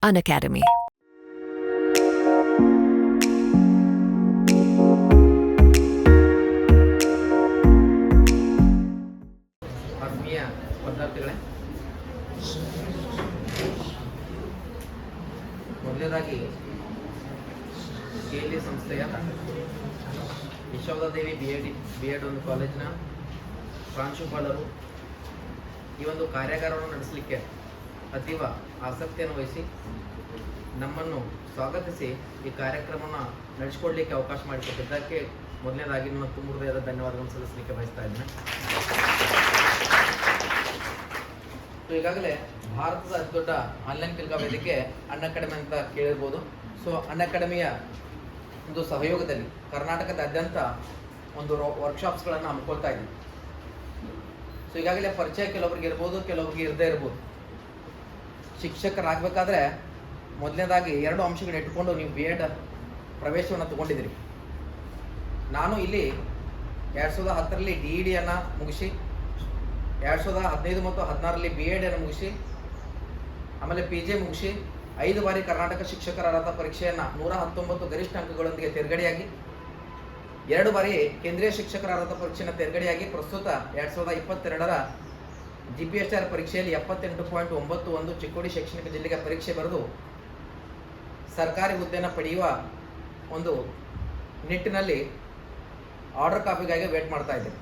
Unacademy. ಆತ್ಮೀಯ ವಿದ್ಯಾರ್ಥಿಗಳೇ, ಮೊದಲನೇದಾಗಿ KLE ಸಂಸ್ಥೆಯ ಯಶೋಧಾದೇವಿ ಬಿ.ಎಡ್ ಒಂದು ಕಾಲೇಜಿನ ಪ್ರಾಂಶುಪಾಲರು ಈ ಒಂದು ಕಾರ್ಯಾಗಾರವನ್ನು ನಡೆಸಲಿಕ್ಕೆ ಅತೀವ ಆಸಕ್ತಿಯನ್ನು ವಹಿಸಿ ನಮ್ಮನ್ನು ಸ್ವಾಗತಿಸಿ ಈ ಕಾರ್ಯಕ್ರಮವನ್ನು ನಡೆಸಿಕೊಡ್ಲಿಕ್ಕೆ ಅವಕಾಶ ಮಾಡಿಕೊಟ್ಟಿದ್ದಕ್ಕೆ ಮೊದಲನೇದಾಗಿ ನನ್ನ ತುಂಬ ಹೃದಯದ ಧನ್ಯವಾದಗಳನ್ನು ಸಲ್ಲಿಸಲಿಕ್ಕೆ ಬಯಸ್ತಾ ಇದ್ದೇನೆ. ಈಗಾಗಲೇ ಭಾರತದ ಅತಿ ದೊಡ್ಡ ಆನ್ಲೈನ್ ಕಲಿಕಾ ವೇದಿಕೆ ಅನ್ಅಕಾಡೆಮಿ ಅಂತ ಕೇಳಿರ್ಬೋದು. ಸೊ ಅನ್ಅಕಾಡೆಮಿಯ ಒಂದು ಸಹಯೋಗದಲ್ಲಿ ಕರ್ನಾಟಕದಾದ್ಯಂತ ಒಂದು ವರ್ಕ್ಶಾಪ್ಸ್ಗಳನ್ನು ಹಮ್ಮಿಕೊಳ್ತಾ ಇದ್ದೀವಿ. ಸೊ ಈಗಾಗಲೇ ಪರಿಚಯ ಕೆಲವರಿಗೆ ಇರ್ಬೋದು, ಕೆಲವರಿಗೆ ಇರದೇ ಇರ್ಬೋದು. ಶಿಕ್ಷಕರಾಗಬೇಕಾದ್ರೆ ಮೊದಲನೇದಾಗಿ 2 ಅಂಶಗಳನ್ನ ಇಟ್ಟುಕೊಂಡು ನೀವು B.Ed ಪ್ರವೇಶವನ್ನು ತಗೊಂಡಿದ್ದೀರಿ. ನಾನು ಇಲ್ಲಿ 2010ರಲ್ಲಿ DEDಯನ್ನು ಮುಗಿಸಿ 2015 ಮತ್ತು 2016ರಲ್ಲಿ B.Ed ಅನ್ನು ಮುಗಿಸಿ ಆಮೇಲೆ PG ಮುಗಿಸಿ 5 ಬಾರಿ ಕರ್ನಾಟಕ ಶಿಕ್ಷಕರ ಅರ್ಹತಾ ಪರೀಕ್ಷೆಯನ್ನು 119 ಗರಿಷ್ಠ ಅಂಕಗಳೊಂದಿಗೆ ತೇರ್ಗಡೆಯಾಗಿ 2 ಬಾರಿ ಕೇಂದ್ರೀಯ ಶಿಕ್ಷಕರ ಅರ್ಹತಾ ಪರೀಕ್ಷೆಯನ್ನು ತೇರ್ಗಡೆಯಾಗಿ ಪ್ರಸ್ತುತ 2022ರ GPSR ಪರೀಕ್ಷೆಯಲ್ಲಿ 78.91 ಚಿಕ್ಕೋಡಿ ಶೈಕ್ಷಣಿಕ ಜಿಲ್ಲೆಗೆ ಪರೀಕ್ಷೆ ಬರೆದು ಸರ್ಕಾರಿ ಹುದ್ದೆಯನ್ನು ಪಡೆಯುವ ಒಂದು ನಿಟ್ಟಿನಲ್ಲಿ ಆರ್ಡರ್ ಕಾಪಿಗಾಗಿ ವೇಟ್ ಮಾಡ್ತಾ ಇದ್ದೇನೆ.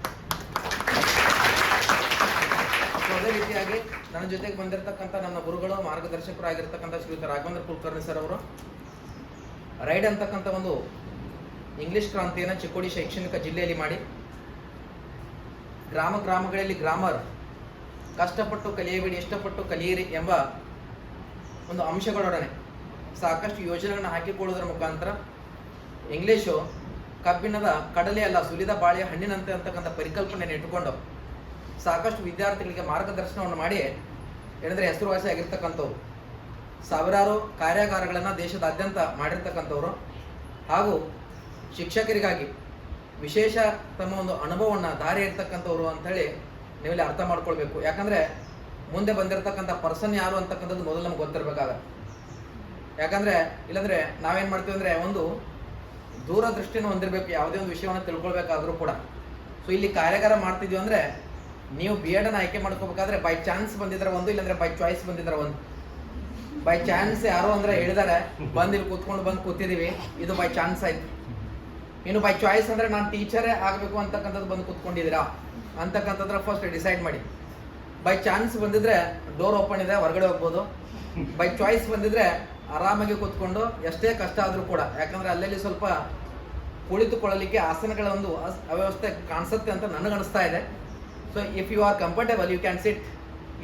ಅದೇ ರೀತಿಯಾಗಿ ನನ್ನ ಜೊತೆಗೆ ಬಂದಿರತಕ್ಕಂಥ ನನ್ನ ಗುರುಗಳು ಮಾರ್ಗದರ್ಶಕರು ಆಗಿರ್ತಕ್ಕಂಥ ಶ್ರೀಯುತ ರಾಘವೇಂದ್ರ ಕುಲಕರ್ಣಿ ಸರ್ ಅವರು ರೈಡ್ ಅಂತಕ್ಕಂಥ ಒಂದು ಇಂಗ್ಲಿಷ್ ಕ್ರಾಂತಿಯನ್ನು ಚಿಕ್ಕೋಡಿ ಶೈಕ್ಷಣಿಕ ಜಿಲ್ಲೆಯಲ್ಲಿ ಮಾಡಿ ಗ್ರಾಮಗಳಲ್ಲಿ ಗ್ರಾಮರ್ ಕಷ್ಟಪಟ್ಟು ಕಲಿಯಬೇಡಿ, ಇಷ್ಟಪಟ್ಟು ಕಲಿಯಿರಿ ಎಂಬ ಒಂದು ಅಂಶಗಳೊಡನೆ ಸಾಕಷ್ಟು ಯೋಜನೆಗಳನ್ನು ಹಾಕಿಕೊಳ್ಳುವುದರ ಮುಖಾಂತರ ಇಂಗ್ಲೀಷು ಕಬ್ಬಿಣದ ಕಡಲೆ ಅಲ್ಲ, ಸುಲಿದ ಬಾಳೆಯ ಹಣ್ಣಿನಂತೆ ಅಂತಕ್ಕಂಥ ಪರಿಕಲ್ಪನೆಯನ್ನು ಇಟ್ಟುಕೊಂಡು ಸಾಕಷ್ಟು ವಿದ್ಯಾರ್ಥಿಗಳಿಗೆ ಮಾರ್ಗದರ್ಶನವನ್ನು ಮಾಡಿ ಏನಂದರೆ ಹೆಸರುವಾಸಿಯಾಗಿರ್ತಕ್ಕಂಥವ್ರು, ಸಾವಿರಾರು ಕಾರ್ಯಾಗಾರಗಳನ್ನು ದೇಶದಾದ್ಯಂತ ಮಾಡಿರ್ತಕ್ಕಂಥವ್ರು ಹಾಗೂ ಶಿಕ್ಷಕರಿಗಾಗಿ ವಿಶೇಷ ತಮ್ಮ ಒಂದು ಅನುಭವವನ್ನು ದಾರಿ ಇರ್ತಕ್ಕಂಥವ್ರು ಅಂಥೇಳಿ ನೀವೆಲ್ಲ ಅರ್ಥ ಮಾಡ್ಕೊಳ್ಬೇಕು. ಯಾಕಂದರೆ ಮುಂದೆ ಬಂದಿರತಕ್ಕಂಥ ಪರ್ಸನ್ ಯಾರು ಅಂತಕ್ಕಂಥದ್ದು ಮೊದಲು ನಮ್ಗೆ ಗೊತ್ತಿರಬೇಕಾಗತ್ತೆ. ಯಾಕಂದರೆ ಇಲ್ಲಾಂದರೆ ನಾವೇನು ಮಾಡ್ತೀವಿ ಅಂದರೆ ಒಂದು ದೂರದೃಷ್ಟಿಯನ್ನು ಹೊಂದಿರಬೇಕು ಯಾವುದೇ ಒಂದು ವಿಷಯವನ್ನು ತಿಳ್ಕೊಳ್ಬೇಕಾದ್ರೂ ಕೂಡ. ಸೊ ಇಲ್ಲಿ ಕಾರ್ಯಾಗಾರ ಮಾಡ್ತಿದ್ವಿ ಅಂದರೆ ನೀವು B.Ed ಆಯ್ಕೆ ಮಾಡ್ಕೋಬೇಕಾದ್ರೆ ಬೈ ಚಾನ್ಸ್ ಬಂದಿದ್ರೆ ಒಂದು, ಇಲ್ಲಾಂದರೆ ಬೈ ಚಾಯ್ಸ್ ಬಂದಿದ್ರೆ ಒಂದು. ಬೈ ಚಾನ್ಸ್ ಯಾರು ಅಂದರೆ ಹೇಳಿದ್ದಾರೆ ಬಂದು ಇಲ್ಲಿ ಬಂದು ಕೂತಿದ್ದೀವಿ, ಇದು ಬೈ ಚಾನ್ಸ್ ಆಯ್ತು. ಇನ್ನು ಬೈ ಚಾಯ್ಸ್ ಅಂದರೆ ನಾನು ಟೀಚರೇ ಆಗಬೇಕು ಅಂತಕ್ಕಂಥದ್ದು ಬಂದು ಕೂತ್ಕೊಂಡಿದ್ದೀರಾ ಅಂತಕ್ಕಂಥದ್ರ ಫಸ್ಟ್ ಡಿಸೈಡ್ ಮಾಡಿ. ಬೈ ಚಾನ್ಸ್ ಬಂದಿದ್ರೆ ಡೋರ್ ಓಪನ್ ಇದೆ, ಹೊರಗಡೆ ಹೋಗ್ಬೋದು. ಬೈ ಚಾಯ್ಸ್ ಬಂದಿದ್ರೆ ಆರಾಮಾಗಿ ಕೂತ್ಕೊಂಡು ಎಷ್ಟೇ ಕಷ್ಟ ಆದರೂ ಕೂಡ, ಯಾಕಂದರೆ ಅಲ್ಲಲ್ಲಿ ಸ್ವಲ್ಪ ಕುಳಿತುಕೊಳ್ಳಲಿಕ್ಕೆ ಆಸನಗಳ ಒಂದು ಅವ್ಯವಸ್ಥೆ ಕಾಣಿಸುತ್ತೆ ಅಂತ ನನಗನ್ನಿಸ್ತಾ ಇದೆ. So if you are comfortable you can sit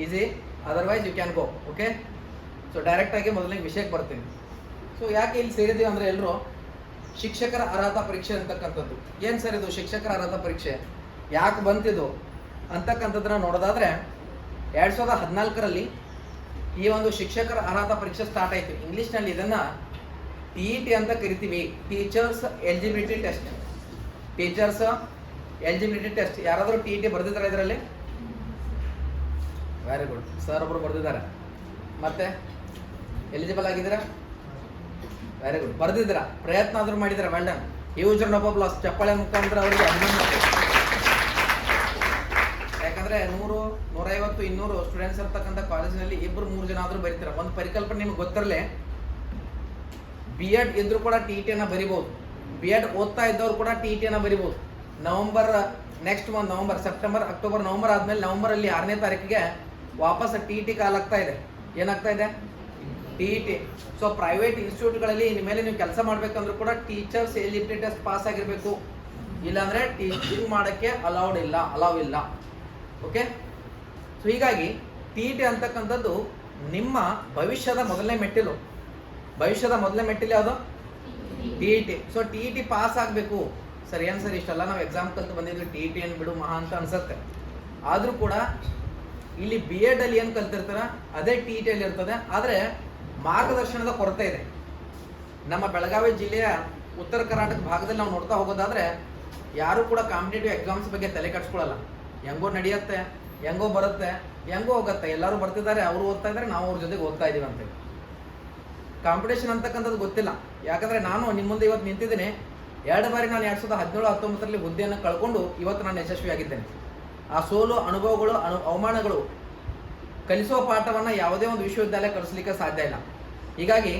easy, otherwise you can go. Okay, so ಡೈರೆಕ್ಟಾಗಿ ಮೊದಲಿಗೆ ವಿಷಯಕ್ಕೆ ಬರ್ತೀನಿ. ಸೊ ಯಾಕೆ ಇಲ್ಲಿ ಸೇರಿದ್ದೀವಿ ಅಂದರೆ ಎಲ್ಲರೂ ಶಿಕ್ಷಕರ ಅರ್ಹತಾ ಪರೀಕ್ಷೆ ಅಂತಕ್ಕಂಥದ್ದು ಏನು ಸರ್ ಇದು ಶಿಕ್ಷಕರ ಅರ್ಹತಾ ಪರೀಕ್ಷೆ ಯಾಕೆ ಬಂತಿದ್ದು ಅಂತಕ್ಕಂಥದ್ದನ್ನ ನೋಡೋದಾದರೆ 2014ರಲ್ಲಿ ಈ ಒಂದು ಶಿಕ್ಷಕರ ಅರ್ಹತಾ ಪರೀಕ್ಷೆ ಸ್ಟಾರ್ಟ್ ಆಯಿತು. ಇಂಗ್ಲೀಷ್ನಲ್ಲಿ ಇದನ್ನು TET ಅಂತ ಕರಿತೀವಿ, teachers eligibility test. Teachers eligibility test. ಯಾರಾದರೂ TET ಬರೆದಿದ್ದಾರೆ ಇದರಲ್ಲಿ? ವೆರಿ ಗುಡ್, ಸರ್ ಒಬ್ಬರು ಬರೆದಿದ್ದಾರೆ. ಮತ್ತೆ ಎಲಿಜಿಬಲ್ ಆಗಿದ್ದೀರಾ? ವೆರಿ ಗುಡ್, ಬರೆದಿದ್ದೀರಾ, ಪ್ರಯತ್ನ ಆದರೂ ಮಾಡಿದ್ದೀರಾ, well done. Huge round of applause, ಚಪ್ಪಾಳೆ ಮುಖಾಂತರ ಅವರಿಗೆ ಅಭಿನಂದನೆ. ಯಾಕಂದರೆ 100, 150, 200 ಸ್ಟೂಡೆಂಟ್ಸ್ ಇರ್ತಕ್ಕಂಥ ಕಾಲೇಜಿನಲ್ಲಿ 2-3 ಜನ ಆದರೂ ಬರೀತೀರ. ಒಂದು ಪರಿಕಲ್ಪನೆ ನಿಮ್ಗೆ ಗೊತ್ತಿರಲಿ, B.Ed ಇದ್ರೂ ಕೂಡ TET ಬರಿಬೋದು. B.Ed ಓದ್ತಾ ಇದ್ದವ್ರು ಕೂಡ TET ಬರಿಬೋದು. Next month November, September, October, November ಆದಮೇಲೆ ನವಂಬರಲ್ಲಿ 6ನೇ ತಾರೀಕಿಗೆ ವಾಪಸ್ TET ಕಾಲಾಗ್ತಾ ಇದೆ. ಏನಾಗ್ತಾ ಇದೆ? TET. ಸೊ ಪ್ರೈವೇಟ್ ಇನ್ಸ್ಟಿಟ್ಯೂಟ್ಗಳಲ್ಲಿ ಇನ್ಮೇಲೆ ನೀವು ಕೆಲಸ ಮಾಡಬೇಕಂದ್ರೂ ಕೂಡ ಟೀಚರ್ಸ್ ಎಲಿಜಿಬಿಲಿಟಿ ಟೆಸ್ಟ್ ಪಾಸ್ ಆಗಿರಬೇಕು, ಇಲ್ಲಾಂದರೆ ಟೀಚಿಂಗ್ ಮಾಡೋಕ್ಕೆ ಅಲೌ ಇಲ್ಲ. ಓಕೆ, ಸೊ ಹೀಗಾಗಿ TET ಅಂತಕ್ಕಂಥದ್ದು ನಿಮ್ಮ ಭವಿಷ್ಯದ ಮೊದಲನೇ ಮೆಟ್ಟಿಲು. ಭವಿಷ್ಯದ ಮೊದಲನೇ ಮೆಟ್ಟಿಲು ಯಾವುದು? TET. ಸೊ TET ಪಾಸ್ ಆಗಬೇಕು. ಸರ್ ಏನು ಸರ್ ಇಷ್ಟೆಲ್ಲ ನಾವು ಎಕ್ಸಾಮ್ ಕಲ್ತು ಬಂದಿದ್ವಿ, TET ಏನು ಬಿಡು ಮಹಾ ಅಂತ ಅನ್ಸುತ್ತೆ. ಆದರೂ ಕೂಡ ಇಲ್ಲಿ B.Ed ಏನು ಕಲ್ತಿರ್ತಾರ ಅದೇ TET ಇರ್ತದೆ. ಆದರೆ ಮಾರ್ಗದರ್ಶನದ ಕೊರತೆ ಇದೆ. ನಮ್ಮ ಬೆಳಗಾವಿ ಜಿಲ್ಲೆಯ ಉತ್ತರ ಕರ್ನಾಟಕ ಭಾಗದಲ್ಲಿ ನಾವು ನೋಡ್ತಾ ಹೋಗೋದಾದರೆ ಯಾರು ಕೂಡ ಕಾಂಪಿಟೇಟಿವ್ ಎಕ್ಸಾಮ್ಸ್ ಬಗ್ಗೆ ತಲೆ ಕಟ್ಸ್ಕೊಳ್ಳಲ್ಲ. ಹೆಂಗೋ ನಡೆಯುತ್ತೆ, ಹೆಂಗೋ ಬರುತ್ತೆ, ಹೆಂಗೋ ಹೋಗುತ್ತೆ, ಎಲ್ಲರೂ ಬರ್ತಿದ್ದಾರೆ, ಅವರು ಓದ್ತಾ ಇದ್ದಾರೆ, ನಾವು ಅವ್ರ ಜೊತೆಗೆ ಓದ್ತಾ ಇದ್ದೀವಿ ಅಂತೇಳಿ. ಕಾಂಪಿಟೇಷನ್ ಅಂತಕ್ಕಂಥದ್ದು ಗೊತ್ತಿಲ್ಲ. ಯಾಕಂದರೆ ನಾನು ನಿಮ್ಮ ಮುಂದೆ ಇವತ್ತು ನಿಂತಿದ್ದೀನಿ. 2 ಬಾರಿ ನಾನು 2017-19 ಹುದ್ದೆಯನ್ನು ಕಳ್ಕೊಂಡು ಇವತ್ತು ನಾನು ಯಶಸ್ವಿಯಾಗಿದ್ದೇನೆ. ಆ ಸೋಲು, ಅನುಭವಗಳು, ಅವಮಾನಗಳು ಕಲಿಸುವ ಪಾಠವನ್ನು ಯಾವುದೇ ಒಂದು ವಿಶ್ವವಿದ್ಯಾಲಯ ಕಲಿಸಲಿಕ್ಕೆ ಸಾಧ್ಯ ಇಲ್ಲ. ಹೀಗಾಗಿ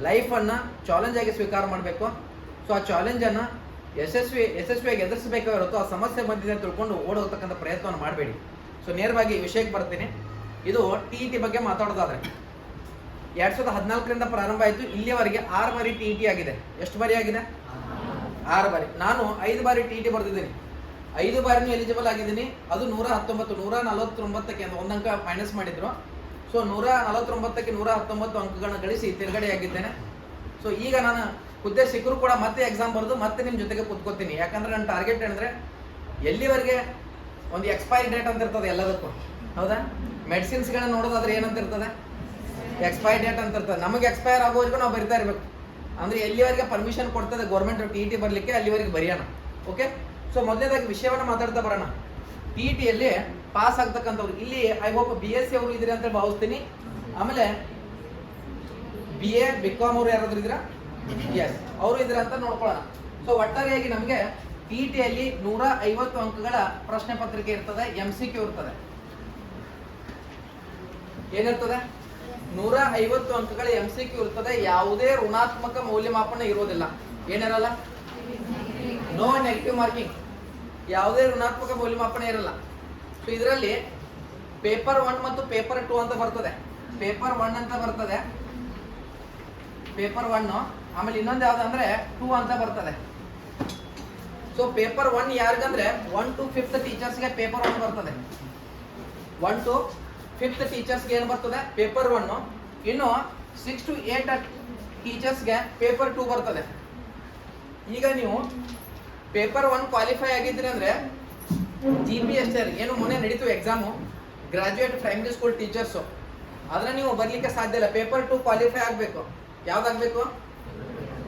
ಲೈಫನ್ನು ಚಾಲೆಂಜ್ ಆಗಿ ಸ್ವೀಕಾರ ಮಾಡಬೇಕು. ಸೊ ಆ ಚಾಲೆಂಜನ್ನು ಯಶಸ್ವಿಯಾಗಿ ಎದುರಿಸಬೇಕೇ ಹೊರತು ಆ ಸಮಸ್ಯೆ ಬಂದಿದೆ ಅಂತ ತಿಳ್ಕೊಂಡು ಓಡೋಗ್ತಕ್ಕಂಥ ಪ್ರಯತ್ನವನ್ನು ಮಾಡಬೇಡಿ. ಸೊ ನೇರವಾಗಿ ವಿಷಯಕ್ಕೆ ಬರ್ತೀನಿ. ಇದು TET ಬಗ್ಗೆ ಮಾತಾಡೋದಾದ್ರೆ 2014ರಿಂದ ಪ್ರಾರಂಭ ಆಯಿತು. ಇಲ್ಲಿಯವರೆಗೆ 6 ಬಾರಿ TET ಆಗಿದೆ. ಎಷ್ಟು ಬಾರಿ ಆಗಿದೆ? 6 ಬಾರಿ. ನಾನು 5 ಬಾರಿ TET ಬರೆದಿದ್ದೀನಿ. 5 ಬಾರಿನೂ ಎಲಿಜಿಬಲ್ ಆಗಿದ್ದೀನಿ. ಅದು 149ಕ್ಕೆ ಒಂದು ಅಂಕ ಮೈನಸ್ ಮಾಡಿದ್ರು. ಸೊ 149ಕ್ಕೆ 119 ಅಂಕಗಳನ್ನ ಗಳಿಸಿ ತಿರುಗಡೆಯಾಗಿದ್ದೇನೆ. ಸೊ ಈಗ ನಾನು ಹುದ್ದೆ ಸಿಕ್ಕರೂ ಕೂಡ ಮತ್ತೆ ಎಕ್ಸಾಮ್ ಬರೆದು ಮತ್ತೆ ನಿಮ್ಮ ಜೊತೆಗೆ ಕೂತ್ಕೋತೀನಿ. ಯಾಕಂದ್ರೆ ನನ್ನ ಟಾರ್ಗೆಟ್ ಏನಂದ್ರೆ ಎಲ್ಲಿವರೆಗೆ ಒಂದು ಎಕ್ಸ್ಪೈರಿ ಡೇಟ್ ಅಂತ ಇರ್ತದೆ ಎಲ್ಲದಕ್ಕೂ, ಹೌದಾ? ಮೆಡಿಸಿನ್ಸ್ಗಳನ್ನ ನೋಡೋದಾದ್ರೆ ಏನಂತ ಇರ್ತದೆ? ಎಕ್ಸ್ಪೈರಿ ಡೇಟ್ ಅಂತ ಇರ್ತದೆ. ನಮಗೆ ಎಕ್ಸ್ಪೈರ್ ಆಗೋವರೆಗೂ ನಾವು ಬರಿತಾ ಇರಬೇಕು. ಅಂದ್ರೆ ಎಲ್ಲಿವರೆಗೆ ಪರ್ಮಿಷನ್ ಕೊಡ್ತದೆ ಗೌರ್ಮೆಂಟ್ TET ಬರಲಿಕ್ಕೆ ಅಲ್ಲಿವರೆಗೆ ಬರೆಯೋಣ. ಓಕೆ. ಸೊ ಮೊದಲನೇದಾಗಿ ವಿಷಯವನ್ನು ಮಾತಾಡ್ತಾ ಬರೋಣ. TETಯಲ್ಲಿ ಪಾಸ್ ಆಗ್ತಕ್ಕಂಥವ್ರು ಇಲ್ಲಿ ಐ ಹೋಪ್ BSc ಅವರು ಇದ್ರಿ ಅಂತ ಭಾವಿಸ್ತೀನಿ. ಆಮೇಲೆ BA BCom ಅವರು ಯಾರಾದ್ರೂ ಇದ್ದೀರಾ? ಎಸ್, ಅವರು ಇದ್ರ ಅಂತ ನೋಡ್ಕೊಳ್ಳೋಣ. ಸೊ ಒಟ್ಟಾರೆಯಾಗಿ ನಮಗೆ TETಯಲ್ಲಿ 150 ಅಂಕಗಳ ಪ್ರಶ್ನೆ ಪತ್ರಿಕೆ ಇರ್ತದೆ. MCQ ಇರ್ತದೆ. ಏನಿರ್ತದೆ? 150 ಅಂಕಗಳ MCQ ಇರ್ತದೆ. ಯಾವುದೇ ಋಣಾತ್ಮಕ ಮೌಲ್ಯಮಾಪನ ಇರೋದಿಲ್ಲ. ಏನಿರಲ್ಲ? No negative marking. ಯಾವುದೇ ಋಣಾತ್ಮಕ ಮೌಲ್ಯಮಾಪನ ಇರಲ್ಲ. ಸೊ ಇದರಲ್ಲಿ ಪೇಪರ್ 1 ಮತ್ತು ಪೇಪರ್ 2 ಅಂತ ಬರ್ತದೆ. ಪೇಪರ್ 1 ಅಂತ ಬರ್ತದೆ, ಪೇಪರ್ 1. ಆಮೇಲೆ ಇನ್ನೊಂದು ಯಾವ್ದಂದ್ರೆ 2 ಅಂತ ಬರ್ತದೆ. ಸೊ ಪೇಪರ್ 1 ಯಾರಿಗಂದ್ರೆ 1 to 5th ಟೀಚರ್ಸ್ಗೆ ಪೇಪರ್ 1 ಬರ್ತದೆ. 1 to 5th ಟೀಚರ್ಸ್ಗೆ ಏನು ಬರ್ತದೆ? ಪೇಪರ್ 1. ಇನ್ನು 6 to 8 ಟೀಚರ್ಸ್ಗೆ ಪೇಪರ್ 2 ಬರ್ತದೆ. ಈಗ ನೀವು ಪೇಪರ್ 1 ಕ್ವಾಲಿಫೈ ಆಗಿದ್ರಿ ಅಂದ್ರೆ GPSR ಏನು ಮೊನ್ನೆ ನಡೀತು exam, graduate primary school teachers, ಅದನ್ನ ನೀವು ಬರ್ಲಿಕ್ಕೆ ಸಾಧ್ಯ ಇಲ್ಲ. ಪೇಪರ್ 2 ಕ್ವಾಲಿಫೈ ಆಗಬೇಕು. ಯಾವ್ದಾಗಬೇಕು?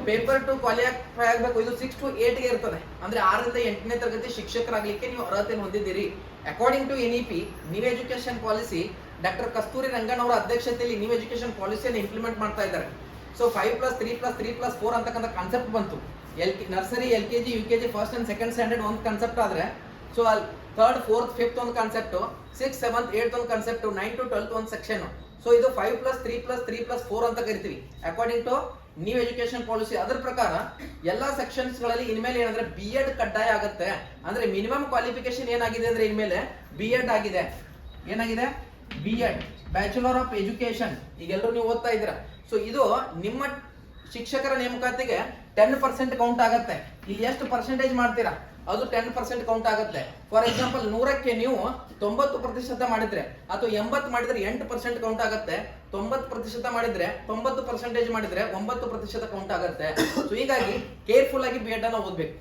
ಪೇಪರ್ 2 ಕ್ವಾಲಿಫೈ ಆಗಬೇಕು. ಇದು 6 to 8ಗೆ ಇರ್ತದೆ. ಅಂದ್ರೆ 6ರಿಂದ 8ನೇ ತರಗತಿ ಶಿಕ್ಷಕರಾಗಲಿಕ್ಕೆ ನೀವು ಅರ್ಹತೆ ಹೊಂದಿದ್ದೀರಿ. According to NEP new education policy, doctor Kasturi Rangan ಅವರ ಅಧ್ಯಕ್ಷತೆಯಲ್ಲಿ ನ್ಯೂ ಎಜುಕೇಶನ್ ಪಾಲಿಸಿಯನ್ನು ಇಂಪ್ಲಿಮೆಂಟ್ ಮಾಡ್ತಾ ಇದ್ದಾರೆ. ಸೊ 5+3+3+4 ಅಂತಕ್ಕಂಥ ಕಾನ್ಸೆಪ್ಟ್ ಬಂತು. Nursery, LKG, UKG, first and second standard ಒಂದು ಕಾನ್ಸೆಪ್ಟ್ ಆದ್ರೆ, ಸೊ 3rd, 4th, 5th ಒಂದು ಕಾನ್ಸೆಪ್ಟ್, 6th, 7th, 8th ಒಂದು ಕಾನ್ಸೆಪ್ಟ್, 9th to 12th ಒಂದು ಸೆಕ್ಷನ್. ಸೊ ಇದು 5+3+3+4 ಅಂತ ಕರಿತೀವಿ according to new education policy. ಅದರ ಪ್ರಕಾರ ಎಲ್ಲಾ ಸೆಕ್ಷನ್ಸ್ ಗಳಲ್ಲಿ ಇನ್ಮೇಲೆ ಏನಂದ್ರೆ B.Ed ಕಡ್ಡಾಯ ಆಗುತ್ತೆ. ಅಂದ್ರೆ ಮಿನಿಮಮ್ ಕ್ವಾಲಿಫಿಕೇಶನ್ ಏನಾಗಿದೆ ಅಂದ್ರೆ ಇನ್ಮೇಲೆ B.Ed ಆಗಿದೆ. ಏನಾಗಿದೆ? B.Ed, bachelor of education. ಈಗೆಲ್ಲರೂ ನೀವು ಓದ್ತಾ ಇದ್ದೀರಾ. ಸೊ ಇದು ನಿಮ್ಮ ಶಿಕ್ಷಕರ ನೇಮಕಾತಿಗೆ 10% ಕೌಂಟ್ ಆಗುತ್ತೆ. ಇಲ್ಲಿ ಎಷ್ಟು ಪರ್ಸೆಂಟೇಜ್ ಮಾಡ್ತೀರಾ ಅದು 10% ಕೌಂಟ್ ಆಗುತ್ತೆ. ಫಾರ್ ಎಕ್ಸಾಂಪಲ್ 100ಕ್ಕೆ ನೀವು 90% ಮಾಡಿದ್ರೆ ಅಥವಾ 80 ಮಾಡಿದ್ರೆ 8% ಕೌಂಟ್ ಆಗುತ್ತೆ. 90% ಮಾಡಿದ್ರೆ 90% ಮಾಡಿದ್ರೆ 9% ಕೌಂಟ್ ಆಗುತ್ತೆ. ಸೊ ಹೀಗಾಗಿ ಕೇರ್ಫುಲ್ ಆಗಿ B.Ed ಅನ್ನು ಓದಬೇಕು.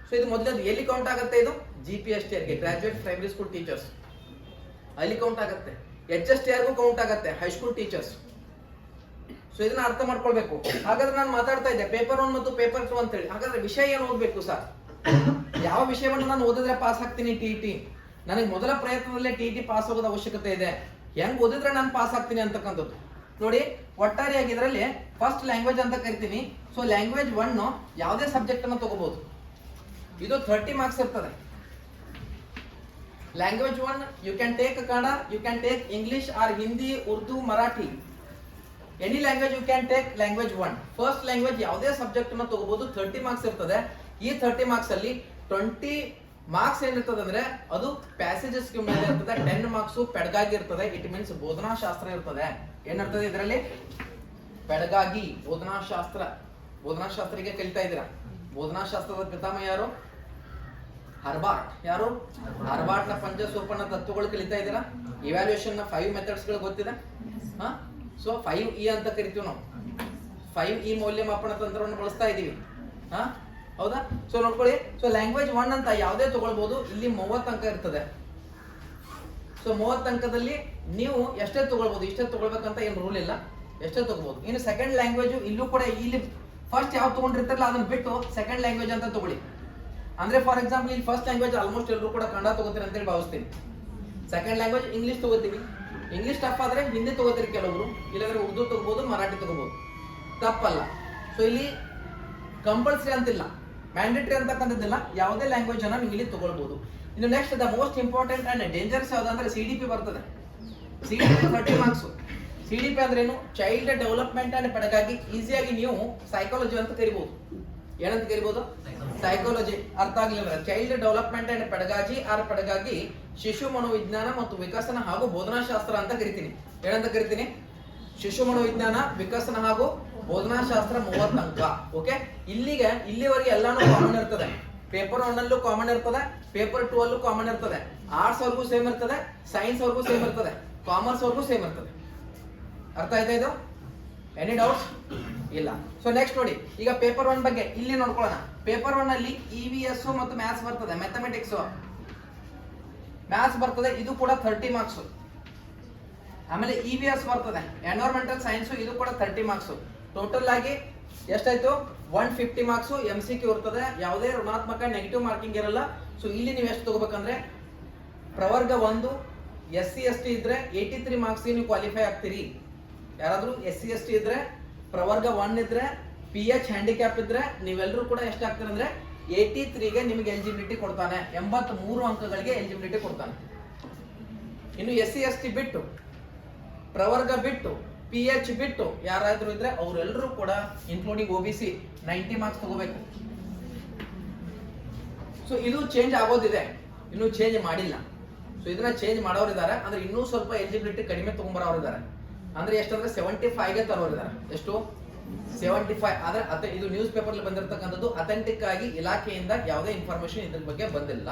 ಸೊ ಇದು ಮೊದಲನೇದು ಎಲ್ಲಿ ಕೌಂಟ್ ಆಗುತ್ತೆ? ಇದು GPSTRಗೆ, ಗ್ರಾಜುಯೇಟ್ ಪ್ರೈಮರಿ ಸ್ಕೂಲ್ ಟೀಚರ್ಸ್, ಅಲ್ಲಿ ಕೌಂಟ್ ಆಗುತ್ತೆ. HSTRಗೂ ಕೌಂಟ್ ಆಗುತ್ತೆ, ಹೈಸ್ಕೂಲ್ ಟೀಚರ್ಸ್. ಸೊ ಇದನ್ನ ಅರ್ಥ ಮಾಡ್ಕೊಳ್ಬೇಕು. ಹಾಗಾದ್ರೆ ನಾನು ಮಾತಾಡ್ತಾ ಇದ್ದೆ ಪೇಪರ್ 1 ಮತ್ತು ಪೇಪರ್ 2 ಅಂತ ಹೇಳಿ. ಹಾಗಾದ್ರೆ ವಿಷಯ ಏನು ಓದ್ಬೇಕು ಸರ್? ಯಾವ ವಿಷಯವನ್ನು ನಾನು ಓದಿದ್ರೆ ಪಾಸ್ ಆಗ್ತೀನಿ TET? ನನಗೆ ಮೊದಲ ಪ್ರಯತ್ನದಲ್ಲೇ TET ಪಾಸ್ ಆಗೋದ ಅವಶ್ಯಕತೆ ಇದೆ. ಹೆಂಗ್ ಓದಿದ್ರೆ ನಾನು ಪಾಸ್ ಆಗ್ತೀನಿ ಅಂತಕ್ಕಂಥದ್ದು ನೋಡಿ. ಒಟ್ಟಾರೆಯಾಗಿ ಇದರಲ್ಲಿ ಫಸ್ಟ್ ಲ್ಯಾಂಗ್ವೇಜ್ ಅಂತ ಕರಿತೀನಿ. ಸೊ ಲ್ಯಾಂಗ್ವೇಜ್ 1 ಯಾವುದೇ ಸಬ್ಜೆಕ್ಟ್ ಅನ್ನು ತಗೋಬಹುದು. ಇದು 30 ಮಾರ್ಕ್ಸ್ ಇರ್ತದೆ. Language 1 you can take Kannada, you can take English or Hindi, Urdu, Marathi. Any language you can take language 1. First language ಯಾವುದೇ ಸಬ್ಜೆಕ್ಟ್ ಅನ್ನು ತಗೋಬಹುದು. 30 ಮಾರ್ಕ್ಸ್ ಇರ್ತದೆ. ಈ 30 ಮಾರ್ಕ್ಸ್ ಅಲ್ಲಿ 20 ಮಾರ್ಕ್ಸ್ ಏನಿರ್ತದೆ ಅಂದ್ರೆ ಅದು ಪ್ಯಾಸೇಜಸ್ ಮೇಲೆ ಇರ್ತದೆ. 10 ಮಾರ್ಕ್ಸ್ ಪೆಡಗಾಗಿ ಇರ್ತದೆ. ಇಟ್ ಮೀನ್ಸ್ ಬೋಧನಾಶಾಸ್ತ್ರ ಇರ್ತದೆ. ಏನಿರ್ತದೆ ಇದರಲ್ಲಿ? ಪೆಡಗಾಗಿ, ಬೋಧನಾಶಾಸ್ತ್ರ. ಬೋಧನಾಶಾಸ್ತ್ರಿಗೆ ಕಲಿತಾ ಇದ್ದೀರಾ. ಬೋಧನಾಶಾಸ್ತ್ರದ ಪಿತಾಮಹ ಯಾರು? ಹರ್ಬಾರ್ಟ್. ಯಾರು? ಹರ್ಬಾರ್ಟ್ ನ ಪಂಚಸೋಪನ ತತ್ವಗಳು ಕಲಿತಾ ಇದ್ದೀರಾ. ಇವ್ಯಾಲ್ಯೂಯೇಷನ್ ನ 5 ಮೆಥಡ್ಸ್ ಗಳು ಗೊತ್ತಿದೆ. ಸೊ 5E ಅಂತ ಕರಿತೀವಿ ನಾವು. 5E ಮೌಲ್ಯಮಾಪನ ತಂತ್ರವನ್ನು ಬಳಸ್ತಾ ಇದೀವಿ. ಹೌದಾ? ಸೊ ನೋಡ್ಕೊಳ್ಳಿ. ಸೊ ಲ್ಯಾಂಗ್ವೇಜ್ 1 ಅಂತ ಯಾವುದೇ ತಗೊಳ್ಬಹುದು. ಇಲ್ಲಿ 30 ಅಂಕ ಇರ್ತದೆ. ಸೊ 30 ಅಂಕದಲ್ಲಿ ನೀವು ಎಷ್ಟೇ ತಗೊಳ್ಬಹುದು, ಇಷ್ಟೇ ತಗೊಳ್ಬೇಕಂತ ಏನು ರೂಲ್ ಇಲ್ಲ, ಎಷ್ಟೇ ತಗೋಬಹುದು. ಇನ್ನು ಸೆಕೆಂಡ್ ಲ್ಯಾಂಗ್ವೇಜ್ ಇಲ್ಲೂ ಕೂಡ ಇಲ್ಲಿ ಫಸ್ಟ್ ಯಾವ್ದು ತಗೊಂಡಿರ್ತಾರಲ್ಲ ಅದನ್ನ ಬಿಟ್ಟು ಸೆಕೆಂಡ್ ಲ್ಯಾಂಗ್ವೇಜ್ ಅಂತ ತಗೊಳ್ಳಿ. ಅಂದ್ರೆ ಫಾರ್ ಎಕ್ಸಾಂಪಲ್ ಇಲ್ಲಿ ಫಸ್ಟ್ ಲ್ಯಾಂಗ್ವೇಜ್ ಆಲ್ಮೋಸ್ಟ್ ಎಲ್ಲರೂ ಕೂಡ ಕನ್ನಡ ತಗೋತೀರಿ ಅಂತೇಳಿ ಭಾವಿಸ್ತೀನಿ. ಸೆಕೆಂಡ್ ಲ್ಯಾಂಗ್ವೇಜ್ ಇಂಗ್ಲಿಷ್ ತಗೋತೀವಿ. ಇಂಗ್ಲಿಷ್ ಟಫ್ ಆದ್ರೆ ಹಿಂದಿ ತಗೋತೀರಿ ಕೆಲವರು, ಇಲ್ಲಾಂದ್ರೆ ಉರ್ದು ತಗೋಬಹುದು, ಮರಾಠಿ ತಗೋಬಹುದು, ತಪ್ಪಲ್ಲ. ಸೊ ಇಲ್ಲಿ ಕಂಪಲ್ಸರಿ ಅಂತಿಲ್ಲ, ಮ್ಯಾಂಡೇಟರಿ ಅಂತಕ್ಕಂಥದ್ದಿಲ್ಲ, ಯಾವುದೇ ಲ್ಯಾಂಗ್ವೇಜ್ ಅನ್ನ ನೀವು ಇಲ್ಲಿ ತಗೊಳ್ಬಹುದು. ಇನ್ನು next the most important and dangerous ಯಾವ್ದಂದ್ರೆ CDP ಬರ್ತದೆ. CDP 30 marks. CDP ಅಂದ್ರೆ ಏನು? Child development and pedagogy. ಈಸಿಯಾಗಿ ನೀವು ಸೈಕಾಲಜಿ ಅಂತ ಕರಿಬಹುದು. ಏನಂತ ಕರಿಬಹುದು? ಸೈಕಾಲಜಿ. ಅರ್ಥ ಆಗ್ಲಿಲ್ಲ, child development and pedagogy or pedagogy ಶಿಶು ಮನೋವಿಜ್ಞಾನ ಮತ್ತು ವಿಕಸನ ಹಾಗೂ ಬೋಧನಾಶಾಸ್ತ್ರ ಅಂತ ಕರಿತೀನಿ. ಏನಂತ ಕರಿತೀನಿ? ಶಿಶು ಮನೋವಿಜ್ಞಾನ, ವಿಕಸನ ಹಾಗೂ ಬೋಧನಾಶಾಸ್ತ್ರ 30 ಅಂಕ. ಓಕೆ, ಇಲ್ಲಿವರೆಗೆ ಎಲ್ಲಾನು ಕಾಮನ್ ಇರ್ತದೆ. ಪೇಪರ್ 1 ಅಲ್ಲೂ ಕಾಮನ್ ಇರ್ತದೆ, ಪೇಪರ್ 2 ಅಲ್ಲೂ ಕಾಮನ್ ಇರ್ತದೆ, ಆರ್ಟ್ಸ್ ಅವ್ರಿಗೂ ಸೇಮ್ ಇರ್ತದೆ, ಸೈನ್ಸ್ ಅವ್ರಿಗೂ ಸೇಮ್ ಇರ್ತದೆ, ಕಾಮರ್ಸ್ ಅವ್ರಿಗೂ ಸೇಮ್ ಇರ್ತದೆ. ಅರ್ಥ ಆಯ್ತಾ ಇದು? Any doubts? ಇಲ್ಲ. ಸೊ ನೆಕ್ಸ್ಟ್ ನೋಡಿ, ಈಗ ಪೇಪರ್ 1 ಬಗ್ಗೆ ಇಲ್ಲಿ ನೋಡ್ಕೊಳ್ಳೋಣ. ಪೇಪರ್ 1 ಅಲ್ಲಿ EVS ಮತ್ತು ಮ್ಯಾಥ್ಸ್ ಬರ್ತದೆ, ಮ್ಯಾಥಮೆಟಿಕ್ಸ್ ಮ್ಯಾಥ್ಸ್ ಬರ್ತದೆ, ಇದು ಕೂಡ 30 ಮಾರ್ಕ್ಸ್. ಆಮೇಲೆ EVS ಬರ್ತದೆ, ಎನ್ವೈರನ್ಮೆಂಟಲ್ ಸೈನ್ಸ್, ಇದು ಕೂಡ 30 ಮಾರ್ಕ್ಸ್. ಟೋಟಲ್ ಆಗಿ ಎಷ್ಟಾಯ್ತು? 150 ಮಾರ್ಕ್ಸ್. MCQ ಇರ್ತದೆ, ಯಾವುದೇ ಋಣಾತ್ಮಕ ನೆಗೆಟಿವ್ ಮಾರ್ಕಿಂಗ್ ಇರಲ್ಲ. ಸೊ ಇಲ್ಲಿ ನೀವು ಎಷ್ಟು ತಗೋಬೇಕಂದ್ರೆ ಪ್ರವರ್ಗ 1 SC ST ಇದ್ರೆ 83 ಮಾರ್ಕ್ಸ್ ನೀವು ಕ್ವಾಲಿಫೈ ಆಗ್ತೀರಿ. ಯಾರಾದ್ರೂ SC ST ಇದ್ರೆ, ಪ್ರವರ್ಗ 1 ಇದ್ರೆ, PH ಹ್ಯಾಂಡಿಕ್ಯಾಪ್ ಇದ್ರೆ ನೀವೆಲ್ಲರೂ ಕೂಡ ಎಷ್ಟಾಗ್ತೀರಿ ಅಂದ್ರೆ 83ಗೆ ನಿಮಗೆ ಎಲಿಜಿಬಿಲಿಟಿ ಕೊಡ್ತಾನೆ, 83 ಅಂಕಗಳಿಗೆ ಎಲಿಜಿಬಿಲಿಟಿ ಕೊಡ್ತಾನೆ. ಇನ್ನು SC ST ಬಿಟ್ಟು, ಪ್ರವರ್ಗ ಬಿಟ್ಟು, PH ಬಿಟ್ಟು ಯಾರಾದ್ರೂ ಇದ್ರೆ ಅವರೆಲ್ಲರೂ ಕೂಡ ಇನ್ಕ್ಲೂಡಿಂಗ್ OBC 90 ಮಾರ್ಕ್ಸ್ ತಗೋಬೇಕು. ಸೊ ಇದು ಚೇಂಜ್ ಆಗೋದಿದೆ, ಇನ್ನೂ ಚೇಂಜ್ ಮಾಡಿಲ್ಲ. ಸೊ ಇದನ್ನ ಚೇಂಜ್ ಮಾಡೋರಿದ್ದಾರೆ, ಅಂದ್ರೆ ಇನ್ನೂ ಸ್ವಲ್ಪ ಎಲಿಜಿಬಿಲಿಟಿ ಕಡಿಮೆ ತಗೊಂಬರೋರಿದ್ದಾರೆ. ಅಂದ್ರೆ ಎಷ್ಟಂದ್ರೆ 75ಗೆ ತರೋರಿದ್ದಾರೆ. ಎಷ್ಟು? 75. ಆದ್ರೆ ಇದು ನ್ಯೂಸ್ ಪೇಪರ್ ಅಲ್ಲಿ ಬಂದಿರತಕ್ಕಂಥದ್ದು, ಅಥೆಂಟಿಕ್ ಆಗಿ ಇಲಾಖೆಯಿಂದ ಯಾವುದೇ ಇನ್ಫಾರ್ಮೇಶನ್ ಇದ್ರ ಬಗ್ಗೆ ಬಂದಿಲ್ಲ.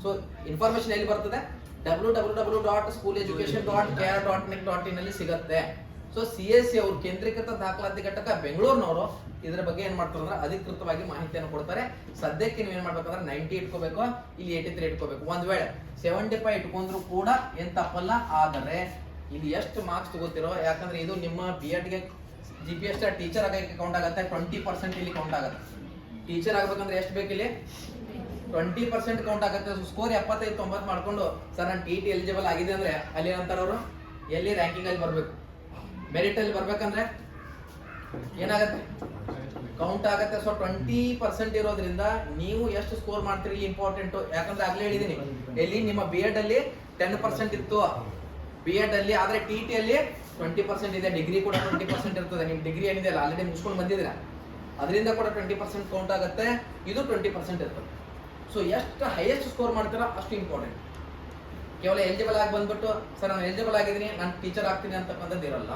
ಸೊ ಇನ್ಫಾರ್ಮೇಶನ್ ಎಲ್ಲಿ ಬರ್ತದೆ? www.schooloeducation.kr.nic.in ಅಲ್ಲಿ ಸಿಗತ್ತೆ. ಸೊ CSE ಅವರು, ಕೇಂದ್ರೀಕೃತ ದಾಖಲಾತಿ ಘಟಕ ಬೆಂಗಳೂರಿನವರು, ಇದ್ರ ಬಗ್ಗೆ ಏನ್ ಮಾಡ್ತಾರೆ ಅಂದ್ರೆ ಅಧಿಕೃತವಾಗಿ ಮಾಹಿತಿಯನ್ನು ಕೊಡ್ತಾರೆ. ಸದ್ಯಕ್ಕೆ ನೀವು ಏನ್ ಮಾಡ್ಬೇಕಂದ್ರೆ 90 ಇಟ್ಕೋಬೇಕು, ಇಲ್ಲಿ 83 ಇಟ್ಕೋಬೇಕು. ಒಂದ್ ವೇಳೆ 75 ಇಟ್ಕೊಂಡ್ರು ಕೂಡ ಏನ್ ತಪ್ಪಲ್ಲ. ಆದರೆ ಇಲ್ಲಿ ಎಷ್ಟು ಮಾರ್ಕ್ಸ್ ತಗೋತಿರೋ, ಯಾಕಂದ್ರೆ ಇದು ನಿಮ್ಮ B.Ed ಗೆ GPS ಟೀಚರ್ ಆಗಕ್ಕೆ ಕೌಂಟ್ ಆಗುತ್ತೆ, 20% ಇಲ್ಲಿ ಕೌಂಟ್ ಆಗುತ್ತೆ. ಟೀಚರ್ ಆಗ್ಬೇಕಂದ್ರೆ ಎಷ್ಟು ಬೇಕು? ಇಲ್ಲಿ 20% ಕೌಂಟ್ ಆಗುತ್ತೆ. ಸ್ಕೋರ್ 75-90 ಮಾಡ್ಕೊಂಡು ಸರ್ ನಾನು TET ಎಲಿಜಿಬಲ್ ಆಗಿದೆ ಅಂದ್ರೆ ಅಲ್ಲಿ ಏನಂತಾರ ಅವರು, ಎಲ್ಲಿ ರ್ಯಾಂಕಿಂಗ್ ಅಲ್ಲಿ ಬರ್ಬೇಕು, ಮೆರಿಟ್ ಅಲ್ಲಿ ಬರ್ಬೇಕಂದ್ರೆ ಏನಾಗತ್ತೆ? ಕೌಂಟ್ ಆಗತ್ತೆ. ಸೊ 20% ಇರೋದ್ರಿಂದ ನೀವು ಎಷ್ಟು ಸ್ಕೋರ್ ಮಾಡ್ತೀರಿ ಇಂಪಾರ್ಟೆಂಟ್. ಯಾಕಂದ್ರೆ ಆಗ್ಲೇ ಹೇಳಿದೀನಿ, ಎಲ್ಲಿ ನಿಮ್ಮ B.Ed ಅಲ್ಲಿ 10% ಇತ್ತು B.Ed ಅಲ್ಲಿ, ಆದ್ರೆ TET ಅಲ್ಲಿ 20% ಇದೆ. ಡಿಗ್ರಿ ಕೂಡ 20% ಇರ್ತದೆ. ನಿಮ್ ಡಿಗ್ರಿ ಏನಿದೆ ಅಲ್ಲ, ಆಲ್ರೆಡಿ ಮುಗಿಸ್ಕೊಂಡು ಬಂದಿದ್ದೀರಾ, ಅದರಿಂದ ಕೂಡ 20% ಕೌಂಟ್ ಆಗುತ್ತೆ. ಇದು 20% ಇರ್ತದೆ. ಸೊ ಎಷ್ಟು ಹೈಯೆಸ್ಟ್ ಸ್ಕೋರ್ ಮಾಡ್ತೀರಾ ಅಷ್ಟು ಇಂಪಾರ್ಟೆಂಟ್. ಕೇವಲ ಎಲಿಜಿಬಲ್ ಆಗಿ ಬಂದ್ಬಿಟ್ಟು ಸರ್ ನಾನು ಎಲಿಜಿಬಲ್ ಆಗಿದ್ದೀನಿ, ನಾನು ಟೀಚರ್ ಆಗ್ತೀನಿ ಅಂತಕ್ಕಂಥದ್ದು ಇರಲ್ಲ.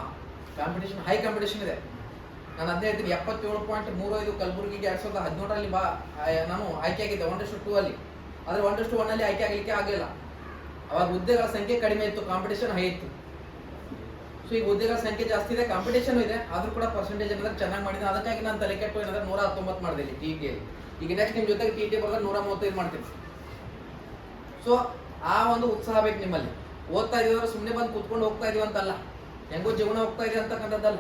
ಕಾಂಪಿಟೇಷನ್, ಹೈ ಕಾಂಪಿಟೇಷನ್ ಇದೆ. ನಾನು ಅದೇ ಹೇಳ್ತೀನಿ, 77.35 ಕಲಬುರಗಿಗೆ 2017ರಲ್ಲಿ ನಾನು ಆಯ್ಕೆ ಆಗಿದ್ದೆ 1:2 ಅಲ್ಲಿ. ಆದರೆ 1:1 ಅಲ್ಲಿ ಆಯ್ಕೆ ಆಗಲಿಕ್ಕೆ ಆಗಲಿಲ್ಲ. ಅವಾಗ ಹುದ್ದೆಗಳ ಸಂಖ್ಯೆ ಕಡಿಮೆ ಇತ್ತು, ಕಾಂಪಿಟೇಷನ್ ಹೈ ಇತ್ತು. ಸೊ ಈಗ ಹುದ್ದೆಗಳ ಸಂಖ್ಯೆ ಜಾಸ್ತಿ ಇದೆ, ಕಾಂಪಿಟೇಷನ್ ಇದೆ, ಆದ್ರೂ ಕೂಡ ಪರ್ಸೆಂಟೇಜ್ ಏನಾದ್ರೆ ಚೆನ್ನಾಗಿ ಮಾಡಿದೆ. ಅದಕ್ಕಾಗಿ ನಾನು ತಲೆ ಕೆಟ್ಟು ಏನಾದ್ರೆ 119 ಮಾಡಿದೆ ಇಲ್ಲಿ TET. ಈಗ ನೆಕ್ಸ್ಟ್ ನಿಮ್ ಜೊತೆಗೆ TET ಬರೆದ್ರೆ 135 ಮಾಡ್ತೀನಿ. ಸೊ ಆ ಒಂದು ಉತ್ಸಾಹ ಬೇಕು ನಿಮ್ಮಲ್ಲಿ. ಓದ್ತಾ ಇದೀವಿ ಸುಮ್ಮನೆ ಬಂದು ಕೂತ್ಕೊಂಡು ಹೋಗ್ತಾ ಇದೀವಿ ಅಂತಲ್ಲ, ಹೆಂಗೋ ಜೀವನ ಹೋಗ್ತಾ ಇದೆ ಅಂತಕ್ಕಂಥದ್ದಲ್ಲ.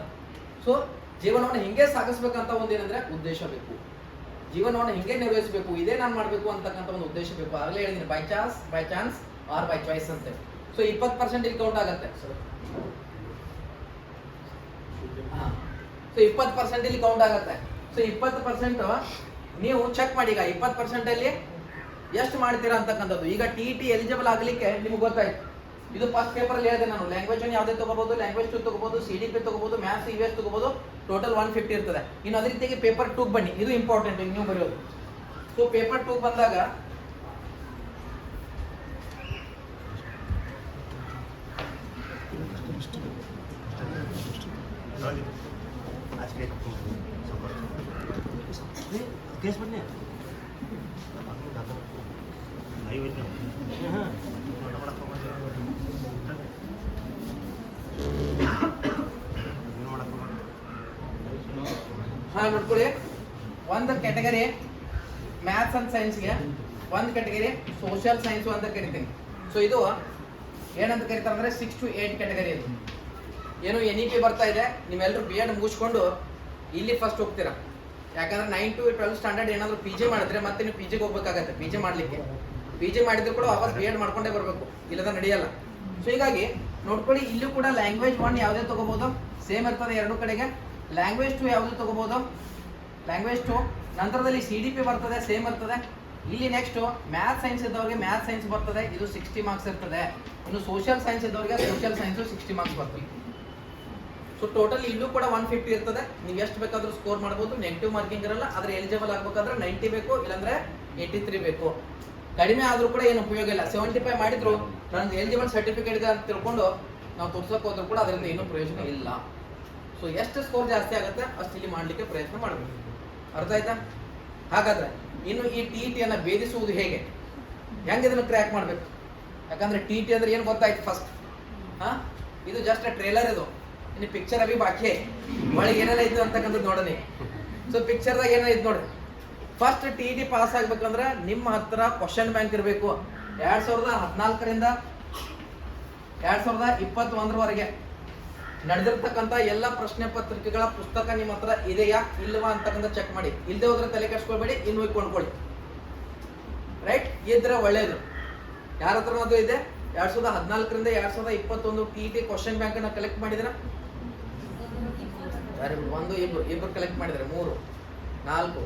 ಸೊ ಜೀವನವನ್ನು ಹಿಂಗೆ ಸಾಗಿಸ್ಬೇಕಂತ ಒಂದು ಏನಂದ್ರೆ ಉದ್ದೇಶ ಬೇಕು. ಜೀವನವನ್ನು ಹಿಂಗೆ ನಿರ್ವಹಿಸಬೇಕು, ಇದೇ ನಾನು ಮಾಡಬೇಕು ಅಂತಕ್ಕಂಥ ಒಂದು ಉದ್ದೇಶ ಬೇಕು. ಆಗಲೇ ಹೇಳಿದ್ದೀನಿ, by chance or by choice ಅಂತ. ಸೊ 20% ಇಲ್ಲಿ ಕೌಂಟ್ ಆಗುತ್ತೆ. ಸೊ 20% ಇಲ್ಲಿ ಕೌಂಟ್ ಆಗುತ್ತೆ. ಸೊ 20% ನೀವು ಚೆಕ್ ಮಾಡಿ. ಈಗ 20% ಅಲ್ಲಿ ಎಷ್ಟು ಮಾಡ್ತೀರಾ ಅಂತಕ್ಕಂಥದ್ದು. ಈಗ TET ಎಲಿಜಿಬಲ್ ಆಗ್ಲಿಕ್ಕೆ ನಿಮ್ಗೆ ಗೊತ್ತಾಯ್ತು. ಇದು ಫಸ್ಟ್ ಪೇಪರ್ ಅಲ್ಲಿ ಹೇಳಿದೆ ನಾನು, ಲ್ಯಾಂಗ್ವೇಜ್ ಯಾವುದೇ ತಗೋಬಹುದು, ಲ್ಯಾಂಗ್ವೇಜ್ 2 ತಗೋಬಹುದು, CDP ತಗೋಬಹುದು, ಮ್ಯಾಥ್ಸ್ EVS ತಗೋಬಹುದು, ಟೋಟಲ್ 150 ಇರ್ತದೆ. ಇನ್ನು ಅದ್ರ ರೀತಿಯಾಗಿ ಪೇಪರ್ 2 ಬನ್ನಿ, ಇದು ಇಂಪಾರ್ಟೆಂಟ್ ನೀವು ಬರೆಯೋದು. ಸೊ ಪೇಪರ್ 2 ಬಂದಾಗ ನೋಡ್ಕೊಳ್ಳಿ, ಒಂದು ಕ್ಯಾಟಗರಿ ಮ್ಯಾಥ್ಸ್ ಅಂಡ್ ಸೈನ್ಸ್ಗೆ, ಒಂದು ಕ್ಯಾಟಗರಿ ಸೋಷಿಯಲ್ ಸೈನ್ಸ್ ಅಂತ ಕರಿತೀನಿ. ಸೊ ಇದು ಏನಂತ ಕರಿತಾರೆ ಅಂದ್ರೆ 6 to 8 ಕ್ಯಾಟಗರಿ. ಇದು ಏನು NEP ಬರ್ತಾ ಇದೆ. ನೀವೆಲ್ಲರೂ B.Ed ಮುಗಿಸ್ಕೊಂಡು ಇಲ್ಲಿ ಫಸ್ಟ್ ಹೋಗ್ತೀರಾ. ಯಾಕಂದ್ರೆ 9 to 12 ಸ್ಟ್ಯಾಂಡರ್ಡ್ ಏನಾದ್ರು PG ಮಾಡಿದ್ರೆ ಮತ್ತೆ ನೀವು PGಗೆ ಹೋಗ್ಬೇಕಾಗತ್ತೆ. PG ಮಾಡ್ಲಿಕ್ಕೆ PG ಮಾಡಿದ್ರು ಕೂಡ ವಾಪಸ್ B.Ed ಮಾಡ್ಕೊಂಡೇ ಬರಬೇಕು, ಇಲ್ಲದ ನಡೆಯಲ್ಲ. ಸೊ ಹೀಗಾಗಿ ನೋಡ್ಕೊಳ್ಳಿ. ಇಲ್ಲೂ ಕೂಡ ಲ್ಯಾಂಗ್ವೇಜ್ 1 ಯಾವುದೇ ತಗೋಬಹುದು, ಸೇಮ್ ಇರ್ತದೆ ಎರಡು ಕಡೆಗೆ. ಲ್ಯಾಂಗ್ವೇಜ್ 2 ಯಾವುದು ತಗೋಬಹುದು, ಲ್ಯಾಂಗ್ವೇಜ್ 2. ನಂತರದಲ್ಲಿ CDP ಬರ್ತದೆ, ಸೇಮ್ ಇರ್ತದೆ. ಇಲ್ಲಿ ನೆಕ್ಸ್ಟ್ ಮ್ಯಾಥ್ ಸೈನ್ಸ್ ಇದ್ದವ್ರಿಗೆ ಮ್ಯಾಥ್ ಸೈನ್ಸ್ ಬರ್ತದೆ, ಇದು 60 ಮಾರ್ಕ್ಸ್ ಇರ್ತದೆ. ಇನ್ನು ಸೋಷಿಯಲ್ ಸೈನ್ಸ್ ಇದ್ದವ್ರಿಗೆ ಸೋಷಿಯಲ್ ಸೈನ್ಸ್ 60 ಮಾರ್ಕ್ಸ್ ಬರ್ತದೆ. ಸೊ ಟೋಟಲ್ ಇಲ್ಲೂ ಕೂಡ 150 ಇರ್ತದೆ. ನೀವು ಎಷ್ಟು ಬೇಕಾದ್ರೂ ಸ್ಕೋರ್ ಮಾಡ್ಬೋದು, ನೆಗೆಟಿವ್ ಮಾರ್ಕಿಂಗ್ ಇರಲ್ಲ. ಆದ್ರೆ ಎಲಿಜಿಬಲ್ ಆಗ್ಬೇಕಾದ್ರೆ 90 ಬೇಕು, ಇಲ್ಲಾಂದ್ರೆ 83 ಬೇಕು. ಕಡಿಮೆ ಆದ್ರೂ ಕೂಡ ಏನು ಉಪಯೋಗ ಇಲ್ಲ. 75 ಮಾಡಿದ್ರು ನನಗೆ ಎಲಿಜಿಬಲ್ ಸರ್ಟಿಫಿಕೇಟ್ ಅಂತ ತಿಳ್ಕೊಂಡು ನಾವು ತೋರ್ಸಕ್ ಹೋದ್ರು ಕೂಡ ಅದರಿಂದ ಏನೂ ಪ್ರಯೋಜನ ಇಲ್ಲ. ಸೊ ಎಷ್ಟು ಸ್ಕೋರ್ ಜಾಸ್ತಿ ಆಗುತ್ತೆ ಅಷ್ಟು ಇಲ್ಲಿ ಮಾಡ್ಲಿಕ್ಕೆ ಪ್ರಯತ್ನ ಮಾಡಬೇಕು. ಅರ್ಥ ಆಯ್ತಾ? ಹಾಗಾದ್ರೆ ಇನ್ನು ಈ TET ಅನ್ನ ಭೇದಿಸುವುದು ಹೇಗೆ, ಹೆಂಗೆ ಇದನ್ನು ಕ್ರ್ಯಾಕ್ ಮಾಡ್ಬೇಕು? ಯಾಕಂದ್ರೆ TET ಅಂದ್ರೆ ಏನು ಗೊತ್ತಾಯ್ತು ಫಸ್ಟ್. ಇದು ಜಸ್ಟ್ ಟ್ರೇಲರ್. ಇದು ಇನ್ನು ಪಿಕ್ಚರ್ ಅಭಿ ಬಾಕಿ ಒಳಗೆ ಏನೆಲ್ಲ ಇದ್ದು ಅಂತಕ್ಕಂಥದ್ದು ನೋಡೋಣ. ಸೊ ಪಿಕ್ಚರ್ದಾಗ ಏನಾಯ್ತು ನೋಡ್ರಿ. ಫಸ್ಟ್ TET ಪಾಸ್ ಆಗ್ಬೇಕಂದ್ರೆ ನಿಮ್ಮ ಹತ್ರ ಕ್ವಶನ್ ಬ್ಯಾಂಕ್ ಇರಬೇಕು. 2014ರಿಂದ 2021ರವರೆಗೆ ನಡೆದಿರ್ತಕ್ಕಂಥ ಎಲ್ಲ ಪ್ರಶ್ನೆ ಪತ್ರಿಕೆಗಳ ಪುಸ್ತಕ ನಿಮ್ಮ ಹತ್ರ ಇದೆಯಾ ಇಲ್ವಾ ಅಂತಕ್ಕಂಥ ಚೆಕ್ ಮಾಡಿ. ಇಲ್ಲದೆ ಹೋದ್ರೆ ತಲೆ ಕೆಡಿಸ್ಕೊಳ್ಬೇಡಿ, ಇನ್ನು ಹೋಗಿ ಕೊಂಡ್ಕೊಳ್ಳಿ. ರೈಟ್? ಇದ್ರೆ ಒಳ್ಳೇದು. ಯಾರ ಹತ್ರನದು ಇದೆ? 2014ರಿಂದ 2021 TET ಕ್ವಶನ್ ಬ್ಯಾಂಕ್ ಅನ್ನ ಕಲೆಕ್ಟ್ ಮಾಡಿದ್ರ? ಒಂದು ಇಬ್ರು ಕಲೆಕ್ಟ್ ಮಾಡಿದ್ರೆ 3 4.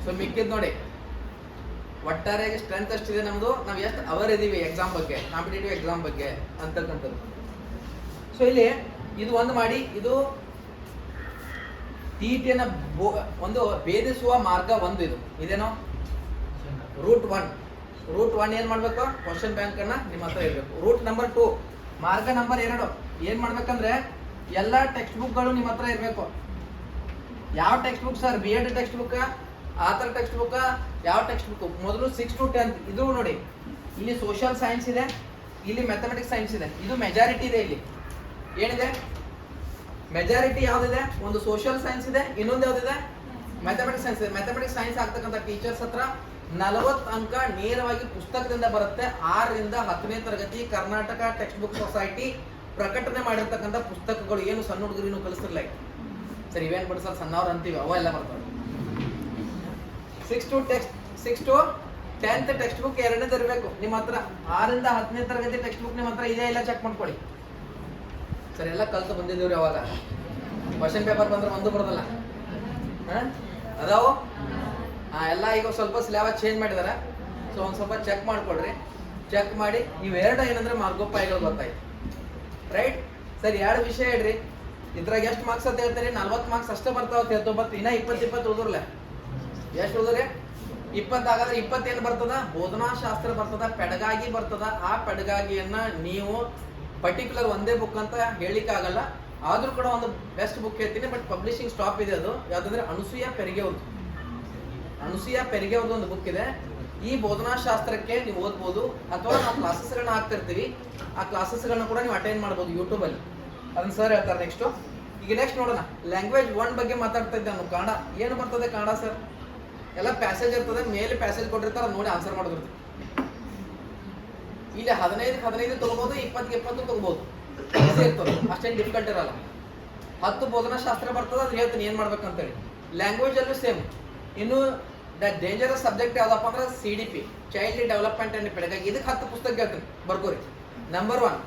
ಸೊ ಮಿಕ್ಕಿದ್ ನೋಡಿ. ಒಟ್ಟಾರೆಯಾಗಿ ಸ್ಟ್ರೆಂತ್ ಅಷ್ಟಿದೆ ನಮ್ದು, ನಾವು ಎಷ್ಟು ಅವರ್ ಇದೀವಿ ಎಕ್ಸಾಮ್ ಬಗ್ಗೆ, ಕಾಂಪಿಟೇಟಿವ್ ಎಕ್ಸಾಮ್ ಬಗ್ಗೆ ಅಂತಕ್ಕಂಥದ್ದು. ಸೊ ಇಲ್ಲಿ ಇದು ಒಂದು ಮಾಡಿ. ಇದು TET ಒಂದು ಭೇದಿಸುವ ಮಾರ್ಗ ಒಂದು. ಇದೇನೋ ರೂಟ್ 1 ಏನ್ ಮಾಡ್ಬೇಕು? ಕ್ವಶನ್ ಬ್ಯಾಂಕ್ ಅನ್ನ ನಿಮ್ಮ ಹತ್ರ ಇರಬೇಕು. ರೂಟ್ ನಂಬರ್ 2, ಮಾರ್ಗ ನಂಬರ್ 2 ಏನ್ ಮಾಡ್ಬೇಕಂದ್ರೆ ಎಲ್ಲ ಟೆಕ್ಸ್ಟ್ ಬುಕ್ ಗಳು ನಿಮ್ಮ ಹತ್ರ ಇರಬೇಕು. ಯಾವ text book sir? BEd text book, author text book, ಯಾವ ಟೆಕ್ಸ್ಟ್ ಬುಕ್? ಮೊದಲು 6 to 10 ಇದು ನೋಡಿ. ಇಲ್ಲಿ ಸೋಷಿಯಲ್ ಸೈನ್ಸ್ ಇದೆ, ಇಲ್ಲಿ ಮ್ಯಾಥಮೆಟಿಕ್ಸ್ ಸೈನ್ಸ್ ಇದೆ. ಇದು ಮೆಜಾರಿಟಿ ಇದೆ. ಇಲ್ಲಿ ಏನಿದೆ? ಮೆಜಾರಿಟಿ ಯಾವ್ದಿದೆ? ಒಂದು ಸೋಷಿಯಲ್ ಸೈನ್ಸ್ ಇದೆ, ಇನ್ನೊಂದು ಯಾವ್ದಿದೆ? ಮ್ಯಾಥಮೆಟಿಕ್ಸ್ ಸೈನ್ಸ್ ಇದೆ. ಮ್ಯಾಥಮೆಟಿಕ್ಸ್ ಸೈನ್ಸ್ ಆಗ್ತಕ್ಕಂಥ ಟೀಚರ್ಸ್ ಹತ್ರ 40 ಅಂಕ ನೇರವಾಗಿ ಪುಸ್ತಕದಿಂದ ಬರುತ್ತೆ. 6ರಿಂದ 10ನೇ ತರಗತಿ ಕರ್ನಾಟಕ ಟೆಕ್ಸ್ಟ್ ಬುಕ್ ಸೊಸೈಟಿ ಪ್ರಕಟಣೆ ಮಾಡಿರ್ತಕ್ಕಂಥ ಪುಸ್ತಕಗಳು. ಏನು ಸಣ್ಣ ಹುಡುಗರು ಕಲಿಸ್ತಿರ್ಲ ಸರ್, ಇವೇನ್ ಬಿಡು ಸರ್ ಸಣ್ಣವ್ರು ಅಂತೀವಿ, ಅವೆಲ್ಲ ಬರ್ತವೆ. 6 to 10th ಟೆಕ್ಸ್ಟ್ ಬುಕ್ ಎರಡನೇದು ಇರಬೇಕು ನಿಮ್ಮ ಹತ್ರ. 6ರಿಂದ 10ನೇ ತರಗತಿ ಟೆಕ್ಸ್ಟ್ ಬುಕ್ ನಿಮ್ಮ ಹತ್ರ ಇದೆ ಇಲ್ಲ ಚೆಕ್ ಮಾಡ್ಕೊಳ್ಳಿ. ಸರ್ ಎಲ್ಲ ಕಲ್ತು ಬಂದಿದ್ದೀವ್ರಿ. ಅವಾಗ ಕ್ವಶನ್ ಪೇಪರ್ ಬಂದ್ರೆ ಒಂದು ಬರೋದಲ್ಲ ಅದಾವು. ಎಲ್ಲ ಈಗ ಸ್ವಲ್ಪ ಸಿಲೆಬಸ್ ಚೇಂಜ್ ಮಾಡಿದಾರೆ. ಸೊ ಒಂದು ಸ್ವಲ್ಪ ಚೆಕ್ ಮಾಡ್ಕೊಳ್ರಿ. ಚೆಕ್ ಮಾಡಿ ಇವೆರಡು ಏನಂದ್ರೆ ಮಾರ್ಗೋಪಾಯಗಳು ಗೊತ್ತಾಯ್ತು. ರೈಟ್? ಸರಿ, 2 ವಿಷಯ ಹೇಳ್ರಿ. ಇದ್ರಾಗ ಎಷ್ಟು ಮಾರ್ಕ್ಸ್ ಅಂತ ಹೇಳ್ತಾರೆ? 40 ಮಾರ್ಕ್ಸ್ ಅಷ್ಟೇ ಬರ್ತಾವ. 19 ಇನ್ನ 20 ಉಳಿದ್ರಲ್ಲ. ಎಷ್ಟು ಉಳಿದ್ರೆ? 20 ಆಗಾದ್ರೆ 20 ಏನು ಬರ್ತದ? ಬೋಧನಾ ಶಾಸ್ತ್ರ ಬರ್ತದ, ಪೆಡಗಾಗಿ ಬರ್ತದ. ಆ ಪೆಡಗಾಗಿಯನ್ನ ನೀವು ಪರ್ಟಿಕ್ಯುಲರ್ ಒಂದೇ ಬುಕ್ ಅಂತ ಹೇಳಿಕ್ ಆಗಲ್ಲ. ಆದ್ರೂ ಕೂಡ ಒಂದು ಬೆಸ್ಟ್ ಬುಕ್ ಹೇಳ್ತೀನಿ, ಬಟ್ ಪಬ್ಲಿಷಿಂಗ್ ಸ್ಟಾಪ್ ಇದೆ. ಅದು ಯಾವ್ದಂದ್ರೆ ಅನುಸೂಯ ಪೆರಿಗೆ ಅವ್ರದ್ದು ಒಂದು ಬುಕ್ ಇದೆ. ಈ ಬೋಧನಾ ಶಾಸ್ತ್ರಕ್ಕೆ ನೀವು ಓದ್ಬೋದು, ಅಥವಾ ನಾವು ಕ್ಲಾಸಸ್ಗಳನ್ನ ಹಾಕ್ತಿರ್ತೀವಿ. ಆ ಕ್ಲಾಸಸ್ಗಳನ್ನ ಕೂಡ ನೀವು ಅಟೆಂಡ್ ಮಾಡ್ಬೋದು ಯೂಟ್ಯೂಬ್ ಅಲ್ಲಿ. ಅದನ್ನ ಸರ್ ಹೇಳ್ತಾರೆ ನೆಕ್ಸ್ಟ್. ಈಗ ನೆಕ್ಸ್ಟ್ ನೋಡೋಣ. ಲ್ಯಾಂಗ್ವೇಜ್ 1 ಬಗ್ಗೆ ಮಾತಾಡ್ತಾ ಇದ್ದೆ ನಾನು. ಕನ್ನಡ ಏನು ಬರ್ತದೆ? ಕನ್ನಡ ಸರ್ ಎಲ್ಲ ಪ್ಯಾಸೇಜ್ ಇರ್ತದೆ, ಮೇಲೆ ಪ್ಯಾಸೇಜ್ ಕೊಟ್ಟಿರ್ತಾರೆ, ನೋಡಿ ಆನ್ಸರ್ ಮಾಡೋದಿರ್ತದೆ. ಇಲ್ಲಿ 15 ತಗೋಬಹುದು, 20 ತಗೋಬಹುದು. ಈಸಿ ಇರ್ತದೆ, ಅಷ್ಟೇನು ಡಿಫಿಕಲ್ಟ್ ಇರಲ್ಲ. 10 ಬೋಧನಾ ಶಾಸ್ತ್ರ ಬರ್ತದೆ, ಅದ್ರ ಹೇಳ್ತೀನಿ ಏನ್ ಮಾಡ್ಬೇಕಂತೇಳಿ. ಲ್ಯಾಂಗ್ವೇಜ್ ಅಲ್ಲೂ ಸೇಮ್. ಇನ್ನು ದ ಡೇಂಜರಸ್ ಸಬ್ಜೆಕ್ಟ್ ಯಾವ್ದಪ್ಪ ಅಂದ್ರೆ CDP, ಚೈಲ್ಡ್ ಡೆವಲಪ್ಮೆಂಟ್ ಅಂಡ್ ಪೆಡಗಾಗಿ. ಇದಕ್ಕೆ 10 ಪುಸ್ತಕ ಹೇಳ್ತೀನಿ, ಬರ್ಕೋರಿ. ನಂಬರ್ 1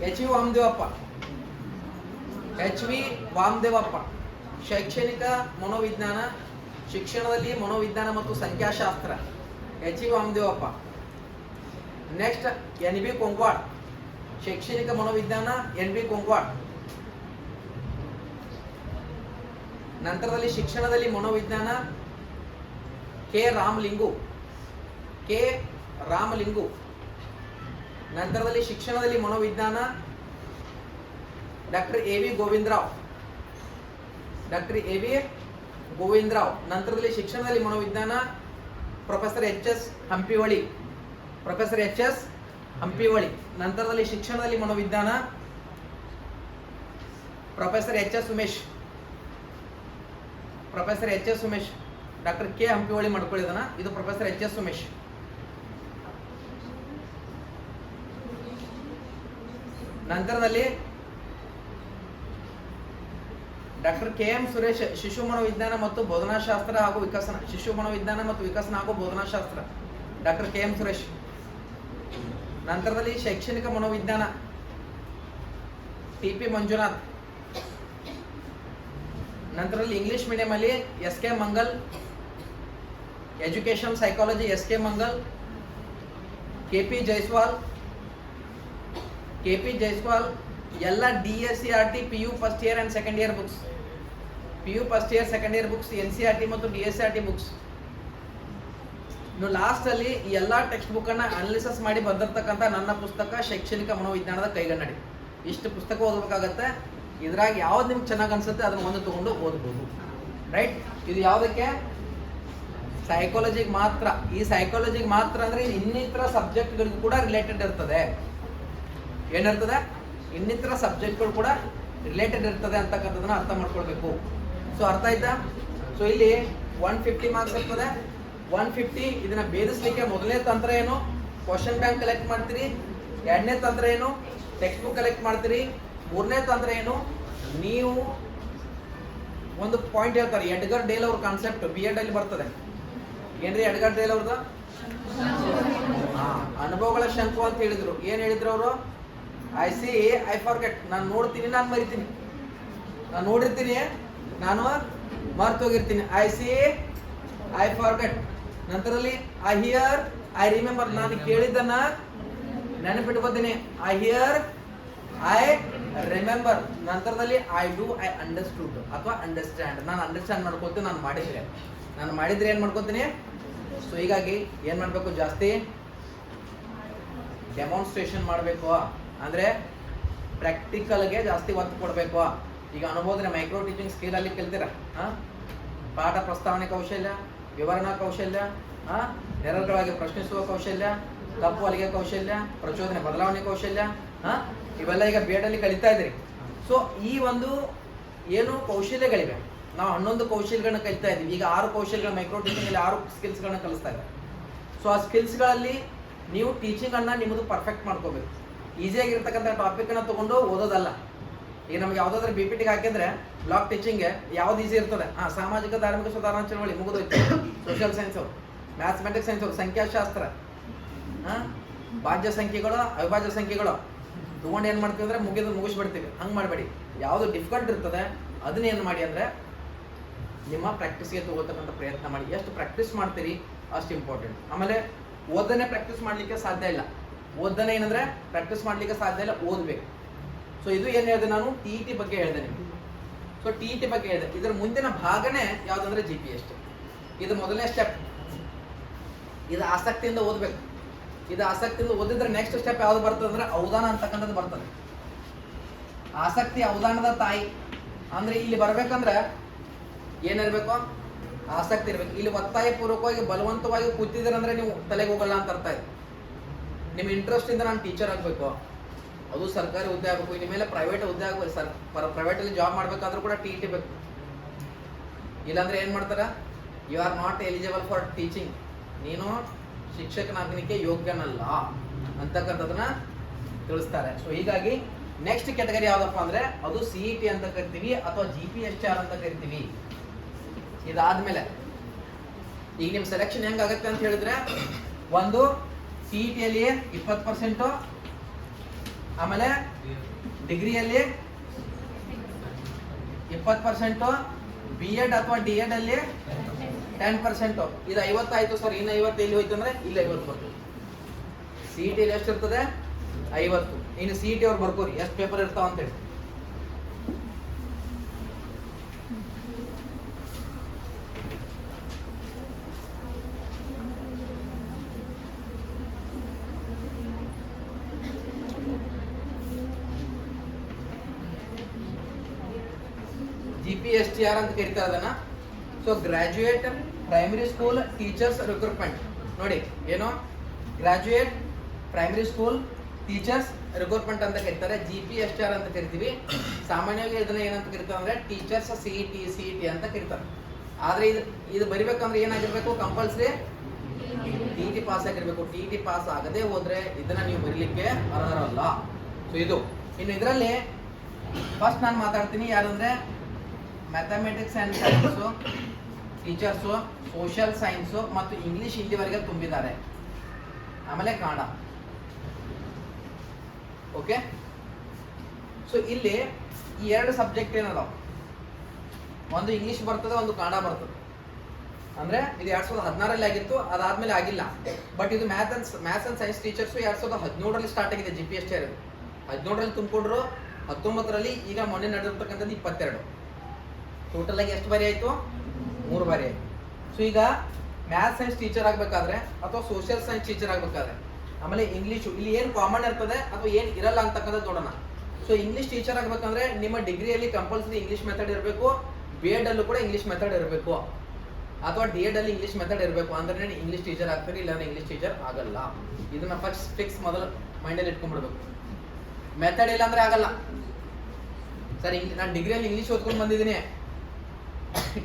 HV ವಾಮದೇವಪ್ಪ, ಶೈಕ್ಷಣಿಕ ಮನೋವಿಜ್ಞಾನ, ಶಿಕ್ಷಣದಲ್ಲಿ ಮನೋವಿಜ್ಞಾನ ಮತ್ತು ಸಂಖ್ಯಾಶಾಸ್ತ್ರ, HV ವಾಮದೇವಪ್ಪ. ನೆಕ್ಸ್ಟ್ NB ಕೊಂಕ್ವಾಡ್, ಶೈಕ್ಷಣಿಕ ಮನೋವಿಜ್ಞಾನ, NB ಕೊಂಕ್ವಾಡ್. ನಂತರದಲ್ಲಿ ಶಿಕ್ಷಣದಲ್ಲಿ ಮನೋವಿಜ್ಞಾನ, K ರಾಮಲಿಂಗು. ನಂತರದಲ್ಲಿ ಶಿಕ್ಷಣದಲ್ಲಿ ಮನೋವಿಜ್ಞಾನ ಡಾಕ್ಟರ್ AV ಗೋವಿಂದರಾವ್. ನಂತರದಲ್ಲಿ ಶಿಕ್ಷಣದಲ್ಲಿ ಮನೋವಿಜ್ಞಾನ ಪ್ರೊಫೆಸರ್ HS ಹಂಪಿವಳಿ. ನಂತರದಲ್ಲಿ ಶಿಕ್ಷಣದಲ್ಲಿ ಮನೋವಿಜ್ಞಾನ professor HS Umesh. Doctor K Hampiholi ಮಾಡ್ಕೊಳ್ಳಿದಾನ. ಇದು ಪ್ರೊಫೆಸರ್ HS ಉಮೇಶ್. ನಂತರದಲ್ಲಿ ಡಾಕ್ಟರ್ KM ಸುರೇಶ್, ಶಿಶು ಮನೋವಿಜ್ಞಾನ ಮತ್ತು ಬೋಧನಾಶಾಸ್ತ್ರ ಹಾಗೂ ವಿಕಸನ. ಶಿಶು ಮನೋವಿಜ್ಞಾನ ಮತ್ತು ವಿಕಸನ ಹಾಗೂ ಬೋಧನಾಶಾಸ್ತ್ರ, ಡಾಕ್ಟರ್ KM ಸುರೇಶ್. ನಂತರದಲ್ಲಿ ಶೈಕ್ಷಣಿಕ ಮನೋವಿಜ್ಞಾನ ಟಿ ಪಿ ಮಂಜುನಾಥ್. ನಂತರದಲ್ಲಿ ಇಂಗ್ಲಿಷ್ ಮೀಡಿಯಂ ಅಲ್ಲಿ S K Mangal, education psychology S K Mangal, K P Jaiswal ಎಲ್ಲ DSCRT PU first year and second year books, PU first year second year books, NCERT ಮತ್ತು DSCRT ಬುಕ್ಸ್. ಇನ್ನು last ಅಲ್ಲಿ ಈ ಎಲ್ಲಾ ಟೆಕ್ಸ್ಟ್ ಬುಕ್ ಅನ್ನ analysis ಮಾಡಿ ಬಂದಿರತಕ್ಕಂಥ ನನ್ನ ಪುಸ್ತಕ ಶೈಕ್ಷಣಿಕ ಮನೋವಿಜ್ಞಾನದ ಕೈಗನ್ನಡಿ. ಇಷ್ಟು ಪುಸ್ತಕ ಓದಬೇಕಾಗತ್ತೆ. ಇದ್ರಾಗ ಯಾವ್ದು ನಿಮ್ಗೆ ಚೆನ್ನಾಗಿ ಅನ್ಸುತ್ತೆ ಅದನ್ನ ಒಂದು ತಗೊಂಡು ಓದ್ಬೋದು. ರೈಟ್? ಇದು ಯಾವುದಕ್ಕೆ? ಸೈಕಾಲಜಿಗೆ ಮಾತ್ರ. ಈ ಸೈಕಾಲಜಿಗೆ ಮಾತ್ರ ಅಂದ್ರೆ ಇನ್ನಿತರ ಸಬ್ಜೆಕ್ಟ್ಗಳಿಗೂ ಕೂಡ ರಿಲೇಟೆಡ್ ಇರ್ತದೆ. ಏನಿರ್ತದೆ? ಇನ್ನಿತರ ಸಬ್ಜೆಕ್ಟ್ಗಳು ಕೂಡ ರಿಲೇಟೆಡ್ ಇರ್ತದೆ ಅಂತಕ್ಕಂಥದನ್ನ ಅರ್ಥ ಮಾಡ್ಕೊಳ್ಬೇಕು. ಸೊ ಅರ್ಥ ಆಯ್ತಾ? ಸೊ ಇಲ್ಲಿ 150 ಮಾರ್ಕ್ಸ್ ಇರ್ತದೆ. 150 ಇದನ್ನ ಭೇದಿಸ್ಲಿಕ್ಕೆ ಮೊದಲನೇ ತಂತ್ರ ಏನು? ಕ್ವಶನ್ ಬ್ಯಾಂಕ್ ಕಲೆಕ್ಟ್ ಮಾಡ್ತೀರಿ. ಎರಡನೇ ತಂತ್ರ ಏನು? ಟೆಕ್ಸ್ಟ್ ಬುಕ್ ಕಲೆಕ್ಟ್ ಮಾಡ್ತೀರಿ. ಮೂರನೇ ತಂತ್ರ ಏನು? ನೀವು ಒಂದು ಪಾಯಿಂಟ್ ಹೇಳ್ತಾರೆ, ಎಡ್ಗರ್ ಡೇಲ್ ಅವ್ರ ಕಾನ್ಸೆಪ್ಟ್ B.Ed ಅಲ್ಲಿ ಬರ್ತದೆ. ಏನ್ರಿ ಎಡ್ಗರ್ ಡೇಲ್ ಅವ್ರದ? ಅನುಭವಗಳ ಶಂಕು ಅಂತ ಹೇಳಿದ್ರು. ಏನ್ ಹೇಳಿದ್ರು ಅವರು? I see I forget. ನಾನು ನೋಡ್ತೀನಿ, ನಾನು ಮರಿತೀನಿ. ನಾನು ನೋಡಿರ್ತೀನಿ, ನಾನು ಮರ್ತೋಗಿರ್ತೀನಿ. I see I forget. ನಂತರದಲ್ಲಿ ಐ ಹಿಯರ್ ಐ ರಿಮೆಂಬರ್. ನಾನು ಕೇಳಿದ್ದನ್ನ ನೆನಪಿಟ್ಕೋತೀನಿ. I hear I remember. ನಂತರದಲ್ಲಿ ಐ ಡೂ ಐ ಅಂಡರ್ಸ್ಟುಡ್ ಅಥವಾ ಅಂಡರ್ಸ್ಟ್ಯಾಂಡ್. ನಾನು ಅಂಡರ್ಸ್ಟ್ಯಾಂಡ್ ಮಾಡ್ಕೊತೀನಿ. ನಾನು ಮಾಡಿದ್ರೆ ಏನ್ ಮಾಡ್ಕೊತೀನಿ? ಸೊ ಹೀಗಾಗಿ ಏನ್ ಮಾಡ್ಬೇಕು? ಜಾಸ್ತಿ ಡೆಮಾನ್ಸ್ಟ್ರೇಷನ್ ಮಾಡಬೇಕು. ಅಂದ್ರೆ ಪ್ರಾಕ್ಟಿಕಲ್ಗೆ ಜಾಸ್ತಿ ಒತ್ತು ಕೊಡಬೇಕು. ಈಗ ಅನುಬೋಧನೆ ಮೈಕ್ರೋ ಟೀಚಿಂಗ್ ಸ್ಕಿಲ್ ಅಲ್ಲಿ ಕಲ್ತೀರ. ಪಾಠ ಪ್ರಸ್ತಾವನೆ ಕೌಶಲ್ಯ, ವಿವರಣಾ ಕೌಶಲ್ಯ, ನಿರಂತರವಾಗಿ ಪ್ರಶ್ನಿಸುವ ಕೌಶಲ್ಯ, ತಪ್ಪು ಅಲಿಗೆ ಕೌಶಲ್ಯ, ಪ್ರಚೋದನೆ ಬದಲಾವಣೆ ಕೌಶಲ್ಯ, ಇವೆಲ್ಲ ಈಗ B.Ed ಅಲ್ಲಿ ಕಲಿತಾ ಇದ್ರಿ. ಸೊ ಈ ಒಂದು ಏನು ಕೌಶಲ್ಯಗಳಿವೆ, ನಾವು 11 ಕೌಶಲ್ಯಗಳನ್ನ ಕಲಿತಾ ಇದ್ದೀವಿ. ಈಗ 6 ಕೌಶಲ್ಯಗಳ ಮೈಕ್ರೋ ಟೀಚಿಂಗ್ ಅಲ್ಲಿ 6 ಸ್ಕಿಲ್ಸ್ಗಳನ್ನ ಕಲಿಸ್ತಾ ಇದ್ದಾರೆ. ಸೊ ಆ ಸ್ಕಿಲ್ಸ್ಗಳಲ್ಲಿ ನೀವು ಟೀಚಿಂಗ್ ಅನ್ನ ನಿಮ್ಮದು ಪರ್ಫೆಕ್ಟ್ ಮಾಡ್ಕೋಬೇಕು. ಈಸಿಯಾಗಿರ್ತಕ್ಕಂಥ ಟಾಪಿಕ್ ಅನ್ನ ತಗೊಂಡು ಓದೋದಲ್ಲ. ಈಗ ನಮ್ಗೆ ಯಾವ್ದಾದ್ರು BPT ಹಾಕಿದ್ರೆ ಬ್ಲಾಕ್ ಟೀಚಿಂಗ್ ಯಾವ್ದು ಈಸಿ ಇರ್ತದೆ? ಸಾಮಾಜಿಕ ಧಾರ್ಮಿಕ ಸುಧಾರಣಾ ಚಳವಳಿ ಮುಗಿದೋಯ್ತು. ಸೋಷಿಯಲ್ ಸೈನ್ಸ್ ಅವರು, ಮ್ಯಾಥಮೆಟಿಕ್ಸ್ ಸೈನ್ಸ್ ಅವರು, ಸಂಖ್ಯಾಶಾಸ್ತ್ರ, ಭಾಜ್ಯ ಸಂಖ್ಯೆಗಳು, ಅವಿಭಾಜ್ಯ ಸಂಖ್ಯೆಗಳು ತಗೊಂಡು ಏನ್ ಮಾಡ್ತೀವಿ ಅಂದ್ರೆ ಮುಗಿಸ್ಬಿಡ್ತೀವಿ. ಹಂಗೆ ಮಾಡಬೇಡಿ. ಯಾವುದು ಡಿಫಿಕಲ್ಟ್ ಇರ್ತದೆ ಅದನ್ನ ಏನು ಮಾಡಿ ಅಂದ್ರೆ ನಿಮ್ಮ ಪ್ರಾಕ್ಟೀಸ್ಗೆ ತಗೋತಕ್ಕಂಥ ಪ್ರಯತ್ನ ಮಾಡಿ. ಎಷ್ಟು ಪ್ರಾಕ್ಟೀಸ್ ಮಾಡ್ತೀರಿ ಅಷ್ಟು ಇಂಪಾರ್ಟೆಂಟ್. ಆಮೇಲೆ ಓದನೆ ಪ್ರಾಕ್ಟೀಸ್ ಮಾಡ್ಲಿಕ್ಕೆ ಸಾಧ್ಯ ಇಲ್ಲ. ಓದನೆ ಏನಂದ್ರೆ ಪ್ರಾಕ್ಟೀಸ್ ಮಾಡ್ಲಿಕ್ಕೆ ಸಾಧ್ಯ ಇಲ್ಲ, ಓದ್ಬೇಕು. ಸೊ ಇದು ಏನ್ ಹೇಳಿದೆ ನಾನು? TET ಬಗ್ಗೆ ಹೇಳಿದೆ ನಿಮ್ಗೆ. ಸೊ TET ಬಗ್ಗೆ ಹೇಳಿದೆ. ಇದರ ಮುಂದಿನ ಭಾಗನೇ ಯಾವ್ದಂದ್ರೆ GPST. ಇದು ಮೊದಲನೇ ಸ್ಟೆಪ್. ಇದು ಆಸಕ್ತಿಯಿಂದ ಓದ್ಬೇಕು. ಇದು ಆಸಕ್ತಿಯಿಂದ ಓದಿದ್ರೆ ನೆಕ್ಸ್ಟ್ ಸ್ಟೆಪ್ ಯಾವ್ದು ಬರ್ತದೆ ಅಂದ್ರೆ ಅವಧಾನ ಅಂತಕ್ಕಂಥದ್ದು ಬರ್ತದೆ. ಆಸಕ್ತಿ ಅವಧಾನದ ತಾಯಿ. ಅಂದ್ರೆ ಇಲ್ಲಿ ಬರ್ಬೇಕಂದ್ರೆ ಏನಿರ್ಬೇಕು? ಆಸಕ್ತಿ ಇರ್ಬೇಕು. ಇಲ್ಲಿ ಒತ್ತಾಯ ಪೂರ್ವಕವಾಗಿ ಬಲವಂತವಾಗಿ ಕೂತಿದ್ದೀರಂದ್ರೆ ನೀವು ತಲೆಗೆ ಹೋಗಲ್ಲ ಅಂತ ಅರ್ಥ ಇದೆ. ನಿಮ್ಮ ಇಂಟ್ರೆಸ್ಟ್ ಇಂದ ನಾನು ಟೀಚರ್ ಆಗಬೇಕು, ಅದು ಸರ್ಕಾರಿ ಹುದ್ದೆ ಆಗಬೇಕು, ಇನ್ನು ಮೇಲೆ ಪ್ರೈವೇಟ್ ಹುದ್ದೆ ಆಗಬೇಕು. ಪ್ರೈವೇಟ್ ಅಲ್ಲಿ ಜಾಬ್ ಮಾಡ್ಬೇಕಾದ್ರೂ ಕೂಡ TET ಬೇಕು. ಇಲ್ಲಾಂದ್ರೆ ಏನ್ ಮಾಡ್ತಾರ? You are not eligible for teaching. ನೀನು ಶಿಕ್ಷಕನಾಗಲಿಕ್ಕೆ ಯೋಗ್ಯನಲ್ಲ ಅಂತಕ್ಕಂಥದನ್ನ ತಿಳಿಸ್ತಾರೆ. ಸೊ ಹೀಗಾಗಿ ನೆಕ್ಸ್ಟ್ ಕ್ಯಾಟಗರಿ ಯಾವ್ದಪ್ಪ ಅಂದ್ರೆ ಅದು CET ಅಂತ ಕರಿತೀವಿ ಅಥವಾ GPSR ಅಂತ ಕರಿತೀವಿ. ಇದಾದ್ಮೇಲೆ ಈಗ ನಿಮ್ ಸೆಲೆಕ್ಷನ್ ಹೆಂಗಾಗತ್ತೆ ಅಂತ ಹೇಳಿದ್ರೆ, ಒಂದು CET ಅಲ್ಲಿ 20%, ಆಮೇಲೆ ಡಿಗ್ರಿಯಲ್ಲಿ 20%, B.Ed ಅಥವಾ D.Ed ಅಲ್ಲಿ 10%. ಇದು 50 ಆಯ್ತು ಸರ್. ಇನ್ನು 50 ಎಲ್ಲಿ ಹೋಯ್ತು ಅಂದ್ರೆ ಇಲ್ಲಿ 50 ಬರ್ತದೆ. CET ಅಲ್ಲಿ ಎಷ್ಟು ಇರ್ತದೆ? 50. ಇನ್ನು CET ಅವ್ರು ಬರ್ಕೋರಿ ಎಷ್ಟು ಪೇಪರ್ ಇರ್ತಾವ ಅಂತೇಳಿ. GPSTR ಅಂತ ಕರೀತಾರೆ ಅದನ್ನ. So graduate primary school teachers recruitment. ನೋಡಿ ಏನು? Graduate primary school teachers recruitment ಅಂತ ಕರೀತಾರೆ. GPSR ಅಂತ ಕರಿತೀವಿ. ಸಾಮಾನ್ಯವಾಗಿ ಇದನ್ನ ಏನಂತ ಕರೀತಾರೆ ಅಂದ್ರೆ ಟೀಚರ್ಸ್ CET ಅಂತ ಕರೀತಾರೆ. ಆದ್ರೆ ಇದು ಬರಿಬೇಕಂದ್ರೆ ಏನಾಗಿರ್ಬೇಕು? ಕಂಪಲ್ಸರಿ TET ಪಾಸ್ ಆಗಿರ್ಬೇಕು. TET ಪಾಸ್ ಆಗದೆ ಹೋದ್ರೆ ಇದನ್ನ ನೀವು ಬರೀಲಿಕ್ಕೆ ಅರ್ಹರಲ್ಲ. ಸೊ ಇದು ಇನ್ನು ಇದರಲ್ಲಿ ಫಸ್ಟ್ ನಾನು ಮಾತಾಡ್ತೀನಿ ಯಾರಂದ್ರೆ mathematics and science teachers, social science ಮತ್ತು ಇಂಗ್ಲೀಷ್ ಇಲ್ಲಿವರೆಗೆ ತುಂಬಿದ್ದಾರೆ. ಆಮೇಲೆ ಕನ್ನಡ ಓಕೆ. ಸೊ ಇಲ್ಲಿ ಈ ಎರಡು ಸಬ್ಜೆಕ್ಟ್ ಏನದಾವ, ಒಂದು ಇಂಗ್ಲಿಷ್ ಬರ್ತದೆ, ಒಂದು ಕನ್ನಡ ಬರ್ತದೆ. ಅಂದ್ರೆ ಇದು 2016ರಲ್ಲಿ ಆಗಿತ್ತು, ಅದಾದ್ಮೇಲೆ ಆಗಿಲ್ಲ. ಬಟ್ ಇದು ಮ್ಯಾಥ್ಸ್ ಅಂಡ್ ಸೈನ್ಸ್ ಟೀಚರ್ಸ್ 2017ರಲ್ಲಿ ಸ್ಟಾರ್ಟ್ ಆಗಿದೆ. GPS ಟೈರ್ 17ರಲ್ಲಿ ತುಂಬಿಕೊಂಡ್ರು, 19ರಲ್ಲಿ, ಈಗ ಮೊನ್ನೆ ನಡೆದಿರ್ತಕ್ಕಂಥದ್ದು 22. ಟೋಟಲ್ ಆಗಿ ಎಷ್ಟು ಬಾರಿ ಆಯ್ತು? 3 ಬಾರಿ ಆಯ್ತು. ಸೊ ಈಗ ಮ್ಯಾಥ್ಸ್ ಸೈನ್ಸ್ ಟೀಚರ್ ಆಗ್ಬೇಕಾದ್ರೆ ಅಥವಾ ಸೋಷಿಯಲ್ ಸೈನ್ಸ್ ಟೀಚರ್ ಆಗ್ಬೇಕಾದ್ರೆ, ಆಮೇಲೆ ಇಂಗ್ಲೀಷು ಇಲ್ಲಿ ಏನು ಕಾಮನ್ ಇರ್ತದೆ ಅಥವಾ ಏನು ಇರಲ್ಲ ಅಂತಕ್ಕಂಥದ್ದು ನೋಡೋಣ. ಸೊ ಇಂಗ್ಲೀಷ್ ಟೀಚರ್ ಆಗ್ಬೇಕಂದ್ರೆ ನಿಮ್ಮ ಡಿಗ್ರಿಯಲ್ಲಿ ಕಂಪಲ್ಸರಿ ಇಂಗ್ಲೀಷ್ ಮೆಥಡ್ ಇರಬೇಕು, B.Ed ಅಲ್ಲೂ ಕೂಡ ಇಂಗ್ಲೀಷ್ ಮೆಥಡ್ ಇರಬೇಕು, ಅಥವಾ D.Ed ಅಲ್ಲಿ ಇಂಗ್ಲೀಷ್ ಮೆಥಡ್ ಇರಬೇಕು. ಅಂದ್ರೆ ಇಂಗ್ಲೀಷ್ ಟೀಚರ್ ಆಗ್ತಾರೆ, ಇಲ್ಲಾಂದ್ರೆ ಇಂಗ್ಲೀಷ್ ಟೀಚರ್ ಆಗಲ್ಲ. ಇದನ್ನ ಫಿಕ್ಸ್ ಮೊದಲು ಮೈಂಡಲ್ಲಿ ಇಟ್ಕೊಂಡ್ಬಿಡ್ಬೇಕು. ಮೆಥಡ್ ಇಲ್ಲ ಅಂದ್ರೆ ಆಗಲ್ಲ. ಸರ್ ನಾನು ಡಿಗ್ರಿಯಲ್ಲಿ ಇಂಗ್ಲೀಷ್ ಓದ್ಕೊಂಡು ಬಂದಿದ್ದೀನಿ,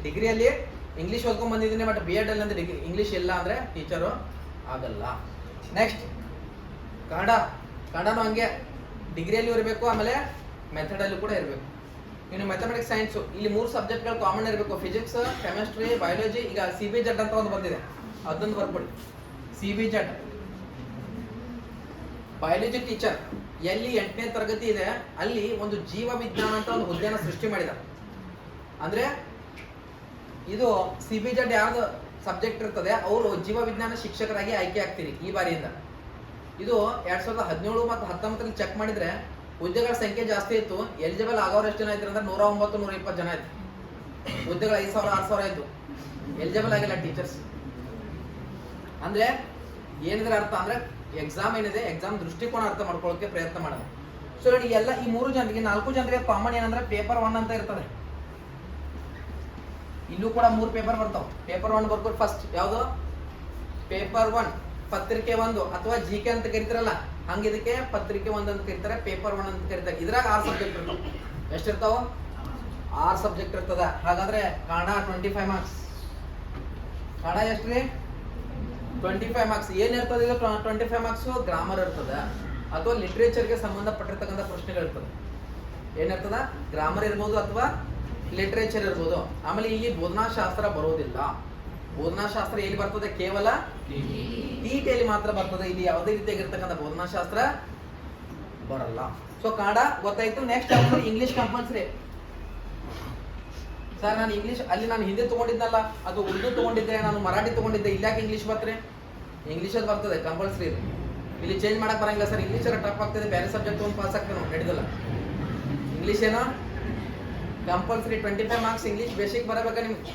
ಡಿಗ್ರಿಯಲ್ಲಿ ಇಂಗ್ಲೀಷ್ ಓದ್ಕೊಂಡ್ ಬಂದಿದ್ದೀನಿ, ಬಟ್ B.Ed ಅಲ್ಲಿ ಅಂದ್ರೆ ಇಂಗ್ಲೀಷ್ ಇಲ್ಲ ಅಂದ್ರೆ ಟೀಚರು ಆಗಲ್ಲ. ನೆಕ್ಸ್ಟ್ ಕನ್ನಡನೂ ಹಂಗೆ ಡಿಗ್ರಿಯಲ್ಲಿ ಇರಬೇಕು, ಆಮೇಲೆ ಮೆಥಡಲ್ಲೂ ಕೂಡ ಇರಬೇಕು. ಇನ್ನು ಮ್ಯಾಥಮೆಟಿಕ್ಸ್ ಸೈನ್ಸು ಇಲ್ಲಿ 3 ಸಬ್ಜೆಕ್ಟ್ಗಳು ಕಾಮನ್ ಇರಬೇಕು, ಫಿಸಿಕ್ಸ್, ಕೆಮಿಸ್ಟ್ರಿ, ಬಯಾಲಜಿ. ಈಗ CBZ ಅಂತ ಒಂದು ಬಂದಿದೆ, ಅದೊಂದು ಬರ್ಕೊಡಿ. CBZ ಬಯಾಲಜಿ ಟೀಚರ್ ಎಲ್ಲಿ 8ನೇ ತರಗತಿ ಇದೆ ಅಲ್ಲಿ ಒಂದು ಜೀವ ವಿಜ್ಞಾನ ಅಂತ ಒಂದು ಹುದ್ದೆನ ಸೃಷ್ಟಿ ಮಾಡಿದ್ದಾರೆ. ಅಂದ್ರೆ ಇದು CBZ ಯಾವ್ದು ಸಬ್ಜೆಕ್ಟ್ ಇರ್ತದೆ ಅವರು ಜೀವ ವಿಜ್ಞಾನ ಶಿಕ್ಷಕರಾಗಿ ಆಯ್ಕೆ ಆಗ್ತೀರಿ ಈ ಬಾರಿಯಿಂದ. ಇದು 2017 ಮತ್ತು 19ರಲ್ಲಿ ಚೆಕ್ ಮಾಡಿದ್ರೆ ಹುದ್ದೆಗಳ ಸಂಖ್ಯೆ ಜಾಸ್ತಿ ಇತ್ತು. ಎಲಿಜಿಬಲ್ ಆಗೋರು ಎಷ್ಟು ಜನ ಇದ್ರು ಅಂದ್ರೆ 109, 120 ಜನ ಇತ್ತು. ಹುದ್ದೆಗಳು 5,000, 6,000 ಆಯ್ತು. ಎಲಿಜಿಬಲ್ ಆಗಿಲ್ಲ ಟೀಚರ್ಸ್. ಅಂದ್ರೆ ಏನಿದ್ರೆ ಅರ್ಥ ಅಂದ್ರೆ ಎಕ್ಸಾಮ್ ಏನಿದೆ, ಎಕ್ಸಾಮ್ ದೃಷ್ಟಿಕೋನ ಅರ್ಥ ಮಾಡ್ಕೊಳ್ಳೋಕೆ ಪ್ರಯತ್ನ ಮಾಡೋದು. ಸೊ ನೋಡಿ, ಎಲ್ಲ ಈ 3 ಜನರಿಗೆ 4 ಜನರಿಗೆ ಕಾಮನ್ ಏನಂದ್ರೆ ಪೇಪರ್ 1 ಅಂತ ಇರ್ತದೆ. ಇಲ್ಲೂ ಕೂಡ 3 ಪೇಪರ್ ಬರ್ತಾವ. ಪೇಪರ್ 1 ಬರ್ಕೊಂಡು ಫಸ್ಟ್ ಯಾವುದು? ಪೇಪರ್ 1 ಪತ್ರಿಕೆ 1 ಅಥವಾ GK ಅಂತ ಕರಿತಾರಲ್ಲ, ಹಂಗೆ ಇದಕ್ಕೆ ಪತ್ರಿಕೆ 1 ಅಂತ ಕರೀತಾರೆ, ಪೇಪರ್ 1 ಅಂತ ಕರೀತಾರೆ. ಇದ್ರಾಗ 6 ಸಬ್ಜೆಕ್ಟ್ ಇರ್ತಾವ. ಎಷ್ಟಿರ್ತಾವ? 6 ಸಬ್ಜೆಕ್ಟ್ ಇರ್ತದ. ಹಾಗಾದ್ರೆ ಕನ್ನಡ 25 ಮಾರ್ಕ್ಸ್. ಕನ್ನಡ ಎಷ್ಟ್ರಿ? 25 ಮಾರ್ಕ್ಸ್. ಏನಿರ್ತದೆ ಇದು 25 ಮಾರ್ಕ್ಸ್? ಗ್ರಾಮರ್ ಇರ್ತದ ಅಥವಾ ಲಿಟ್ರೇಚರ್ಗೆ ಸಂಬಂಧಪಟ್ಟಿರ್ತಕ್ಕಂಥ ಪ್ರಶ್ನೆಗಳು ಇರ್ತದೆ. ಏನಿರ್ತದ? ಗ್ರಾಮರ್ ಇರ್ಬೋದು ಅಥವಾ ಲಿಟ್ರೇಚರ್ ಇರ್ಬೋದು. ಆಮೇಲೆ ಇಲ್ಲಿ ಬೋಧನಾಶಾಸ್ತ್ರ ಬರೋದಿಲ್ಲ. ಬೋಧನಾಶಾಸ್ತ್ರ ಎಲ್ಲಿ ಬರ್ತದೆ? ಕೇವಲ TTಯಲ್ಲಿ ಮಾತ್ರ ಬರ್ತದೆ. ಇಲ್ಲಿ ಯಾವುದೇ ರೀತಿಯಾಗಿರ್ತಕ್ಕಂಥ ಬೋಧನಾಶಾಸ್ತ್ರ ಬರಲ್ಲ. ಸೊ ಕನ್ನಡ ಗೊತ್ತಾಯ್ತು. Next English compulsory. ಸರ್ ನಾನು ಇಂಗ್ಲಿಷ್ ಅಲ್ಲಿ ನಾನು ಹಿಂದಿ ತಗೊಂಡಿದ್ದಲ್ಲ, ಅದು ಉರ್ದು ತಗೊಂಡಿದ್ದೆ, ನಾನು ಮರಾಠಿ ತಗೊಂಡಿದ್ದೆ, ಇಲ್ಲಾಕೆ ಇಂಗ್ಲಿಷ್ ಬರ್ತಾರೆ? ಇಂಗ್ಲೀಷಲ್ಲಿ ಬರ್ತದೆ ಕಂಪಲ್ಸರಿ. ಇದು ಇಲ್ಲಿ ಚೇಂಜ್ ಮಾಡಕ್ ಬರಂಗಿಲ್ಲ ಸರ್. ಇಂಗ್ಲೀಷ್ ಟಫ್ ಆಗ್ತದೆ, ಬೇರೆ ಸಬ್ಜೆಕ್ಟ್ ಒಂದು ಪಾಸ್ ಆಗ್ತದೆ, ನಾವು ನಡೆದಿಲ್ಲ. ಇಂಗ್ಲೀಷ್ ಏನೋ ಕಂಪಲ್ಸರಿ 25 ಮಾರ್ಕ್ಸ್ ಇಂಗ್ಲೀಷ್ ಬೇಸಿಕ್ ಬರಬೇಕಾ ನಿಮ್ಗೆ.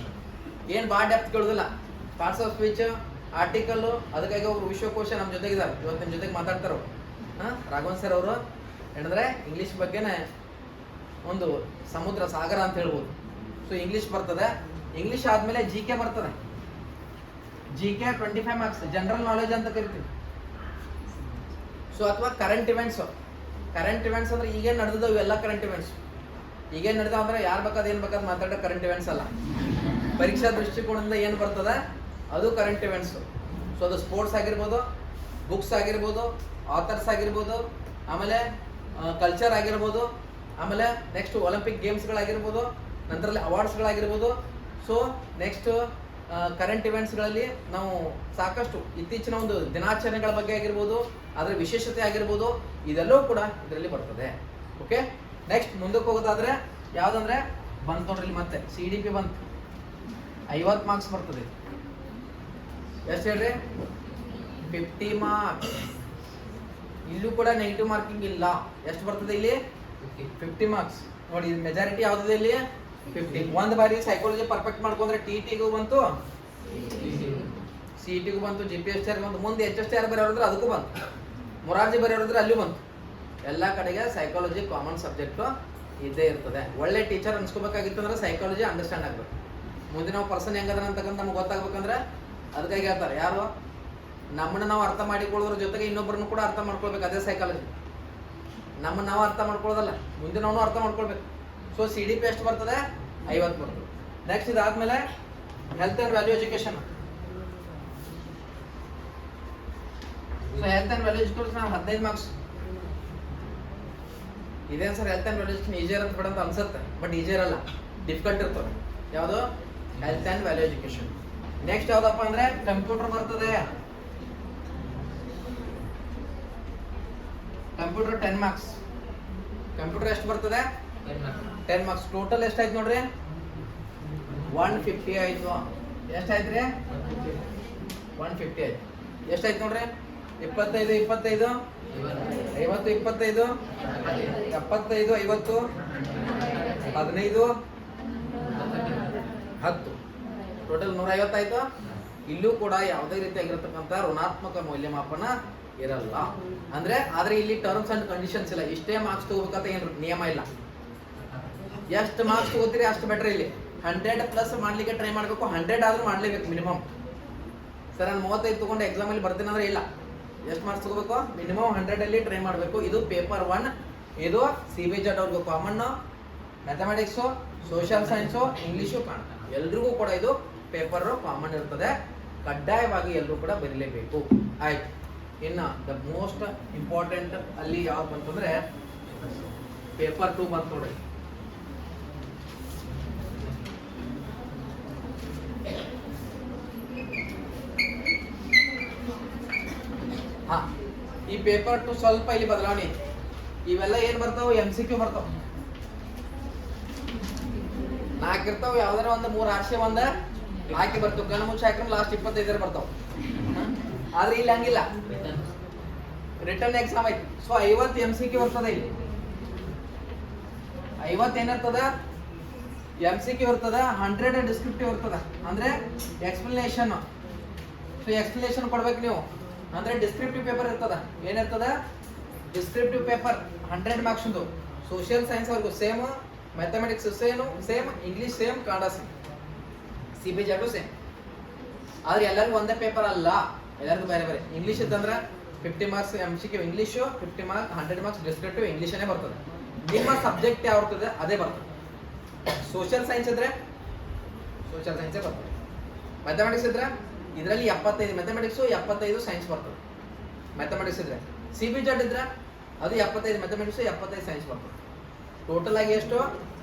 ಏನು ಭಾಳ ಡೆಪ್ತ್ ಕೇಳೋದಿಲ್ಲ. Parts of speech, article. ಅದಕ್ಕಾಗಿ ಒಬ್ರು ವಿಶ್ವಕೋಶ ನಮ್ಮ ಜೊತೆಗಿದ್ದಾರೆ, ಇವತ್ತು ನಿಮ್ಮ ಜೊತೆಗೆ ಮಾತಾಡ್ತಾರೋ ರಾಘವನ್ ಸರ್ ಅವರು. ಹೇಳಿದ್ರೆ ಇಂಗ್ಲೀಷ್ ಬಗ್ಗೆನೇ ಒಂದು ಸಮುದ್ರ ಸಾಗರ ಅಂತ ಹೇಳ್ಬೋದು. ಸೊ ಇಂಗ್ಲೀಷ್ ಬರ್ತದೆ. ಇಂಗ್ಲೀಷ್ ಆದಮೇಲೆ GK ಬರ್ತದೆ. GK 25 ಮಾರ್ಕ್ಸ್, ಜನರಲ್ ನಾಲೆಜ್ ಅಂತ ಕರಿತೀವಿ. ಸೊ ಅಥವಾ ಕರೆಂಟ್ ಇವೆಂಟ್ಸ್. ಕರೆಂಟ್ ಇವೆಂಟ್ಸ್ ಅಂದ್ರೆ ಈಗೇನು ನಡೆದಿದ್ದಾವೆ ಇವೆಲ್ಲ ಕರೆಂಟ್ ಇವೆಂಟ್ಸ್. ಈಗೇನು ನಡೆದಾವ ಅಂದ್ರೆ ಯಾರು ಬೇಕಾದ ಏನು ಬೇಕಾದ ಮಾತಾಡೋ ಕರೆಂಟ್ ಇವೆಂಟ್ಸ್ ಅಲ್ಲ. ಪರೀಕ್ಷಾ ದೃಷ್ಟಿಕೋನದಿಂದ ಏನು ಬರ್ತದೆ ಅದು ಕರೆಂಟ್ ಇವೆಂಟ್ಸ್. ಸೊ ಅದು ಸ್ಪೋರ್ಟ್ಸ್ ಆಗಿರ್ಬೋದು, ಬುಕ್ಸ್ ಆಗಿರ್ಬೋದು, ಆಥರ್ಸ್ ಆಗಿರ್ಬೋದು, ಆಮೇಲೆ ಕಲ್ಚರ್ ಆಗಿರ್ಬೋದು, ಆಮೇಲೆ ನೆಕ್ಸ್ಟ್ ಒಲಿಂಪಿಕ್ ಗೇಮ್ಸ್ಗಳಾಗಿರ್ಬೋದು, ನಂತರಲ್ಲಿ ಅವಾರ್ಡ್ಸ್ಗಳಾಗಿರ್ಬೋದು. ಸೊ ನೆಕ್ಸ್ಟ್ ಕರೆಂಟ್ ಇವೆಂಟ್ಸ್ಗಳಲ್ಲಿ ನಾವು ಸಾಕಷ್ಟು ಇತ್ತೀಚಿನ ಒಂದು ದಿನಾಚರಣೆಗಳ ಬಗ್ಗೆ ಆಗಿರ್ಬೋದು, ಅದರ ವಿಶೇಷತೆ ಆಗಿರ್ಬೋದು, ಇದೆಲ್ಲವೂ ಕೂಡ ಇದರಲ್ಲಿ ಬರ್ತದೆ. ಓಕೆ. ನೆಕ್ಸ್ಟ್ ಮುಂದಕ್ಕೆ ಹೋಗೋದಾದ್ರೆ ಯಾವುದಂದ್ರೆ ಬಂತು ನೋಡ್ರಿ, ಮತ್ತೆ CDP ಬಂತು. 50 ಮಾರ್ಕ್ಸ್ ಬರ್ತದೆ. ಎಷ್ಟು ಹೇಳ್ರಿ? 50 ಮಾರ್ಕ್ಸ್. ಇಲ್ಲೂ ಕೂಡ ನೆಗೆಟಿವ್ ಮಾರ್ಕಿಂಗ್ ಇಲ್ಲ. ಎಷ್ಟು ಬರ್ತದೆ ಇಲ್ಲಿ? 50 ಮಾರ್ಕ್ಸ್. ನೋಡಿ ಮೆಜಾರಿಟಿ ಯಾವ್ದಿದೆ ಇಲ್ಲಿ? 50. ಒಂದು ಬಾರಿ ಸೈಕಾಲಜಿ ಪರ್ಫೆಕ್ಟ್ ಮಾಡ್ಕೊಂಡ್ರೆ TTಗೂ ಬಂತು, CETಗೂ ಬಂತು, GPS ಬಂತು. ಮುಂದೆ HSTR ಬರೆಯೋದ್ರೆ ಅದಕ್ಕೂ ಬಂತು, ಮೊರಾರ್ಜಿ ಬರೆಯೋದ್ರೆ ಅಲ್ಲೂ ಬಂತು. ಎಲ್ಲ ಕಡೆಗೆ ಸೈಕಾಲಜಿ ಕಾಮನ್ ಸಬ್ಜೆಕ್ಟು ಇದ್ದೇ ಇರ್ತದೆ. ಒಳ್ಳೆ ಟೀಚರ್ ಅನ್ಸ್ಕೋಬೇಕಾಗಿತ್ತು ಅಂದ್ರೆ ಸೈಕಾಲಜಿ ಅಂಡರ್ಸ್ಟ್ಯಾಂಡ್ ಆಗ್ಬೇಕು. ಮುಂದೆ ನಾವು ಪರ್ಸನ್ ಹೆಂಗದ ಅಂತಕ್ಕಂಥ ನಮ್ಗೆ ಗೊತ್ತಾಗ್ಬೇಕಂದ್ರೆ ಅದಕ್ಕಾಗಿ ಹೇಳ್ತಾರೆ ಯಾರು, ನಮ್ಮನ್ನ ನಾವು ಅರ್ಥ ಮಾಡಿಕೊಳ್ಳೋದ್ರ ಜೊತೆಗೆ ಇನ್ನೊಬ್ಬರನ್ನು ಕೂಡ ಅರ್ಥ ಮಾಡ್ಕೊಳ್ಬೇಕು. ಅದೇ ಸೈಕಾಲಜಿ. ನಮ್ಮನ್ನ ನಾವು ಅರ್ಥ ಮಾಡ್ಕೊಳ್ಳೋದಲ್ಲ, ಮುಂದೆ ನಾವು ಅರ್ಥ ಮಾಡ್ಕೊಳ್ಬೇಕು. ಸೊ CDP ಎಷ್ಟು ಬರ್ತದೆ? 50 ಬರ್ತದೆ. ನೆಕ್ಸ್ಟ್ ಇದಾದ್ಮೇಲೆ health and value education. So health and value education 15 marks. ಇದೇನು sir health and value education easier ಅಂತ ಬಿಡಂತ ಅನ್ಸುತ್ತೆ, ಬಟ್ ಈಜಿಯರ್ ಅಲ್ಲ, ಡಿಫಿಕಲ್ಟ್ ಇರ್ತದೆ. ಯಾವುದು? Health and value education. Next ಯಾವ್ದಪ್ಪ ಅಂದ್ರೆ ಕಂಪ್ಯೂಟರ್ ಬರ್ತದೆ. Computer 10 marks. ಕಂಪ್ಯೂಟರ್ ಎಷ್ಟು ಬರ್ತದೆ? 10 ಮಾರ್ಕ್ಸ್. ಟೋಟಲ್ ಎಷ್ಟಾಯ್ತು ನೋಡ್ರಿ? 150 ಆಯ್ತು. ಎಷ್ಟಾಯ್ತು ರೀ? 150 ಆಯ್ತು. ಎಷ್ಟಾಯ್ತು ನೋಡ್ರಿ? 25 25 50 25 75 50 15 10 ಟೋಟಲ್ 150 ಆಯ್ತು. ಇಲ್ಲೂ ಕೂಡ ಯಾವುದೇ ರೀತಿಯಾಗಿರತಕ್ಕಂಥ ಋಣಾತ್ಮಕ ಮೌಲ್ಯಮಾಪನ ಇರಲ್ಲ. ಅಂದ್ರೆ ಆದ್ರೆ ಇಲ್ಲಿ ಟರ್ಮ್ಸ್ ಅಂಡ್ ಕಂಡೀಷನ್ಸ್ ಇಲ್ಲ. ಇಷ್ಟೇ ಮಾರ್ಕ್ಸ್ ತಗೋಬೇಕಂತ ಏನು ನಿಯಮ ಇಲ್ಲ. ಎಷ್ಟು ಮಾರ್ಕ್ಸ್ ತಗೋತೀರಿ ಅಷ್ಟು ಬೆಟ್ರ್. ಇಲ್ಲಿ 100 ಪ್ಲಸ್ ಮಾಡ್ಲಿಕ್ಕೆ ಟ್ರೈ ಮಾಡಬೇಕು. 100 ಆದ್ರೂ ಮಾಡ್ಲೇಬೇಕು ಮಿನಿಮಮ್. ಸರ್ ನಾನು 35 ತಗೊಂಡು ಎಕ್ಸಾಮ್ ಅಲ್ಲಿ ಬರ್ತೀನಿ ಅಂದ್ರೆ ಇಲ್ಲ. ಎಷ್ಟು ಮಾರ್ಕ್ಸ್ ತಗೋಬೇಕು? ಮಿನಿಮಮ್ 100 ಅಲ್ಲಿ ಟ್ರೈ ಮಾಡಬೇಕು. ಇದು ಪೇಪರ್ 1. ಇದು CBZ ಅವ್ರಿಗೆ common. Mathematics, social science, English ಕಾಣ್ ಎಲ್ರಿಗೂ ಕೂಡ ಇದು ಪೇಪರ್ ಕಾಮನ್ ಇರ್ತದೆ. ಕಡ್ಡಾಯವಾಗಿ ಎಲ್ಲರೂ ಕೂಡ ಬರೀಲೇಬೇಕು. ಆಯ್ತು. ಇನ್ನು ದ ಮೋಸ್ಟ್ ಇಂಪಾರ್ಟೆಂಟ್ ಅಲ್ಲಿ ಯಾವ್ದು ಬಂತಂದ್ರೆ ಪೇಪರ್ 2 ಬಂತು ನೋಡಿ. ಹಾ, ಈ ಪೇಪರ್ 2 ಸ್ವಲ್ಪ ಇಲ್ಲಿ ಬದಲಾವಣೆ. ಇವೆಲ್ಲ ಏನ್ ಬರ್ತಾವ? MCQ ಬರ್ತಾವ. 4 ಇರ್ತಾವ. ಯಾವ್ದಾರ ಒಂದು 3 ಆರ್ಸೆ ಒಂದ ಹಾಕಿ ಬರ್ತಾವ. ಕಣ್ಣು ಮುಚ್ಚಿ ಹಾಕಿದ್ರೆ ಲಾಸ್ಟ್ 25 ಬರ್ತಾವ. ಆದ್ರೆ ಇಲ್ಲಿ ಹಂಗಿಲ್ಲ. ರಿಟರ್ನ್ ಎಕ್ಸಾಮ್ ಐತಿ. ಸೊ 50 MCQ ಬರ್ತದ. ಇಲ್ಲಿ 50 ಏನಿರ್ತದ? MCQ ಇರ್ತದ. 100 ಡಿಸ್ಕ್ರಿಪ್ಟಿವ್ ಇರ್ತದ. ಅಂದ್ರೆ ಎಕ್ಸ್ಪ್ಲನೇಷನ್. ಸೊ ಎಕ್ಸ್ಪ್ಲನೇಷನ್ ಕೊಡ್ಬೇಕು ನೀವು. ಅಂದ್ರೆ ಡಿಸ್ಕ್ರಿಪ್ಟಿವ್ ಪೇಪರ್ ಇರ್ತದ. ಏನಿರ್ತದ? Descriptive paper 100 marks. Social science ಅವ್ರಿಗೂ same, mathematics same, English same, Kannada same, CBZ same. ಆದ್ರೆ ಎಲ್ಲರಿಗೂ ಒಂದೇ ಪೇಪರ್ ಅಲ್ಲ, ಎಲ್ಲರಿಗೂ ಬೇರೆ ಬೇರೆ. ಇಂಗ್ಲಿಷ್ ಇತ್ತಂದ್ರೆ 50 marks MCQ English, 50 marks 100 marks descriptive ಇಂಗ್ಲಿಷನೇ ಬರ್ತದೆ. ನಿಮ್ಮ ಸಬ್ಜೆಕ್ಟ್ ಯಾವ ಇರ್ತದೆ ಅದೇ ಬರ್ತದೆ. ಸೋಷಿಯಲ್ ಸೈನ್ಸ್ ಇದ್ರೆ ಸೋಷಿಯಲ್ ಸೈನ್ಸೇ ಬರ್ತದೆ. ಮ್ಯಾಥಮೆಟಿಕ್ಸ್ ಇದ್ರೆ ಇದರಲ್ಲಿ 75 ಮ್ಯಾಥಮೆಟಿಕ್ಸು, 75 ಸೈನ್ಸ್ ಬರ್ತದೆ. ಮ್ಯಾಥಮೆಟಿಕ್ಸ್ ಇದ್ರೆ CBZ ಇದ್ರೆ ಅದು 75 ಮ್ಯಾಥಮೆಟಿಕ್ಸು, 75 ಸೈನ್ಸ್ ಬರ್ತದೆ. ಟೋಟಲ್ ಆಗಿ ಎಷ್ಟು?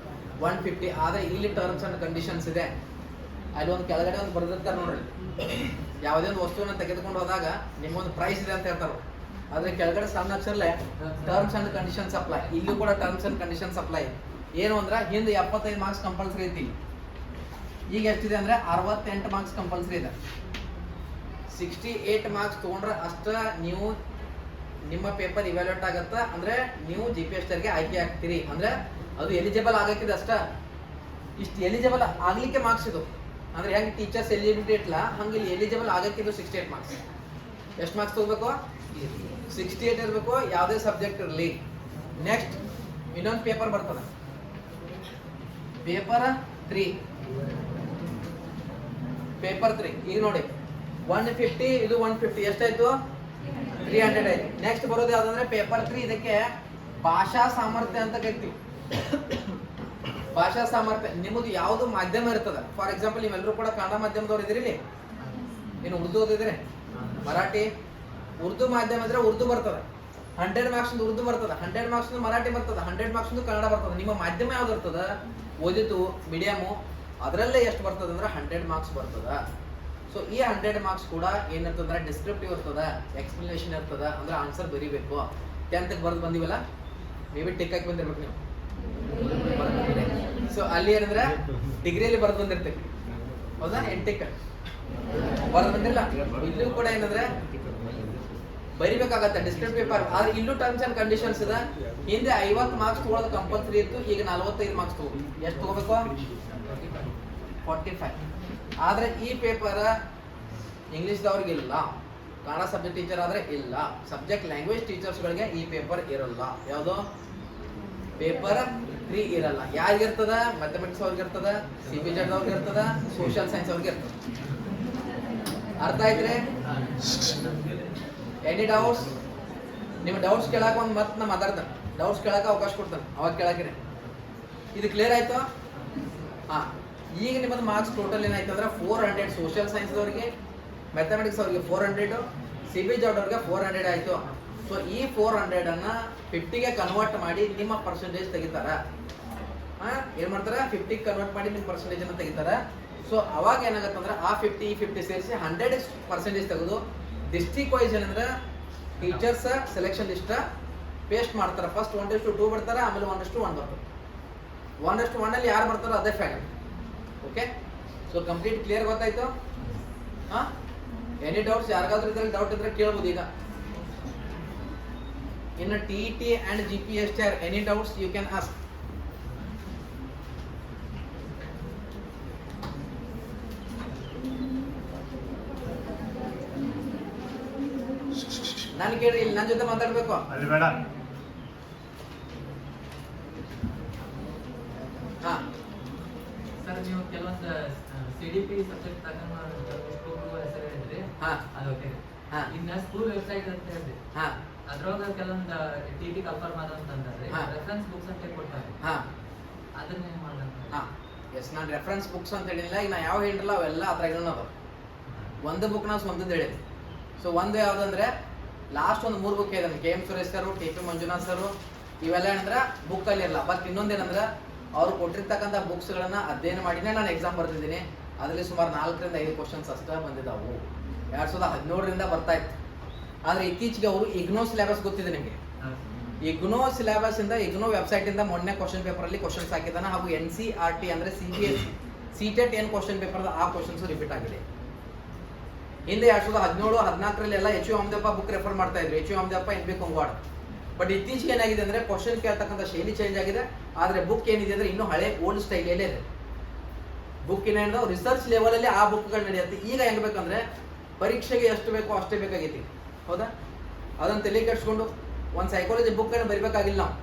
150. ಆದ್ರೆ ಇಲ್ಲಿ ಟರ್ಮ್ಸ್ ಅಂಡ್ ಕಂಡೀಷನ್ಸ್ ಇದೆ. ಅಲ್ಲಿ ಒಂದು ಕೆಳಗಡೆ ಒಂದು ಬರೆದಿರ್ತಾರೆ ನೋಡ್ರಿ. ಯಾವುದೇ ಒಂದು ವಸ್ತುವನ್ನ ತೆಗೆದುಕೊಂಡು ಹೋದಾಗ ನಿಮ್ಮೊಂದು ಪ್ರೈಸ್ ಇದೆ ಅಂತ ಹೇಳ್ತಾರೆ. ಆದ್ರೆ ಕೆಳಗಡೆ ಸಣ್ಣ ಅಕ್ಷರಲ್ಲೇ ಟರ್ಮ್ಸ್ ಅಂಡ್ ಕಂಡೀಷನ್ಸ್ ಅಪ್ಲೈ. ಇಲ್ಲೂ ಕೂಡ ಟರ್ಮ್ಸ್ ಅಂಡ್ ಕಂಡೀಷನ್ಸ್ ಅಪ್ಲೈ. ಏನು ಅಂದ್ರೆ ಹಿಂದೆ 75 ಮಾರ್ಕ್ಸ್ ಕಂಪಲ್ಸರಿ ಐತಿ. ಈಗ ಎಷ್ಟಿದೆ ಅಂದ್ರೆ 68 ಮಾರ್ಕ್ಸ್ ಕಂಪಲ್ಸರಿ ಇದೆ. 68 ಮಾರ್ಕ್ಸ್ ತಗೊಂಡ್ರೆ ಅಷ್ಟ ನೀವು ನಿಮ್ಮ ಪೇಪರ್ ಇವ್ಯಾಲ್ಯೂಟ್ ಆಗತ್ತ. ಅಂದ್ರೆ ನೀವು GPSR ಗೆ ಆಯ್ಕೆ ಆಗ್ತೀರಿ. ಅಂದ್ರೆ ಅದು ಎಲಿಜಿಬಲ್ ಆಗಕ್ಕಿದೆ ಅಷ್ಟ. ಇಷ್ಟು ಎಲಿಜಿಬಲ್ ಆಗ್ಲಿಕ್ಕೆ ಮಾರ್ಕ್ಸ್ ಇದು. ಅಂದ್ರೆ ಹೆಂಗೆ ಟೀಚರ್ಸ್ ಎಲಿಜಿಬಿಲಿಟಿ ಇಟ್ಲ ಹಂಗೆ ಇಲ್ಲಿ ಎಲಿಜಿಬಲ್ ಆಗಕ್ಕಿದು 68 ಮಾರ್ಕ್ಸ್. ಎಷ್ಟು ಮಾರ್ಕ್ಸ್ ತಗೋಬೇಕು? 68 ಇರಬೇಕು. ಯಾವುದೇ ಸಬ್ಜೆಕ್ಟ್ ಇರಲಿ. ನೆಕ್ಸ್ಟ್ ಇನ್ನೊಂದು ಪೇಪರ್ ಬರ್ತದೆ, ಪೇಪರ್ 3. ಪೇಪರ್ 3 ಈಗ ನೋಡಿ 150, ಇದು 150 ಎಷ್ಟಾಯ್ತು? 300 ಆಯ್ತು. ನೆಕ್ಸ್ಟ್ ಬರೋದು ಯಾವ್ದಂದ್ರೆ ಪೇಪರ್ 3. ಇದಕ್ಕೆ ಭಾಷಾ ಸಾಮರ್ಥ್ಯ ಅಂತ ಕರಿತೀವಿ. ಭಾಷಾ ಸಾಮರ್ಥ್ಯ ನಿಮ್ಮದು ಯಾವುದು ಮಾಧ್ಯಮ ಇರ್ತದೆ. ಫಾರ್ ಎಕ್ಸಾಂಪಲ್ ನೀವೆಲ್ಲರೂ ಕೂಡ ಕನ್ನಡ ಮಾಧ್ಯಮದವ್ರು ಇದ್ರಿ. ಇನ್ನು ಉರ್ದು ಓದಿದ್ರೆ ಮರಾಠಿ, ಉರ್ದು ಮಾಧ್ಯಮ ಇದ್ರೆ ಉರ್ದು ಬರ್ತದೆ. 100 ಮಾರ್ಕ್ಸ್ ಉರ್ದು ಬರ್ತದೆ, 100 ಮಾರ್ಕ್ಸ್ ಮರಾಠಿ ಬರ್ತದೆ, 100 ಮಾರ್ಕ್ಸ್ ಕನ್ನಡ ಬರ್ತದೆ. ನಿಮ್ಮ ಮಾಧ್ಯಮ ಯಾವ್ದು ಇರ್ತದ? ಓದಿದ್ದು ಮೀಡಿಯಮು. ಅದರಲ್ಲೇ ಎಷ್ಟು ಬರ್ತದೆ ಅಂದ್ರೆ 100 ಮಾರ್ಕ್ಸ್ ಬರ್ತದ. ಸೊ ಈ 100 ಮಾರ್ಕ್ಸ್ ಕೂಡ ಏನಿರ್ತದ? ಡಿಸ್ಕ್ರಿಪ್ಟಿವ್ ಇರ್ತದ, ಎಕ್ಸ್ಪ್ಲನೇಷನ್ ಇರ್ತದ. ಅಂದ್ರೆ ಆನ್ಸರ್ ಬರೀಬೇಕು. 10th ಬರೆದು ಬಂದಿವಲ್ಲ, ಮೇ ಬಿ ಟಿಕ್ ಹಾಕಿ ಬಂದಿರ್ಬೇಕು ನೀವು. ಸೊ ಅಲ್ಲಿ ಏನಂದ್ರೆ ಡಿಗ್ರಿಯಲ್ಲಿ ಬರೆದು ಬಂದಿರ್ತೀವಿ, ಹೌದಾ? ಎಂಟಿಕ್ ಬರೆದು ಬಂದಿಲ್ಲ. ಇಲ್ಲೂ ಕೂಡ ಏನಂದ್ರೆ ಬರಿಬೇಕಾಗತ್ತೆ ಡಿಸ್ಕ್ರಿಪ್ಟಿವ್ ಪೇಪರ್. ಆದ್ರೆ ಇಲ್ಲೂ ಟರ್ಮ್ಸ್ ಅಂಡ್ ಕಂಡೀಷನ್ಸ್ ಇದೆ. ಹಿಂದೆ 50 ಮಾರ್ಕ್ಸ್ ತಗೊಳ್ಳೋದು ಕಂಪಲ್ಸರಿ ಇತ್ತು. ಈಗ 45 ಮಾರ್ಕ್ಸ್ ತಗೋಬೇಕು. ಎಷ್ಟು ತಗೋಬೇಕು? 45. ಆದ್ರೆ ಈ ಪೇಪರ್ ಇಂಗ್ಲಿಷ್ದವ್ರಿಗೆ ಇಲ್ಲ, ಕನ್ನಡ ಸಬ್ಜೆಕ್ಟ್ ಟೀಚರ್ ಆದ್ರೆ ಇಲ್ಲ. ಸಬ್ಜೆಕ್ಟ್ ಲ್ಯಾಂಗ್ವೇಜ್ ಟೀಚರ್ಸ್ಗಳಿಗೆ ಈ ಪೇಪರ್ ಇರಲ್ಲ. ಯಾವುದು? ಪೇಪರ್ 3 ಇರಲ್ಲ. ಯಾರಿಗಿರ್ತದ? ಮ್ಯಾಥಮೆಟಿಕ್ಸ್ ಅವ್ರಿಗೆ ಇರ್ತದ, CBZ ಅವ್ರಿಗೆ ಇರ್ತದ, ಸೋಷಿಯಲ್ ಸೈನ್ಸ್ ಅವ್ರಿಗೆ ಇರ್ತದ. ಅರ್ಥ ಆಯ್ತ್ರಿ? Any doubts? ನಿಮ್ಮ ಡೌಟ್ಸ್ ಕೇಳಾಕ ಒಂದು ಮತ್ತೆ ನಾ ಮಾತಾಡ್ತಾನೆ. ಡೌಟ್ಸ್ ಕೇಳಾಕ ಅವಕಾಶ ಕೊಡ್ತಾನೆ, ಅವಾಗ ಕೇಳಾಕಿರಿ. ಇದು ಕ್ಲಿಯರ್ ಆಯ್ತು? ಹಾ, ಈಗ ನಿಮ್ಮದು ಮಾರ್ಕ್ಸ್ ಟೋಟಲ್ ಏನಾಯ್ತು ಅಂದ್ರೆ 400. ಸೋಷಿಯಲ್ ಸೈನ್ಸ್ ಅವರಿಗೆ, ಮ್ಯಾಥಮೆಟಿಕ್ಸ್ ಅವರಿಗೆ 400, CBZ ಅವ್ರಿಗೆ 400 ಆಯ್ತು. ಸೊ ಈ 400 ಅನ್ನ 50ಗೆ ಕನ್ವರ್ಟ್ ಮಾಡಿ ನಿಮ್ಮ ಪರ್ಸೆಂಟೇಜ್ ತೆಗಿತಾರ. ಏನ್ ಮಾಡ್ತಾರ? 50ಗೆ ಕನ್ವರ್ಟ್ ಮಾಡಿ ನಿಮ್ಮ ಪರ್ಸೆಂಟೇಜ್ ಅನ್ನ ತೆಗಿತಾರ. ಸೊ ಅವಾಗ ಏನಾಗತ್ತಂದ್ರೆ ಆ 50 ಈ 50 ಸೇರಿಸಿ 100% ತೆಗೆದು ಡಿಸ್ಟ್ರಿಕ್ಟ್ ವೈಸ್ ಏನಂದ್ರೆ ಟೀಚರ್ಸ್ ಸೆಲೆಕ್ಷನ್ ಲಿಸ್ಟ್ ಪೇಸ್ಟ್ ಮಾಡ್ತಾರೆ. ಫಸ್ಟ್ 1:2 ಬರ್ತಾರೆ, ಆಮೇಲೆ 1:1 ಬರ್ತದೆ. 1:1 ಅಲ್ಲಿ ಯಾರು ಬರ್ತಾರೋ ಅದೇ faculty. Okay, so complete clear ಗೊತ್ತಾಯ್ತು? ಹಾಂ, ಎನಿ ಡೌಟ್ಸ್? ಯಾರಿಗಾದ್ರೂ ಇದ್ರಲ್ಲಿ ಡೌಟ್ ಇದ್ರೆ ಕೇಳ್ಬೋದು ಈಗ. ಇನ್ನು TET and GPSTR, any doubts you can ask. ನಾನು ಕೇಳಿ, ಇಲ್ಲಿ ನನ್ನ ಜೊತೆ ಮಾತಾಡ್ಬೇಕು. ಅಲ್ಲಿ ಬೇಡ. ಹಾ ಸರ್, ನೀವು ಕೆಲವೊಂದು CDP ಸಬ್ಜೆಕ್ಟ್ ತಗೊಂಡು ಹೆಸರು ಹೇಳಿದ್ರಿ. ಹಾ ಅದು ಓಕೆ. ಹಾ ಇನ್ನ ಸ್ಕೂಲ್ ವೆಬ್ಸೈಟ್ ಅಂತ ಹೇಳಿದ್ರಿ. ಹಾ ಅದ್ರೊಳಗೆ ಕೆಲವೊಂದು TT ಕನ್ಫರ್ಮ್ ಆದ ಅಂತಂದ್ರೆ ಹಾ. ರೆಫರೆನ್ಸ್ ಬುಕ್ಸ್ ಅಂತ ಕೊಡ್ತಾರೆ. ಹಾ ಅದನ್ನ ಏನ್ ಮಾಡ್ಬೇಕು? ಹಾ ಎಸ್, ನಾನು ರೆಫರೆನ್ಸ್ ಬುಕ್ಸ್ ಅಂತ ಹೇಳಿಲ್ಲ. ಈಗ ನಾ ಯಾವ ಹೇಳಿರಲ್ಲ ಅವೆಲ್ಲ ಅದ್ರಾಗ ಅದಾವ. ಒಂದು ಬುಕ್ ನಾವು ಸ್ವಂತದ್ದು ಹೇಳಿದ್ವಿ. ಸೊ ಒಂದು ಯಾವುದಂದ್ರೆ ಲಾಸ್ಟ್ ಒಂದು 3 ಬುಕ್ ಇದೆ. KM ಸುರೇಶ್ ಸರು, TP ಮಂಜುನಾಥ್ ಸರು, ಇವೆಲ್ಲ ಏನಂದ್ರೆ ಬುಕ್ಕಲ್ಲಿ ಇರಲ್ಲ. ಬಟ್ ಇನ್ನೊಂದೇನಂದ್ರೆ ಅವ್ರು ಕೊಟ್ಟಿರ್ತಕ್ಕಂಥ ಬುಕ್ಸ್ಗಳನ್ನ ಅಧ್ಯಯನ ಮಾಡಿನೇ ನಾನು ಎಕ್ಸಾಮ್ ಬರ್ತಿದ್ದೀನಿ. ಅದರಲ್ಲಿ ಸುಮಾರು 4 ರಿಂದ 5 ಕ್ವಶನ್ಸ್ ಅಷ್ಟೇ ಬಂದಿದ್ದಾವು. 2017ರಿಂದ ಬರ್ತಾ ಇತ್ತು. ಆದರೆ ಇತ್ತೀಚೆಗೆ ಅವರು ಇಗ್ನೋ ಸಿಲೆಬಸ್ ಗೊತ್ತಿದೆ ನಿಮಗೆ. ಇಗ್ನೋ ಸಿಲೆಬಸ್ ಇಂದ, ಇಗ್ನೋ ವೆಬ್ಸೈಟ್ ಇಂದ ಮೊನ್ನೆ ಕ್ವಶನ್ ಪೇಪರ್ ಅಲ್ಲಿ ಕ್ವಶನ್ಸ್ ಹಾಕಿದ್ದಾನೆ. ಹಾಗೂ NCERT ಅಂದ್ರೆ CBSE CTET ಏನು ಕ್ವಶನ್ ಪೇಪರ್ ಆ ಕ್ವಶನ್ಸ್ ರಿಪೀಟ್ ಆಗಿದೆ. ಹಿಂದೆ 2017-14 ಎಲ್ಲ HU ಅಹಮದಪ್ಪ ಬುಕ್ ರೆಫರ್ ಮಾಡ್ತಾ ಇದ್ರು. HU ಅಹಮದಪ್ಪ, NB Kongawad. ಬಟ್ ಇತ್ತೀಚೆಗೆ ಏನಾಗಿದೆ ಅಂದ್ರೆ ಕ್ವಶನ್ ಕೇಳ್ತಕ್ಕಂಥ ಶೈಲಿ ಚೇಂಜ್ ಆಗಿದೆ. ಆದ್ರೆ ಬುಕ್ ಏನಿದೆ ಅಂದ್ರೆ ಇನ್ನೂ ಹಳೆ ಓಲ್ಡ್ ಸ್ಟೈಲಲ್ಲೇ ಇದೆ. ಬುಕ್ ಏನೇನು ರಿಸರ್ಚ್ ಲೆವೆಲ್ ಅಲ್ಲಿ ಆ ಬುಕ್ಗಳು ನಡೆಯುತ್ತೆ. ಈಗ ಹೆಂಗ್ ಬೇಕಂದ್ರೆ ಪರೀಕ್ಷೆಗೆ ಎಷ್ಟು ಬೇಕೋ ಅಷ್ಟೇ ಬೇಕಾಗೈತಿ. ಹೌದಾ? ಅದನ್ನ ತಲೆ ಕೆಡ್ಸ್ಕೊಂಡು ಒಂದು ಸೈಕಾಲಜಿ ಬುಕ್ ಅನ್ನು ಬರಿಬೇಕಾಗಿಲ್ಲ ನಾವು,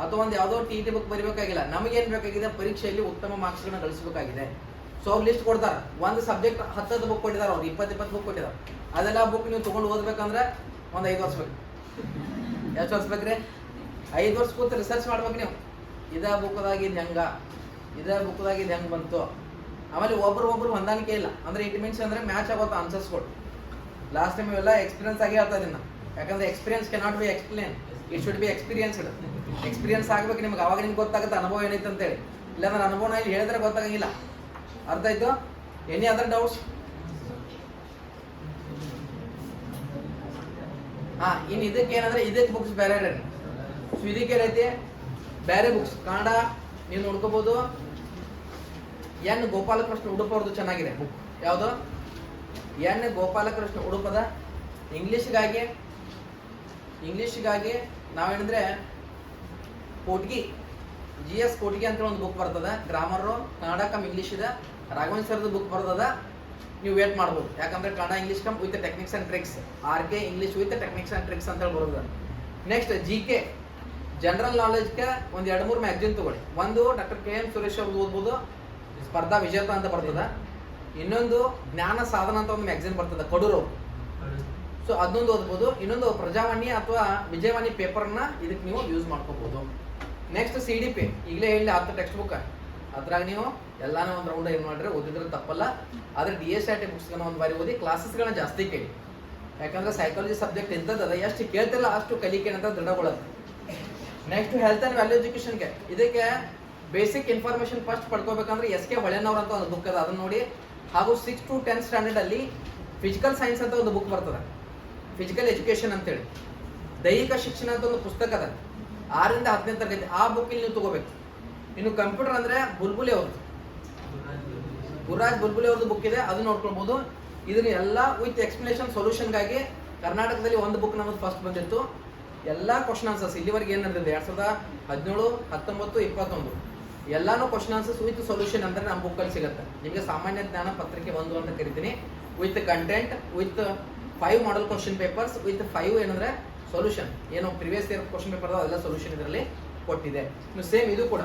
ಅಥವಾ ಒಂದು ಯಾವುದೋ TET ಬುಕ್ ಬರಿಬೇಕಾಗಿಲ್ಲ. ನಮಗೇನು ಬೇಕಾಗಿದೆ, ಪರೀಕ್ಷೆಯಲ್ಲಿ ಉತ್ತಮ ಮಾರ್ಕ್ಸ್ಗಳನ್ನ ಗಳಿಸಬೇಕಾಗಿದೆ. ಸೊ ಅವ್ರು ಲಿಸ್ಟ್ ಕೊಡ್ತಾರೆ. ಒಂದು ಸಬ್ಜೆಕ್ಟ್ 10 ಬುಕ್ ಕೊಟ್ಟಿದ್ದಾರೆ, ಅವ್ರು 20 ಬುಕ್ ಕೊಟ್ಟಿದ್ದಾರೆ. ಅದೆಲ್ಲ ಬುಕ್ ನೀವು ತೊಗೊಂಡು ಓದ್ಬೇಕಂದ್ರೆ ಒಂದು 5 ವರ್ಷ ಬೇಕು. ಎಷ್ಟು ವರ್ಷ ಬೇಕ್ರಿ? 5 ವರ್ಷ ಕೂತು ರಿಸರ್ಚ್ ಮಾಡ್ಬೇಕು ನೀವು. ಇದೇ ಬುಕ್ದಾಗಿದ್ದು ಹೆಂಗ, ಇದೇ ಬುಕ್ದಾಗಿದ್ದು ಹೆಂಗೆ ಬಂತು. ಆಮೇಲೆ ಒಬ್ರು ಹೊಂದಾಣಿಕೆ ಇಲ್ಲ ಅಂದ್ರೆ ಇಟ್ ಮೀನ್ಸ್ ಅಂದ್ರೆ ಮ್ಯಾಚ್ ಆಗೋದು ಆನ್ಸರ್ಸ್ಗಳು. ಲಾಸ್ಟ್ ಟೈಮ್ ಇವೆಲ್ಲ ಎಕ್ಸ್ಪೀರಿಯನ್ಸ್ ಆಗಿ ಹೇಳ್ತಾ ಇದೀನಿ ನಾನು. ಯಾಕಂದ್ರೆ experience cannot be explain, it should be experienced. Experience ಆಗ್ಬೇಕು ನಿಮ್ಗೆ, ಅವಾಗ ನಿಮ್ಗೆ ಗೊತ್ತಾಗುತ್ತೆ ಅನುಭವ ಏನೈತೆ ಅಂತೇಳಿ. ಇಲ್ಲಾಂದ್ರೆ ಅನುಭವನ ಇಲ್ಲಿ ಹೇಳಿದ್ರೆ ಗೊತ್ತಾಗಂಗಿಲ್ಲ. ಅರ್ಥ ಆಯ್ತು? Any other doubts? ಹಾ, ಇನ್ನು ಇದಕ್ಕೆ ಏನಂದ್ರೆ ಇದಕ್ಕೆ ಬುಕ್ಸ್ ಬೇರೆ ಇಡ್ರಿ. ಸೊ ಇದಕ್ಕೆ ಏನೈತಿ ಬೇರೆ ಬುಕ್ಸ್. ಕನ್ನಡ ನೀವು ನೋಡ್ಕೋಬಹುದು. N ಗೋಪಾಲಕೃಷ್ಣ ಉಡುಪ ಅವ್ರದ್ದು ಚೆನ್ನಾಗಿದೆ ಬುಕ್. ಯಾವುದು? N ಗೋಪಾಲಕೃಷ್ಣ ಉಡುಪದ ಇಂಗ್ಲಿಷ್ಗಾಗಿ ನಾವೇನಂದ್ರೆ ಕೋಟ್ಗಿ, GS ಕೋಟ್ಗಿ ಅಂತ ಒಂದು ಬುಕ್ ಬರ್ತದ. ಗ್ರಾಮರ್ ಕನ್ನಡ ಕಮ್ ಇಂಗ್ಲಿಷ್ ಇದೆ. ರಾಘವೇಂದ್ರ ಸರ್ದು ಬುಕ್ ಬರ್ತದ. ನೀವು ವೇಟ್ ಮಾಡ್ಬೋದು. ಯಾಕಂದ್ರೆ Kannada English come with techniques and tricks, RK English with techniques and tricks ಅಂತ ಹೇಳಿ ಬರೋದು. ನೆಕ್ಸ್ಟ್ GK ಜನರಲ್ ನಾಲೆಜ್ಗೆ ಒಂದು 2-3 ಮ್ಯಾಗ್ಝಿನ್ ತಗೊಳ್ಳಿ. ಒಂದು ಡಾಕ್ಟರ್ KM ಸುರೇಶ್ ಅವ್ರದ್ದು ಓದ್ಬೋದು, ಸ್ಪರ್ಧಾ ವಿಜೇತ ಅಂತ ಬರ್ತದ. ಇನ್ನೊಂದು ಜ್ಞಾನ ಸಾಧನ ಅಂತ ಒಂದು ಮ್ಯಾಗ್ಝಿನ್ ಬರ್ತದ, ಕಡೂರು. ಸೊ ಅದನ್ನೊಂದು ಓದ್ಬೋದು. ಇನ್ನೊಂದು ಪ್ರಜಾವಾಣಿ ಅಥವಾ ವಿಜಯವಾಣಿ ಪೇಪರ್ನ ಇದಕ್ಕೆ ನೀವು ಯೂಸ್ ಮಾಡ್ಕೋಬಹುದು. ನೆಕ್ಸ್ಟ್ CDP ಈಗಲೇ ಹೇಳಿ 10 ಟೆಕ್ಸ್ಟ್ ಬುಕ್. ಅದ್ರಾಗ ನೀವು ಎಲ್ಲಾನು ಒಂದು ರೌಂಡ್ ಏನು ಮಾಡ್ರೆ ಓದಿದ್ರೆ ತಪ್ಪಲ್ಲ. ಆದರೆ DSIT ಬುಕ್ಸ್ಗಳನ್ನ ಒಂದು ಬಾರಿ ಓದಿ, ಕ್ಲಾಸಸ್ಗಳನ್ನ ಜಾಸ್ತಿ ಕೇಳಿ. ಯಾಕಂದ್ರೆ ಸೈಕಾಲಜಿ ಸಬ್ಜೆಕ್ಟ್ ಇಂಥದ್ದು ಎಷ್ಟು ಕೇಳ್ತಿರಲ್ಲ ಅಷ್ಟು ಕಲಿಕೆ ಅಂತ ದೃಢಗೊಳ್ಳುತ್ತೆ. ನೆಕ್ಸ್ಟ್ ಹೆಲ್ತ್ ಅಂಡ್ ವ್ಯಾಲ್ಯೂ ಎಜುಕೇಶನ್ಗೆ ಇದಕ್ಕೆ ಬೇಸಿಕ್ ಇನ್ಫಾರ್ಮೇಶನ್ ಫಸ್ಟ್ ಪಡ್ಕೋಬೇಕಂದ್ರೆ SK ಹೊಳೆನವ್ರ ಅಂತ ಒಂದು ಬುಕ್ ಅದ, ಅದನ್ನ ನೋಡಿ. ಹಾಗೂ 6 to 10 ಸ್ಟ್ಯಾಂಡರ್ಡ್ ಅಲ್ಲಿ ಫಿಸಿಕಲ್ ಸೈನ್ಸ್ ಅಂತ ಒಂದು ಬುಕ್ ಬರ್ತದೆ, ಫಿಸಿಕಲ್ ಎಜುಕೇಶನ್ ಅಂತೇಳಿ. ದೈಹಿಕ ಶಿಕ್ಷಣ ಅಂತ ಒಂದು ಪುಸ್ತಕ ಅದ, 6 ರಿಂದ 10ನೇ ತರಗತಿ. ಆ ಬುಕ್ ಇಲ್ಲಿ ನೀವು ತಗೋಬೇಕು. ಇನ್ನು ಕಂಪ್ಯೂಟರ್ ಅಂದ್ರೆ ಬುಲ್ಬುಲಿ ಅವ್ರದ್ದು, ಗುರುರಾಜ್ ಬುಲ್ಬುಲಿ ಅವ್ರದ್ದು ಬುಕ್ ಇದೆ, ಅದು ನೋಡ್ಕೊಳ್ಬಹುದು. ಇದನ್ನ ಎಲ್ಲ ವಿತ್ ಎಕ್ಸ್ಪ್ಲನೇಷನ್ ಸೊಲ್ಯೂಷನ್ಗಾಗಿ ಕರ್ನಾಟಕದಲ್ಲಿ ಒಂದು ಬುಕ್ ನಮ್ಮದು ಫಸ್ಟ್ ಬಂದಿತ್ತು. ಎಲ್ಲ ಕ್ವಶನ್ ಆನ್ಸರ್ಸ್ ಇಲ್ಲಿವರೆಗೆ ಏನು ನಡೆದಿದೆ 2017, 19, 21 ಎಲ್ಲಾನು ಕ್ವಶನ್ ಆನ್ಸರ್ಸ್ ವಿತ್ ಸೊಲ್ಯೂಷನ್ ಅಂದ್ರೆ ನಮ್ಮ ಬುಕ್ಕಲ್ಲಿ ಸಿಗುತ್ತೆ. ನಿಮಗೆ ಸಾಮಾನ್ಯ ಜ್ಞಾನ ಪತ್ರಿಕೆ 1 ಅಂತ ಕರಿತೀನಿ. With content, with 5 model question papers, with 5 ಏನಂದ್ರೆ ಸೊಲ್ಯೂಷನ್. ಏನು ಪ್ರಿವಿಯಸ್ ಇಯರ್ ಕ್ವಶನ್ ಪೇಪರ್ ಅದೆಲ್ಲ ಸೊಲ್ಯೂಷನ್ ಇದರಲ್ಲಿ ಕೊಟ್ಟಿದೆ. ಇನ್ನು ಸೇಮ್ ಇದು ಕೂಡ,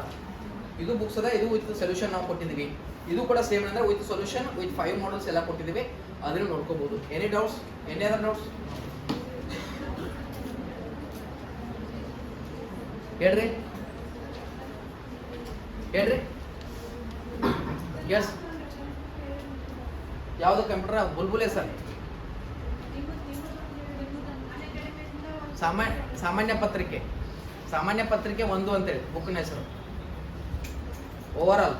ಇದು ಬುಕ್ಸ್ ಅದ, ಇದು ವಿತ್ ಸೊಲ್ಯೂಷನ್ ನಾವು ಕೊಟ್ಟಿದ್ದೀವಿ. ಇದು ಕೂಡ ಸೇಮ್ ಅಂದ್ರೆ ವಿತ್ ಸೊಲ್ಯೂಷನ್ ವಿತ್ 5 ಮಾಡಲ್ಸ್ ಎಲ್ಲ ಕೊಟ್ಟಿದ್ದೀವಿ. ಅದನ್ನು ನೋಡ್ಕೋಬಹುದು. Any doubts? Any other doubts? ಹೇಳ್ರಿ ಎಸ್. ಯಾವುದು ಕಂಪ್ಯೂಟರ್? ಬುಲ್ಬುಲೆ ಸರ್. ಸಾಮಾನ್ಯ ಪತ್ರಿಕೆ 1 ಅಂತೇಳಿ ಬುಕ್ನ ಹೆಸರು. ಓವರ್ ಆಲ್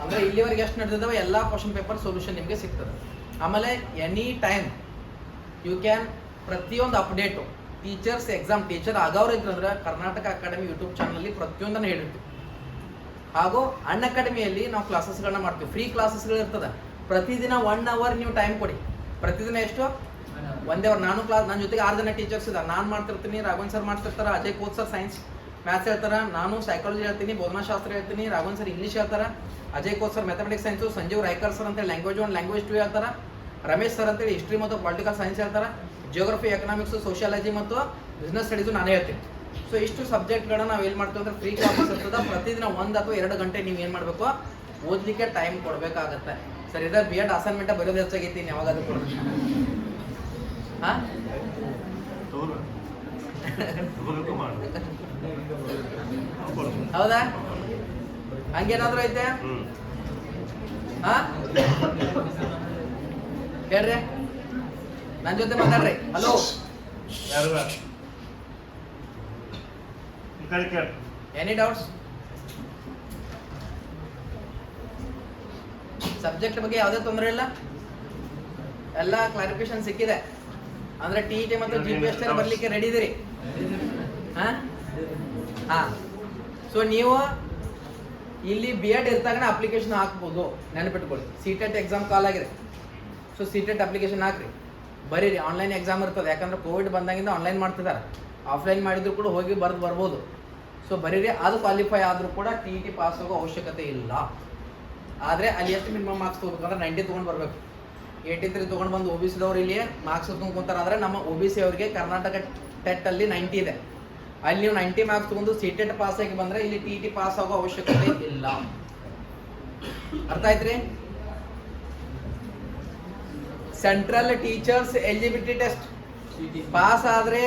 ಅಂದ್ರೆ ಇಲ್ಲಿವರೆಗೆ ಎಷ್ಟು ನಡೆದಿದ್ದಾವೆ ಎಲ್ಲ ಕ್ವಶನ್ ಪೇಪರ್ ಸೊಲ್ಯೂಷನ್ ನಿಮಗೆ ಸಿಗ್ತದೆ. ಆಮೇಲೆ ಎನಿ ಟೈಮ್ ಯು ಕ್ಯಾನ್ ಪ್ರತಿಯೊಂದು ಅಪ್ಡೇಟು ಟೀಚರ್ಸ್ ಎಕ್ಸಾಮ್ ಟೀಚರ್ ಆಗೋರು ಇದ್ರಂದ್ರೆ ಕರ್ನಾಟಕ ಅಕಾಡೆಮಿ ಯೂಟ್ಯೂಬ್ ಚಾನಲಲ್ಲಿ ಪ್ರತಿಯೊಂದನ್ನು ಹೇಳಿರ್ತೀವಿ. ಹಾಗೂ ಅನ್ ಅಕಾಡೆಮಿಯಲ್ಲಿ ನಾವು ಕ್ಲಾಸಸ್ಗಳನ್ನ ಮಾಡ್ತೀವಿ, ಫ್ರೀ ಕ್ಲಾಸಸ್ಗಳು ಇರ್ತದೆ. ಪ್ರತಿದಿನ 1 ಅವರ್ ನೀವು ಟೈಮ್ ಕೊಡಿ. ಪ್ರತಿದಿನ ಎಷ್ಟು? 1 ಅವರ್. ನಾನು ನನ್ನ ಜೊತೆಗೆ 6 ಜನ ಟೀಚರ್ಸ್ ಇದ್ದಾರೆ. ನಾನು ಮಾಡ್ತಿರ್ತೀನಿ, ರಾಘವನ್ ಸರ್ ಮಾಡ್ತಿರ್ತಾರೆ, Ajay coach sir science maths ಹೇಳ್ತಾರೆ, ನಾನು ಸೈಕಾಲಜಿ ಹೇಳ್ತೀನಿ, ಬೋಧನಾಶಾಸ್ತ್ರ ಹೇಳ್ತೀನಿ, ರಾಘವನ್ ಸರ್ ಇಂಗ್ಲೀಷ್ ಹೇಳ್ತಾರೆ, Ajay coach sir mathematics science, Sanjeev Raikar sir ಅಂತೇಳಿ ಲ್ಯಾಂಗ್ವೇಜ್ 1 ಲ್ಯಾಂಗ್ವೇಜ್ 2 ಹೇಳ್ತಾರೆ, ರಮೇಶ್ ಸರ್ ಅಂತೇಳಿ ಹಿಸ್ಟ್ರಿ ಮತ್ತು ಪೊಲಿಟಿಕಲ್ ಸೈನ್ಸ್ ಹೇಳ್ತಾರೆ, ಜಿಯೋಗ್ರಫಿ ಎಕನಾಮಿಕ್ಸ್ ಸೋಷಿಯಾಲಜಿ ಮತ್ತು ಬಿಸ್ನೆಸ್ ಸ್ಟಡೀಸು ನಾನೇ ಹೇಳ್ತೀನಿ. ಸೊ ಇಷ್ಟು ಸಬ್ಜೆಕ್ಟ್ಗಳನ್ನ ನಾವು ಏನು ಮಾಡ್ತೀವಿ ಅಂದ್ರೆ ಫ್ರೀ ಕ್ಲಾಸಸ್ ಇರ್ತದೆ. ಪ್ರತಿದಿನ 1 ಅಥವಾ 2 ಗಂಟೆ ನೀವು ಏನು ಮಾಡಬೇಕು, ಓದಲಿಕ್ಕೆ ಟೈಮ್ ಕೊಡಬೇಕಾಗತ್ತೆ. ಸರ್ ಇದ್ರೆ ಬಿ ಎಡ್ ಅಸೈನ್ಮೆಂಟ್ ಬರೋದು ಹೆಚ್ಚಾಗೈತಿ, ಯಾವಾಗಾದ್ರೂ ಕೊಡ ಹಾಂ ಹೌದಾ? ಹಂಗೇನಾದ್ರೂ ಐತೆ? ಹಾ ಹೇಳ್ರಿ, ನನ್ನ ಜೊತೆ ಮಾತಾಡ್ರಿ. Hello, any doubts? ಸಬ್ಜೆಕ್ಟ್ ಬಗ್ಗೆ ಯಾವುದೇ ತೊಂದರೆ ಇಲ್ಲ, ಎಲ್ಲ ಕ್ಲಾರಿಫಿಕೇಶನ್ ಸಿಕ್ಕಿದೆ ಅಂದ್ರೆ TET ಮತ್ತು GPS ಬರ್ಲಿಕ್ಕೆ ರೆಡಿ ಇದೀರಿ? ಹಾ. ಸೊ ನೀವು ಇಲ್ಲಿ BEd ಇರ್ತಾಗನೇ ಅಪ್ಲಿಕೇಶನ್ ಹಾಕ್ಬೋದು, ನೆನಪಿಟ್ಕೊಳ್ಳಿ. CTET ಎಕ್ಸಾಮ್ ಕಾಲ್ ಆಗಿದೆ, ಸೊ CTET ಅಪ್ಲಿಕೇಶನ್ ಹಾಕ್ರಿ, ಬರೀರಿ. ಆನ್ಲೈನ್ ಎಕ್ಸಾಮ್ ಇರ್ತದೆ, ಯಾಕಂದ್ರೆ ಕೋವಿಡ್ ಬಂದಾಗಿಂದ ಆನ್ಲೈನ್ ಮಾಡ್ತಿದ್ದಾರೆ. ಆಫ್ಲೈನ್ ಮಾಡಿದ್ರು ಕೂಡ ಹೋಗಿ ಬರ್ಬೋದು. ಸೊ ಬರೀರಿ. ಅದು ಕ್ವಾಲಿಫೈ ಆದರೂ ಕೂಡ TET ಪಾಸ್ ಆಗೋ ಅವಶ್ಯಕತೆ ಇಲ್ಲ. ಆದರೆ ಅಲ್ಲಿ ಎಷ್ಟು ಮಿನಿಮಮ್ ಮಾರ್ಕ್ಸ್ ತೊಗೋಬೇಕಂದ್ರೆ 90 ತೊಗೊಂಡು ಬರಬೇಕು. 83 ತೊಗೊಂಡು ಬಂದು OBC ದವ್ರು ಇಲ್ಲಿ ಮಾರ್ಕ್ಸ್ ತೊಗೊಂತಾರೆ. ಆದರೆ ನಮ್ಮ OBC ಅವರಿಗೆ ಕರ್ನಾಟಕ ಟೆಟ್ ಅಲ್ಲಿ 90 ಇದೆ. ಅಲ್ಲಿ ನೀವು 90 ಮಾರ್ಕ್ಸ್ ತೊಗೊಂಡು CTET ಪಾಸ್ ಆಗಿ ಬಂದರೆ ಇಲ್ಲಿ TET ಪಾಸ್ ಆಗೋ ಅವಶ್ಯಕತೆ ಇಲ್ಲ. ಅರ್ಥ ಆಯ್ತ್ರಿ? Central teachers eligibility test pass ಆದರೆ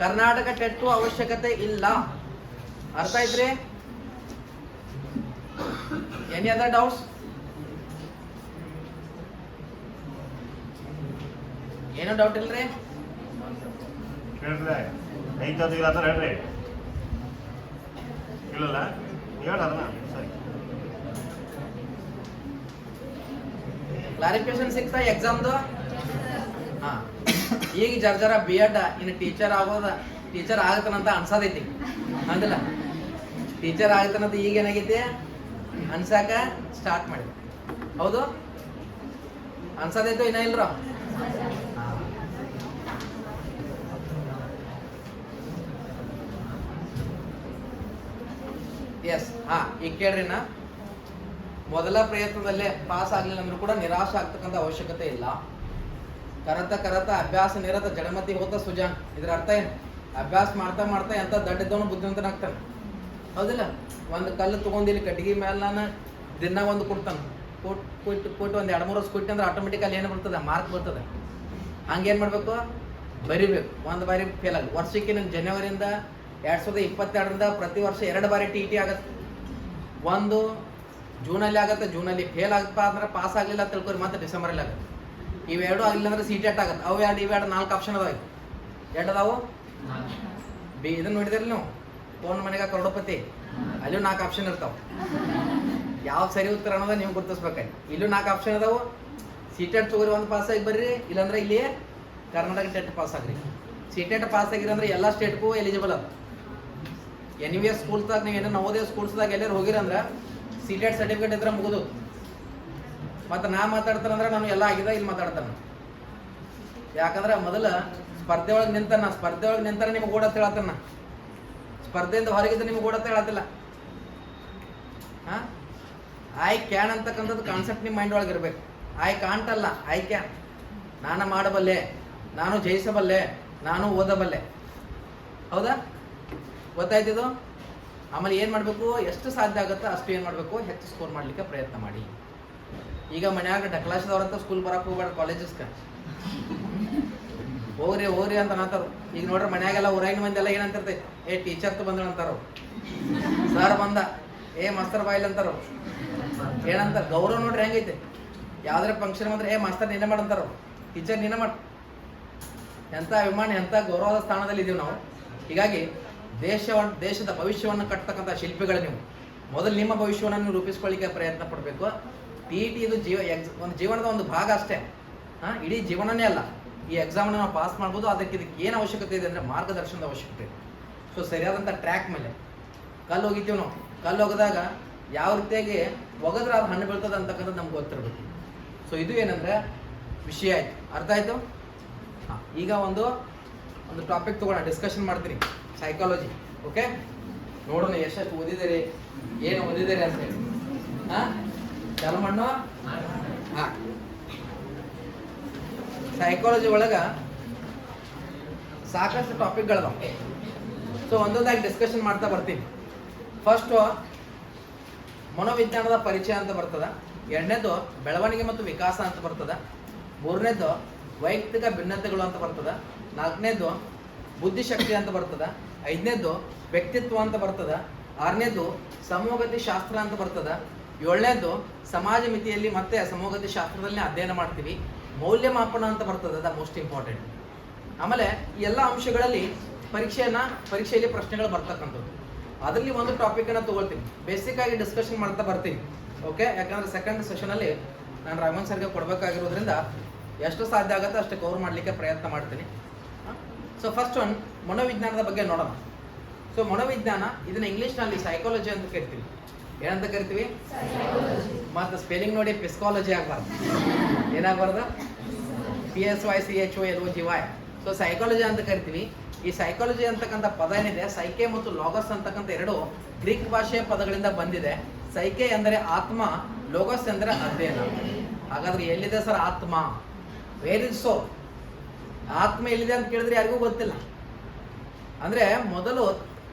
ಕರ್ನಾಟಕ ಟೆಟ್ ಅವಶ್ಯಕತೆ ಇಲ್ಲ. ಅರ್ಥ ಆಯ್ತ್ರಿ? Any other doubts? ಏನೋ ಡೌಟ್ ಇಲ್ರಿ? ಹೇಳ್ರಿ, ಐತದು ಇಲ್ಲ ಅಂತ ಹೇಳ್ರಿ. ಇಲ್ಲಲ್ಲ ಹೇಳ ಅದನ್ನ ಸರಿ. ಕ್ಲಾರಿಫಿಕೇಶನ್ ಸಿಗ್ತಾ ಎಕ್ಸಾಮ್ದು? ಹಾ. ಈಗ ಜರ BEd ಇನ್ನು ಟೀಚರ್ ಆಗತ್ತನಂತ ಅನ್ಸದೈತಿ ಅಂದಿಲ್ಲ? ಟೀಚರ್ ಆಗತ್ತನಂತ ಈಗ ಏನಾಗೈತಿ ಅನ್ಸಾಕ ಸ್ಟಾರ್ಟ್ ಮಾಡಿ. ಹೌದು ಅನ್ಸದೈತು ಇನ್ನ ಇಲ್ರ? ಎಸ್. ಹಾ, ಈಗ ಕೇಳ್ರಿ. ಮೊದಲ ಪ್ರಯತ್ನದಲ್ಲೇ ಪಾಸ್ ಆಗ್ಲಿಲ್ಲ ಅಂದ್ರೂ ಕೂಡ ನಿರಾಶೆ ಆಗ್ತಕ್ಕಂಥ ಅವಶ್ಯಕತೆ ಇಲ್ಲ. ಕರತ ಅಭ್ಯಾಸ ನಿರತ ಜಡಮತಿ ಹೋತ ಸುಜಾನ್. ಇದ್ರ ಅರ್ಥ ಏನು? ಅಭ್ಯಾಸ ಮಾಡ್ತಾ ಮಾಡ್ತಾ ಎಂತ ದಡ್ಡಿದ್ದವನು ಬುದ್ಧಿವಂತನಾಗ್ತಾನೆ. ಹೌದಿಲ್ಲ? ಒಂದು ಕಲ್ಲು ತಗೊಂಡು ಇಲ್ಲಿ ಕಟ್ಟಿಗೆ ಮೇಲೆ ನಾನು ದಿನ ಒಂದು ಕೊಡ್ತಾನೆ, ಕೊಟ್ಟು ಒಂದು 2-3 ವರ್ಷ ಕೊಟ್ಟು ಅಂದ್ರೆ ಆಟೋಮೆಟಿಕಲ್ಲಿ ಏನು ಬರ್ತದೆ, ಮಾರ್ಕ್ ಬರ್ತದೆ. ಹಂಗೇನು ಮಾಡಬೇಕು? ಬರಿಬೇಕು. ಒಂದು ಬಾರಿ ಫೇಲ್ ಆಗಿ ವರ್ಷಕ್ಕೆ ನಾನು ಜನವರಿಯಿಂದ 2022ರಿಂದ ಪ್ರತಿ ವರ್ಷ 2 ಬಾರಿ TET ಆಗುತ್ತೆ. ಒಂದು ಜೂನಲ್ಲಿ ಆಗುತ್ತೆ, ಜೂನಲ್ಲಿ ಫೇಲ್ ಆಗಪ್ಪ ಅಂದ್ರೆ ಪಾಸ್ ಆಗಲಿಲ್ಲ ತಿಳ್ಕೊರಿ, ಮತ್ತೆ ಡಿಸೆಂಬರಲ್ಲಿ ಆಗುತ್ತೆ. ಇವೆರಡು ಆಗಲಿಲ್ಲ ಅಂದ್ರೆ CTET ಆಗುತ್ತೆ. ಅವು ಇವೆರಡು 4 ಆಪ್ಷನ್ ಅದಾವೆ. ಎರಡು ಅದಾವು. ಇದನ್ನು ನೋಡಿದ್ರಿ ನೀವು? ಫೋನ್ ಮನೆಗೆ ಕರೋಡಪತಿ, ಅಲ್ಲೂ 4 ಆಪ್ಷನ್ ಇರ್ತಾವೆ. ಯಾವ್ದು ಸರಿ ಉತ್ತರ ಅನ್ನೋದ ನೀವು ಗುರುತಿಸ್ಬೇಕಾಗಿ. ಇಲ್ಲೂ 4 ಆಪ್ಷನ್ ಅದಾವು. CTET ತಗೋರಿ, ಒಂದು ಪಾಸ್ ಆಗಿ ಬರ್ರಿ, ಇಲ್ಲಾಂದ್ರೆ ಇಲ್ಲಿ ಕರ್ನಾಟಕ ಟೆಟ್ ಪಾಸ್ ಆಗ್ರಿ. CTET ಪಾಸ್ ಆಗಿರಂದ್ರೆ ಎಲ್ಲ ಸ್ಟೇಟ್ಗೂ ಎಲಿಜಿಬಲ್ ಅದ. NVS ಸ್ಕೂಲ್ಸ್ದಾಗ ನೀವು ಏನೋ ನವೋದಯ ಸ್ಕೂಲ್ಸ್ದಾಗ ಎಲ್ಲರೂ ಹೋಗಿರಂದ್ರೆ CTET ಸರ್ಟಿಫಿಕೇಟ್ ಇದ್ರೆ ಮುಗಿದು. ಮತ್ತು ನಾ ಮಾತಾಡ್ತಾರಂದ್ರೆ ನಾನು ಎಲ್ಲ ಆಗಿದೆ ಇಲ್ಲಿ ಮಾತಾಡ್ತಾನೆ. ಯಾಕಂದ್ರೆ ಮೊದಲ ಸ್ಪರ್ಧೆ ಒಳಗೆ ನಿಂತಾನೆ ನಿಮ್ಗೆ ಓಡತ್ತೆ ಹೇಳತ್ತಾನ. ಸ್ಪರ್ಧೆಯಿಂದ ಹೊರಗಿದ್ದು ನಿಮ್ಗೆ ಓಡತ್ತೆ ಹೇಳತ್ತಿಲ್ಲ. ಐ ಕ್ಯಾನ್ ಅಂತಕ್ಕಂಥದ್ದು ಕಾನ್ಸೆಪ್ಟ್ ನಿಮ್ಮ ಮೈಂಡ್ ಒಳಗೆ ಇರಬೇಕು. ಐ ಕಾಂಟ್ ಅಲ್ಲ, ಐ ಕ್ಯಾನ್. ನಾನು ಮಾಡಬಲ್ಲೆ, ನಾನು ಜಯಿಸಬಲ್ಲೆ, ನಾನು ಓದಬಲ್ಲೆ. ಹೌದಾ? ಗೊತ್ತಾಯ್ತಿದು? ಆಮೇಲೆ ಏನು ಮಾಡಬೇಕು? ಎಷ್ಟು ಸಾಧ್ಯ ಆಗುತ್ತೋ ಅಷ್ಟು ಏನು ಮಾಡಬೇಕು? ಹೆಚ್ಚು ಸ್ಕೋರ್ ಮಾಡಲಿಕ್ಕೆ ಪ್ರಯತ್ನ ಮಾಡಿ. ಈಗ ಮನ್ಯಾಗ ಡಕ್ಲಾಸದವ್ರಂತ ಸ್ಕೂಲ್ ಬರಕ್ಕೆ ಹೋಗ್ಬೇಡ, ಕಾಲೇಜಸ್ಗೆ ಹೋಗ್ರಿ ಅಂತ ಅನ್ನತ್ತಾರ. ಈಗ ನೋಡ್ರಿ ಮನ್ಯಾಗೆಲ್ಲ ಊರಾಗಿನ ಮಂದಿ ಎಲ್ಲ ಏನಂತಿರ್ತೈತಿ, ಟೀಚರ್ ಬಂದ್ರು ಅಂತಾರ, ಸರ್ ಬಂದ, ಮಾಸ್ತರ್ ಬಾಯಿಲ್ ಅಂತಾರ. ಏನಂತಾರ? ಗೌರವ ನೋಡ್ರಿ ಹೆಂಗೈತೆ. ಯಾವ್ದಾರ ಫಂಕ್ಷನ್ ಬಂದ್ರೆ ಮಾಸ್ತರ್ ನೀನೇ ಮಾಡಂತಾರ, ಟೀಚರ್ ನೀನೇ ಮಾಡ. ಎಂಥ ಅಭಿಮಾನ, ಎಂಥ ಗೌರವದ ಸ್ಥಾನದಲ್ಲಿ ಇದೀವಿ ನಾವು. ಹೀಗಾಗಿ ದೇಶದ ಭವಿಷ್ಯವನ್ನು ಕಟ್ತಕ್ಕಂಥ ಶಿಲ್ಪಿಗಳು ನೀವು. ಮೊದಲು ನಿಮ್ಮ ಭವಿಷ್ಯವನ್ನು ನೀವು ರೂಪಿಸ್ಕೊಳ್ಳಿಕ್ಕೆ ಪ್ರಯತ್ನ ಪಡಬೇಕು. TET ಇದು ಒಂದು ಜೀವನದ ಒಂದು ಭಾಗ ಅಷ್ಟೇ. ಇಡೀ ಜೀವನನೇ ಅಲ್ಲ. ಈ ಎಕ್ಸಾಮ್ನ ನಾವು ಪಾಸ್ ಮಾಡ್ಬೋದು. ಅದಕ್ಕೆ ಇದಕ್ಕೆ ಏನು ಅವಶ್ಯಕತೆ ಇದೆ ಅಂದರೆ ಮಾರ್ಗದರ್ಶನದ ಅವಶ್ಯಕತೆ ಇದೆ. ಸೊ ಸರಿಯಾದಂಥ ಟ್ರ್ಯಾಕ್ ಮೇಲೆ ಕಲ್ಲು ಹೋಗಿತೀವಿ ನಾವು. ಕಲ್ಲು ಹೋಗಿದಾಗ ಯಾವ ರೀತಿಯಾಗಿ ಒಗದ್ರೆ ಅದು ಹಣ್ಣು ಬೀಳ್ತದೆ ಅಂತಕ್ಕಂಥದ್ದು ನಮ್ಗೆ ಗೊತ್ತಿರ್ಬೇಕು. ಸೊ ಇದು ಏನಂದರೆ ವಿಷಯ ಆಯಿತು, ಅರ್ಥ ಆಯಿತು. ಹಾಂ, ಈಗ ಒಂದು ಟಾಪಿಕ್ ತೊಗೊಳ್ಳೋಣ, ಡಿಸ್ಕಷನ್ ಮಾಡ್ತೀನಿ. ಸೈಕಾಲಜಿ. ಓಕೆ, ನೋಡೋಣ ಎಷ್ಟೆಷ್ಟು ಓದಿದ್ದೀರಿ, ಏನು ಓದಿದ್ದೀರಿ ಅಂತೇಳಿ. ಹಾಂ, ಚಾಲು ಮಾಡೋ. ಹಾಂ, ಸೈಕಾಲಜಿ ಒಳಗೆ ಸಾಕಷ್ಟು ಟಾಪಿಕ್ಗಳಿದಾವೆ. ಸೊ ಒಂದೊಂದಾಗಿ ಡಿಸ್ಕಷನ್ ಮಾಡ್ತಾ ಬರ್ತೀನಿ. ಫಸ್ಟು ಮನೋವಿಜ್ಞಾನದ ಪರಿಚಯ ಅಂತ ಬರ್ತದ. ಎರಡನೇದು ಬೆಳವಣಿಗೆ ಮತ್ತು ವಿಕಾಸ ಅಂತ ಬರ್ತದ. ಮೂರನೇದು ವೈಯಕ್ತಿಕ ಭಿನ್ನತೆಗಳು ಅಂತ ಬರ್ತದ. ನಾಲ್ಕನೇದು ಬುದ್ಧಿಶಕ್ತಿ ಅಂತ ಬರ್ತದ. ಐದನೇದು ವ್ಯಕ್ತಿತ್ವ ಅಂತ ಬರ್ತದ. ಆರನೇದು ಸಮೂಹಗತಿ ಶಾಸ್ತ್ರ ಅಂತ ಬರ್ತದ. ಏಳನೇದು ಸಮಾಜ ಮಿತಿಯಲ್ಲಿ ಮತ್ತೆ ಸಮೂಹಗತಿ ಶಾಸ್ತ್ರದಲ್ಲಿ ಅಧ್ಯಯನ ಮಾಡ್ತೀವಿ. ಮೌಲ್ಯಮಾಪನ ಅಂತ ಬರ್ತದೆ, ದ ಮೋಸ್ಟ್ ಇಂಪಾರ್ಟೆಂಟ್. ಆಮೇಲೆ ಈ ಎಲ್ಲ ಅಂಶಗಳಲ್ಲಿ ಪರೀಕ್ಷೆಯಲ್ಲಿ ಪ್ರಶ್ನೆಗಳು ಬರ್ತಕ್ಕಂಥದ್ದು. ಅದರಲ್ಲಿ ಒಂದು ಟಾಪಿಕನ್ನು ತೊಗೊಳ್ತೀನಿ, ಬೇಸಿಕ್ ಆಗಿ ಡಿಸ್ಕಷನ್ ಮಾಡ್ತಾ ಬರ್ತೀನಿ. ಓಕೆ, ಯಾಕಂದರೆ ಸೆಕೆಂಡ್ ಸೆಷನಲ್ಲಿ ನಾನು ರಾಘವನ್ ಸರ್ಗೆ ಕೊಡಬೇಕಾಗಿರೋದ್ರಿಂದ ಎಷ್ಟು ಸಾಧ್ಯ ಆಗುತ್ತೆ ಅಷ್ಟು ಕವರ್ ಮಾಡಲಿಕ್ಕೆ ಪ್ರಯತ್ನ ಮಾಡ್ತೀನಿ. ಸೊ ಫಸ್ಟ್ ಒನ್ ಮನೋವಿಜ್ಞಾನದ ಬಗ್ಗೆ ನೋಡೋಣ. ಸೊ ಮನೋವಿಜ್ಞಾನ ಇದನ್ನ ಇಂಗ್ಲೀಷ್ನಲ್ಲಿ ಸೈಕಾಲಜಿ ಅಂತ ಕರಿತೀವಿ. ಏನಂತ ಕರಿತೀವಿ? ಮತ್ತು ಸ್ಪೆಲ್ಲಿಂಗ್ ನೋಡಿ ಪಿಸ್ಕಾಲಜಿ ಆಗಬಾರ್ದು. ಏನಾಗಬಾರ್ದು? PSYCHOLOGY. ಸೊ ಸೈಕಾಲಜಿ ಅಂತ ಕರಿತೀವಿ. ಈ ಸೈಕಾಲಜಿ ಅಂತಕ್ಕಂಥ ಪದ ಏನಿದೆ, ಸೈಕೆ ಮತ್ತು ಲಾಗಸ್ ಅಂತಕ್ಕಂಥ ಎರಡು ಗ್ರೀಕ್ ಭಾಷೆಯ ಪದಗಳಿಂದ ಬಂದಿದೆ. ಸೈಕೆ ಎಂದರೆ ಆತ್ಮ, ಲೋಗಸ್ ಎಂದರೆ ಅಧ್ಯಯನ. ಹಾಗಾದ್ರೆ ಎಲ್ಲಿದೆ ಸರ್ ಆತ್ಮ? Where is so? ಆತ್ಮ ಎಲ್ಲಿದೆ ಅಂತ ಕೇಳಿದ್ರೆ ಯಾರಿಗೂ ಗೊತ್ತಿಲ್ಲ. ಅಂದ್ರೆ ಮೊದಲು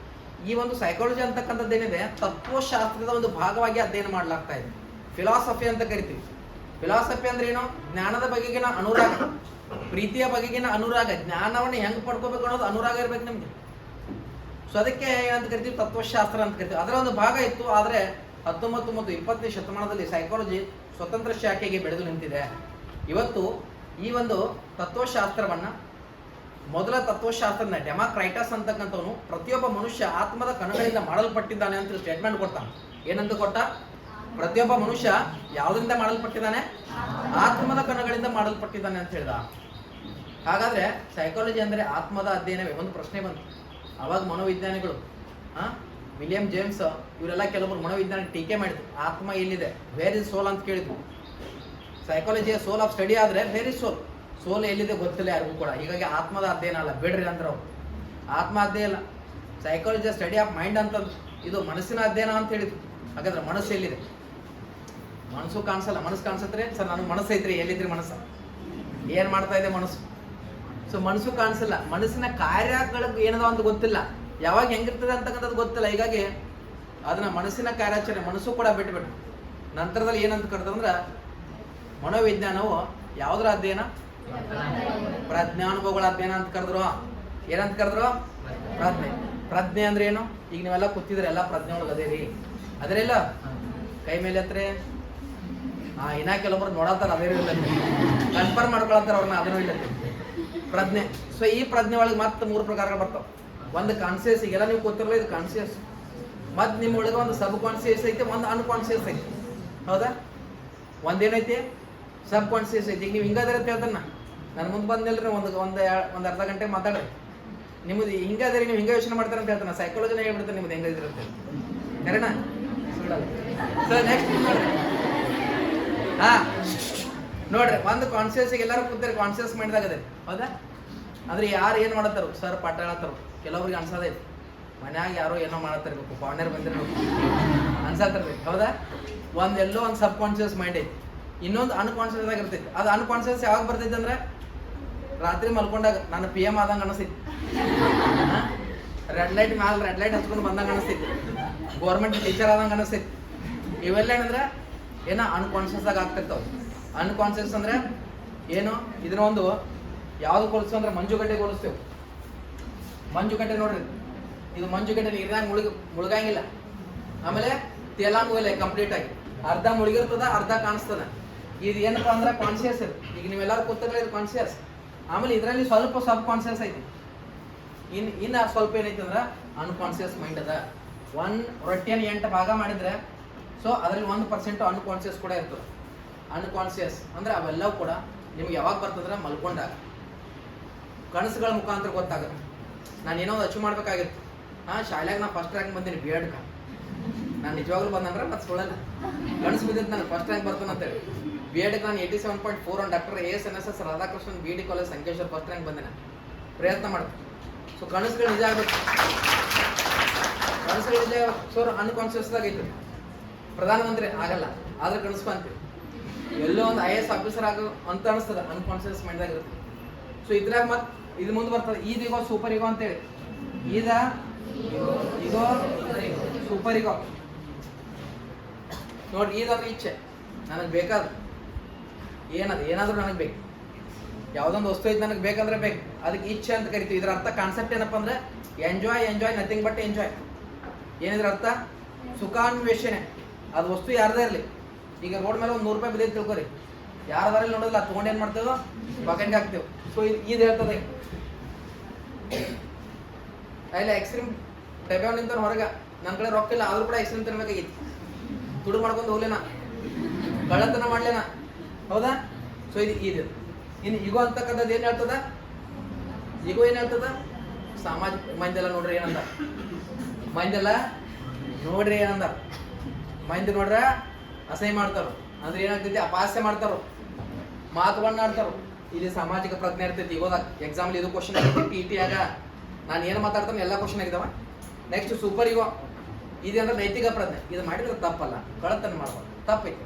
ಈ ಒಂದು ಸೈಕಾಲಜಿ ಅಂತಕ್ಕಂಥದ್ದು ಏನಿದೆ, ತತ್ವಶಾಸ್ತ್ರದ ಒಂದು ಭಾಗವಾಗಿ ಅಧ್ಯಯನ ಮಾಡಲಾಗ್ತಾ ಇದೆ. ಫಿಲಾಸಫಿ ಅಂತ ಕರಿತೀವಿ. ಫಿಲಾಸಫಿ ಅಂದ್ರೆ ಏನು? ಜ್ಞಾನದ ಬಗೆಗಿನ ಅನುರಾಗ, ಪ್ರೀತಿಯ ಬಗೆಗಿನ ಅನುರಾಗ, ಜ್ಞಾನವನ್ನು ಹೆಂಗ್ ಪಡ್ಕೋಬೇಕು ಅನ್ನೋದು ಅನುರಾಗ ಇರ್ಬೇಕು ನಿಮ್ಗೆ. ಸೊ ಅದಕ್ಕೆ ಏನಂತ ಕರಿತೀವಿ? ತತ್ವಶಾಸ್ತ್ರ ಅಂತ ಕರಿತೀವಿ. ಅದರ ಒಂದು ಭಾಗ ಇತ್ತು. ಆದರೆ 19 ಮತ್ತು 20ನೇ ಶತಮಾನದಲ್ಲಿ ಸೈಕಾಲಜಿ ಸ್ವತಂತ್ರ ಶಾಖೆಗೆ ಬೆಳೆದು ನಿಂತಿದೆ. ಇವತ್ತು ಈ ಒಂದು ತತ್ವಶಾಸ್ತ್ರವನ್ನ, ಮೊದಲ ತತ್ವಶಾಸ್ತ್ರನ ಡೆಮಾಕ್ರೈಟಸ್ ಅಂತಕ್ಕಂಥವನು ಪ್ರತಿಯೊಬ್ಬ ಮನುಷ್ಯ ಆತ್ಮದ ಕಣಗಳಿಂದ ಮಾಡಲ್ಪಟ್ಟಿದ್ದಾನೆ ಅಂತ ಸ್ಟೇಟ್ಮೆಂಟ್ ಕೊಡ್ತಾನೆ. ಏನಂತ ಕೊಟ್ಟ? ಪ್ರತಿಯೊಬ್ಬ ಮನುಷ್ಯ ಯಾವುದರಿಂದ ಮಾಡಲ್ಪಟ್ಟಿದ್ದಾನೆ? ಆತ್ಮದ ಕಣಗಳಿಂದ ಮಾಡಲ್ಪಟ್ಟಿದ್ದಾನೆ ಅಂತ ಹೇಳ್ದ. ಹಾಗಾದ್ರೆ ಸೈಕಾಲಜಿ ಅಂದ್ರೆ ಆತ್ಮದ ಅಧ್ಯಯನವೇ? ಒಂದು ಪ್ರಶ್ನೆ ಬಂತು. ಅವಾಗ ಮನೋವಿಜ್ಞಾನಿಗಳು ವಿಲಿಯಂ ಜೇಮ್ಸ್ ಇವರೆಲ್ಲ ಕೆಲವರು ಮನೋವಿಜ್ಞಾನ ಟೀಕೆ ಮಾಡಿದ್ರು. ಆತ್ಮ ಎಲ್ಲಿದೆ? ವೇರ್ ಇಸ್ ಸೋಲ್ ಅಂತ ಕೇಳಿದ್ರು. ಸೈಕಾಲಜಿಯ ಸೋಲ್ ಆಫ್ ಸ್ಟಡಿ ಆದ್ರೆ ವೇರ್ ಇಸ್ ಸೋಲ್? ಸೋಲ್ ಎಲ್ಲಿದೆ ಗೊತ್ತಿಲ್ಲ ಯಾರಿಗೂ ಕೂಡ. ಹೀಗಾಗಿ ಆತ್ಮದ ಅಧ್ಯಯನ ಅಲ್ಲ, ಬಿಡ್ರಿ ಅಂದ್ರೆ ಅವ್ರು. ಆತ್ಮ ಅಧ್ಯಯನ ಇಲ್ಲ, ಸೈಕಾಲಜಿ ಸ್ಟಡಿ ಆಫ್ ಮೈಂಡ್ ಅಂತ, ಇದು ಮನಸ್ಸಿನ ಅಧ್ಯಯನ ಅಂತ ಹೇಳಿದ್ರು. ಹಾಗಾದ್ರೆ ಮನಸ್ಸು ಎಲ್ಲಿದೆ? ಮನಸ್ಸು ಕಾಣಿಸಲ್ಲ. ಮನಸ್ಸು ಕಾಣಿಸತ್ರೆ ಸರ್ ನನಗೆ ಮನಸ್ಸು ಐತ್ರಿ, ಎಲ್ಲಿದ್ರಿ ಮನಸ್ಸು? ಏನು ಮಾಡ್ತಾ ಇದೆ ಮನಸ್ಸು? ಸೊ ಮನಸ್ಸು ಕಾಣಿಸಲ್ಲ. ಮನಸ್ಸಿನ ಕಾರ್ಯಗಳಿಗೆ ಏನದ ಅಂತ ಗೊತ್ತಿಲ್ಲ, ಯಾವಾಗ ಹೆಂಗಿರ್ತದೆ ಅಂತಕ್ಕಂಥದ್ದು ಗೊತ್ತಿಲ್ಲ. ಹೀಗಾಗಿ ಅದನ್ನ ಮನಸ್ಸಿನ ಕಾರ್ಯಾಚರಣೆ, ಮನಸ್ಸು ಕೂಡ ಬಿಟ್ಬಿಟ್ಟು ನಂತರದಲ್ಲಿ ಏನಂತ ಕರೆದಂದ್ರೆ ಮನೋವಿಜ್ಞಾನವು ಯಾವುದರ ಅಧ್ಯಯನ? ಪ್ರಜ್ಞಾನುಭವಗಳ ಅಧ್ಯಯನ ಅಂತ ಕರೆದ್ರು. ಏನಂತ ಕರೆದ್ರು? ಪ್ರಜ್ಞೆ. ಪ್ರಜ್ಞೆ ಅಂದ್ರೆ ಏನು? ಈಗ ನೀವೆಲ್ಲ ಕೂತಿದ್ರೆ ಎಲ್ಲ ಪ್ರಜ್ಞೆ ಒಳಗೆ ಅದೇ ರೀ, ಅದರೆಲ್ಲ ಕೈ ಮೇಲೆ ಹತ್ರ ಇನ್ನ ಕೆಲವೊಬ್ರು ನೋಡತ್ತಾರ ಅದೇ ಇಲ್ಲ, ಕನ್ಫರ್ಮ್ ಮಾಡ್ಕೊಳತ್ತಾರ ಅವ್ರನ್ನ, ಅದನ್ನೂ ಇಲ್ಲ ಪ್ರಜ್ಞೆ. ಸೊ ಈ ಪ್ರಜ್ಞೆ ಒಳಗೆ ಮತ್ತೆ 3 ಪ್ರಕಾರಗಳು ಬರ್ತಾವ. ಒಂದು ಕಾನ್ಸಿಯಸ್, ಈಗೆಲ್ಲ ನೀವು ಕೂತಿರಲ್ಲ, ಇದು ಕಾನ್ಸಿಯಸ್. ಮತ್ತೆ ನಿಮ್ಮ ಒಳಗೆ ಒಂದು ಸಬ್ ಕಾನ್ಸಿಯಸ್ ಐತೆ, ಒಂದು ಅನ್ಕಾನ್ಸಿಯಸ್ ಐತೆ. ಹೌದಾ? ಒಂದೇನೈತಿ? ಸಬ್ ಕಾನ್ಸಿಯಸ್ ಐತಿ. ಈಗ ನೀವು ಹಿಂಗಾದ್ರೆ ಅಂತ ಹೇಳ್ತಾನ, ನನ್ನ ಮುಂದೆ ಬಂದಿಲ್ರಿ ಒಂದು ಅರ್ಧ ಗಂಟೆ ಮಾತಾಡ್ರಿ, ನಿಮ್ಮದು ಹಿಂಗಾದ್ರೆ ನೀವು ಹಿಂಗೆ ಯೋಚನೆ ಮಾಡ್ತಾರೆ ಅಂತ ಹೇಳ್ತಾನೆ. ಸೈಕಾಲಜಿನ ಹೇಳ್ಬಿಡ್ತಾನೆ ನಿಮ್ದು ಹೆಂಗಿರುತ್ತೆ, ಕರೆನಾ? ಸರ್ ನೆಕ್ಸ್ಟ್ ನೋಡ್ರಿ. ನೋಡ್ರಿ, ಒಂದು ಕಾನ್ಸಿಯಸ್ ಎಲ್ಲರೂ ಕೂತಾರೆ, ಕಾನ್ಸಿಯಸ್ ಮೈಂಡ್ದಾಗ ಅದೇ. ಹೌದಾ? ಅಂದ್ರೆ ಯಾರು ಏನು ಮಾಡತ್ತಾರ? ಸರ್ ಪಾಠ ಹೇಳತ್ತಾರ, ಕೆಲವ್ರಿಗೆ ಅನ್ಸೋದೈತಿ ಮನ್ಯಾಗ ಯಾರೋ ಏನೋ ಮಾಡತ್ತಿರ್ಬೇಕು, ಪಾವನ್ಯರು ಬಂದಿರ್ಬೇಕು ಅನ್ಸತ್ತಿರ್ಬೇಕು. ಹೌದಾ? ಎಲ್ಲೋ ಒಂದು ಸಬ್ ಕಾನ್ಸಿಯಸ್ ಮೈಂಡ್ ಐತಿ, ಇನ್ನೊಂದು ಅನ್ಕಾನ್ಸಿಯಸ್ ಆಗಿ ಇರ್ತೈತಿ. ಅದು ಅನ್ಕಾನ್ಸಿಯಸ್ ಯಾವಾಗ ಬರ್ತೈತಿ ಅಂದ್ರೆ ರಾತ್ರಿ ಮಲ್ಕೊಂಡಾಗ ನಾನು PM ಆದಂಗೆ ಅನಿಸ್ತೈತಿ, ರೆಡ್ ಲೈಟ್ ಹಚ್ಕೊಂಡು ಬಂದಂಗೆ ಅನಿಸ್ತೈತಿ, ಗೌರ್ಮೆಂಟ್ ಟೀಚರ್ ಆದಂಗೆ ಅನಿಸ್ತೈತಿ. ಇವೆಲ್ಲ ಏನಂದ್ರೆ ಏನೋ ಅನ್ಕಾನ್ಸಿಯಸ್ ಆಗಿ ಆಗ್ತಿರ್ತಾವ. ಅನ್ಕಾನ್ಸಿಯಸ್ ಅಂದ್ರೆ ಏನು? ಇದನ್ನ ಒಂದು ಯಾವ್ದು ಹೋಲಿಸ್ತು ಅಂದ್ರೆ ಮಂಜುಗಡ್ಡೆಗೆ ಹೋಲಿಸ್ತೇವೆ. ಮಂಜುಗಡ್ಡೆ ನೋಡ್ರಿ, ಇದು ಮಂಜುಗಡ್ಡೆ ನೀರಿನಾಗ ಮುಳುಗಂಗಿಲ್ಲ. ಆಮೇಲೆ ತೇಲಾಂಗಿಲ್ಲ ಕಂಪ್ಲೀಟ್ ಆಗಿ, ಅರ್ಧ ಮುಳುಗಿರ್ತದ, ಅರ್ಧ ಕಾಣಿಸ್ತದ. ಇದು ಏನಪ್ಪಾ ಅಂದ್ರೆ ಕಾನ್ಸಿಯಸ್. ಈಗ ನೀವೆಲ್ಲರೂ ಕೂತಿರಲ್ಲ, ಇದು ಕಾನ್ಸಿಯಸ್. ಆಮೇಲೆ ಇದರಲ್ಲಿ ಸ್ವಲ್ಪ ಸಬ್ ಕಾನ್ಸಿಯಸ್ ಐತಿ. ಇನ್ನು ಸ್ವಲ್ಪ ಏನೈತಿ ಅಂದ್ರೆ ಅನ್ಕಾನ್ಸಿಯಸ್ ಮೈಂಡ್ ಅದ. 1 ರೊಟ್ಟಿಯನ್ನು 8 ಭಾಗ ಮಾಡಿದ್ರೆ ಸೊ ಅದರಲ್ಲಿ 1% ಅನ್ಕಾನ್ಸಿಯಸ್ ಕೂಡ ಇರ್ತದೆ. ಅನ್ಕಾನ್ಸಿಯಸ್ ಅಂದ್ರೆ ಅವೆಲ್ಲವೂ ಕೂಡ ನಿಮ್ಗೆ ಯಾವಾಗ ಬರ್ತದ್ರೆ ಮಲ್ಕೊಂಡಾಗ. ಕನಸುಗಳ ಮುಖಾಂತರ ಗೊತ್ತಾಗುತ್ತೆ. ನಾನು ಏನೋ ಒಂದು ಅಚೀವ್ ಮಾಡ್ಬೇಕಾಗಿತ್ತು. ಶಾಲ್ಯಾಗ ನಾ ಫಸ್ಟ್ ರ್ಯಾಂಕ್ ಬಂದೀನಿ ಬಿ ಎಡ್ಗೆ. ನಾನು ನಿಜವಾಗ್ಲೂ ಬಂದಂದ್ರೆ ಮತ್ತೆ ಸುಳ್ಳಲ್ಲ, ಕನಸು ಬಿದ್ದಿತ್ತು ನಾನು ಫಸ್ಟ್ ರ್ಯಾಂಕ್ ಬರ್ತಾನೆ ಅಂತೇಳಿ. ಬಿ ಎಡ್ಗೆ ನಾನು 87.4 doctor ASNSS Radhakrishnan BD college Sankeshwar first rank ಬಂದೆ. ಪ್ರಯತ್ನ ಮಾಡ್ತೀನಿ. ಸೊ ಕನಸುಗಳು ನಿಜ ಆಗ್ಬೇಕು, ಕನಸುಗಳು ನಿಜ ಸೊ ಅನ್ಕಾನ್ಶಿಯಸ್ದಾಗ ಐತಿ. ಪ್ರಧಾನಮಂತ್ರಿ ಆಗಲ್ಲ ಆದ್ರೆ ಕನಸ್ಕೊ ಅಂತೀವಿ. ಎಲ್ಲೋ ಒಂದು IAS ಆಫೀಸರ್ ಆಗೋ ಅಂತ ಅನಿಸ್ತದ, ಅನ್ಕಾನ್ಶಿಯಸ್ ಮೈಂಡ್ದಾಗ ಇರುತ್ತೆ. ಸೊ ಇದ್ರಾಗ ಮತ್ತೆ ಇದು ಮುಂದೆ ಬರ್ತದೆ, ಈಗೋ ಸೂಪರ್ ಈಗೋ ಅಂತೇಳಿ. ಈದ ಈಗೋ ಸೂಪರ್ ಈಗೋ ನೋಡಿ. ಈದಂದ್ರೆ ಇಚ್ಛೆ, ನನಗೆ ಬೇಕಾದ ಏನದು ಏನಾದರೂ ನನಗೆ ಬೇಕು, ಯಾವುದೊಂದು ವಸ್ತು ಐತೆ ನನಗೆ ಬೇಕಂದ್ರೆ ಬೇಕು, ಅದಕ್ಕೆ ಇಚ್ಛೆ ಅಂತ ಕರಿತೀವಿ. ಇದ್ರ ಅರ್ಥ ಕಾನ್ಸೆಪ್ಟ್ ಏನಪ್ಪ ಅಂದ್ರೆ ಎಂಜಾಯ್ ನಥಿಂಗ್ ಬಟ್ ಎಂಜಾಯ್. ಏನಿದ್ರ ಅರ್ಥ? ಸುಖಾನ್ವೇಷಣೆ. ಅದು ವಸ್ತು ಯಾರದೇ ಇರಲಿ. ಈಗ ರೋಡ್ ಮೇಲೆ ಒಂದು 100 ರೂಪಾಯಿ ಬಿದ್ದೈತೆ ತಿಳ್ಕೊರಿ, ಯಾರದಾರಲ್ಲಿ ನೋಡೋದಿಲ್ಲ, ತೊಗೊಂಡು ಏನು ಮಾಡ್ತೇವೆ, ಪಾಕೆಟ್ಗೆ ಹಾಕ್ತೇವೆ. ಸೊ ಇದು ಹೇಳ್ತದೆ ಅಲ್ಲಿ ಐಸ್ಕ್ರೀಮ್ ಡಬ್ಬೆ ನಿಂತ ಹೊರಗೆ, ನನ್ನ ಕಡೆ ರೊಕ್ಕ ಇಲ್ಲ ಆದ್ರೂ ಕೂಡ ಐಸ್ಕ್ರೀಮ್ ತಿನ್ಬೇಕಾಗಿತ್ತು. ತುಡು ಮಾಡ್ಕೊಂಡು ಹೋಗ್ಲೇನ, ಕಳ್ಳತನ ಮಾಡ್ಲೇನ, ಹೌದಾ? ಸೊ ಇದು ಇನ್ನು ಈಗೋ ಅಂತಕ್ಕಂಥದ್ದು ಏನು ಹೇಳ್ತದ? ಈಗೋ ಏನು ಹೇಳ್ತದ? ಸಾಮಾಜಿಕ ಮೈಂದೆಲ್ಲ ನೋಡ್ರಿ ಏನಂದ, ಮೈಂದೆಲ್ಲ ನೋಡ್ರಿ ಏನಂದ, ಮೈಂದ್ ನೋಡ್ರ ಅಸಹ್ಯ ಮಾಡ್ತಾರೋ ಅಂದ್ರೆ ಏನಾಗ್ತೈತಿ, ಅಪಹಾಸ್ಯ ಮಾಡ್ತಾರೋ, ಮಾತುಗಳನ್ನ ಆಡ್ತಾರೋ. ಇಲ್ಲಿ ಸಾಮಾಜಿಕ ಪ್ರಜ್ಞೆ ಇರ್ತೈತಿ. ಈಗೋದಾಗ ಎಕ್ಸಾಂಪಲ್ ಇದು ಕ್ವಶನ್ ಆಗೈತಿ TT ಆಗ. ನಾನು ಏನು ಮಾತಾಡ್ತಾನೆ ಎಲ್ಲ ಕ್ವಶನ್ ಆಗಿದಾವ. ನೆಕ್ಸ್ಟ್ ಸೂಪರ್ ಈಗೋ, ಇದಂದ್ರೆ ನೈತಿಕ ಪ್ರಜ್ಞೆ. ಇದು ಮಾಡಿದ್ರೆ ತಪ್ಪಲ್ಲ, ಕಳತನ ಮಾಡ್ಬಾರ್ದು, ತಪ್ಪೈತಿ.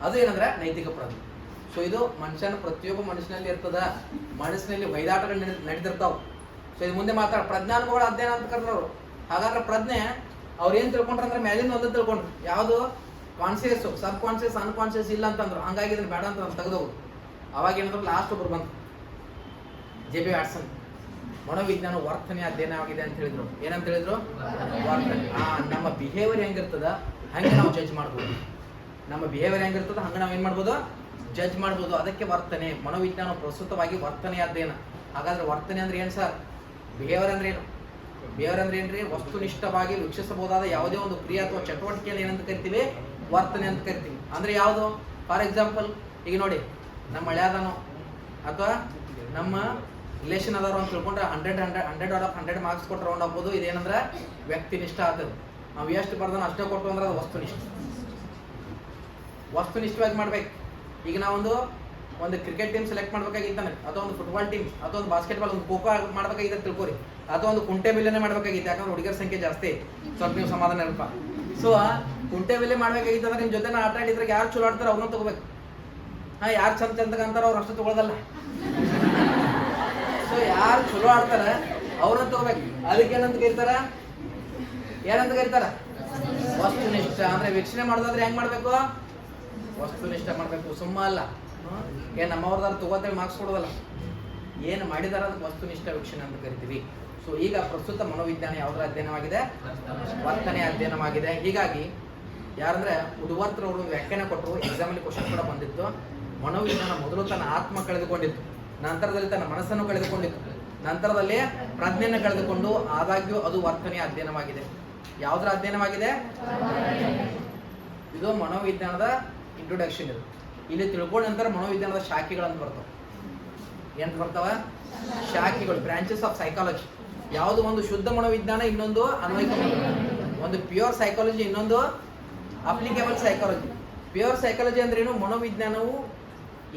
ಅದು ಏನಂದ್ರೆ ನೈತಿಕ ಪ್ರಜ್ಞೆ. ಸೊ ಇದು ಮನುಷ್ಯನ ಪ್ರತಿಯೊಬ್ಬ ಮನುಷ್ಯನಲ್ಲಿ ಇರ್ತದ. ಮನಸ್ಸಿನಲ್ಲಿ ವೈದಾಟಗಳು ನಡೀತಿರ್ತಾವ. ಸೊ ಇದು ಮುಂದೆ ಪ್ರಜ್ಞಾನುಭವಗಳ ಅಧ್ಯಯನ ಅಂತ ಕರೆದವರು. ಹಾಗಾದ್ರೆ ಪ್ರಜ್ಞೆ ಅವ್ರು ಏನ್ ತಿಳ್ಕೊಂಡ್ರ ಅಂದ್ರೆ ಮ್ಯಾಲಿಂದ ಒಂದು ತಿಳ್ಕೊಂಡ್ರು, ಯಾವುದು ಕಾನ್ಸಿಯಸ್, ಸಬ್ ಕಾನ್ಸಿಯಸ್, ಅನ್ಕಾನ್ಸಿಯಸ್ ಇಲ್ಲ ಅಂತಂದ್ರು. ಹಂಗಾಗಿ ಇದನ್ನ ಬೇಡ ಅಂತ ತೆಗೆದೋರು. ಅವಾಗ ಏನಾದ್ರು ಲಾಸ್ಟ್ ಒಬ್ರು ಬಂತು, JB ವ್ಯಾಟ್ಸನ್. ಮನೋವಿಜ್ಞಾನ ವರ್ತನೆ ಅಧ್ಯಯನವಾಗಿದೆ ಅಂತ ಹೇಳಿದ್ರು. ಏನಂತ ಹೇಳಿದ್ರು? ವರ್ತನೆ. ನಮ್ಮ ಬಿಹೇವಿಯರ್ ಹೆಂಗಿರ್ತದ ಹಂಗೆ ನಾವು ಜಡ್ಜ್ ಮಾಡ್ಬೋದು. ನಮ್ಮ ಬಿಹೇವಿಯರ್ ಹೆಂಗಿರ್ತದ ಹಂಗೆ ನಾವು ಏನ್ ಮಾಡ್ಬೋದು, ಜಡ್ಜ್ ಮಾಡ್ಬೋದು. ಅದಕ್ಕೆ ವರ್ತನೆ. ಮನೋವಿಜ್ಞಾನ ಪ್ರಸ್ತುತವಾಗಿ ವರ್ತನೆ ಅಧ್ಯಯನ. ಹಾಗಾದ್ರೆ ವರ್ತನೆ ಅಂದ್ರೆ ಏನು ಸರ್? ಬಿಹೇವಿಯರ್ ಅಂದ್ರೆ ಏನು? ಬಿಹೇವಿಯರ್ ಅಂದ್ರೆ ಏನ್ರಿ? ವಸ್ತುನಿಷ್ಠವಾಗಿ ವೀಕ್ಷಿಸಬಹುದಾದ ಯಾವುದೇ ಒಂದು ಕ್ರಿಯೆ ಅಥವಾ ಚಟುವಟಿಕೆಯನ್ನು ಏನಂತ ಕರಿತೀವಿ? ವರ್ತನೆ ಅಂತ ಕರಿತೀವಿ. ಅಂದ್ರೆ ಯಾವುದು? ಫಾರ್ ಎಕ್ಸಾಂಪಲ್ ಈಗ ನೋಡಿ, ನಮ್ಮ ಹಳೆಯದನೋ ಅಥವಾ ನಮ್ಮ ರಿಲೇಷನ್ ಅದಾರು ಅಂತ ತಿಳ್ಕೊಂಡ್ರೆ 100 ಔಟ್ ಆಫ್ 100 ಮಾರ್ಕ್ಸ್ ಕೊಟ್ಟು ರೌಂಡ್ ಆಗ್ಬೋದು. ಇದೇನಂದ್ರೆ ವ್ಯಕ್ತಿನಿಷ್ಠ ಆಗ್ತದೆ. ನಾವು ಎಷ್ಟು ಬರ್ದಾನ ಅಷ್ಟೇ ಕೊಟ್ಟು ಅಂದ್ರೆ ಅದು ವಸ್ತುನಿಷ್ಠ. ವಸ್ತುನಿಷ್ಠವಾಗಿ ಮಾಡ್ಬೇಕು. ಈಗ ನಾವೊಂದು ಕ್ರಿಕೆಟ್ ಟೀಮ್ ಸೆಲೆಕ್ಟ್ ಮಾಡ್ಬೇಕಾಗಿತ್ತಾನೆ, ಅಥವಾ ಒಂದು ಫುಟ್ಬಾಲ್ ಟೀಮ್, ಅಥವಾ ಒಂದು ಬಾಸ್ಕೆಟ್ಬಾಲ್, ಒಂದು ಖೋಖೋ ಮಾಡ್ಬೇಕಾಗಿದ್ದ ತಿಳ್ಕೊರಿ, ಅಥವಾ ಒಂದು ಕುಂಟೆ ಬಿಲ್ಲೆನೇ ಮಾಡ್ಬೇಕಾಗಿತ್ತು. ಯಾಕಂದ್ರೆ ಹುಡುಗರ ಸಂಖ್ಯೆ ಜಾಸ್ತಿ, ಸ್ವಲ್ಪ ನೀವು ಸಮಾಧಾನ ಇರಪ್ಪ. ಸೊ ಕುಂಟೆ ಬಿಲ್ಲೆ ಮಾಡ್ಬೇಕಾಗಿತ್ತಂದ್ರೆ ನಿಮ್ಮ ಜೊತೆ ಆಟ ಆಡಿದ್ರೆ ಯಾರು ಚಲೋ ಆಡ್ತಾರೆ ಅವ್ರನ್ನ ತಗೋಬೇಕು. ಯಾರು ಚಂದ ಅಂತಾರ ಅವ್ರು ಅಷ್ಟು ತಗೊಳ್ಳೋದಲ್ಲ. ಸೊ ಯಾರು ಚಲೋ ಆಡ್ತಾರ ಅವ್ರನ್ನ ತಗೋಬೇಕು. ಅದಕ್ಕೆ ಏನಂತ ಕರೀತಾರ? ಏನಂತ ಕರೀತಾರ? ವಸ್ತುನಿಷ್ಠ. ಅಂದ್ರೆ ವೀಕ್ಷಣೆ ಮಾಡೋದಾದ್ರೆ ಹೆಂಗ್ ಮಾಡ್ಬೇಕು? ವಸ್ತುನಿಷ್ಠ ಮಾಡ್ಬೇಕು, ಸುಮ್ಮ ಅಲ್ಲ. ನಮ್ಮವ್ರದಾರು ತಗೋತೇವೆ ಮಾರ್ಕ್ಸ್ ಕೊಡೋದಲ್ಲ. ಏನು ಮಾಡಿದಾರ ಅದಕ್ಕೆ ವಸ್ತುನಿಷ್ಠ ವೀಕ್ಷಣೆ ಅಂತ ಕರಿತೀವಿ. ಸೊ ಈಗ ಪ್ರಸ್ತುತ ಮನೋವಿಜ್ಞಾನ ಯಾವುದರ ಅಧ್ಯಯನವಾಗಿದೆ? ವರ್ತನೆ ಅಧ್ಯಯನವಾಗಿದೆ. ಹೀಗಾಗಿ ಯಾರಂದ್ರೆ ಉಡುವರ್ತ್ರ ಅವರು ವ್ಯಾಖ್ಯಾನ ಕೊಟ್ಟರು. ಎಕ್ಸಾಮಲ್ಲಿ ಕ್ವಶನ್ ಕೂಡ ಬಂದಿತ್ತು. ಮನೋವಿಜ್ಞಾನ ಮೊದಲು ತನ್ನ ಆತ್ಮ ಕಳೆದುಕೊಂಡಿತ್ತು, ನಂತರದಲ್ಲಿ ತನ್ನ ಮನಸ್ಸನ್ನು ಕಳೆದುಕೊಂಡಿತ್ತು, ನಂತರದಲ್ಲಿ ಪ್ರಜ್ಞೆಯನ್ನು ಕಳೆದುಕೊಂಡು ಆದಾಗ್ಯೂ ಅದು ವರ್ತನೆಯ ಅಧ್ಯಯನವಾಗಿದೆ. ಯಾವುದರ ಅಧ್ಯಯನವಾಗಿದೆ? ಇದು ಮನೋವಿಜ್ಞಾನದ ಇಂಟ್ರೊಡಕ್ಷನ್. ಇದು ಇಲ್ಲಿ ತಿಳ್ಕೊಂಡ ನಂತರ ಮನೋವಿಜ್ಞಾನದ ಶಾಖೆಗಳಂತ ಬರ್ತಾವ. ಏನ್ ಬರ್ತಾವ? ಶಾಖೆಗಳು, ಬ್ರಾಂಚಸ್ ಆಫ್ ಸೈಕಾಲಜಿ. ಯಾವುದು? ಒಂದು ಶುದ್ಧ ಮನೋವಿಜ್ಞಾನ, ಇನ್ನೊಂದು ಅನ್ವಯಿಕ. ಒಂದು ಪ್ಯೂರ್ ಸೈಕಾಲಜಿ, ಇನ್ನೊಂದು ಅಪ್ಲಿಕೇಬಲ್ ಸೈಕಾಲಜಿ. ಪ್ಯೂರ್ ಸೈಕಾಲಜಿ ಅಂದ್ರೆ ಏನು? ಮನೋವಿಜ್ಞಾನವು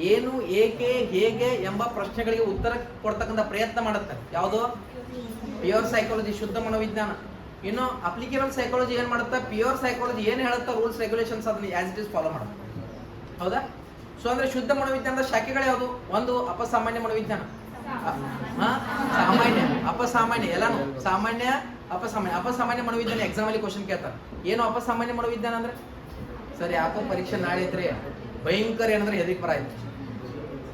ಏನು, ಏಕೆ, ಹೇಗೆ ಎಂಬ ಪ್ರಶ್ನೆಗಳಿಗೆ ಉತ್ತರ ಕೊಡ್ತಕ್ಕಂಥ ಪ್ರಯತ್ನ ಮಾಡುತ್ತೆ. ಯಾವುದು? ಪ್ಯೂರ್ ಸೈಕಾಲಜಿ, ಶುದ್ಧ ಮನೋವಿಜ್ಞಾನ. ಇನ್ನು ಅಪ್ಲಿಕೇಬಲ್ ಸೈಕಾಲಜಿ ಏನ್ ಮಾಡುತ್ತೆ? ಪ್ಯೂರ್ ಸೈಕಾಲಜಿ ಏನ್ ಹೇಳುತ್ತೆ, ರೂಲ್ಸ್ ರೆಗ್ಯುಲೇಷನ್ಸ್, ಅದನ್ನ ಆಸ್ ಇಟ್ ಇಸ್ ಫಾಲೋ ಮಾಡುತ್ತೆ. ಹೌದಾ? ಸೊ ಅಂದ್ರೆ ಶುದ್ಧ ಮನೋವಿಜ್ಞಾನದ ಶಾಖೆಗಳು ಯಾವುದು? ಒಂದು ಅಪಸಾಮಾನ್ಯ ಮನೋವಿಜ್ಞಾನ, ಸಾಮಾನ್ಯ, ಅಪಸಾಮಾನ್ಯ, ಎಲ್ಲಾನು ಸಾಮಾನ್ಯ, ಅಪಸಾಮಾನ್ಯ. ಅಪಸಾಮಾನ್ಯ ಮನೋವಿಜ್ಞಾನ ಎಕ್ಸಾಮಲ್ಲಿ ಕ್ವಶನ್ ಕೇಳ್ತಾರೆ. ಏನು ಅಪಸಾಮಾನ್ಯ ಮನೋವಿಜ್ಞಾನ ಅಂದ್ರೆ? ಸರ್ ಯಾಕೋ ಪರೀಕ್ಷೆ ನಾಳೆ ಐತ್ರಿ, ಭಯಂಕರ ಏನಂದ್ರೆ ಹೆದರಿಕೆ ಬರ ಆಯ್ತು.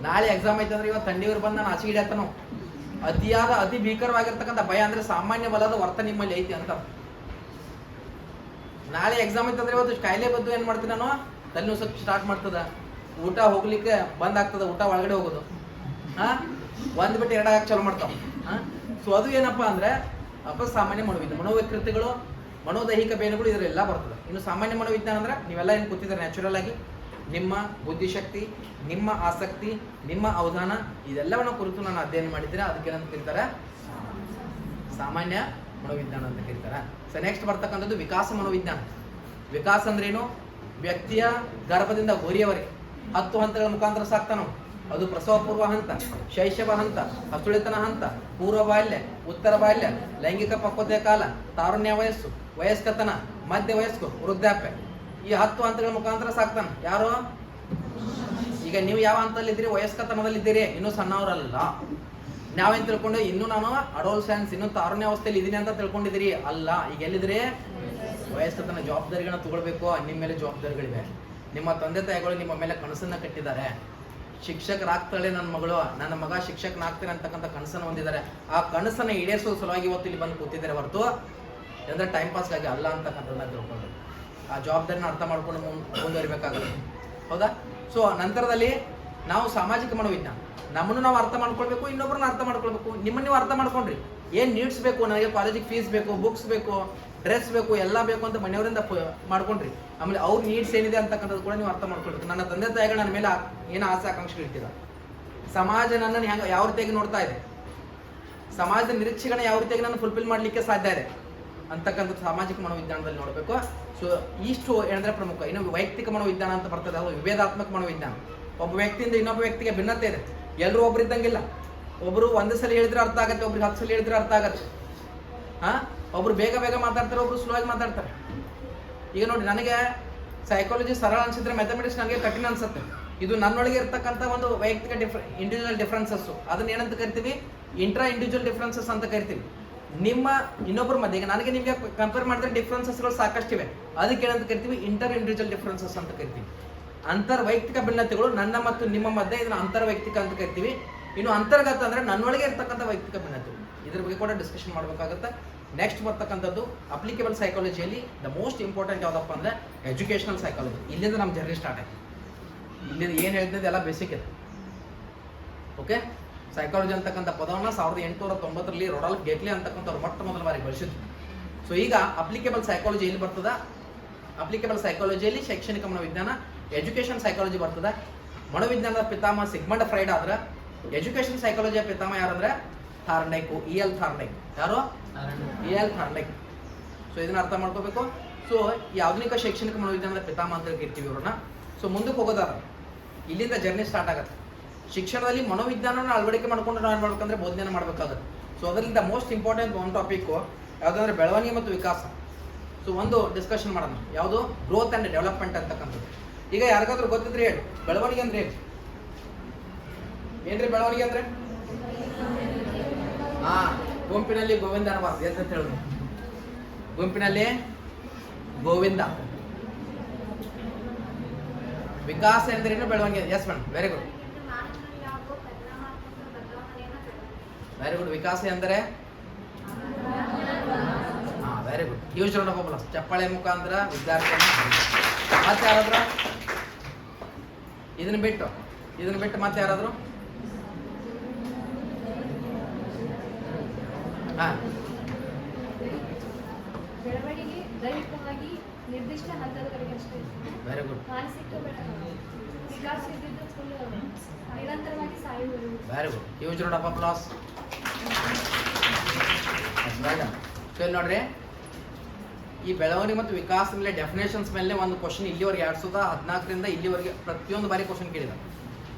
ನಾಳೆ ಎಕ್ಸಾಮ್ ಐತಂದ್ರೆ ಇವತ್ತು ಥಂಡಿಯವ್ರು ಬಂದು ನಾನು ಆಚೆ ಹಿಡಿಯತ್ತನೋ. ಅತಿ ಭೀಕರವಾಗಿರ್ತಕ್ಕಂಥ ಭಯ ಅಂದ್ರೆ ಸಾಮಾನ್ಯ ಬಲದ ವರ್ತನೆ ನಿಮ್ಮಲ್ಲಿ ಐತಿ ಅಂತ. ನಾಳೆ ಎಕ್ಸಾಮ್ ಐತಂದ್ರೆ ಇವತ್ತು ಕಾಯಿಲೆ ಬದ್ದು ಏನ್ ಮಾಡ್ತೀನಿ ನಾನು, ತಲೆ ಸ್ವಲ್ಪ ಸ್ಟಾರ್ಟ್ ಮಾಡ್ತದ, ಊಟ ಹೋಗ್ಲಿಕ್ಕೆ ಬಂದ್ ಆಗ್ತದ, ಊಟ ಒಳಗಡೆ ಹೋಗೋದು, ಒಂದ್ ಬಿಟ್ಟು ಎರಡಾಗ ಚಾಲು ಮಾಡ್ತಾವ. ಸೊ ಅದು ಏನಪ್ಪಾ ಅಂದ್ರೆ ಅಪಸಾಮಾನ್ಯ ಮನೋವಿಜ್ಞಾನ. ಮನೋವಿಕೃತಿಗಳು, ಮನೋದೈಹಿಕ ಬೇನುಗಳು ಇದರೆಲ್ಲ ಬರ್ತದೆ. ಇನ್ನು ಸಾಮಾನ್ಯ ಮನೋವಿಜ್ಞಾನ ಅಂದ್ರೆ ನೀವೆಲ್ಲ ಏನು ಕೂತಿದ್ರೆ ನ್ಯಾಚುರಲ್ ಆಗಿ ನಿಮ್ಮ ಬುದ್ಧಿಶಕ್ತಿ, ನಿಮ್ಮ ಆಸಕ್ತಿ, ನಿಮ್ಮ ಅವಧಾನ ಇದೆಲ್ಲವನ್ನ ಕುರಿತು ನಾನು ಅಧ್ಯಯನ ಮಾಡಿದ್ರೆ ಅದಕ್ಕೆ ಏನಂತ ಕರೀತಾರೆ? ಸಾಮಾನ್ಯ ಮನೋವಿಜ್ಞಾನ ಅಂತ ಕರೀತಾರೆ. ಸೊ ನೆಕ್ಸ್ಟ್ ಬರ್ತಕ್ಕಂಥದ್ದು ವಿಕಾಸ ಮನೋವಿಜ್ಞಾನ. ವಿಕಾಸ ಅಂದ್ರೇನು? ವ್ಯಕ್ತಿಯ ಗರ್ಭದಿಂದ ಗೋರಿಯವರೆಗೆ 10 ಹಂತಗಳ ಮುಖಾಂತರ ಸಾಕ್ತಾನೋ. ಅದು ಪ್ರಸವ ಪೂರ್ವ ಹಂತ, ಶೈಶವ ಹಂತ, ಹಸುಳಿತನ ಹಂತ, ಪೂರ್ವ ಬಾಲ್ಯ, ಉತ್ತರ ಬಾಲ್ಯ, ಲೈಂಗಿಕ ಪಕ್ವತೆಯ ಕಾಲ, ತಾರುಣ್ಯ ವಯಸ್ಸು, ವಯಸ್ಕತನ, ಮಧ್ಯ ವಯಸ್ಕು, ವೃದ್ಧಾಪ್ಯ. ಈ 10 ಹಂತಗಳ ಮುಖಾಂತರ ಸಾಕ್ತಾನ. ಯಾರು? ಈಗ ನೀವು ಯಾವ ಹಂತದಲ್ಲಿದ್ದೀರಿ? ವಯಸ್ಕತನದಲ್ಲಿದ್ದೀರಿ, ಇನ್ನೂ ಸಣ್ಣವರಲ್ಲ. ನಾವೇನ್ ತಿಳ್ಕೊಂಡು ಇನ್ನೂ ನಾನು ಅಡೋಲ್ಸೆನ್ಸ್, ಇನ್ನೂ ತಾರುಣ್ಯ ಅವಸ್ಥೆಯಲ್ಲಿ ಇದೀನಿ ಅಂತ ತಿಳ್ಕೊಂಡಿದ್ದೀರಿ? ಅಲ್ಲ. ಈಗ ಎಲ್ಲಿದ್ರಿ? ವಯಸ್ಕತನ. ಜವಾಬ್ದಾರಿಗಳನ್ನ ತಗೊಳ್ಬೇಕು. ನಿಮ್ಮ ಮೇಲೆ ಜವಾಬ್ದಾರಿಗಳಿವೆ. ನಿಮ್ಮ ತಂದೆ ತಾಯಿಗಳು ನಿಮ್ಮ ಮೇಲೆ ಕನಸನ್ನ ಕಟ್ಟಿದ್ದಾರೆ. ಶಿಕ್ಷಕರಾಗ್ತಾಳೆ ನನ್ನ ಮಗಳು, ನನ್ನ ಮಗ ಶಿಕ್ಷಕನಾಗ್ತಾನೆ ಅಂತಕ್ಕಂಥ ಕನಸನ್ನು ಹೊಂದಿದ್ದಾರೆ. ಆ ಕನಸನ್ನ ಈಡೇರಿಸುವ ಸಲುವಾಗಿ ಇವತ್ತು ಇಲ್ಲಿ ಬಂದು ಕೂತಿದ್ದಾರೆ ಹೊರತು ಅಂದ್ರೆ ಟೈಮ್ ಪಾಸ್ಗಾಗಿ ಅಲ್ಲ ಅಂತಕ್ಕಂಥದ್ದನ್ನ ತಿಳ್ಕೊಂಡು ಆ ಜವಾಬ್ದಾರಿನ ಅರ್ಥ ಮಾಡ್ಕೊಂಡು ಮುಂದುವರಿಬೇಕಾಗುತ್ತೆ. ಹೌದಾ? ಸೊ ನಂತರದಲ್ಲಿ ನಾವು ಸಾಮಾಜಿಕ ಮನೋವಿಜ್ಞಾನ. ನಮ್ಮನ್ನು ನಾವು ಅರ್ಥ ಮಾಡ್ಕೊಳ್ಬೇಕು, ಇನ್ನೊಬ್ಬರನ್ನ ಅರ್ಥ ಮಾಡ್ಕೊಳ್ಬೇಕು. ನಿಮ್ಮನ್ನು ನೀವು ಅರ್ಥ ಮಾಡ್ಕೊಂಡ್ರಿ. ಏನು ನೀಡ್ಸ್ ಬೇಕು, ನನಗೆ ಕಾಲೇಜಿಗೆ ಫೀಸ್ ಬೇಕು, ಬುಕ್ಸ್ ಬೇಕು, ಡ್ರೆಸ್ ಬೇಕು, ಎಲ್ಲ ಬೇಕು ಅಂತ ಮನೆಯವರಿಂದ ಮಾಡ್ಕೊಂಡ್ರಿ. ಆಮೇಲೆ ಅವ್ರ ನೀಡ್ಸ್ ಏನಿದೆ ಅಂತಕ್ಕಂಥದ್ದು ಕೂಡ ನೀವು ಅರ್ಥ ಮಾಡ್ಕೊಳ್ಬೇಕು. ನನ್ನ ತಂದೆ ತಾಯಿಗಳು ನನ್ನ ಮೇಲೆ ಏನು ಆಸೆ ಆಕಾಂಕ್ಷೆಗಳು ಇರ್ತೀರ, ಸಮಾಜ ನನ್ನನ್ನು ಹೆಂಗೆ ಯಾವ ರೀತಿಯಾಗಿ ನೋಡ್ತಾ ಇದೆ, ಸಮಾಜದ ನಿರೀಕ್ಷೆಗಳನ್ನ ಯಾವ ರೀತಿಯಾಗಿ ನಾನು ಫುಲ್ಫಿಲ್ ಮಾಡಲಿಕ್ಕೆ ಸಾಧ್ಯ ಇದೆ ಅಂತಕ್ಕಂಥದ್ದು ಸಾಮಾಜಿಕ ಮನೋವಿಜ್ಞಾನದಲ್ಲಿ ನೋಡಬೇಕು. ಸೊ ಇಷ್ಟು ಏನಂದ್ರೆ ಪ್ರಮುಖ. ಇನ್ನು ವೈಯಕ್ತಿಕ ಮನೋವಿಜ್ಞಾನ ಅಂತ ಬರ್ತದೆ, ಅದು ವಿಭೇದಾತ್ಮಕ ಮನೋವಿಜ್ಞಾನ. ಒಬ್ಬ ವ್ಯಕ್ತಿಯಿಂದ ಇನ್ನೊಬ್ಬ ವ್ಯಕ್ತಿಗೆ ಭಿನ್ನತೆ ಇದೆ. ಎಲ್ಲರೂ ಒಬ್ಬರಿದ್ದಂಗಿಲ್ಲ. ಒಬ್ಬರು ಒಂದು ಸಲ ಹೇಳಿದ್ರೆ ಅರ್ಥ ಆಗುತ್ತೆ, ಒಬ್ರಿಗೆ 10 ಸಲ ಹೇಳಿದ್ರೆ ಅರ್ಥ ಆಗತ್ತೆ. ಒಬ್ರು ಬೇಗ ಬೇಗ ಮಾತಾಡ್ತಾರೆ, ಒಬ್ರು ಸ್ಲೋ ಆಗಿ ಮಾತಾಡ್ತಾರೆ. ಈಗ ನೋಡಿ, ನನಗೆ ಸೈಕಾಲಜಿ ಸರಳ ಅನ್ಸಿದ್ರೆ ಮ್ಯಾಥಮೆಟಿಕ್ಸ್ ನನಗೆ ಕಠಿಣ ಅನ್ಸುತ್ತೆ. ಇದು ನನ್ನೊಳಗೆ ಇರ್ತಕ್ಕಂಥ ಒಂದು ವೈಯಕ್ತಿಕ ಇಂಡಿವಿಜುವಲ್ ಡಿಫ್ರೆನ್ಸಸ್. ಅದನ್ನ ಏನಂತ ಕರಿತೀವಿ? ಇಂಟ್ರಾ ಇಂಡಿವಿಜುವಲ್ ಡಿಫ್ರೆನ್ಸಸ್ ಅಂತ ಕರಿತೀವಿ. ನಿಮ್ಮ ಇನ್ನೊಬ್ಬರ ಮಧ್ಯೆ, ಈಗ ನನಗೆ ನಿಮಗೆ ಕಂಪೇರ್ ಮಾಡಿದ್ರೆ ಡಿಫ್ರೆನ್ಸಸ್ಗಳು ಸಾಕಷ್ಟಿವೆ. ಅದಕ್ಕೆ ಏನಂತ ಕರಿತೀವಿ? ಇಂಟರ್ ಇಂಡಿವಿಜುವಲ್ ಡಿಫ್ರೆನ್ಸಸ್ ಅಂತ ಕರಿತೀವಿ. ಅಂತರ್ ವೈಯಕ್ತಿಕ ಭಿನ್ನತೆಗಳು ನನ್ನ ಮತ್ತು ನಿಮ್ಮ ಮಧ್ಯೆ, ಇದನ್ನ ಅಂತರ್ ವೈಯಕ್ತಿಕ ಅಂತ ಕರಿತೀವಿ. ಇನ್ನು ಅಂತರ್ಗತ ಅಂದ್ರೆ ನನ್ನೊಳಗೆ ಇರ್ತಕ್ಕಂಥ ವೈಯಕ್ತಿಕ ಭಿನ್ನತೆಗಳು. ಇದ್ರ ಬಗ್ಗೆ ಕೂಡ ಡಿಸ್ಕಷನ್ ಮಾಡಬೇಕಾಗುತ್ತೆ. ನೆಕ್ಸ್ಟ್ ಬರ್ತಕ್ಕಂಥದ್ದು ಅಪ್ಲಿಕೇಬಲ್ ಸೈಕಾಲಜಿಯಲ್ಲಿ ದ ಮೋಸ್ಟ್ ಇಂಪಾರ್ಟೆಂಟ್ ಯಾವುದಪ್ಪ ಅಂದ್ರೆ ಎಜುಕೇಷನಲ್ ಸೈಕಾಲಜಿ. ಇಲ್ಲಿಂದ ನಮ್ಮ ಜರ್ನಿ ಸ್ಟಾರ್ಟ್ ಆಯ್ತು. ಇಲ್ಲಿಂದ ಏನು ಹೇಳ್ತಿದ್ದೆ ಎಲ್ಲ ಬೇಸಿಕ್ ಇದೆ. ಓಕೆ, ಸೈಕಾಲಜಿ ಅಂತಕ್ಕಂಥ ಪದವನ್ನು 1890ರಲ್ಲಿ ರೊಡಾಲ್ಫ್ ಗೆಟ್ಲೆ ಅಂತಕ್ಕಂಥವ್ರು ಮೊಟ್ಟ ಮೊದಲ ಬಾರಿ ಬಳಸಿದ್ರು. ಸೊ ಈಗ ಅಪ್ಲಿಕೇಬಲ್ ಸೈಕಾಲಜಿ ಎಲ್ಲಿ ಬರ್ತದ? ಅಪ್ಲಿಕೇಬಲ್ ಸೈಕಾಲಜಿಯಲ್ಲಿ ಶೈಕ್ಷಣಿಕ ಮನೋವಿಜ್ಞಾನ, ಎಜುಕೇಷನ್ ಸೈಕಾಲಜಿ ಬರ್ತದೆ. ಮನೋವಿಜ್ಞಾನದ ಪಿತಾಮಹ ಸಿಗ್ಮಂಡ್ ಫ್ರೈಡ್ ಆದ್ರೆ, ಎಜುಕೇಷನ್ ಸೈಕಾಲಜಿಯ ಪಿತಾಮಹ ಯಾರಂದ್ರೆ ಥಾರ್ಂಡೈಕು, ಇ.ಎಲ್. ಥಾರ್ಂಡೈಕ್. ಯಾರು? ಇ.ಎಲ್. ಥಾರ್ಂಡೈಕ್. ಸೊ ಇದನ್ನ ಅರ್ಥ ಮಾಡ್ಕೋಬೇಕು. ಸೊ ಈ ಆಧುನಿಕ ಶೈಕ್ಷಣಿಕ ಮನೋವಿಜ್ಞಾನದ ಪಿತಾಮಹ ಅಂತ ಕರಿತೀವಿ ಇವ್ರನ್ನ. ಸೊ ಮುಂದಕ್ಕೆ ಹೋಗೋದಾದ್ರೆ ಇಲ್ಲಿಂದ ಜರ್ನಿ ಸ್ಟಾರ್ಟ್ ಆಗುತ್ತೆ. ಶಿಕ್ಷಣದಲ್ಲಿ ಮನೋವಿಜ್ಞಾನನ ಅಳವಡಿಕೆ ಮಾಡ್ಕೊಂಡು ನಾವು ಏನು ಮಾಡ್ಬೇಕಂದ್ರೆ ಬೋಧನೆ ಮಾಡಬೇಕಾಗುತ್ತೆ. ಸೊ ಅದರಿಂದ ಮೋಸ್ಟ್ ಇಂಪಾರ್ಟೆಂಟ್ ಒಂದು ಟಾಪಿಕ್ಕು ಯಾವುದಂದ್ರೆ ಬೆಳವಣಿಗೆ ಮತ್ತು ವಿಕಾಸ. ಸೊ ಒಂದು ಡಿಸ್ಕಷನ್ ಮಾಡೋಣ, ಯಾವುದು? ಗ್ರೋತ್ ಆ್ಯಂಡ್ ಡೆವಲಪ್ಮೆಂಟ್ ಅಂತಕ್ಕಂಥದ್ದು. ಈಗ ಯಾರಿಗಾದ್ರೂ ಗೊತ್ತಿದ್ರೆ ಹೇಳಿ, ಬೆಳವಣಿಗೆ ಅಂದ್ರೆ ಏನ್ರಿ? ಬೆಳವಣಿಗೆ ಅಂದ್ರೆ ಗುಂಪಿನಲ್ಲಿ ಗೋವಿಂದ ಅನ್ನಬಾರ್ದು ಅಂತ ಹೇಳುದು. ಗುಂಪಿನಲ್ಲಿ ಗೋವಿಂದ. ವಿಕಾಸ ಎಂದ್ರೇನು? ಬೆಳವಣಿಗೆ. Yes madam, very good, very good. ವಿಕಾಸ ಎಂದರೆ very good. Use round of applause. ಚಪ್ಪಾಳೆ ಮುಖಾಂತರ ವಿದ್ಯಾರ್ಥಿಯನ್ನು. ಮತ್ತೆ ಯಾರಾದ್ರು ಇದನ್ನ ಬಿಟ್ಟು ಮತ್ತೆ ಯಾರಾದ್ರು? ಬೆಳವಣಿಗೆ ದೈಹಿಕವಾಗಿ ನಿರ್ದಿಷ್ಟ ಹಂತದವರೆಗೆ ಅಷ್ಟೇ. Very good. ಮಾನಸಿಕ ವಿಕಾಸ ಇದ್ದಿದ್ದು ಫುಲ್ ನಿರಂತರವಾಗಿ ಸಾಯುವುದು. Very good. Use round of applause. So ಇಲ್ಲಿ ನೋಡ್ರಿ, ಈ ಬೆಳವಣಿಗೆ ಮತ್ತು ವಿಕಾಸ ಮೇಲೆ ಡೆಫಿನೇಷನ್ಸ್ ಮೇಲೆ ಒಂದು ಕ್ವಶನ್ ಇಲ್ಲಿವರೆಗೆ 2014ರಿಂದ ಇಲ್ಲಿವರೆಗೆ ಪ್ರತಿಯೊಂದು ಬಾರಿ ಕ್ವಶನ್ ಕೇಳಿದ.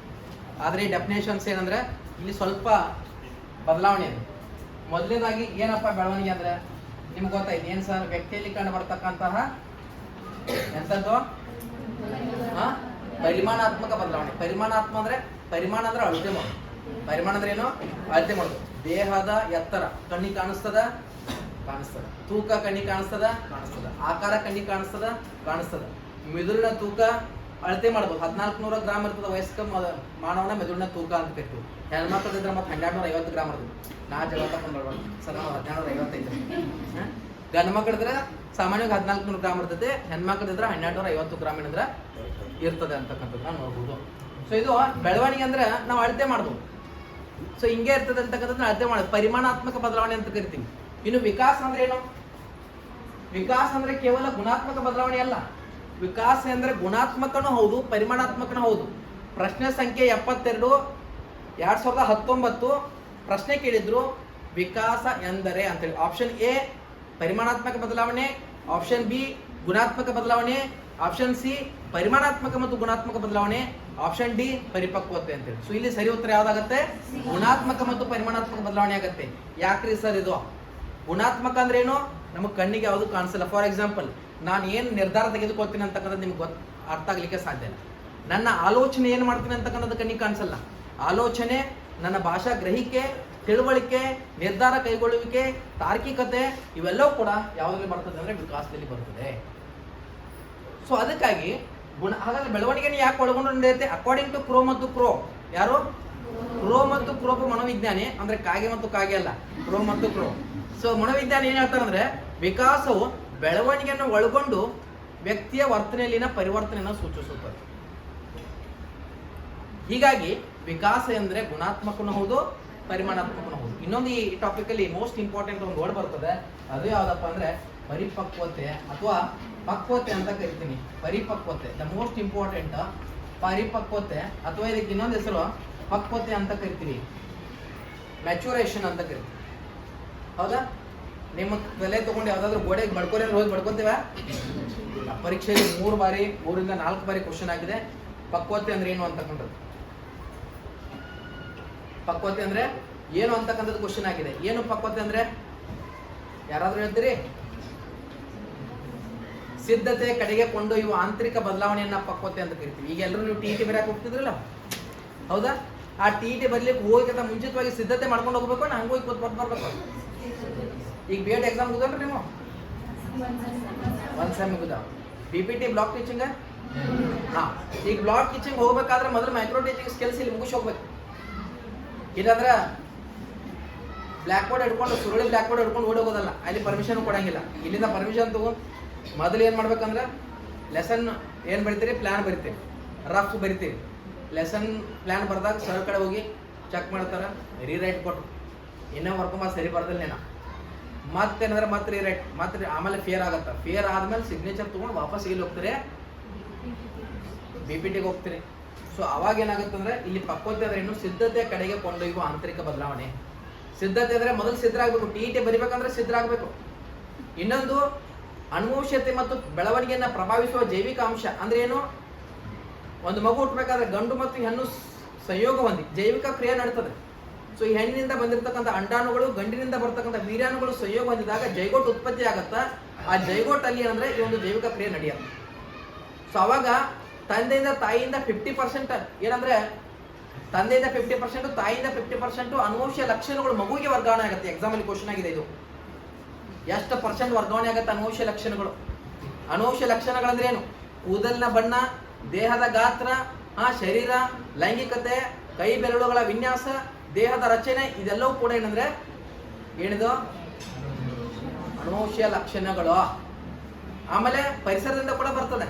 ಆದರೆ ಈ ಡೆಫಿನೇಷನ್ಸ್ ಏನಂದ್ರೆ ಇಲ್ಲಿ ಸ್ವಲ್ಪ ಬದಲಾವಣೆ ಇದೆ. ಮೊದಲನೇದಾಗಿ ಏನಪ್ಪ ಬೆಳವಣಿಗೆ ಅಂದ್ರೆ ನಿಮ್ಗೆ ಗೊತ್ತಾಯ್ತು ಏನು ಸರ್? ವ್ಯಕ್ತಿಯಲ್ಲಿ ಕಂಡು ಬರ್ತಕ್ಕಂತಹ ಎಂಥದ್ದು? ಪರಿಮಾಣಾತ್ಮಕ ಬದಲಾವಣೆ. ಪರಿಮಾಣ ಅಂದ್ರೆ ಅಳತೆ ಮಾಡೋದು. ಪರಿಮಾಣ ಅಂದ್ರೆ ಏನು? ಅಳತೆ ಮಾಡೋದು. ದೇಹದ ಎತ್ತರ ಕಣ್ಣಿಗೆ ಕಾಣಿಸ್ತದ? ತೂಕ ಕಣ್ಣಿಗೆ ಕಾಣಿಸ್ತದ? ಆಕಾರ ಕಣ್ಣಿಗೆ ಕಾಣಿಸ್ತದ. ಮೆದುಳಿನ ತೂಕ ಅಳತೆ ಮಾಡ್ಬೋದು. 1400 ಗ್ರಾಮ್ ಇರ್ತದೆ ವಯಸ್ಕ ಮಾನವನ ಮೆದುಳಿನ ತೂಕ ಅಂತ ಕರಿತೀವಿ. ಹೆಣ್ಮಕ್ಳಿದ್ರೆ ಮತ್ತೆ 1250 ಗ್ರಾಮ್ ಇರ್ತದೆ. ನಾ ಜಗಳ ತಗೊಂಡ್ಬರ್ಬಾರ್ದು ಸರ್, ನಾವು 1255. ಗಂಡು ಮಕ್ಕಳಿದ್ರೆ ಸಾಮಾನ್ಯವಾಗಿ 1400 ಗ್ರಾಮ್ ಇರ್ತದೆ. ಹೆಣ್ಮಕ್ಳಿದ್ರೆ 1250 ಗ್ರಾಮ್ ಏನಿದ್ರೆ ಇರ್ತದೆ ಅಂತಕ್ಕಂಥದ್ದು ನೋಡ್ಬೋದು. ಸೊ ಇದು ಬೆಳವಣಿಗೆ ಅಂದ್ರೆ ನಾವು ಅಳತೆ ಮಾಡ್ಬೋದು. ಸೊ ಹಿಂಗೆ ಇರ್ತದೆ ಅಂತಕ್ಕಂಥದ್ದು ಅಳತೆ ಮಾಡೋದು ಪರಿಮಾಣಾತ್ಮಕ ಬದಲಾವಣೆ ಅಂತ ಕರಿತೀವಿ. ಇನ್ನು ವಿಕಾಸ ಅಂದ್ರೆ ಏನು? ವಿಕಾಸ ಅಂದ್ರೆ ಕೇವಲ ಗುಣಾತ್ಮಕ ಬದಲಾವಣೆ ಅಲ್ಲ, ವಿಕಾಸ ಎಂದರೆ ಗುಣಾತ್ಮಕನೂ ಹೌದು ಪರಿಮಾಣಾತ್ಮಕನೂ ಹೌದು. ಪ್ರಶ್ನೆ ಸಂಖ್ಯೆ 72 2019 ಪ್ರಶ್ನೆ ಕೇಳಿದ್ರು ವಿಕಾಸ ಎಂದರೆ ಅಂತೇಳಿ. ಆಪ್ಷನ್ ಎ ಪರಿಮಾಣಾತ್ಮಕ ಬದಲಾವಣೆ, ಆಪ್ಷನ್ ಬಿ ಗುಣಾತ್ಮಕ ಬದಲಾವಣೆ, ಆಪ್ಷನ್ ಸಿ ಪರಿಮಾಣಾತ್ಮಕ ಮತ್ತು ಗುಣಾತ್ಮಕ ಬದಲಾವಣೆ, ಆಪ್ಷನ್ ಡಿ ಪರಿಪಕ್ವತೆ ಅಂತೇಳಿ. ಸೊ ಇಲ್ಲಿ ಸರಿ ಉತ್ತರ ಯಾವ್ದಾಗತ್ತೆ? ಗುಣಾತ್ಮಕ ಮತ್ತು ಪರಿಮಾಣಾತ್ಮಕ ಬದಲಾವಣೆ ಆಗತ್ತೆ. ಯಾಕ್ರಿ ಸರ್ ಇದು? ಗುಣಾತ್ಮಕ ಅಂದ್ರೆ ಏನು? ನಮಗೆ ಕಣ್ಣಿಗೆ ಯಾವುದು ಕಾಣಿಸಲ್ಲ. ಫಾರ್ ಎಕ್ಸಾಂಪಲ್, ನಾನು ಏನು ನಿರ್ಧಾರ ತೆಗೆದುಕೊಳ್ತೀನಿ ಅಂತಕ್ಕಂಥದ್ದು ನಿಮ್ಗೆ ಅರ್ಥ ಆಗ್ಲಿಕ್ಕೆ ಸಾಧ್ಯ ಇಲ್ಲ. ನನ್ನ ಆಲೋಚನೆ ಏನು ಮಾಡ್ತೀನಿ ಅಂತಕ್ಕಂಥದ್ದು ಕಣ್ಣಿಗೆ ಕಾಣಿಸಲ್ಲ. ಆಲೋಚನೆ, ನನ್ನ ಭಾಷಾ ಗ್ರಹಿಕೆ, ತಿಳುವಳಿಕೆ, ನಿರ್ಧಾರ ಕೈಗೊಳ್ಳುವಿಕೆ, ತಾರ್ಕಿಕತೆ ಇವೆಲ್ಲವೂ ಕೂಡ ಯಾವುದ್ರಲ್ಲಿ ಬರ್ತದೆ ಅಂದ್ರೆ ವಿಕಾಸದಲ್ಲಿ ಬರ್ತದೆ. ಸೊ ಅದಕ್ಕಾಗಿ ಹಾಗಾದ್ರೆ ಬೆಳವಣಿಗೆನ ಯಾಕೆ ಒಳಗೊಂಡು ನಡೆಯುತ್ತೆ? ಅಕಾರ್ಡಿಂಗ್ ಟು ಕ್ರೋ ಮತ್ತು ಕ್ರೋ. ಯಾರು? ಕ್ರೋ ಮತ್ತು ಕ್ರೋಪ ಮನೋವಿಜ್ಞಾನಿ, ಅಂದ್ರೆ ಕಾಗೆ ಮತ್ತು ಕಾಗೆ ಅಲ್ಲ, ಕ್ರೋ ಮತ್ತು ಕ್ರೋ. ಸೊ ಮನೋವಿಜ್ಞಾನಿ ಏನ್ ಹೇಳ್ತಾರೆ ಅಂದ್ರೆ ವಿಕಾಸವು ಬೆಳವಣಿಗೆಯನ್ನು ಒಳಗೊಂಡು ವ್ಯಕ್ತಿಯ ವರ್ತನೆಯಲ್ಲಿನ ಪರಿವರ್ತನೆಯನ್ನು ಸೂಚಿಸುತ್ತದೆ. ಹೀಗಾಗಿ ವಿಕಾಸ ಎಂದ್ರೆ ಗುಣಾತ್ಮಕನೂ ಹೌದು ಪರಿಮಾಣಾತ್ಮಕನೂ ಹೌದು. ಇನ್ನೊಂದು ಈ ಟಾಪಿಕ್ ಅಲ್ಲಿ ಮೋಸ್ಟ್ ಇಂಪಾರ್ಟೆಂಟ್ ಒಂದು ವರ್ಡ್ ಬರ್ತದೆ, ಅದು ಯಾವ್ದಪ್ಪ ಅಂದ್ರೆ ಪರಿಪಕ್ವತೆ ಅಥವಾ ಪಕ್ವತೆ ಅಂತ ಕರಿತೀನಿ. ಪರಿಪಕ್ವತೆ ದ ಮೋಸ್ಟ್ ಇಂಪಾರ್ಟೆಂಟ್. ಪರಿಪಕ್ವತೆ ಅಥವಾ ಇದಕ್ಕೆ ಇನ್ನೊಂದು ಹೆಸರು ಪಕ್ವತೆ ಅಂತ ಕರಿತೀವಿ, ಮ್ಯಾಚುರೇಷನ್ ಅಂತ ಕರಿತೀವಿ. ಹೌದಾ? ನಿಮ್ಮ ತಲೆ ತಗೊಂಡು ಯಾವ್ದಾದ್ರು ಗೋಡೆಗೆ ಬಡ್ಕೋರಿ ಅಂದ್ರೆ ಹೋಗಿ ಬಡ್ಕೋತೀವ? ಪರೀಕ್ಷೆಯಲ್ಲಿ 3 ಬಾರಿ 3 ರಿಂದ 4 ಬಾರಿ ಕ್ವಶನ್ ಆಗಿದೆ ಪಕ್ವತೆ ಅಂದ್ರೆ ಏನು ಅಂತಕ್ಕಂಥದ್ದು. ಪಕ್ವತೆ ಅಂದ್ರೆ ಏನು ಅಂತಕ್ಕಂಥದ್ದು ಕ್ವಶನ್ ಆಗಿದೆ. ಏನು ಪಕ್ವತೆ ಅಂದ್ರೆ ಯಾರಾದ್ರೂ ಹೇಳ್ತೀರಿ? ಸಿದ್ಧತೆ ಕಡೆಗೆ ಕೊಂಡೊಯ್ಯುವ ಆಂತರಿಕ ಬದಲಾವಣೆಯನ್ನ ಪಕ್ವತೆ ಅಂತ ಕರಿತೀವಿ. ಈಗ ಎಲ್ಲರೂ ನೀವು ಟಿ ಬರೆಯಕ್ಕೆ ಹೋಗ್ತಿದ್ರಲ್ಲ, ಹೌದಾ? ಆ ಟಿ ಬರ್ಲಿಕ್ಕೆ ಹೋಗಿಂತ ಮುಂಚಿತವಾಗಿ ಸಿದ್ಧತೆ ಮಾಡ್ಕೊಂಡು ಹೋಗ್ಬೇಕು, ನಾ ಹಂಗೋಗಿ ಬರ್ಬೇಕು. ಈಗ ಬಿ ಎಡ್ ಎಕ್ಸಾಮ್ ಮುಗಿದ್ರಿ ನೀವು? ಒಂದ್ ಸೆಮ್ ಮುಗಿದ. PPT ಬ್ಲಾಕ್ ಟೀಚಿಂಗ್, ಹಾ. ಈಗ ಬ್ಲಾಕ್ ಟೀಚಿಂಗ್ ಹೋಗ್ಬೇಕಾದ್ರೆ ಮೊದಲು ಮೈಕ್ರೋ ಟೀಚಿಂಗ್ ಸ್ಕಿಲ್ಸ್ ಇಲ್ಲಿ ಮುಗಿಸಿ ಹೋಗ್ಬೇಕು. ಇಲ್ಲಾಂದ್ರೆ ಬ್ಲ್ಯಾಕ್ ಬೋರ್ಡ್ ಹಿಡ್ಕೊಂಡು ಸುರುಳಿ ಬ್ಲ್ಯಾಕ್ ಬೋರ್ಡ್ ಹಿಡ್ಕೊಂಡು ಓಡಿ ಹೋಗೋದಲ್ಲ, ಅಲ್ಲಿ ಪರ್ಮಿಷನ್ ಕೊಡಂಗಿಲ್ಲ. ಇಲ್ಲಿಂದ ಪರ್ಮಿಷನ್ ತಗೊಂಡು ಮೊದಲು ಏನು ಮಾಡ್ಬೇಕಂದ್ರೆ ಲೆಸನ್ ಏನು ಬರಿತೀರಿ, ಪ್ಲ್ಯಾನ್ ಬರಿತೀರಿ, ರಫ್ ಬರಿತೀರಿ. ಲೆಸನ್ ಪ್ಲ್ಯಾನ್ ಬರ್ದಾಗ ಸರ್ ಕಡೆ ಹೋಗಿ ಚೆಕ್ ಮಾಡ್ತಾರೆ, ರೀರೈಟ್ ಕೊಟ್ಟು ಇನ್ನೂ ವರ್ಕೊಂಬ ಸರಿ ಬರ್ದಲ್ಲೇನ ಮತ್ತೇನಂದ್ರೆ ಮತ್ತೆ ರೀರೈಟ್, ಮತ್ತೆ ಆಮೇಲೆ ಫೇರ್ ಆಗತ್ತೆ. ಫೇರ್ ಆದ್ಮೇಲೆ ಸಿಗ್ನೇಚರ್ ತೊಗೊಂಡು ವಾಪಸ್ ಇಲ್ಲಿ ಹೋಗ್ತೀರಿ, PPTಗೆ ಹೋಗ್ತೀರಿ. ಸೊ ಅವಾಗ ಏನಾಗುತ್ತೆ ಅಂದ್ರೆ ಇಲ್ಲಿ ಪಕ್ವತೆ ಅಂದ್ರೆ ಇನ್ನು ಸಿದ್ಧತೆ ಕಡೆಗೆ ಕೊಂಡೊಯ್ಯುವ ಆಂತರಿಕ ಬದಲಾವಣೆ. ಸಿದ್ಧತೆ ಅಂದ್ರೆ ಮೊದಲು ಸಿದ್ಧರಾಗಬೇಕು, TET ಬರಿಬೇಕಂದ್ರೆ ಸಿದ್ಧರಾಗಬೇಕು. ಇನ್ನೊಂದು ಅನುವಂಶೀಯತೆ ಮತ್ತು ಬೆಳವಣಿಗೆಯನ್ನ ಪ್ರಭಾವಿಸುವ ಜೈವಿಕ ಅಂಶ ಅಂದ್ರೆ ಏನು? ಒಂದು ಮಗು ಹುಟ್ಟಬೇಕಾದ್ರೆ ಗಂಡು ಮತ್ತು ಹೆಣ್ಣು ಸಂಯೋಗ ಹೊಂದಿ ಜೈವಿಕ ಕ್ರಿಯೆ ನಡೀತದೆ. ಸೊ ಈ ಹೆಣ್ಣಿನಿಂದ ಬಂದಿರತಕ್ಕಂಥ ಅಂಡಾಣುಗಳು ಗಂಡಿನಿಂದ ಬರ್ತಕ್ಕಂಥ ವೀರ್ಯಾಣುಗಳು ಸಂಯೋಗ ಹೊಂದಿದಾಗ ಜೈಗೋಟ್ ಉತ್ಪತ್ತಿ ಆಗತ್ತಾ. ಆ ಜೈಗೋಟ್ ಅಲ್ಲಿ ಏನಂದ್ರೆ ಈ ಒಂದು ಜೈವಿಕ ಕ್ರಿಯೆ ನಡೆಯುತ್ತೆ. ಸೊ ಅವಾಗ ತಂದೆಯಿಂದ ತಾಯಿಯಿಂದ 50% ಏನಂದ್ರೆ ತಂದೆಯಿಂದ 50%, ತಾಯಿಯಿಂದ 50% ಅನುವಂಶೀಯ ಲಕ್ಷಣಗಳು ಮಗುವಿಗೆ ವರ್ಗಾವಣೆ ಆಗುತ್ತೆ. ಎಕ್ಸಾಮ್ ಅಲ್ಲಿ ಕ್ವಶನ್ ಆಗಿದೆ ಇದು. ಎಷ್ಟು % ವರ್ಗಾವಣೆ ಆಗುತ್ತೆ ಅನುವಂಶೀಯ ಲಕ್ಷಣಗಳು? ಅನುವಂಶೀಯ ಲಕ್ಷಣಗಳಂದ್ರೆ ಏನು? ಕೂದಲಿನ ಬಣ್ಣ, ದೇಹದ ಗಾತ್ರ, ಶರೀರ, ಲೈಂಗಿಕತೆ, ಕೈ ಬೆರಳುಗಳ ವಿನ್ಯಾಸ, ದೇಹದ ರಚನೆ, ಇದೆಲ್ಲವೂ ಕೂಡ ಏನಂದ್ರೆ ಏನಿದು ಅನುವಂಶೀಯ ಲಕ್ಷಣಗಳು. ಆಮೇಲೆ ಪರಿಸರದಿಂದ ಕೂಡ ಬರ್ತದೆ.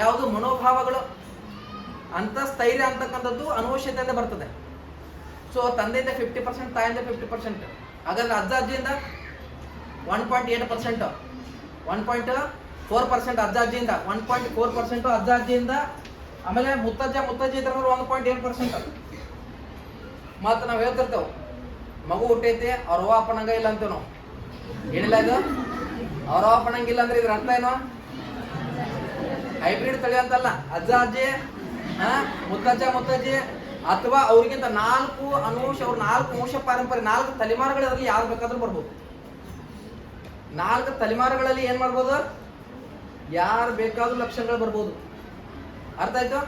ಯಾವುದು? ಮನೋಭಾವಗಳು, ಅಂತಸ್ಥೈರ್ಯ ಅಂತಕ್ಕಂಥದ್ದು ಅನುವಂಶೀಯತೆಯಿಂದ ಬರ್ತದೆ. ಸೊ ತಂದೆಯಿಂದ 50%, ತಾಯಿಯಿಂದ 50%. ಹಾಗಾದ್ರೆ ಅಜ್ಜ ಅಜ್ಜಿಯಿಂದ 1.8%, 1.4% ಅಜ್ಜ ಅಜ್ಜಿಯಿಂದ, 1.4% ಅಜ್ಜ ಅಜ್ಜಿಯಿಂದ. ಆಮೇಲೆ ಮುತ್ತಜ್ಜಿ ಇದ್ರ 1.8%. ಮತ್ತೆ ನಾವು ಹೇಳ್ತಿರ್ತೇವೆ ಮಗು ಹುಟ್ಟೈತೆ ಅವ್ರವ ಅಪ್ಪನಂಗ ಇಲ್ಲ ಅಂತೇವ್ ನಾವು. ಏನಿಲ್ಲ ಇದು ಅವ್ರವ ಅಪ್ಪನಂಗಿಲ್ಲ ಅಂದ್ರೆ ಇದ್ರ ಅರ್ಥ ಏನು? ಹೈಬ್ರಿಡ್ ತಳಿ ಅಂತಲ್ಲ. ಅಜ್ಜ ಅಜ್ಜಿ, ಮುತ್ತಜ್ಜಿ ಅಥವಾ ಅವ್ರಿಗಿಂತ 4 ಅನುವಂಶ, ಅವ್ರ 4 ವಂಶ ಪಾರಂಪರ್ಯ, 4 ತಲೆಮಾರುಗಳಲ್ಲಿ ಯಾರು ಬೇಕಾದ್ರೂ ಬರ್ಬೋದು. 4 ತಲೆಮಾರುಗಳಲ್ಲಿ ಏನ್ ಮಾಡ್ಬೋದು? ಯಾರು ಬೇಕಾದ್ರೂ ಲಕ್ಷಣಗಳು ಬರ್ಬೋದು. ಅರ್ಥ ಆಯ್ತು?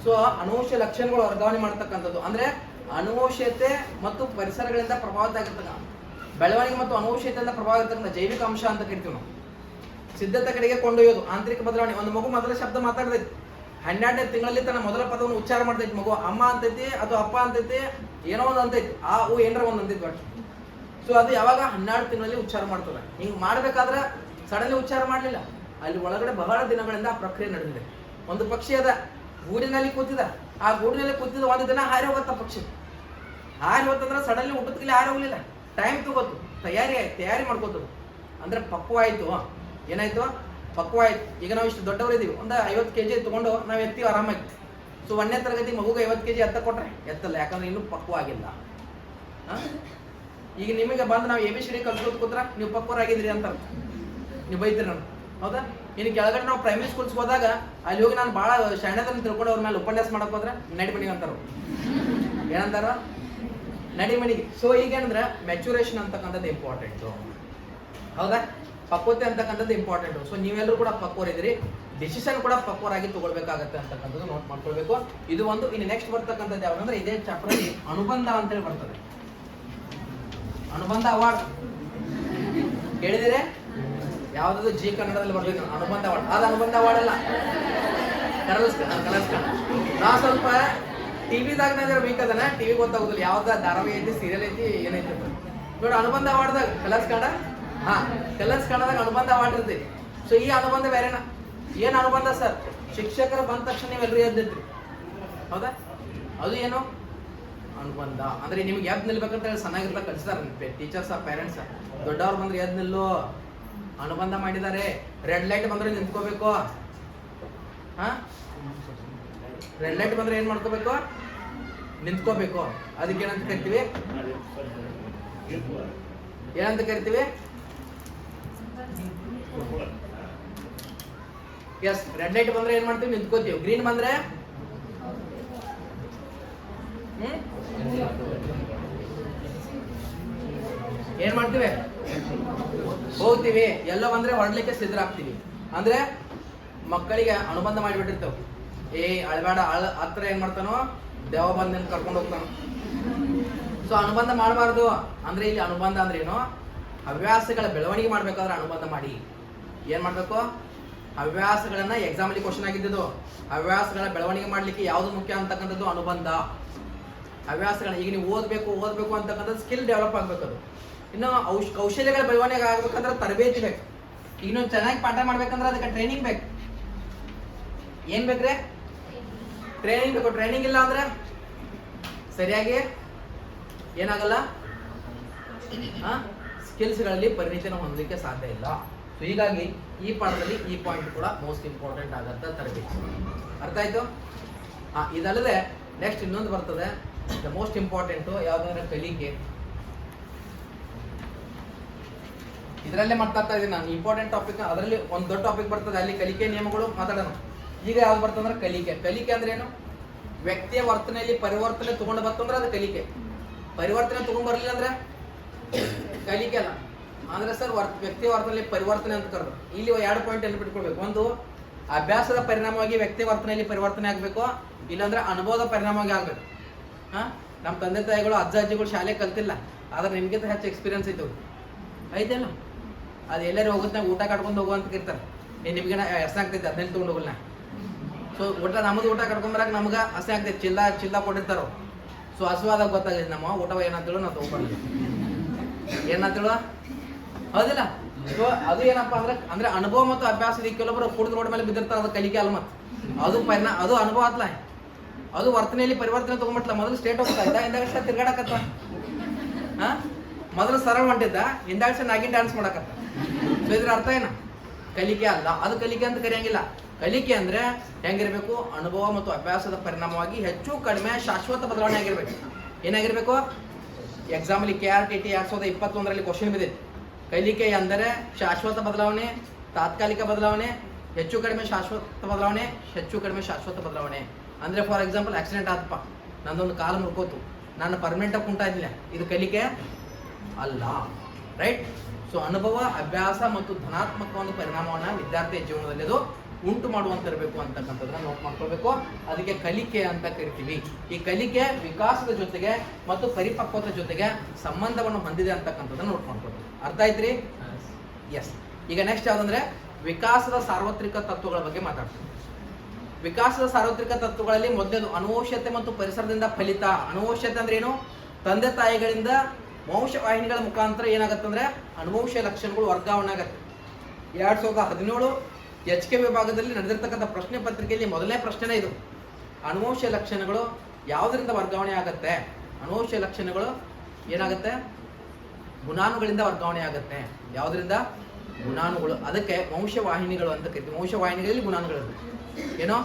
ಸೊ ಅನುವಂಶೀಯ ಲಕ್ಷಣಗಳು ವರ್ಗಾವಣೆ ಮಾಡ್ತಕ್ಕಂಥದ್ದು ಅಂದ್ರೆ ಅನುವಂಶೀಯತೆ ಮತ್ತು ಪರಿಸರಗಳಿಂದ ಪ್ರಭಾವಿತ ಆಗಿರ್ತಕ್ಕ ಬೆಳವಣಿಗೆ ಮತ್ತು ಅನುವಂಶೀಯತೆಯಿಂದ ಪ್ರಭಾವ ಇರ್ತಕ್ಕಂಥ ಜೈವಿಕ ಅಂಶ ಅಂತ ಕರಿತೀವಿ ನಾವು. ಸಿದ್ಧತೆ ಕಡೆಗೆ ಕೊಂಡೊಯ್ಯೋದು ಆಂತರಿಕ ಬದಲಾವಣೆ. ಒಂದು ಮಗು ಮೊದಲ ಶಬ್ದ ಮಾತಾಡ್ತೈತಿ, 12ನೇ ತಿಂಗಳಲ್ಲಿ ತನ್ನ ಮೊದಲ ಪದವನ್ನು ಉಚ್ಚಾರ ಮಾಡ್ತೈತಿ. ಮಗು ಅಮ್ಮ ಅಂತೈತಿ ಅಥವಾ ಅಪ್ಪ ಅಂತೈತಿ, ಏನೋ ಒಂದು ಅಂತೈತಿ, ಆ ಏನರ ಒಂದು ಅಂತೈತಿ ಒಟ್ಟು. ಸೊ ಅದು ಯಾವಾಗ 12 ತಿಂಗಳಲ್ಲಿ ಉಚ್ಚಾರ ಮಾಡ್ತದೆ. ಹಿಂಗೆ ಮಾಡ್ಬೇಕಾದ್ರೆ ಸಡನ್ಲಿ ಉಚ್ಚಾರ ಮಾಡಲಿಲ್ಲ, ಅಲ್ಲಿ ಒಳಗಡೆ ಬಹಳ ದಿನಗಳಿಂದ ಆ ಪ್ರಕ್ರಿಯೆ ನಡೆದಿದೆ. ಒಂದು ಪಕ್ಷಿ ಅದ ಗೂಡಿನಲ್ಲಿ ಕೂತಿದ, ಆ ಗೂಡಿನಲ್ಲಿ ಕೂತಿದ ಒಂದು ದಿನ ಹಾರಿ ಹೋಗತ್ತ ಪಕ್ಷಿ. ಹಾರಿ ಹೋತಂದ್ರೆ ಸಡನ್ಲಿ ಊಟದಲ್ಲಿ ಹಾರಿ ಹೋಗ್ಲಿಲ್ಲ, ಟೈಮ್ ತಗೋತು, ತಯಾರಿ ಮಾಡ್ಕೋತದು. ಅಂದ್ರೆ ಪಕ್ವ ಆಯ್ತು. ಏನಾಯ್ತು? ಪಕ್ವ ಆಯ್ತು. ಈಗ ನಾವು ಇಷ್ಟು ದೊಡ್ಡವರು ಇದೀವಿ, ಒಂದು 50 kg ತಗೊಂಡು ನಾವು ಎತ್ತೀವಿ ಆರಾಮಾಗಿ. ಸೊ 1ನೇ ತರಗತಿ ಮಗುಗೆ 50 kg ಎತ್ತ ಕೊಟ್ರೆ ಎತ್ತಲ್ಲ, ಯಾಕಂದ್ರೆ ಇನ್ನೂ ಪಕ್ವ ಆಗಿಲ್ಲ. ಈಗ ನಿಮಗೆ ಬಂದು ನಾವು ABCD ಕಲ್ಸ್ಕೊತ ಕೂತ್ರ ನೀವು ಪಕ್ವರಾಗಿದ್ರಿ ಅಂತ ನೀವು ಬೈತೀರಿ ನಾನು, ಹೌದಾ? ಇನ್ನು ಕೆಳಗಡೆ ನಾವು ಪ್ರೈಮರಿ ಸ್ಕೂಲ್ಸ್ ಹೋದಾಗ ಅಲ್ಲಿ ಹೋಗಿ ನಾನು ಭಾಳ ಶಾಣೆದನ್ನು ತಿಳ್ಕೊಂಡು ಅವ್ರ ಮೇಲೆ ಉಪನ್ಯಾಸ ಮಾಡಕ್ ಹೋದ್ರೆ ನಡಿ ಮನಿಗೆ ಅಂತಾರ. ಏನಂತಾರ? ನಡಿ ಮನಿಗೆ. ಸೊ ಈಗೇನಂದ್ರೆ ಮೆಚುರೇಷನ್ ಅಂತಕ್ಕಂಥದ್ದು ಇಂಪಾರ್ಟೆಂಟು, ಹೌದಾ? ಪಕ್ವತೆ ಅಂತಕ್ಕಂಥದ್ದು ಇಂಪಾರ್ಟೆಂಟು. ಸೊ ನೀವೆಲ್ಲರೂ ಕೂಡ ಪಕ್ವರಿದ್ದೀರಿ, ಡಿಸಿಷನ್ ಕೂಡ ಪಕ್ವರಾಗಿ ತಗೊಳ್ಬೇಕಾಗತ್ತೆ ಅಂತಕ್ಕಂಥದ್ದು ನೋಟ್ ಮಾಡ್ಕೊಳ್ಬೇಕು. ಇದು ಒಂದು. ಇನ್ನು ನೆಕ್ಸ್ಟ್ ಬರ್ತಕ್ಕಂಥದ್ದು ಯಾವ್ದಂದ್ರೆ ಇದೇ ಚಾಪ್ಟರ್ ಅಲ್ಲಿ ಅನುಬಂಧ ಅಂತೇಳಿ ಬರ್ತದೆ. ಅನುಬಂಧ ಅವಾರ್ಡ್ ಕೇಳಿದಿರೆ? ಯಾವ್ದು ಜಿ ಕನ್ನಡದಲ್ಲಿ ಬರ್ಬೇಕು ಅನುಬಂಧ ಅವಾರ್ಡ್. ಅದು ಅನುಬಂಧ ಅವಾರ್ಡ್ ಅಲ್ಲ, ಕಲರ್ಸ್. ನಾ ಸ್ವಲ್ಪ ಟಿವಿದಾಗ ವೀಕ್ ಅದನ್ನ, ಟಿವಿ ಗೊತ್ತಾಗೋದಿಲ್ಲ ಯಾವ್ದ ಧಾರಾವಾಹಿ ಐತಿ, ಸೀರಿಯಲ್ ಐತಿ, ಏನೈತಿ ನೋಡಿ. ಅನುಬಂಧ ಅವಾರ್ಡ್ದಾಗ ಕಲರ್ಸ್ ಕನ್ನಡ, ಕಲರ್ಸ್ ಕನ್ನಡದಾಗ ಅನುಬಂಧ ಅವಾರ್ಡ್ ಇರ್ತೈತಿ. ಸೊ ಈ ಅನುಬಂಧ ಬೇರೆನಾ? ಏನ್ ಅನುಬಂಧ ಸರ್? ಶಿಕ್ಷಕರು ಬಂದ ತಕ್ಷಣ ನೀವೆಲ್ಲರೂ ಎದ್ದಿದ್ರಿ, ಹೌದಾ? ಅದು ಏನು ಅನುಬಂಧ ಅಂದ್ರೆ ನಿಮ್ಗೆ ಎದ್ದು ನಿಲ್ಬೇಕಂತ ಹೇಳಿ ಚೆನ್ನಾಗಿರ್ಲ ಕಲಿಸ್ತಾರೆ ಟೀಚರ್ಸ್, ಪೇರೆಂಟ್ಸ್. ದೊಡ್ಡವ್ರು ಬಂದ್ರೆ ಎದ್ದು ನಿಲ್ಲು, ಅನುಬಂಧ ಮಾಡಿದ್ದಾರೆ. ರೆಡ್ ಲೈಟ್ ಬಂದ್ರೆ ನಿಂತ್ಕೋಬೇಕು. ರೆಡ್ ಲೈಟ್ ಬಂದ್ರೆ ಏನ್ ಮಾಡ್ಕೋಬೇಕು? ನಿಂತ್ಕೋಬೇಕು. ಅದಕ್ಕೆ ಏನಂತ ಕರಿತೀವಿ? ಏನಂತ ಕರಿತೀವಿ? ಎಸ್, ರೆಡ್ ಲೈಟ್ ಬಂದ್ರೆ ಏನ್ ಮಾಡ್ತೀವಿ? ನಿಂತ್ಕೋತೀವಿ. ಗ್ರೀನ್ ಬಂದ್ರೆ ಏನ್ ಮಾಡ್ತೀವಿ? ಹೋಗ್ತೀವಿ. ಎಲ್ಲೋ ಬಂದ್ರೆ ಹೊರಡ್ಲಿಕ್ಕೆ ಸಿದ್ಧರಾಗ್ತೀವಿ. ಅಂದ್ರೆ ಮಕ್ಕಳಿಗೆ ಅನುಬಂಧ ಮಾಡಿಬಿಟ್ಟಿರ್ತಾವ. ಅಳಬೇಡ, ಹತ್ರ ಏನ್ ಮಾಡ್ತಾನೋ ದೇವ ಬಂದ ಕರ್ಕೊಂಡು ಹೋಗ್ತಾನೋ. ಸೊ ಅನುಬಂಧ ಮಾಡಬಾರ್ದು. ಅಂದ್ರೆ ಇಲ್ಲಿ ಅನುಬಂಧ ಅಂದ್ರೆ ಏನು? ಹವ್ಯಾಸಗಳ ಬೆಳವಣಿಗೆ ಮಾಡ್ಬೇಕಾದ್ರೆ ಅನುಬಂಧ ಮಾಡಿ. ಏನ್ ಮಾಡ್ಬೇಕು? ಹವ್ಯಾಸಗಳನ್ನ ಎಕ್ಸಾಮ್ ಅಲ್ಲಿ ಕ್ವಶನ್ ಆಗಿದ್ದು. ಹವ್ಯಾಸಗಳ ಬೆಳವಣಿಗೆ ಮಾಡ್ಲಿಕ್ಕೆ ಯಾವ್ದು ಮುಖ್ಯ ಅಂತಕ್ಕಂಥದ್ದು ಅನುಬಂಧ. ಹವ್ಯಾಸಗಳ ಈಗ ನೀವು ಓದ್ಬೇಕು ಅಂತಕ್ಕಂಥದ್ದು ಸ್ಕಿಲ್ ಡೆವಲಪ್ ಆಗ್ಬೇಕದು. ಇನ್ನು ಕೌಶಲ್ಯಗಳ ಬೆಳವಣಿಗೆ ಆಗ್ಬೇಕಂದ್ರೆ ತರಬೇತಿ ಬೇಕು. ಈಗ ನೀವು ಚೆನ್ನಾಗಿ ಪಾಠ ಮಾಡ್ಬೇಕಂದ್ರೆ ಅದಕ್ಕೆ ಟ್ರೈನಿಂಗ್ ಬೇಕು. ಏನ್ ಬೇಕ್ರೆ? ಟ್ರೈನಿಂಗ್ ಬೇಕು. ಟ್ರೈನಿಂಗ್ ಇಲ್ಲ ಅಂದ್ರೆ ಸರಿಯಾಗಿ ಏನಾಗಲ್ಲ, ಸ್ಕಿಲ್ಸ್ಗಳಲ್ಲಿ ಪರಿಣಿತಿನ ಹೊಂದಲಿಕ್ಕೆ ಸಾಧ್ಯ ಇಲ್ಲ. ಸೊ ಹೀಗಾಗಿ ಈ ಪಾಠದಲ್ಲಿ ಈ ಪಾಯಿಂಟ್ ಕೂಡ ಮೋಸ್ಟ್ ಇಂಪಾರ್ಟೆಂಟ್ ಆಗತ್ತ, ತರಬೇತಿ. ಅರ್ಥ ಆಯ್ತು? ಇದಲ್ಲದೆ ನೆಕ್ಸ್ಟ್ ಇನ್ನೊಂದು ಬರ್ತದೆ, ದ ಮೋಸ್ಟ್ ಇಂಪಾರ್ಟೆಂಟು ಯಾವ್ದಂದ್ರೆ ಕಲಿಕೆ. ಇದರಲ್ಲೇ ಮಾತಾಡ್ತಾ ಇದ್ದೀನಿ ನಾನು ಇಂಪಾರ್ಟೆಂಟ್ ಟಾಪಿಕ್. ಅದರಲ್ಲಿ ಒಂದು ದೊಡ್ಡ ಟಾಪಿಕ್ ಬರ್ತದೆ, ಅಲ್ಲಿ ಕಲಿಕೆ ನಿಯಮಗಳು ಮಾತಾಡೋಣ. ಈಗ ಯಾವ್ದು ಬರ್ತಂದ್ರೆ ಕಲಿಕೆ. ಕಲಿಕೆ ಅಂದ್ರೆ ಏನು? ವ್ಯಕ್ತಿಯ ವರ್ತನೆಯಲ್ಲಿ ಪರಿವರ್ತನೆ ತಗೊಂಡು ಬರ್ತಂದ್ರೆ ಅದು ಕಲಿಕೆ. ಪರಿವರ್ತನೆ ತಗೊಂಡ್ ಬರ್ಲಿಲ್ಲ ಅಂದ್ರೆ ಕಲಿಕೆ ಅಲ್ಲ. ಅಂದ್ರೆ ಸರ್ ವ್ಯಕ್ತಿ ವರ್ತನೆಯಲ್ಲಿ ಪರಿವರ್ತನೆ ಅಂತ ಕರೆದು ಇಲ್ಲಿ 2 ಪಾಯಿಂಟ್ ನೆನಪಿಟ್ಕೊಳ್ಬೇಕು. ಒಂದು, ಅಭ್ಯಾಸದ ಪರಿಣಾಮವಾಗಿ ವ್ಯಕ್ತಿ ವರ್ತನೆಯಲ್ಲಿ ಪರಿವರ್ತನೆ ಆಗ್ಬೇಕು, ಇಲ್ಲಾಂದ್ರೆ ಅನುಭವದ ಪರಿಣಾಮವಾಗಿ ಆಗ್ಬೇಕು. ನಮ್ಮ ತಂದೆ ತಾಯಿಗಳು, ಅಜ್ಜ ಅಜ್ಜಿಗಳು ಶಾಲೆ ಕಲ್ತಿಲ್ಲ, ಆದ್ರೆ ನಿಮ್ಗಿಂತ ಹೆಚ್ಚು ಎಕ್ಸ್ಪೀರಿಯನ್ಸ್ ಐತಲ್ಲ. ಅದು ಎಲ್ಲರೂ ಹೋಗುತ್ತೆ, ಊಟ ಕಟ್ಕೊಂಡು ಹೋಗು ಅಂತ ಇರ್ತಾರೆ. ನಿಮ್ಗೆ ಹಸೆ ಆಗ್ತೈತೆ, 15 ತಗೊಂಡು ಹೋಗಲ್ಲ. ಸೊ ಊಟ ನಮ್ಮದು ಊಟ ಕಟ್ಕೊಂಬರಾಗ ನಮ್ಗೆ ಹಸೆ ಆಗ್ತೈತೆ, ಚಿಲ್ಲ ಕೊಟ್ಟಿರ್ತಾರೋ. ಸೊ ಹಸುವಾದಾಗ ಗೊತ್ತಾಗೈತೆ ನಮ್ಮ ಊಟ ಏನಂತೇಳು ನಾವು ತಗೊಬಾರ್ದು, ಏನಂತೇಳು, ಹೌದಿಲ್ಲ? ಸೊ ಅದು ಏನಪ್ಪಾ ಅಂದ್ರೆ ಅನುಭವ ಮತ್ತು ಅಭ್ಯಾಸ. ಕೆಲವೊಬ್ಬರು ಕುಡಿದು ರೋಡ್ ಮೇಲೆ ಬಿದ್ದಿರ್ತಾರೆ, ಅದು ಕಲಿಕೆ ಅಲ್ಲ. ಮತ್ತೆ ಅದು ಅನುಭವ ಅತ್ಲ, ಅದು ವರ್ತನೆಯಲ್ಲಿ ಪರಿವರ್ತನೆ ತಗೊಂಡ್ಬಿಟ್ಲ. ಮೊದಲು ಸ್ಟೇಟ್ ಹೋಗ್ತಾ ಇದ್ದ, ಹಿಂದಾಗಷ್ಟ ತಿರ್ಗಾಡಕತ್ತ. ಮೊದಲು ಸರಳ ಹೊಂಟಿದ್ದ, ಹಿಂದಾಗಷ್ಟ ನಾಗಿ ಡ್ಯಾನ್ಸ್ ಮಾಡಕತ್ತ. ಸೊ ಇದ್ರ ಅರ್ಥ ಏನ? ಕಲಿಕೆ ಅಲ್ಲ. ಅದು ಕಲಿಕೆ ಅಂತ ಕರೆಯಂಗಿಲ್ಲ. ಕಲಿಕೆ ಅಂದ್ರೆ ಹೆಂಗಿರ್ಬೇಕು? ಅನುಭವ ಮತ್ತು ಅಭ್ಯಾಸದ ಪರಿಣಾಮವಾಗಿ ಹೆಚ್ಚು ಕಡಿಮೆ ಶಾಶ್ವತ ಬದಲಾವಣೆ ಆಗಿರ್ಬೇಕು. ಏನಾಗಿರ್ಬೇಕು? ಎಕ್ಸಾಂಪಲ್ KRTT 2021ರಲ್ಲಿ ಕ್ವಶನ್ ಬಿದ್ದಿತ್ತು. ಕಲಿಕೆ ಅಂದರೆ ಶಾಶ್ವತ ಬದಲಾವಣೆ, ತಾತ್ಕಾಲಿಕ ಬದಲಾವಣೆ, ಹೆಚ್ಚು ಕಡಿಮೆ ಶಾಶ್ವತ ಬದಲಾವಣೆ, ಹೆಚ್ಚು ಕಡಿಮೆ ಶಾಶ್ವತ ಬದಲಾವಣೆ. ಅಂದ್ರೆ ಫಾರ್ ಎಕ್ಸಾಂಪಲ್ ಆಕ್ಸಿಡೆಂಟ್ ಆತಪ್ಪ, ನಂದೊಂದು ಕಾಲು ಮುರ್ಕೋತು, ನಾನು ಪರ್ಮನೆಂಟ್ ಆಗಿ ಕುಂಟ ಇದ್ದಿಲ್ಲ, ಇದು ಕಲಿಕೆ ಅಲ್ಲ. ರೈಟ್? ಸೊ ಅನುಭವ, ಅಭ್ಯಾಸ ಮತ್ತು ಧನಾತ್ಮಕ ಒಂದು ಪರಿಣಾಮವನ್ನ ವಿದ್ಯಾರ್ಥಿಯ ಜೀವನದಲ್ಲಿ ಅದು ಉಂಟು ಮಾಡುವಂತಿರಬೇಕು ಅಂತಕ್ಕಂಥದ್ದನ್ನ ನೋಟ್ ಮಾಡ್ಕೊಳ್ಬೇಕು. ಅದಕ್ಕೆ ಕಲಿಕೆ ಅಂತ ಕರಿತೀವಿ. ಈ ಕಲಿಕೆ ವಿಕಾಸದ ಜೊತೆಗೆ ಮತ್ತು ಪರಿಪಕ್ವತೆ ಜೊತೆಗೆ ಸಂಬಂಧವನ್ನು ಹೊಂದಿದೆ ಅಂತಕ್ಕಂಥದ್ದನ್ನ ನೋಟ್ ಮಾಡ್ಕೊಳ್ಬೇಕು. ಅರ್ಥ ಆಯ್ತ್ರಿ? ಎಸ್. ಈಗ ನೆಕ್ಸ್ಟ್ ಯಾವ್ದಂದ್ರೆ ವಿಕಾಸದ ಸಾರ್ವತ್ರಿಕ ತತ್ವಗಳ ಬಗ್ಗೆ ಮಾತಾಡ್ತೀವಿ. ವಿಕಾಸದ ಸಾರ್ವತ್ರಿಕ ತತ್ವಗಳಲ್ಲಿ ಮೊದಲನೇದು ಅನುವಂಶತೆ ಮತ್ತು ಪರಿಸರದಿಂದ ಫಲಿತ. ಅನುವಂಶತೆ ಅಂದ್ರೆ ಏನು? ತಂದೆ ತಾಯಿಗಳಿಂದ ವಂಶವಾಹಿನಿಗಳ ಮುಖಾಂತರ ಏನಾಗತ್ತಂದ್ರೆ ಅನುವಂಶ ಲಕ್ಷಣಗಳು ವರ್ಗಾವಣೆ ಆಗತ್ತೆ. 2017 HK ವಿಭಾಗದಲ್ಲಿ ನಡೆದಿರ್ತಕ್ಕಂಥ ಪ್ರಶ್ನೆ ಪತ್ರಿಕೆಯಲ್ಲಿ ಮೊದಲನೇ ಪ್ರಶ್ನೆ ಇದು. ಅನುವಂಶ ಲಕ್ಷಣಗಳು ಯಾವುದರಿಂದ ವರ್ಗಾವಣೆ ಆಗತ್ತೆ? ಅನುವಂಶ ಲಕ್ಷಣಗಳು ಏನಾಗುತ್ತೆ? ಗುಣಾಣುಗಳಿಂದ ವರ್ಗಾವಣೆ ಆಗತ್ತೆ. ಯಾವುದರಿಂದ? ಗುಣಾಣುಗಳು. ಅದಕ್ಕೆ ವಂಶವಾಹಿನಿಗಳು ಅಂತ ಕರಿತೀವಿ. ವಂಶವಾಹಿನಿಗಳಲ್ಲಿ ಗುಣಾಣುಗಳು ಏನೋ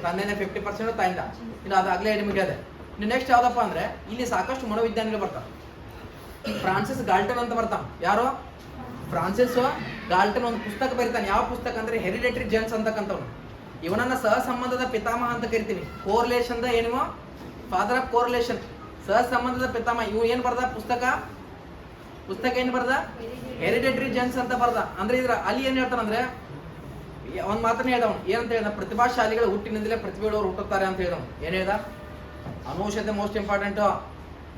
ತಂದೆನೇ 50% ತಾಯಿಂದ, ಇನ್ನು ಅದು ಆಗಲೇ ನಿಮಗೆ ಅದೇ. ಇನ್ನು ನೆಕ್ಸ್ಟ್ ಯಾವ್ದಪ್ಪ ಅಂದ್ರೆ ಇಲ್ಲಿ ಸಾಕಷ್ಟು ಮನೋವಿಜ್ಞಾನಿಗಳು ಬರ್ತಾರೆ. ಫ್ರಾನ್ಸಿಸ್ ಗಾಲ್ಟನ್ ಅಂತ ಬರ್ತಾನೆ. ಯಾರು? ಫ್ರಾನ್ಸಿಸ್ ಗಾಲ್ಟನ್ ಒಂದು ಪುಸ್ತಕ ಬರೀತಾನೆ. ಯಾವ ಪುಸ್ತಕ ಅಂದ್ರೆ ಹೆರಿಡಿಟರಿ ಜೆನ್ಸ್ ಅಂತಕ್ಕಂಥವ್ನು. ಇವನನ್ನ ಸಹ ಸಂಬಂಧದ ಪಿತಾಮಹ ಅಂತ ಕರಿತೀನಿ. ಕೋರ್ಲೇಷನ್ ದ ಏನಿವ ಫಾದರ್ ಆಫ್ ಕೋರ್ಲೇಷನ್, ಸಹ ಸಂಬಂಧದ ಪಿತಾಮಹ. ಇವು ಏನ್ ಬರ್ದ ಪುಸ್ತಕ ಏನ್ ಬರ್ದ? ಹೆರಿಡಿಟರಿ ಜೆನ್ಸ್ ಅಂತ ಬರ್ದ. ಅಂದ್ರೆ ಇದ್ರ ಅಲ್ಲಿ ಏನ್ ಹೇಳ್ತಾನಂದ್ರೆ ಒಂದ್ ಮಾತನ್ನ ಹೇಳ್ದವನು. ಏನಂತ ಹೇಳ್ದ? ಪ್ರತಿಭಾಶಾಲಿಗಳ ಹುಟ್ಟಿನಿಂದಲೇ ಪ್ರತಿಭೆಗಳವರು ಹುಟ್ಟುತ್ತಾರೆ ಅಂತ ಹೇಳ್ದವನು. ಏನ್ ಹೇಳ್ದ? ಅನುವಂಶತೆ ಮೋಸ್ಟ್ ಇಂಪಾರ್ಟೆಂಟ್.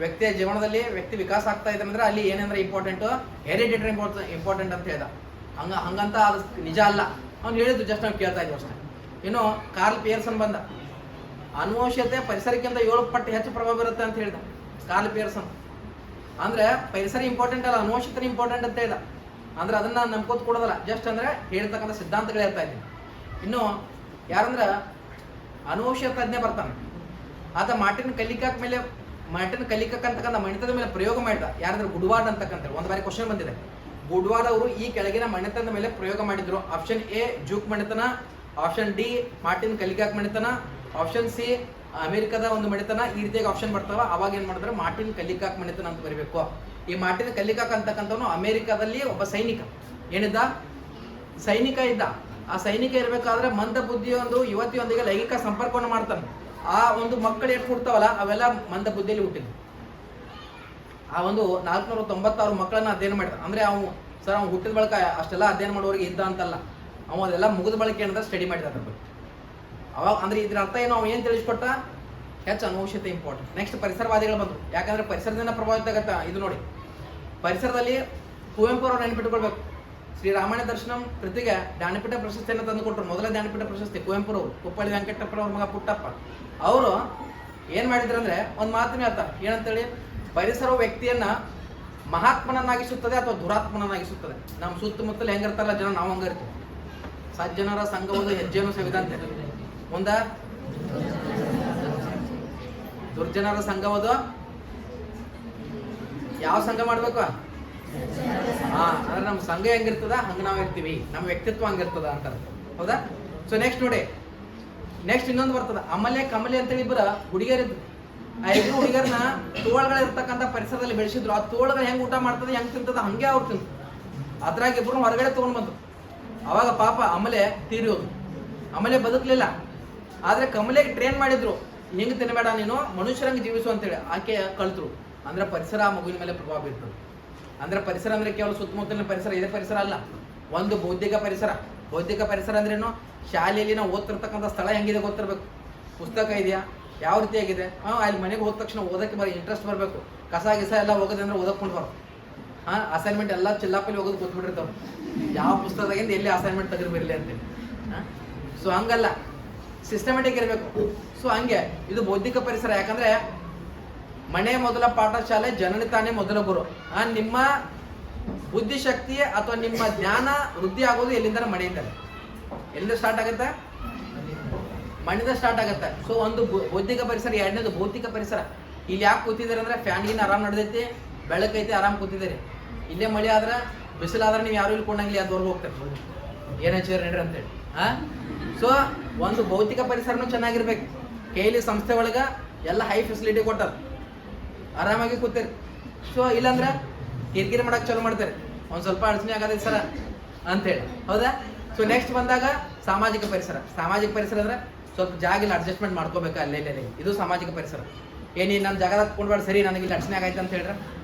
ವ್ಯಕ್ತಿಯ ಜೀವನದಲ್ಲಿ ವ್ಯಕ್ತಿ ವಿಕಾಸ ಆಗ್ತಾ ಇದೆ ಅಂದ್ರೆ ಅಲ್ಲಿ ಏನಂದ್ರೆ ಇಂಪಾರ್ಟೆಂಟ್, ಹೆರಿಡಿಟರಿ ಇಂಪಾರ್ಟೆಂಟ್ ಅಂತ ಹೇಳ್ದ. ಹಂಗಂತ ಅದು ನಿಜ ಅಲ್ಲ. ಅವ್ನು ಹೇಳಿದ್ದು ಜಸ್ಟ್ ನಾವು ಕೇಳ್ತಾ ಇದ್ವಿ ಅಷ್ಟೇ. ಇನ್ನು ಕಾರ್ಲ್ ಪಿಯರ್ಸನ್ ಬಂದ. ಅನುವಂಶತೆ ಪರಿಸರಕ್ಕಿಂತ 7 ಪಟ್ಟು ಹೆಚ್ಚು ಪ್ರಭಾವ ಬೀರುತ್ತೆ ಅಂತ ಹೇಳ್ದ ಕಾರ್ಲ್ ಪಿಯರ್ಸನ್. ಅಂದ್ರೆ ಪರಿಸರ ಇಂಪಾರ್ಟೆಂಟ್ ಅಲ್ಲ, ಅನುವಂಶತೆ ಇಂಪಾರ್ಟೆಂಟ್ ಅಂತ ಹೇಳ್ದ. ಅಂದ್ರೆ ಅದನ್ನ ನಂಬ್ಕೋತ ಕೊಡೋದಲ್ಲ, ಜಸ್ಟ್ ಅಂದ್ರೆ ಹೇಳ್ತಕ್ಕಂಥ ಸಿದ್ಧಾಂತಗಳು ಹೇಳ್ತಾ ಇದ್ದೀನಿ. ಇನ್ನು ಯಾರಂದ್ರ ಅನುವಂಶೀಯ ತಜ್ಞ ಬರ್ತಾನೆ. ಆತ ಮಾರ್ಟಿನ್ ಕಲಿಕಾಕ್ ಅಂತಕ್ಕಂಥ ಮಣಿತದ ಮೇಲೆ ಪ್ರಯೋಗ ಮಾಡಿದ. ಯಾರಂದ್ರೆ ಗುಡ್ವಾರ್ಡ್ ಅಂತಕ್ಕಂಥ ಒಂದು ಬಾರಿ ಕ್ವಶನ್ ಬಂದಿದೆ. ಗುಡ್ವಾರ್ಡ್ ಅವರು ಈ ಕೆಳಗಿನ ಮಣಿತದ ಮೇಲೆ ಪ್ರಯೋಗ ಮಾಡಿದ್ರು. ಆಪ್ಷನ್ ಎ ಜೂಕ್ ಮಣಿತನ, ಆಪ್ಷನ್ ಡಿ ಮಾರ್ಟಿನ್ ಕಲಿಕಾಕ್ ಮಣಿತನ, ಆಪ್ಷನ್ ಸಿ ಅಮೆರಿಕದ ಒಂದು ಮಣಿತನ. ಈ ರೀತಿಯಾಗಿ ಆಪ್ಷನ್ ಬರ್ತಾವ. ಅವಾಗ ಏನ್ ಮಾಡಿದ್ರೆ ಮಾರ್ಟಿನ್ ಕಲಿಕಾಕ್ ಮಣಿತನ ಅಂತ ಬರೀಬೇಕು. ಈ ಮಾರ್ಟಿನ್ ಕಲಿಕಾಕ್ ಅಂತಕ್ಕಂಥವನು ಅಮೆರಿಕದಲ್ಲಿ ಒಬ್ಬ ಸೈನಿಕ. ಏನಿದ್ದ? ಸೈನಿಕ ಇದ್ದ. ಆ ಸೈನಿಕ ಇರಬೇಕಾದ್ರೆ ಮಂದ ಬುದ್ಧಿಯ ಒಂದು ಯುವತಿಯೊಂದಿಗೆ ಲೈಂಗಿಕ ಸಂಪರ್ಕವನ್ನು ಮಾಡ್ತಾನೆ. ಆ ಒಂದು ಮಕ್ಕಳು ಎಷ್ಟು ಹುಡ್ತಾವಲ್ಲ ಅವೆಲ್ಲ ಮಂದ ಬುದ್ಧಿಯಲ್ಲಿ ಹುಟ್ಟಿದ್ವು. ಆ ಒಂದು 496 ಮಕ್ಕಳನ್ನ ಅಧ್ಯಯನ ಮಾಡಿದ. ಅಂದ್ರೆ ಅವ್ನು ಹುಟ್ಟಿದ ಬಳಿಕ ಅಷ್ಟೆಲ್ಲ ಅಧ್ಯಯನ ಮಾಡೋರಿಗೆ ಇದ್ದ ಅಂತಲ್ಲ, ಅದೆಲ್ಲ ಮುಗಿದ ಬಳಿಕ ಏನಂದ್ರೆ ಸ್ಟಡಿ ಮಾಡಿದ ಅದ್ರ ಬಗ್ಗೆ. ಅವಾಗ ಅಂದ್ರೆ ಇದ್ರ ಅರ್ಥ ಏನು, ಅವ್ನು ಏನ್ ತಿಳಿಸ್ಕೊಟ್ಟ? ಹೆಚ್ಚು ಅನುವಂಶತೆ ಇಂಪಾರ್ಟೆಂಟ್. ನೆಕ್ಸ್ಟ್ ಪರಿಸರವಾದಿಗಳು ಬಂದರು. ಯಾಕಂದ್ರೆ ಪರಿಸರದಿಂದ ಪ್ರಭಾವಿತ ಆಗತ್ತ. ಇದು ನೋಡಿ, ಪರಿಸರದಲ್ಲಿ ಕುವೆಂಪು ಅವರು ನೆನಪಿಟ್ಕೊಳ್ಬೇಕು. ಶ್ರೀರಾಮಾಯಣ ದರ್ಶನಂ ಕೃತಿಗೆ ಜ್ಞಾನಪೀಠ ಪ್ರಶಸ್ತಿಯನ್ನು ತಂದುಕೊಟ್ರು. ಮೊದಲ ಜ್ಞಾನಪೀಠ ಪ್ರಶಸ್ತಿ ಕುವೆಂಪುರವರು. ಕುಪ್ಪಳ್ಳಿ ವೆಂಕಟಪ್ಪನವ್ರ ಮಗ ಪುಟ್ಟಪ್ಪ ಅವರು ಏನ್ ಮಾಡಿದ್ರು ಅಂದ್ರೆ ಒಂದು ಮಾತನ್ನ ಹೇಳ್ತಾರೆ. ಏನಂತೇಳಿ? ಪರಿಸರವು ವ್ಯಕ್ತಿಯನ್ನ ಮಹಾತ್ಮನನ್ನಾಗಿಸುತ್ತದೆ ಅಥವಾ ದುರಾತ್ಮನನ್ನಾಗಿಸುತ್ತದೆ. ನಮ್ಮ ಸುತ್ತಮುತ್ತಲು ಹೆಂಗಿರ್ತಾರಲ್ಲ ಜನ, ನಾವು ಹಂಗಿರ್ತೀವಿ. ಸಜ್ಜನರ ಸಂಘವಾದ ಹೆಜ್ಜೆಯನ್ನು ಸವಿದಂತೆ ಮುಂದ ದುರ್ಜನರ ಸಂಘವಾದ ಯಾವ ಸಂಘ ಮಾಡ್ಬೇಕು? ಅಂದ್ರೆ ನಮ್ಮ ಸಂಘ ಹೆಂಗಿರ್ತದ ಹಂಗ ನಾವ್ ಇರ್ತೀವಿ, ನಮ್ಮ ವ್ಯಕ್ತಿತ್ವ ಹಂಗಿರ್ತದ ಅಂತಾರೆ. ಹೌದಾ? ಸೊ ನೆಕ್ಸ್ಟ್ ನೋಡಿ, ನೆಕ್ಸ್ಟ್ ಇನ್ನೊಂದು ಬರ್ತದ. ಅಮಲ್ಯ ಕಮಲಿ ಅಂತೇಳಿ ಇಬ್ಬರ ಹುಡುಗಿಯರಿದ್ರು. ಆ ಇಬ್ರು ಹುಡುಗಿಯರನ್ನ ತೋಳ್ಗಳಿರ್ತಕ್ಕಂಥ ಪರಿಸರದಲ್ಲಿ ಬೆಳೆಸಿದ್ರು. ಆ ತೋಳ್ಗಳು ಹೆಂಗ್ ಊಟ ಮಾಡ್ತದೆ, ಹೆಂಗ್ ತಿಂತದ ಹಂಗೆ ಅವ್ರು ತಿಂತ. ಅದ್ರಾಗ ಇಬ್ರು ಹೊರಗಡೆ ತಗೊಂಡ್ ಬಂದ್ರು. ಅವಾಗ ಪಾಪ ಅಮಲೆ ತೀರಿ ಹೋದ್ರು. ಅಮಲೆ ಬದುಕಲಿಲ್ಲ. ಆದ್ರೆ ಕಮಲೆಗೆ ಟ್ರೈನ್ ಮಾಡಿದ್ರು, ಹಿಂಗ್ ತಿನ್ನಬೇಡ ನೀನು, ಮನುಷ್ಯರಂಗೆ ಜೀವಿಸು ಅಂತೇಳಿ. ಆಕೆ ಕಲ್ತರು. ಅಂದ್ರೆ ಪರಿಸರ ಆ ಮಗುವಿನ ಮೇಲೆ ಪ್ರಭಾವ ಬೀರ್ತದೆ. ಅಂದ್ರೆ ಪರಿಸರ ಅಂದ್ರೆ ಕೇವಲ ಸುತ್ತಮುತ್ತಲಿನ ಪರಿಸರ, ಇದೇ ಪರಿಸರ ಅಲ್ಲ, ಒಂದು ಬೌದ್ಧಿಕ ಪರಿಸರ. ಬೌದ್ಧಿಕ ಪರಿಸರ ಅಂದ್ರೇನು? ಶಾಲೆಯಲ್ಲಿ ನಾವು ಓದ್ತಿರ್ತಕ್ಕಂಥ ಸ್ಥಳ ಹೆಂಗಿದೆ ಗೊತ್ತಿರ್ಬೇಕು. ಪುಸ್ತಕ ಇದೆಯಾ, ಯಾವ ರೀತಿಯಾಗಿದೆ, ಅಲ್ಲಿ ಮನೆಗೆ ಹೋದ ತಕ್ಷಣ ಓದಕ್ಕೆ ಇಂಟ್ರೆಸ್ಟ್ ಬರಬೇಕು. ಕಸ ಗಿಸ ಎಲ್ಲ ಹೋಗೋದೆ ಅಂದ್ರೆ ಓದಕ್ಕೊಂಡು ಬರೋ. ಅಸೈನ್ಮೆಂಟ್ ಎಲ್ಲ ಚಿಲ್ಲಾಪಲ್ಲಿ ಹೋಗೋದು ಕೂತ್ಬಿಟ್ಟಿರ್ತಾವೆ. ಯಾವ ಪುಸ್ತಕದಾಗಿಂದ ಎಲ್ಲಿ ಅಸೈನ್ಮೆಂಟ್ ತೆಗೆದಿರಲಿ ಅಂತೇಳಿ. ಸೊ ಹಂಗಲ್ಲ, ಸಿಸ್ಟಮೆಟಿಕ್ ಇರಬೇಕು. ಸೊ ಹಂಗೆ ಇದು ಬೌದ್ಧಿಕ ಪರಿಸರ. ಯಾಕಂದ್ರೆ ಮನೆ ಮೊದಲ ಪಾಠಶಾಲೆ, ಜನನಿ ತಾನೇ ಮೊದಲ ಗುರು. ನಿಮ್ಮ ಬುದ್ಧಿಶಕ್ತಿ ಅಥವಾ ನಿಮ್ಮ ಜ್ಞಾನ ವೃದ್ಧಿ ಆಗೋದು ಎಲ್ಲಿಂದ? ಮನೆಯಿಂದ. ಎಲ್ಲಿಂದ ಸ್ಟಾರ್ಟ್ ಆಗುತ್ತೆ? ಮಣ್ಣಿಂದ ಸ್ಟಾರ್ಟ್ ಆಗುತ್ತೆ. ಸೊ ಒಂದು ಬೌದ್ಧಿಕ ಪರಿಸರ. ಎರಡನೇದು ಭೌತಿಕ ಪರಿಸರ. ಇಲ್ಲಿ ಯಾಕೆ ಕೂತಿದ್ದೀರಿ ಅಂದ್ರೆ ಫ್ಯಾನ್ಗಿನ ಆರಾಮ್ ನಡೆದೈತಿ, ಬೆಳಕೈತಿ, ಆರಾಮ್ ಕೂತಿದ್ದೀರಿ. ಇಲ್ಲೇ ಮಳೆ ಆದ್ರೆ, ಬಿಸಿಲಾದ್ರೆ ನೀವು ಯಾರು ಇಳ್ಕೊಂಡಂಗಿಲ್ಲ, ಅದವರೆಗೂ ಹೋಗ್ತಾರೆ ಏನ್ ಹಚ್ಚಿರ ನಡ್ರಿ ಅಂತೇಳಿ. ಸೊ ಒಂದು ಭೌತಿಕ ಪರಿಸರನೂ ಚೆನ್ನಾಗಿರ್ಬೇಕು. KLE ಸಂಸ್ಥೆ ಒಳಗ ಎಲ್ಲ ಹೈ ಫೆಸಿಲಿಟಿ ಕೊಟ್ಟಾರ, ಆರಾಮಾಗಿ ಕೂತೀರಿ. ಸೊ ಇಲ್ಲಾಂದ್ರೆ ಕಿರಿಕಿರಿ ಮಾಡಕ್ ಚಾಲು ಮಾಡ್ತಾರೆ, ಒಂದ್ ಸ್ವಲ್ಪ ಅಡಚಣೆ ಆಗದೆ ಸರ ಅಂತೇಳಿ. ಹೌದಾ? ಸೊ ನೆಕ್ಸ್ಟ್ ಬಂದಾಗ ಸಾಮಾಜಿಕ ಪರಿಸರ. ಸಾಮಾಜಿಕ ಪರಿಸರ ಅಂದ್ರೆ ಸ್ವಲ್ಪ ಜಾಗ ಇಲ್ಲಿ ಅಡ್ಜಸ್ಟ್ಮೆಂಟ್ ಮಾಡ್ಕೋಬೇಕು ಅಲ್ಲೇ. ಇದು ಸಾಮಾಜಿಕ ಪರಿಸರ. ಏನಿ ನನ್ನ ಜಾಗ ತಗೊಂಡ್ಬೇಡ, ಸರಿ ನನಗೆ ಇಲ್ಲಿ ಅಡಚಣೆ ಆಗೈತೆ ಅಂತ ಹೇಳಿದ್ರೆ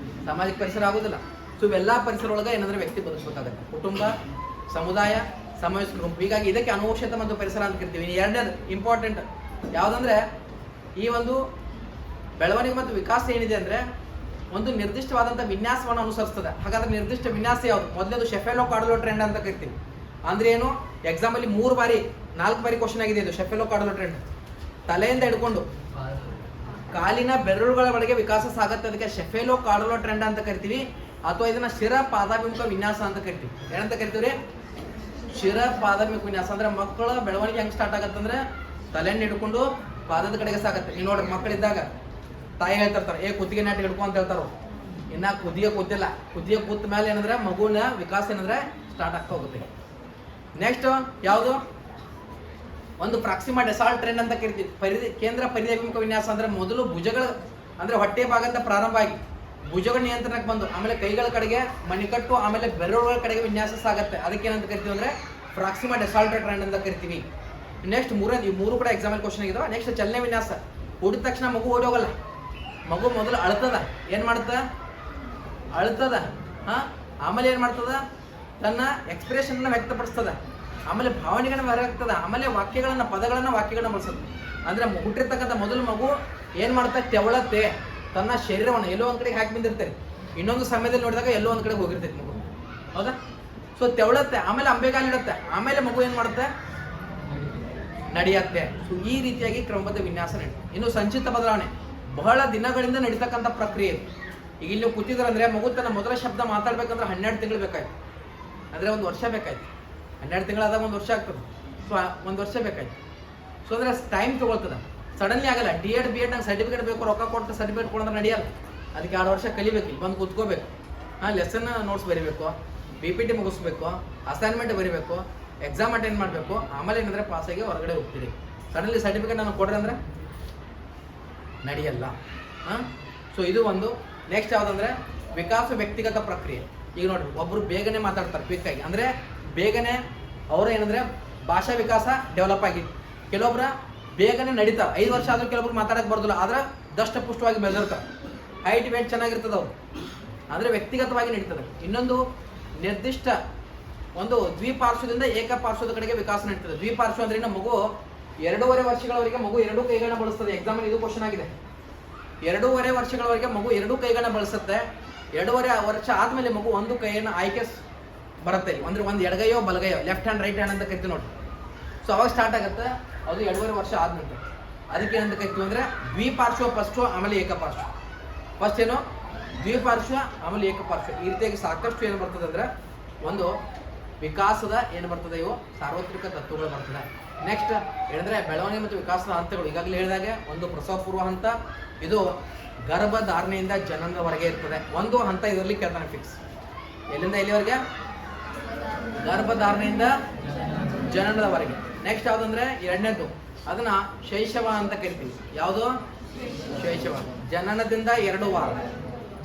ಸಾಮಾಜಿಕ ಪರಿಸರ ಆಗೋದಿಲ್ಲ. ಸೊ ಇವೆಲ್ಲ ಪರಿಸರ ಒಳಗೆ ಏನಂದ್ರೆ ವ್ಯಕ್ತಿ ಬದುಕಬೇಕಾಗತ್ತೆ. ಕುಟುಂಬ, ಸಮುದಾಯ, ಸಾಮಾಜಿಕ ಗುಂಪು. ಹೀಗಾಗಿ ಇದಕ್ಕೆ ಅನುವಂಶತೆ ಮತ್ತು ಪರಿಸರ ಅಂತ ಕರಿತೀವಿ. ಎರಡನೇದು ಇಂಪಾರ್ಟೆಂಟ್ ಯಾವುದಂದ್ರೆ ಈ ಒಂದು ಬೆಳವಣಿಗೆ ಮತ್ತು ವಿಕಾಸ ಏನಿದೆ ಅಂದ್ರೆ ಒಂದು ನಿರ್ದಿಷ್ಟವಾದಂಥ ವಿನ್ಯಾಸವನ್ನು ಅನುಸರಿಸ್ತದೆ. ಹಾಗಾದ್ರೆ ನಿರ್ದಿಷ್ಟ ವಿನ್ಯಾಸ ಯಾವುದು? ಮೊದಲನೇದು ಶೆಫೆಲೋ ಕಾರ್ಡಲೋ ಟ್ರೆಂಡ್ ಅಂತ ಕರಿತೀವಿ. ಅಂದ್ರೆ ಏನು? ಎಕ್ಸಾಮ್ ಅಲ್ಲಿ 4 ಬಾರಿ ಕ್ವಶನ್ ಆಗಿದೆ ಇದು. ಶೆಫೆಲೋ ಕಾರ್ಡಲೋ ಟ್ರೆಂಡ್ ತಲೆಯಿಂದ ಹಿಡ್ಕೊಂಡು ಕಾಲಿನ ಬೆರಳುಗಳವರೆಗೆ ವಿಕಾಸ ಸಾಗತ್ತೆ. ಅದಕ್ಕೆ ಶೆಫೆಲೋ ಕಾರ್ಡಲೋ ಟ್ರೆಂಡ್ ಅಂತ ಕರಿತೀವಿ. ಅಥವಾ ಇದನ್ನ ಶಿರ ಪಾದಾಭಿಮುಖ ವಿನ್ಯಾಸ ಅಂತ ಕರಿತೀವಿ. ಏನಂತ ಕರಿತೀವಿ? ಶಿರ ಪಾದಾಭಿಮುಖ ವಿನ್ಯಾಸ. ಅಂದ್ರೆ ಮಕ್ಕಳ ಬೆಳವಣಿಗೆ ಹೆಂಗ್ ಸ್ಟಾರ್ಟ್ ಆಗತ್ತಂದ್ರೆ ತಲೆಯನ್ನು ಹಿಡ್ಕೊಂಡು ಪಾದದ ಕಡೆಗೆ ಸಾಗತ್ತೆ. ನೀವು ನೋಡ್ರಿ, ಮಕ್ಕಳಿದ್ದಾಗ ತಾಯಿ ಹೇಳ್ತಿರ್ತಾರೆ, ಕುತ್ತಿಗೆ ನಾಟಿ ಹಿಡ್ಕೊ ಅಂತ ಹೇಳ್ತಾರ. ಇನ್ನ ಕುದಿಗೆ ಕೂತಿಲ್ಲ. ಕುದಿಗೆ ಕೂತ ಮೇಲೆ ಏನಂದ್ರೆ ಮಗುವಿನ ವಿಕಾಸ ಏನಂದ್ರೆ ಸ್ಟಾರ್ಟ್ ಆಗ್ತಾ ಹೋಗುತ್ತೆ. ನೆಕ್ಸ್ಟ್ ಯಾವುದು, ಒಂದು ಪ್ರಾಕ್ಸಿಮಾ ಡೆಸಾಲ್ಟ್ ಟ್ರೆಂಡ್ ಅಂತ ಕರಿತೀವಿ. ಕೇಂದ್ರ ಪರಿಧಿಭಿಮುಖ ವಿನ್ಯಾಸ ಅಂದ್ರೆ ಮೊದಲು ಭುಜಗಳ ಅಂದ್ರೆ ಹೊಟ್ಟೆ ಭಾಗದಿಂದ ಪ್ರಾರಂಭ ಆಗಿ ಭುಜಗಳ ನಿಯಂತ್ರಣಕ್ಕೆ ಬಂದು ಆಮೇಲೆ ಕೈಗಳ ಕಡೆಗೆ ಮಣಿಕಟ್ಟು ಆಮೇಲೆ ಬೆರಳುಗಳ ಕಡೆಗೆ ವಿನ್ಯಾಸ ಸಾಗುತ್ತೆ. ಅದಕ್ಕೆ ಏನಂತ ಕರಿತೀವಿ ಅಂದ್ರೆ ಪ್ರಾಕ್ಸಿಮಾ ಡೆಸಾಲ್ಟ್ ಟ್ರೆಂಡ್ ಅಂತ ಕರಿತೀವಿ. ನೆಕ್ಸ್ಟ್ ಈ ಮೂರು ಕೂಡ ಎಕ್ಸಾಂಪಲ್ ಕ್ವಶನ್ ಆಗಿದಾವೆ. ನೆಕ್ಸ್ಟ್ ಚಲನೆ ವಿನ್ಯಾಸ. ಓಡಿದ ತಕ್ಷಣ ಮಗು ಓಡಿ ಹೋಗಲ್ಲ. ಮಗು ಮೊದಲು ಅಳ್ತದ, ಏನ್ ಮಾಡ್ತದ, ಅಳ್ತದ, ಆಮೇಲೆ ಏನ್ ಮಾಡ್ತದ, ತನ್ನ ಎಕ್ಸ್ಪ್ರೆಷನ್ ವ್ಯಕ್ತಪಡಿಸ್ತದ, ಆಮೇಲೆ ಭಾವನೆಗಳನ್ನ ಹೊರಹಾಕ್ತದ, ಆಮೇಲೆ ವಾಕ್ಯಗಳನ್ನ ಬಳಸ್ತದೆ. ಅಂದ್ರೆ ಹುಟ್ಟಿರ್ತಕ್ಕಂಥ ಮೊದಲು ಮಗು ಏನ್ ಮಾಡ್ತಾ, ತೆವಳತ್ತೆ, ತನ್ನ ಶರೀರವನ್ನು ಎಲ್ಲೋ ಒಂದ್ ಕಡೆಗೆ ಹಾಕಿ ಬಂದಿರ್ತಾರೆ, ಇನ್ನೊಂದು ಸಮಯದಲ್ಲಿ ನೋಡಿದಾಗ ಎಲ್ಲೋ ಒಂದ್ ಕಡೆಗೆ ಹೋಗಿರ್ತೈತೆ ಮಗು, ಹೌದಾ? ಸೊ ತೆವಳತ್ತೆ, ಆಮೇಲೆ ಅಂಬೆಗಾಲಿಡುತ್ತೆ, ಆಮೇಲೆ ಮಗು ಏನ್ ಮಾಡುತ್ತೆ, ನಡೆಯತ್ತೆ. ಸೊ ಈ ರೀತಿಯಾಗಿ ಕ್ರಮಬದ್ಧ ವಿನ್ಯಾಸ ನಡೀತದೆ. ಇನ್ನು ಸಂಚಿತ ಬದಲಾವಣೆ ಬಹಳ ದಿನಗಳಿಂದ ನಡೀತಕ್ಕಂಥ ಪ್ರಕ್ರಿಯೆ. ಈಗ ಇಲ್ಲಿ ಕೂತಿದ್ರಂದ್ರೆ ಮಗು ತನ್ನ ಮೊದಲ ಶಬ್ದ ಮಾತಾಡ್ಬೇಕಂದ್ರೆ 12 ತಿಂಗಳು ಬೇಕಾಯ್ತು, ಅಂದ್ರೆ 1 ವರ್ಷ ಬೇಕಾಯ್ತು. 12 ತಿಂಗಳಾದಾಗ 1 ವರ್ಷ ಆಗ್ತದೆ. ಸೊ 1 ವರ್ಷ ಬೇಕಾಯ್ತು. ಸೊ ಅಂದ್ರೆ ಟೈಮ್ ತಗೊಳ್ತದ, ಸಡನ್ಲಿ ಆಗಲ್ಲ. D.Ed B.Ed ನಂಗೆ ಸರ್ಟಿಫಿಕೇಟ್ ಬೇಕು, ರೊಕ್ಕ ಕೊಟ್ಟು ಸರ್ಟಿಫಿಕೇಟ್ ಕೊಡೋದ್ರೆ ನಡೆಯಲ್ಲ. ಅದಕ್ಕೆ 2 ವರ್ಷ ಕಲಿಬೇಕು, ಇಲ್ಲಿ ಬಂದು ಕೂತ್ಕೋಬೇಕು, ಲೆಸನ್ ನೋಟ್ಸ್ ಬರೀಬೇಕು, PPT ಮುಗಿಸ್ಬೇಕು, ಅಸೈನ್ಮೆಂಟ್ ಬರೀಬೇಕು, ಎಕ್ಸಾಮ್ ಅಟೆಂಡ್ ಮಾಡಬೇಕು, ಆಮೇಲೆ ಏನಂದ್ರೆ ಪಾಸಾಗಿ ಹೊರಗಡೆ ಹೋಗ್ತೀರಿ. ಸಡನ್ಲಿ ಸರ್ಟಿಫಿಕೇಟ್ ನಾನು ಕೊಡ್ರಿ ಅಂದ್ರೆ ನಡೆಯಲ್ಲ. ಸೊ ಇದು ಒಂದು. ನೆಕ್ಸ್ಟ್ ಯಾವುದಂದ್ರೆ ವಿಕಾಸ ವ್ಯಕ್ತಿಗತ ಪ್ರಕ್ರಿಯೆ. ಈಗ ನೋಡ್ರಿ, ಒಬ್ರು ಬೇಗನೆ ಮಾತಾಡ್ತಾರೆ ಕ್ವಿಕ್ ಆಗಿ, ಅಂದ್ರೆ ಬೇಗನೆ ಅವ್ರ ಏನಂದ್ರೆ ಭಾಷಾ ವಿಕಾಸ ಡೆವಲಪ್ ಆಗಿ. ಕೆಲವೊಬ್ರ ಬೇಗನೆ ನಡೀತಾರೆ, 5 ವರ್ಷ ಆದ್ರೂ ಕೆಲವೊಬ್ರು ಮಾತಾಡಕ್ ಬರೋದಿಲ್ಲ, ಆದ್ರೆ ದಷ್ಟಪುಷ್ಟವಾಗಿ ಬೆಳೆದಿರ್ತಾರೆ, ಹೈಟ್ ವೇಟ್ ಚೆನ್ನಾಗಿರ್ತದೆ ಅವ್ರು, ಅಂದ್ರೆ ವ್ಯಕ್ತಿಗತವಾಗಿ ನಡೀತದೆ. ಇನ್ನೊಂದು ನಿರ್ದಿಷ್ಟ ಒಂದು ದ್ವಿಪಾರ್ಶ್ವದಿಂದ ಏಕಪಾರ್ಶ್ವದ ಕಡೆಗೆ ವಿಕಾಸ ನಡೀತದೆ. ದ್ವಿಪಾರ್ಶ್ವ ಅಂದ್ರೆ ಮಗು 2.5 ವರ್ಷಗಳವರೆಗೆ ಮಗು 2 ಕೈಗಳನ್ನ ಬಳಸ್ತದೆ. ಎಕ್ಸಾಂಪಲ್ ಇದು ಕ್ವಶನ್ ಆಗಿದೆ. 2.5 ವರ್ಷಗಳವರೆಗೆ ಮಗು 2 ಕೈಗಳನ್ನ ಬಳಸುತ್ತೆ. 2.5 ವರ್ಷ ಆದ್ಮೇಲೆ ಮಗು 1 ಕೈಯನ್ನು ಆಯ್ಕೆ ಬರುತ್ತೆ, ಅಂದ್ರೆ ಒಂದು ಎಡಗೈಯೋ ಬಲಗೈಯೋ, ಲೆಫ್ಟ್ ಹ್ಯಾಂಡ್ ರೈಟ್ ಹ್ಯಾಂಡ್ ಅಂತ ಕರಿತೀವಿ ನೋಡಿ. ಸೊ ಅವಾಗ ಸ್ಟಾರ್ಟ್ ಆಗುತ್ತೆ, ಅದು 2.5 ವರ್ಷ ಆದ್ಮೇಲೆ. ಅದಕ್ಕೆ ಏನಂತ ಕರಿತೀವಿ ಅಂದ್ರೆ ದ್ವಿಪಾರ್ಶ್ವ ಫಸ್ಟ್, ಆಮೇಲೆ ಏಕಪಾರ್ಶ್ವ. ಫಸ್ಟ್ ಏನು ದ್ವಿಪಾರ್ಶ್ವ, ಆಮೇಲೆ ಏಕಪಾರ್ಶ್ವ. ಈ ರೀತಿಯಾಗಿ ಸಾಕಷ್ಟು ಏನು ಬರ್ತದೆ ಅಂದ್ರೆ ಒಂದು ವಿಕಾಸದ ಏನು ಬರ್ತದೆ, ಇವು ಸಾರ್ವತ್ರಿಕ ತತ್ವಗಳು ಬರ್ತದೆ. ನೆಕ್ಸ್ಟ್ ಹೇಳಿದ್ರೆ ಬೆಳವಣಿಗೆ ಮತ್ತು ವಿಕಾಸದ ಹಂತಗಳು. ಈಗಾಗಲೇ ಹೇಳಿದಾಗೆ ಒಂದು ಪ್ರಸವ ಪೂರ್ವ ಹಂತ, ಇದು ಗರ್ಭಧಾರಣೆಯಿಂದ ಜನನದವರೆಗೆ ಇರ್ತದೆ. ಒಂದು ಹಂತ ಇದರಲ್ಲಿ ಕೇಳ್ತಾನೆ ಫಿಕ್ಸ್, ಎಲ್ಲಿಂದ ಎಲ್ಲಿವರೆಗೆ, ಗರ್ಭಧಾರಣೆಯಿಂದ ಜನನದವರೆಗೆ. ನೆಕ್ಸ್ಟ್ ಯಾವುದಂದ್ರೆ ಎರಡನೇದು, ಅದನ್ನ ಶೈಶವ ಅಂತ ಕರಿತೀವಿ. ಯಾವುದು ಶೈಶವ, ಜನನದಿಂದ 2 ವಾರ,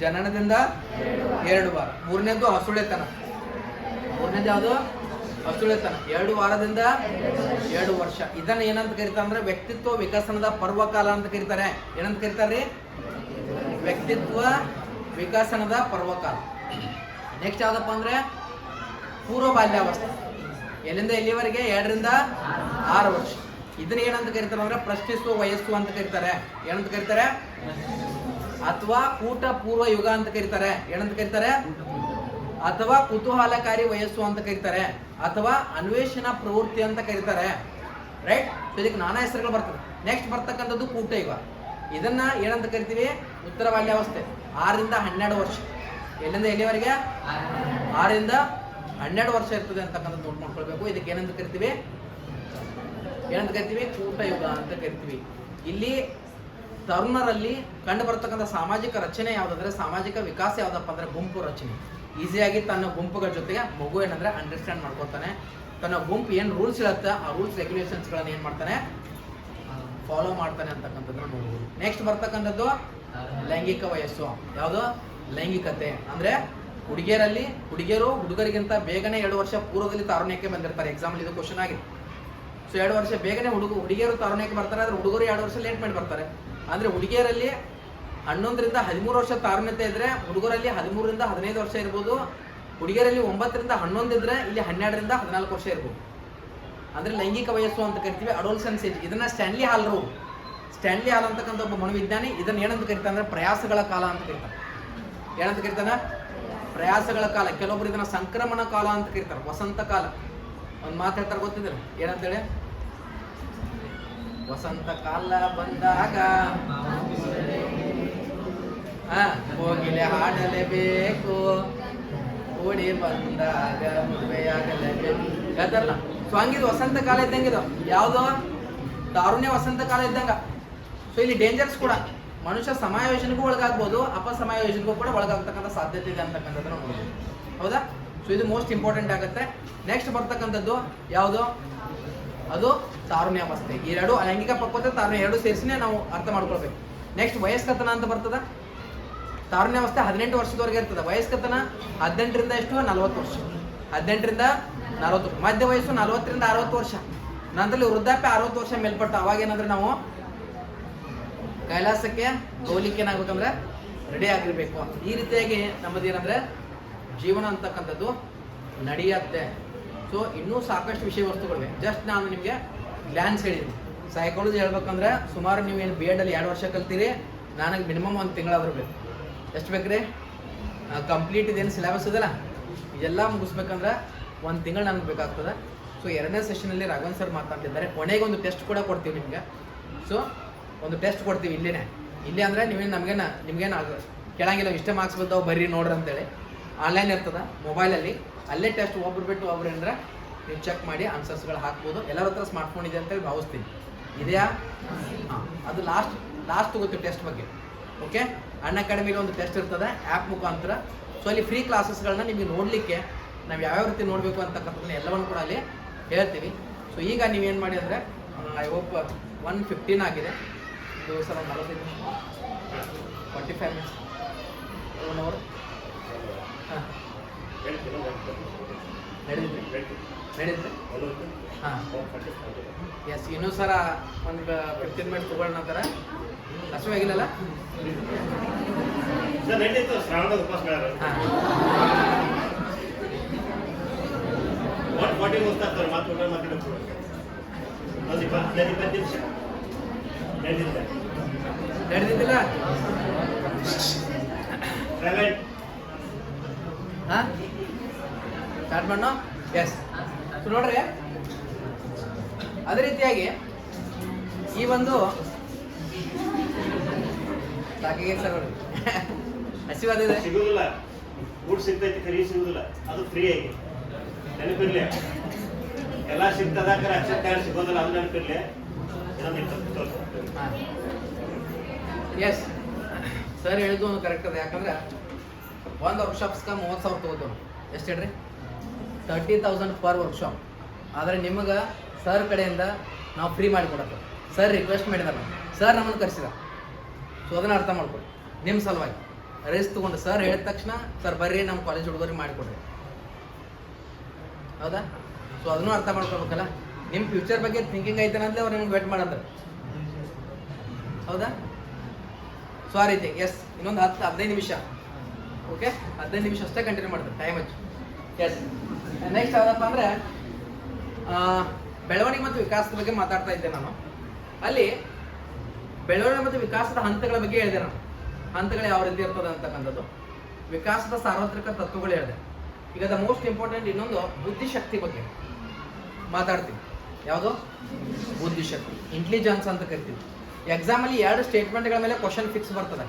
ಜನನದಿಂದ 2 ವಾರ. ಮೂರನೇದು ಹಸುಳೆತನ, ಮೂರನೇದು ಯಾವುದು ಹಸುಳೆತನ, 2 ವಾರದಿಂದ 2 ವರ್ಷ. ಇದನ್ನ ಏನಂತ ಕರೀತಾರೆ ಅಂದ್ರೆ ವ್ಯಕ್ತಿತ್ವ ವಿಕಸನದ ಪರ್ವಕಾಲ ಅಂತ ಕರೀತಾರೆ. ಏನಂತ ಕರೀತಾರೆ, ವ್ಯಕ್ತಿತ್ವ ವಿಕಸನದ ಪರ್ವಕಾಲ. ನೆಕ್ಸ್ಟ್ ಯಾವ್ದಪ್ಪ ಅಂದ್ರೆ ಪೂರ್ವ ಬಾಲ್ಯಾವಸ್ಥೆ, ಎಲ್ಲಿಂದ ಎಲ್ಲಿವರೆಗೆ, 2 ರಿಂದ 6 ವರ್ಷ. ಇದನ್ನ ಏನಂತ ಕರೀತಾರೆ ಅಂದ್ರೆ ಪ್ರಶ್ನಿಸುವ ವಯಸ್ಸು ಅಂತ ಕರೀತಾರೆ. ಏನಂತ ಕರೀತಾರೆ, ಅಥವಾ ಕೂಟ ಪೂರ್ವ ಯುಗ ಅಂತ ಕರೀತಾರೆ. ಏನಂತ ಕರೀತಾರೆ, ಅಥವಾ ಕುತೂಹಲಕಾರಿ ವಯಸ್ಸು ಅಂತ ಕರೀತಾರೆ, ಅಥವಾ ಅನ್ವೇಷಣಾ ಪ್ರವೃತ್ತಿ ಅಂತ ಕರೀತಾರೆ. ರೈಟ್. ಸೊ ಇದಕ್ಕೆ ನಾನಾ ಹೆಸರುಗಳು ಬರ್ತದೆ. ನೆಕ್ಸ್ಟ್ ಬರ್ತಕ್ಕಂಥದ್ದು ಕೂಟ ಯುಗ. ಇದನ್ನ ಏನಂತ ಕರಿತೀವಿ, ಉತ್ತರ ಬಾಲ್ಯಾವಸ್ಥೆ, 6 ರಿಂದ 12 ವರ್ಷ. ಎಲ್ಲಿಂದ ಎಲ್ಲಿವರೆಗೆ, 6 ರಿಂದ 12 ವರ್ಷ ಇರ್ತದೆ ಅಂತಕ್ಕಂಥದ್ದು ನೋಟ್ ಮಾಡ್ಕೊಳ್ಬೇಕು. ಇದಕ್ಕೆ ಏನಂತ ಕರಿತೀವಿ, ಕೂಟ ಯುಗ ಅಂತ ಕರಿತೀವಿ. ಇಲ್ಲಿ ತರುಣರಲ್ಲಿ ಕಂಡು ಬರ್ತಕ್ಕಂಥ ಸಾಮಾಜಿಕ ರಚನೆ ಯಾವುದಂದ್ರೆ, ಸಾಮಾಜಿಕ ವಿಕಾಸ ಯಾವ್ದಪ್ಪ ಅಂದ್ರೆ ಗುಂಪು ರಚನೆ. ಈಸಿಯಾಗಿ ತನ್ನ ಗುಂಪುಗಳ ಜೊತೆಗೆ ಮಗು ಏನಂದ್ರೆ ಅಂಡರ್ಸ್ಟ್ಯಾಂಡ್ ಮಾಡ್ಕೊತಾನೆ. ತನ್ನ ಗುಂಪು ಏನು ರೂಲ್ಸ್ ಇರುತ್ತೆ ಆ ರೂಲ್ಸ್ ರೆಗ್ಯುಲೇಷನ್ಸ್ಗಳನ್ನ ಏನು ಮಾಡ್ತಾನೆ, ಫಾಲೋ ಮಾಡ್ತಾನೆ ಅಂತಕ್ಕಂಥದ್ದನ್ನ ನೋಡ್ಬೋದು. ನೆಕ್ಸ್ಟ್ ಬರ್ತಕ್ಕಂಥದ್ದು ಲೈಂಗಿಕ ವಯಸ್ಸು. ಯಾವುದು, ಲೈಂಗಿಕತೆ ಅಂದ್ರೆ ಹುಡುಗಿಯರು ಹುಡುಗರಿಗಿಂತ ಬೇಗನೆ 2 ವರ್ಷ ಪೂರ್ವದಲ್ಲಿ ತಾರುಣ್ಯಕ್ಕೆ ಬಂದಿರ್ತಾರೆ. ಎಕ್ಸಾಂಪಲ್ ಇದು ಕ್ವಶನ್ ಆಗಿದೆ. ಸೊ 2 ವರ್ಷ ಬೇಗನೆ ಹುಡುಗಿಯರು ತಾರುಣ್ಯಕ್ಕೆ ಬರ್ತಾರೆ, ಆದ್ರೆ ಹುಡುಗರು 2 ವರ್ಷ ಲೇಟ್ ಮಾಡಿ ಬರ್ತಾರೆ. ಅಂದ್ರೆ ಹುಡುಗಿಯರಲ್ಲಿ 11 ರಿಂದ 13 ವರ್ಷ ತಾರುಣ್ಯತೆ ಇದ್ರೆ ಹುಡುಗರಲ್ಲಿ 13 ರಿಂದ 15 ವರ್ಷ ಇರ್ಬೋದು. ಹುಡುಗಿಯರಲ್ಲಿ 9 ರಿಂದ 11 ಇದ್ರೆ ಇಲ್ಲಿ 12 ರಿಂದ 14 ವರ್ಷ ಇರ್ಬೋದು. ಅಂದ್ರೆ ಲೈಂಗಿಕ ವಯಸ್ಸು ಅಂತ ಕರಿತೀವಿ, ಅಡೋಲ್ಸೆನ್ಸ್ ಏಜ್. ಇದನ್ನ ಸ್ಟ್ಯಾನ್ಲಿ ಹಾಲ್ ಅಂತಕ್ಕಂಥ ಒಬ್ಬ ಮನೋವಿಜ್ಞಾನಿ ಇದನ್ನ ಏನಂತ ಕರಿತಾನೆ ಅಂದ್ರೆ ಪ್ರಯಾಸಗಳ ಕಾಲ ಅಂತ ಕರಿತಾನೆ. ಏನಂತ ಕರಿತಾನೆ, ಪ್ರಯಾಸಗಳ ಕಾಲ. ಕೆಲವೊಬ್ರು ಇದನ್ನ ಸಂಕ್ರಮಣ ಕಾಲ ಅಂತ ಕರೀತಾರೆ, ವಸಂತ ಕಾಲ. ಒಂದ್ ಮಾತು ಹೇಳ್ತಾರೆ ಗೊತ್ತಿದ್ರೆ ಏನಂತೇಳಿ, ವಸಂತ ಕಾಲ ಬಂದಾಗ ಹೋಗಿಲೆ ಹಾಡಲೇಬೇಕು, ಓಡಿ ಬಂದಾಗ ಮದುವೆಯಾಗಲೇಬೇಕು ಹೇಳ್ತಾರಲ್ಲ. ಸೊ ಹಂಗಿದ್ ವಸಂತ ಕಾಲ ಇದ್ದಂಗಿದು. ಯಾವ್ದು, ತಾರುಣ್ಯ ವಸಂತ ಕಾಲ ಇದ್ದಂಗ. ಸೊ ಇಲ್ಲಿ ಡೇಂಜರ್ಸ್ ಕೂಡ, ಮನುಷ್ಯ ಸಮಾಯೋಜನೆಗೂ ಒಳಗಾಗ್ಬೋದು, ಅಪಸಮಾಯೋಜನೆಗೂ ಕೂಡ ಒಳಗಾಗ್ತಕ್ಕಂಥ ಸಾಧ್ಯತೆ ಇದೆ ಅಂತಕ್ಕಂಥದ್ದನ್ನ ನೋಡ್ಬೋದು. ಹೌದಾ? ಸೊ ಇದು ಮೋಸ್ಟ್ ಇಂಪಾರ್ಟೆಂಟ್ ಆಗುತ್ತೆ. ನೆಕ್ಸ್ಟ್ ಬರ್ತಕ್ಕಂಥದ್ದು ಯಾವುದು? ಅದು ತಾರುಣ್ಯಾವಸ್ಥೆ. ಈ ಎರಡು ಲೈಂಗಿಕ ಪಕ್ವತೆ ತಾರುಣ್ಯ ಎರಡು ಸೇರಿಸಿನೇ ನಾವು ಅರ್ಥ ಮಾಡ್ಕೊಳ್ಬೇಕು. ನೆಕ್ಸ್ಟ್ ವಯಸ್ಕತನ ಅಂತ ಬರ್ತದ. ತಾರುಣ್ಯಾವಸ್ಥೆ 18 ವರ್ಷದವರೆಗೆ ಇರ್ತದೆ. ವಯಸ್ಕತನ 18ರಿಂದ ಎಷ್ಟು? 40 ವರ್ಷ. 18ರಿಂದ 40. ಮಧ್ಯ ವಯಸ್ಸು 40ರಿಂದ 60 ವರ್ಷ. ನಂತರಲ್ಲಿ ವೃದ್ಧಾಪ್ಯ 60 ವರ್ಷ ಮೇಲ್ಪಟ್ಟು. ಅವಾಗ ಏನಂದ್ರೆ ನಾವು ಕೈಲಾಸಕ್ಕೆ ಹೋಗ್ಲಿಕ್ಕೆ ಏನಾಗ್ಬೇಕಂದ್ರೆ ರೆಡಿ ಆಗಿರ್ಬೇಕು. ಈ ರೀತಿಯಾಗಿ ನಮ್ಮದೇನಂದ್ರೆ ಜೀವನ ಅಂತಕ್ಕಂಥದ್ದು ನಡೆಯುತ್ತೆ. ಸೊ ಇನ್ನೂ ಸಾಕಷ್ಟು ವಿಷಯ ವಸ್ತುಗಳಿವೆ. ಜಸ್ಟ್ ನಾನು ನಿಮಗೆ ಗ್ಲಾನ್ಸ್ ಹೇಳಿದ್ದೀನಿ. ಸೈಕಾಲಜಿ ಹೇಳ್ಬೇಕಂದ್ರೆ ಸುಮಾರು ನೀವೇನು ಬಿ ಎಡಲ್ಲಿ 2 ವರ್ಷ ಕಲ್ತೀರಿ, ನನಗೆ ಮಿನಿಮಮ್ 1 ತಿಂಗಳಾದ್ರೂ ಬೇಕು. ಎಷ್ಟು ಬೇಕ್ರಿ? ಕಂಪ್ಲೀಟ್ ಇದೇನು ಸಿಲೆಬಸ್ ಇದಲ್ಲ ಇದೆಲ್ಲ ಮುಗಿಸ್ಬೇಕಂದ್ರೆ 1 ತಿಂಗಳು ನನಗೆ ಬೇಕಾಗ್ತದೆ. ಸೊ 2ನೇ ಸೆಷನಲ್ಲಿ ರಾಘವನ್ ಸರ್ ಮಾತಾಡ್ತಿದ್ದಾರೆ. ಕೊನೆಗೆ ಒಂದು ಟೆಸ್ಟ್ ಕೂಡ ಕೊಡ್ತೀವಿ ನಿಮಗೆ. ಸೊ ಒಂದು ಟೆಸ್ಟ್ ಕೊಡ್ತೀವಿ ಇಲ್ಲಿ ಅಂದರೆ ನಿಮ್ಗೇನು ಕೇಳಂಗಿಲ್ಲ, ಇಷ್ಟೇ ಮಾರ್ಕ್ಸ್ ಬಂದವು ಬರ್ರಿ ನೋಡ್ರಿ ಅಂತೇಳಿ. ಆನ್ಲೈನ್ ಇರ್ತದೆ ಮೊಬೈಲಲ್ಲಿ. ಅಲ್ಲೇ ಟೆಸ್ಟ್ ಒಬ್ರು ಬಿಟ್ಟು ಒಬ್ರು ಅಂದರೆ ನೀವು ಚೆಕ್ ಮಾಡಿ ಆನ್ಸರ್ಸ್ಗಳು ಹಾಕ್ಬೋದು. ಎಲ್ಲರ ಹತ್ರ ಸ್ಮಾರ್ಟ್ಫೋನ್ ಇದೆ ಅಂತೇಳಿ ಭಾವಿಸ್ತೀನಿ. ಇದೆಯಾ? ಹಾಂ, ಅದು ಲಾಸ್ಟ್ ಗೊತ್ತು ಟೆಸ್ಟ್ ಬಗ್ಗೆ. ಓಕೆ, ಅನ್ಅಕಾಡೆಮಿಲಿ ಒಂದು ಟೆಸ್ಟ್ ಇರ್ತದೆ ಆ್ಯಪ್ ಮುಖಾಂತರ. ಸೊ ಅಲ್ಲಿ ಫ್ರೀ ಕ್ಲಾಸಸ್ಗಳನ್ನ ನಿಮಗೆ ನೋಡಲಿಕ್ಕೆ ನಾವು ಯಾವ್ಯಾವ ರೀತಿ ನೋಡಬೇಕು ಅಂತಕ್ಕಂಥದ್ದನ್ನ ಎಲ್ಲವನ್ನು ಕೂಡ ಅಲ್ಲಿ ಹೇಳ್ತೀವಿ. ಸೊ ಈಗ ನೀವೇನು ಮಾಡಿ ಅಂದರೆ ಐ ಹೋಪ್ 1:15 ಆಗಿದೆ. ಇದು ಸಲ 45 ನಿಮಿಷ 45 ಮಿನಿಟ್ಸ್ 1 ಅವರ್. ಹಾಂ, ನಡೆದಿದ್ರಿ? ಹಾಂ, ಎಸ್. ಇನ್ನೂ ಸರ ಒಂದು 15 ಮಿನಿಟ್ಸ್ ತೊಗೊಳ್ಳೋಣ ನಂತರ. ಹಸುವಾಗಿಲ್ಲಲ್ಲ? ಶ್ರಾವಣದ ಉಪವಾಸ ಹಾಂ, 140 ಮುಗಿಸ್ತಾರೆ. ಮಾತಾಡೋದು ಒಂದು 20 ನಿಮಿಷ ನಡೆದಿದ್ದಿಲ್ಲ? ಹಾಂ, ಸ್ಟಾರ್ಟ್ ಮಾಡೋಣ. ಎಸ್. ಸೊ ನೋಡ್ರಿ, ಅದೇ ರೀತಿಯಾಗಿ ಈ ಒಂದು ಸಾಕಿಗೆ ಸರ್ ನೋಡಿ ಹಸಿವಾದಿದೆ. ಸಿಗುದಿಲ್ಲ, ಊಟ ಸಿಗ್ತೈತಿ, ಖರೀ ಸಿಗುದಿಲ್ಲ. ಅದು ಫ್ರೀ ಆಗಿ ನೆನಪಿರ್ಲಿ. ಎಲ್ಲ ಸಿಗ್ತದ ಅಕ್ಷರ ಕಾರ್ಡ್ ಸಿಗೋದಿಲ್ಲ, ಅದು ನೆನಪಿರ್ಲಿ. ಎಸ್, ಸರ್ ಹೇಳಿದ್ದು ಒಂದು ಕರೆಕ್ಟ್ ಅದ. ಯಾಕಂದ್ರೆ ಒಂದು ವರ್ಕ್ಶಾಪ್ಸ್ಗೆ 30,000 ತೊಗೋದು. ಎಷ್ಟು ಹೇಳ್ರಿ? 30,000 ಪರ್ ವರ್ಕ್ಶಾಪ್. ಆದರೆ ನಿಮಗೆ ಸರ್ ಕಡೆಯಿಂದ ನಾವು ಫ್ರೀ ಮಾಡಿಕೊಡತ್ತೆ. ಸರ್ ರಿಕ್ವೆಸ್ಟ್ ಮಾಡಿದಾರೆ, ಸರ್ ನಮ್ಮನ್ನು ಕರೆಸಿದ. ಸೊ ಅದನ್ನು ಅರ್ಥ ಮಾಡ್ಕೊಡಿ. ನಿಮ್ಮ ಸಲುವಾಗಿ ರಿಸ್ಕ್ ತೊಗೊಂಡು ಸರ್ ಹೇಳಿದ ತಕ್ಷಣ ಸರ್ ಬರ್ರಿ ನಮ್ಮ ಕಾಲೇಜ್ ಹುಡುಗರಿಗೆ ಮಾಡಿಕೊಡ್ರಿ. ಹೌದಾ? ಸೊ ಅದನ್ನು ಅರ್ಥ ಮಾಡ್ಕೊಳ್ಬೇಕಲ್ಲ. ನಿಮ್ಮ ಫ್ಯೂಚರ್ ಬಗ್ಗೆ ಥಿಂಕಿಂಗ್ ಐತೆ ಅಂದ್ರೆ ಅವ್ರು ನಿಮ್ಗೆ ವೇಟ್ ಮಾಡಂದ್ರೆ. ಹೌದಾ? ಸೊ ಆ ರೀತಿ. ಎಸ್, ಇನ್ನೊಂದು 10-15 ನಿಮಿಷ. ಓಕೆ, 15 ನಿಮಿಷ ಅಷ್ಟೇ ಕಂಟಿನ್ಯೂ ಮಾಡ್ತಾರೆ. ಟೈಮ್ ಹಚ್ಚಿ. ಎಸ್. ನೆಕ್ಸ್ಟ್ ಯಾವುದಪ್ಪ ಅಂದರೆ ಬೆಳವಣಿಗೆ ಮತ್ತು ವಿಕಾಸದ ಬಗ್ಗೆ ಮಾತಾಡ್ತಾ ಇದ್ದೆ ನಾನು. ಅಲ್ಲಿ ಬೆಳವಣಿಗೆ ಮತ್ತು ವಿಕಾಸದ ಹಂತಗಳ ಬಗ್ಗೆ ಹೇಳಿದೆ ನಾನು. ಹಂತಗಳು ಯಾವ ರೀತಿ ಇರ್ತದೆ ಅಂತಕ್ಕಂಥದ್ದು. ವಿಕಾಸದ ಸಾರ್ವತ್ರಿಕ ತತ್ವಗಳು ಹೇಳಿದೆ. ಈಗ ದ ಮೋಸ್ಟ್ ಇಂಪಾರ್ಟೆಂಟ್ ಇನ್ನೊಂದು ಬುದ್ಧಿಶಕ್ತಿ ಬಗ್ಗೆ ಮಾತಾಡ್ತೀವಿ. ಯಾವುದು? ಬುದ್ಧಿಶಕ್ತಿ, ಇಂಟೆಲಿಜೆನ್ಸ್ ಅಂತ ಕರಿತೀವಿ. ಎಕ್ಸಾಮಲ್ಲಿ 2 ಸ್ಟೇಟ್ಮೆಂಟ್ಗಳ ಮೇಲೆ ಕ್ವಶನ್ ಫಿಕ್ಸ್ ಬರ್ತದೆ.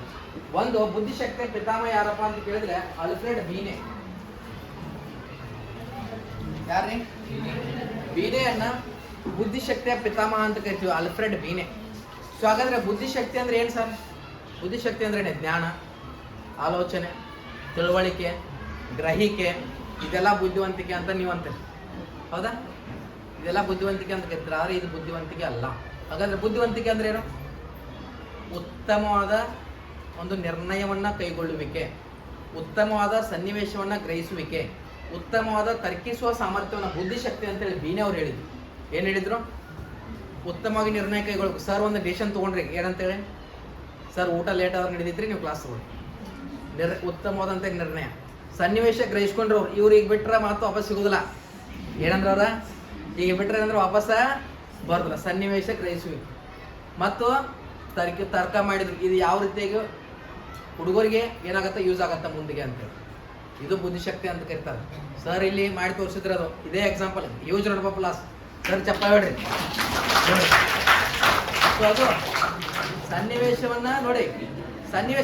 ಒಂದು, ಬುದ್ಧಿಶಕ್ತಿಯ ಪಿತಾಮಹ ಯಾರಪ್ಪ ಅಂತ ಕೇಳಿದ್ರೆ ಆಲ್ಫ್ರೆಡ್ ಬೀನೆ. ಯಾರ್ರಿ? ಬೀನೆಯನ್ನ ಬುದ್ಧಿಶಕ್ತಿಯ ಪಿತಾಮಹ ಅಂತ ಕರಿತೀವಿ, ಆಲ್ಫ್ರೆಡ್ ಬೀನೆ. ಸೊ ಹಾಗಾದ್ರೆ ಬುದ್ಧಿಶಕ್ತಿ ಅಂದ್ರೆ ಏನು ಸರ್? ಬುದ್ಧಿಶಕ್ತಿ ಅಂದ್ರೆ ಜ್ಞಾನ, ಆಲೋಚನೆ, ತಿಳುವಳಿಕೆ, ಗ್ರಹಿಕೆ, ಇದೆಲ್ಲ ಬುದ್ಧಿವಂತಿಕೆ ಅಂತ ನೀವು ಅಂತೀರಿ. ಹೌದಾ? ಇದೆಲ್ಲ ಬುದ್ಧಿವಂತಿಕೆ ಅಂತ ಕರಿತೀರ. ಆದರೆ ಇದು ಬುದ್ಧಿವಂತಿಕೆ ಅಲ್ಲ. ಹಾಗಾದ್ರೆ ಬುದ್ಧಿವಂತಿಕೆ ಅಂದ್ರೆ ಏನು? ಉತ್ತಮವಾದ ಒಂದು ನಿರ್ಣಯವನ್ನು ಕೈಗೊಳ್ಳುವಿಕೆ, ಉತ್ತಮವಾದ ಸನ್ನಿವೇಶವನ್ನು ಗ್ರಹಿಸುವಿಕೆ, ಉತ್ತಮವಾದ ತರ್ಕಿಸುವ ಸಾಮರ್ಥ್ಯವನ್ನು ಬುದ್ಧಿಶಕ್ತಿ ಅಂತೇಳಿ ಬೀನೆ ಅವ್ರು ಹೇಳಿದ್ರು. ಏನು ಹೇಳಿದ್ರು? ಉತ್ತಮವಾಗಿ ನಿರ್ಣಯ ಕೈಗೊಳ್ಬೇಕು. ಸರ್ ಒಂದು ಡಿಸಿಷನ್ ತೊಗೊಂಡ್ರಿ, ಏನಂತೇಳಿ? ಸರ್ ಊಟ ಲೇಟ್ ಆದ್ರೆ ನಡೆದಿದ್ರಿ, ನೀವು ಕ್ಲಾಸ್ ತಗೊಳ್ಳಿ. ಉತ್ತಮವಾದಂಥ ನಿರ್ಣಯ. ಸನ್ನಿವೇಶ ಗ್ರಹಿಸ್ಕೊಂಡ್ರು ಇವ್ರು ಈಗ ಬಿಟ್ರೆ ಮಾತು ವಾಪಸ್ ಸಿಗೋದಿಲ್ಲ. ಏನಂದ್ರೆ ಅವ್ರ ಈಗ ಬಿಟ್ರೆ ಅಂದ್ರೆ ವಾಪಸ್ ಬರೋದಿಲ್ಲ. ಸನ್ನಿವೇಶ ಗ್ರಹಿಸುವಿಕೆ ಮತ್ತು ತರ್ಕ ಮಾಡಿದ್ರು. ಇದು ಯಾವ ರೀತಿಯಾಗಿ ಹುಡುಗರಿಗೆ ಏನಾಗತ್ತೆ, ಯೂಸ್ ಆಗತ್ತೆ ಮುಂದಿಗೆ ಅಂತೇಳಿ. ಇದು ಬುದ್ಧಿಶಕ್ತಿ ಅಂತ ಕರೀತಾರೆ. ಸರ್ ಇಲ್ಲಿ ಮಾಡಿ ತೋರಿಸಿದ್ರೆ ಅದು ಇದೇ ಎಕ್ಸಾಂಪಲ್. ಯೂಸ್ ನೋಡ್ಪ ಪ್ಲಾಸ್ ಸರ್ ಚಪ್ಪ ಹೇಳ್ರಿ. ಸೊ ಅದು ಸನ್ನಿವೇಶವನ್ನ ನೋಡಿ,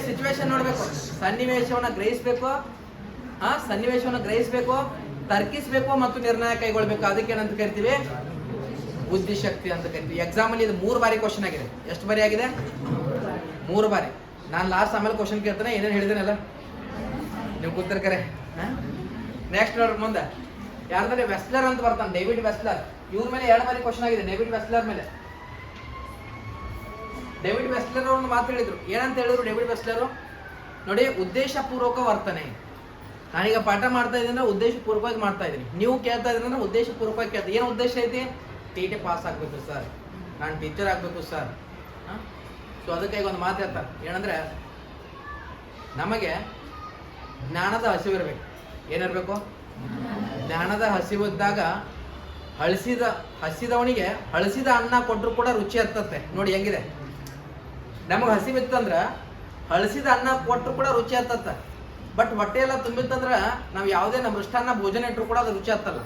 ಸಿಚುವೇಶನ್ ನೋಡ್ಬೇಕು, ಸನ್ನಿವೇಶವನ್ನ ಗ್ರಹಿಸ್ಬೇಕು, ಸನ್ನಿವೇಶವನ್ನ ಗ್ರಹಿಸ್ಬೇಕು, ತರ್ಕಿಸ್ಬೇಕು ಮತ್ತು ನಿರ್ಣಯ ಕೈಗೊಳ್ಬೇಕು. ಅದಕ್ಕೆ ಏನಂತ ಕರಿತೀವಿ? ಬುದ್ಧಿಶಕ್ತಿ ಅಂತ ಕರಿತೀವಿ. ಎಕ್ಸಾಮಲ್ಲಿ ಇದು 3 ಬಾರಿ ಕ್ವಶನ್ ಆಗಿದೆ. ಎಷ್ಟು ಬಾರಿ ಆಗಿದೆ? 3 ಬಾರಿ. ನಾನು ಲಾಸ್ಟ್ ಆಮೇಲೆ ಕ್ವಶನ್ ಕೇಳ್ತಾನೆ, ಏನೇನು ಹೇಳಿದೇನಲ್ಲ ನೀವು ಕೂತಿರ್ಕರೆ. ನೆಕ್ಸ್ಟ್ ನೋಡ್ರಿ ಮುಂದೆ ಯಾರ್ದಾರೆ ವೆಸ್ಲರ್ ಅಂತ ಬರ್ತಾನೆ, ಡೇವಿಡ್ ವೆಸ್ಲರ್. ಇವ್ರ ಮೇಲೆ 2 ಬಾರಿ ಕ್ವಶನ್ ಆಗಿದೆ ಡೇವಿಡ್ ವೆಸ್ಲರ್ ಮೇಲೆ. ಡೇವಿಡ್ ವೆಸ್ಲರ್ ಒಂದು ಮಾತು ಹೇಳಿದ್ರು. ಏನಂತ ಹೇಳಿದ್ರು ಡೇವಿಡ್ ವೆಸ್ಲರ್? ನೋಡಿ, ಉದ್ದೇಶಪೂರ್ವಕ ವರ್ತನೆ. ನಾನೀಗ ಪಾಠ ಮಾಡ್ತಾ ಇದ್ದೀನಿ ಅಂದ್ರೆ ಉದ್ದೇಶಪೂರ್ವಕವಾಗಿ ಮಾಡ್ತಾ ಇದ್ದೀನಿ. ನೀವು ಕೇಳ್ತಾ ಇದ್ದೀರಿ ಅಂದ್ರೆ ಉದ್ದೇಶಪೂರ್ವಕವಾಗಿ ಕೇಳ್ತಾ. ಏನು ಉದ್ದೇಶ ಐತಿ? TT ಪಾಸ್ ಆಗಬೇಕು ಸರ್, ನಾನು ಟೀಚರ್ ಆಗಬೇಕು ಸರ್. ಸೊ ಅದಕ್ಕೆ ಈಗ ಒಂದು ಮಾತು ಹೇಳ್ತಾರೆ. ಏನಂದ್ರೆ, ನಮಗೆ ಜ್ಞಾನದ ಹಸಿವಿರಬೇಕು. ಏನಿರಬೇಕು? ಜ್ಞಾನದ ಹಸಿವಿದ್ದಾಗ ಹಸಿದವನಿಗೆ ಹಳಸಿದ ಅನ್ನ ಕೊಟ್ಟರು ಕೂಡ ರುಚಿ ಹತ್ತತ್ತೆ. ನೋಡಿ ಹೆಂಗಿದೆ, ನಮಗೆ ಹಸಿವಿತ್ತಂದ್ರ ಹಳಸಿದ ಅನ್ನ ಕೊಟ್ಟರು ಕೂಡ ರುಚಿ ಹತ್ತತ್ತ. ಬಟ್ ಹೊಟ್ಟೆ ಎಲ್ಲ ತುಂಬಿತ್ತಂದ್ರ ನಾವು ಯಾವುದೇ ನಮ್ಮ ಮೃಷ್ಟಾನ್ನ ಭೋಜನ ಇಟ್ಟರು ಕೂಡ ಅದು ರುಚಿ ಹತ್ತಲ್ಲ.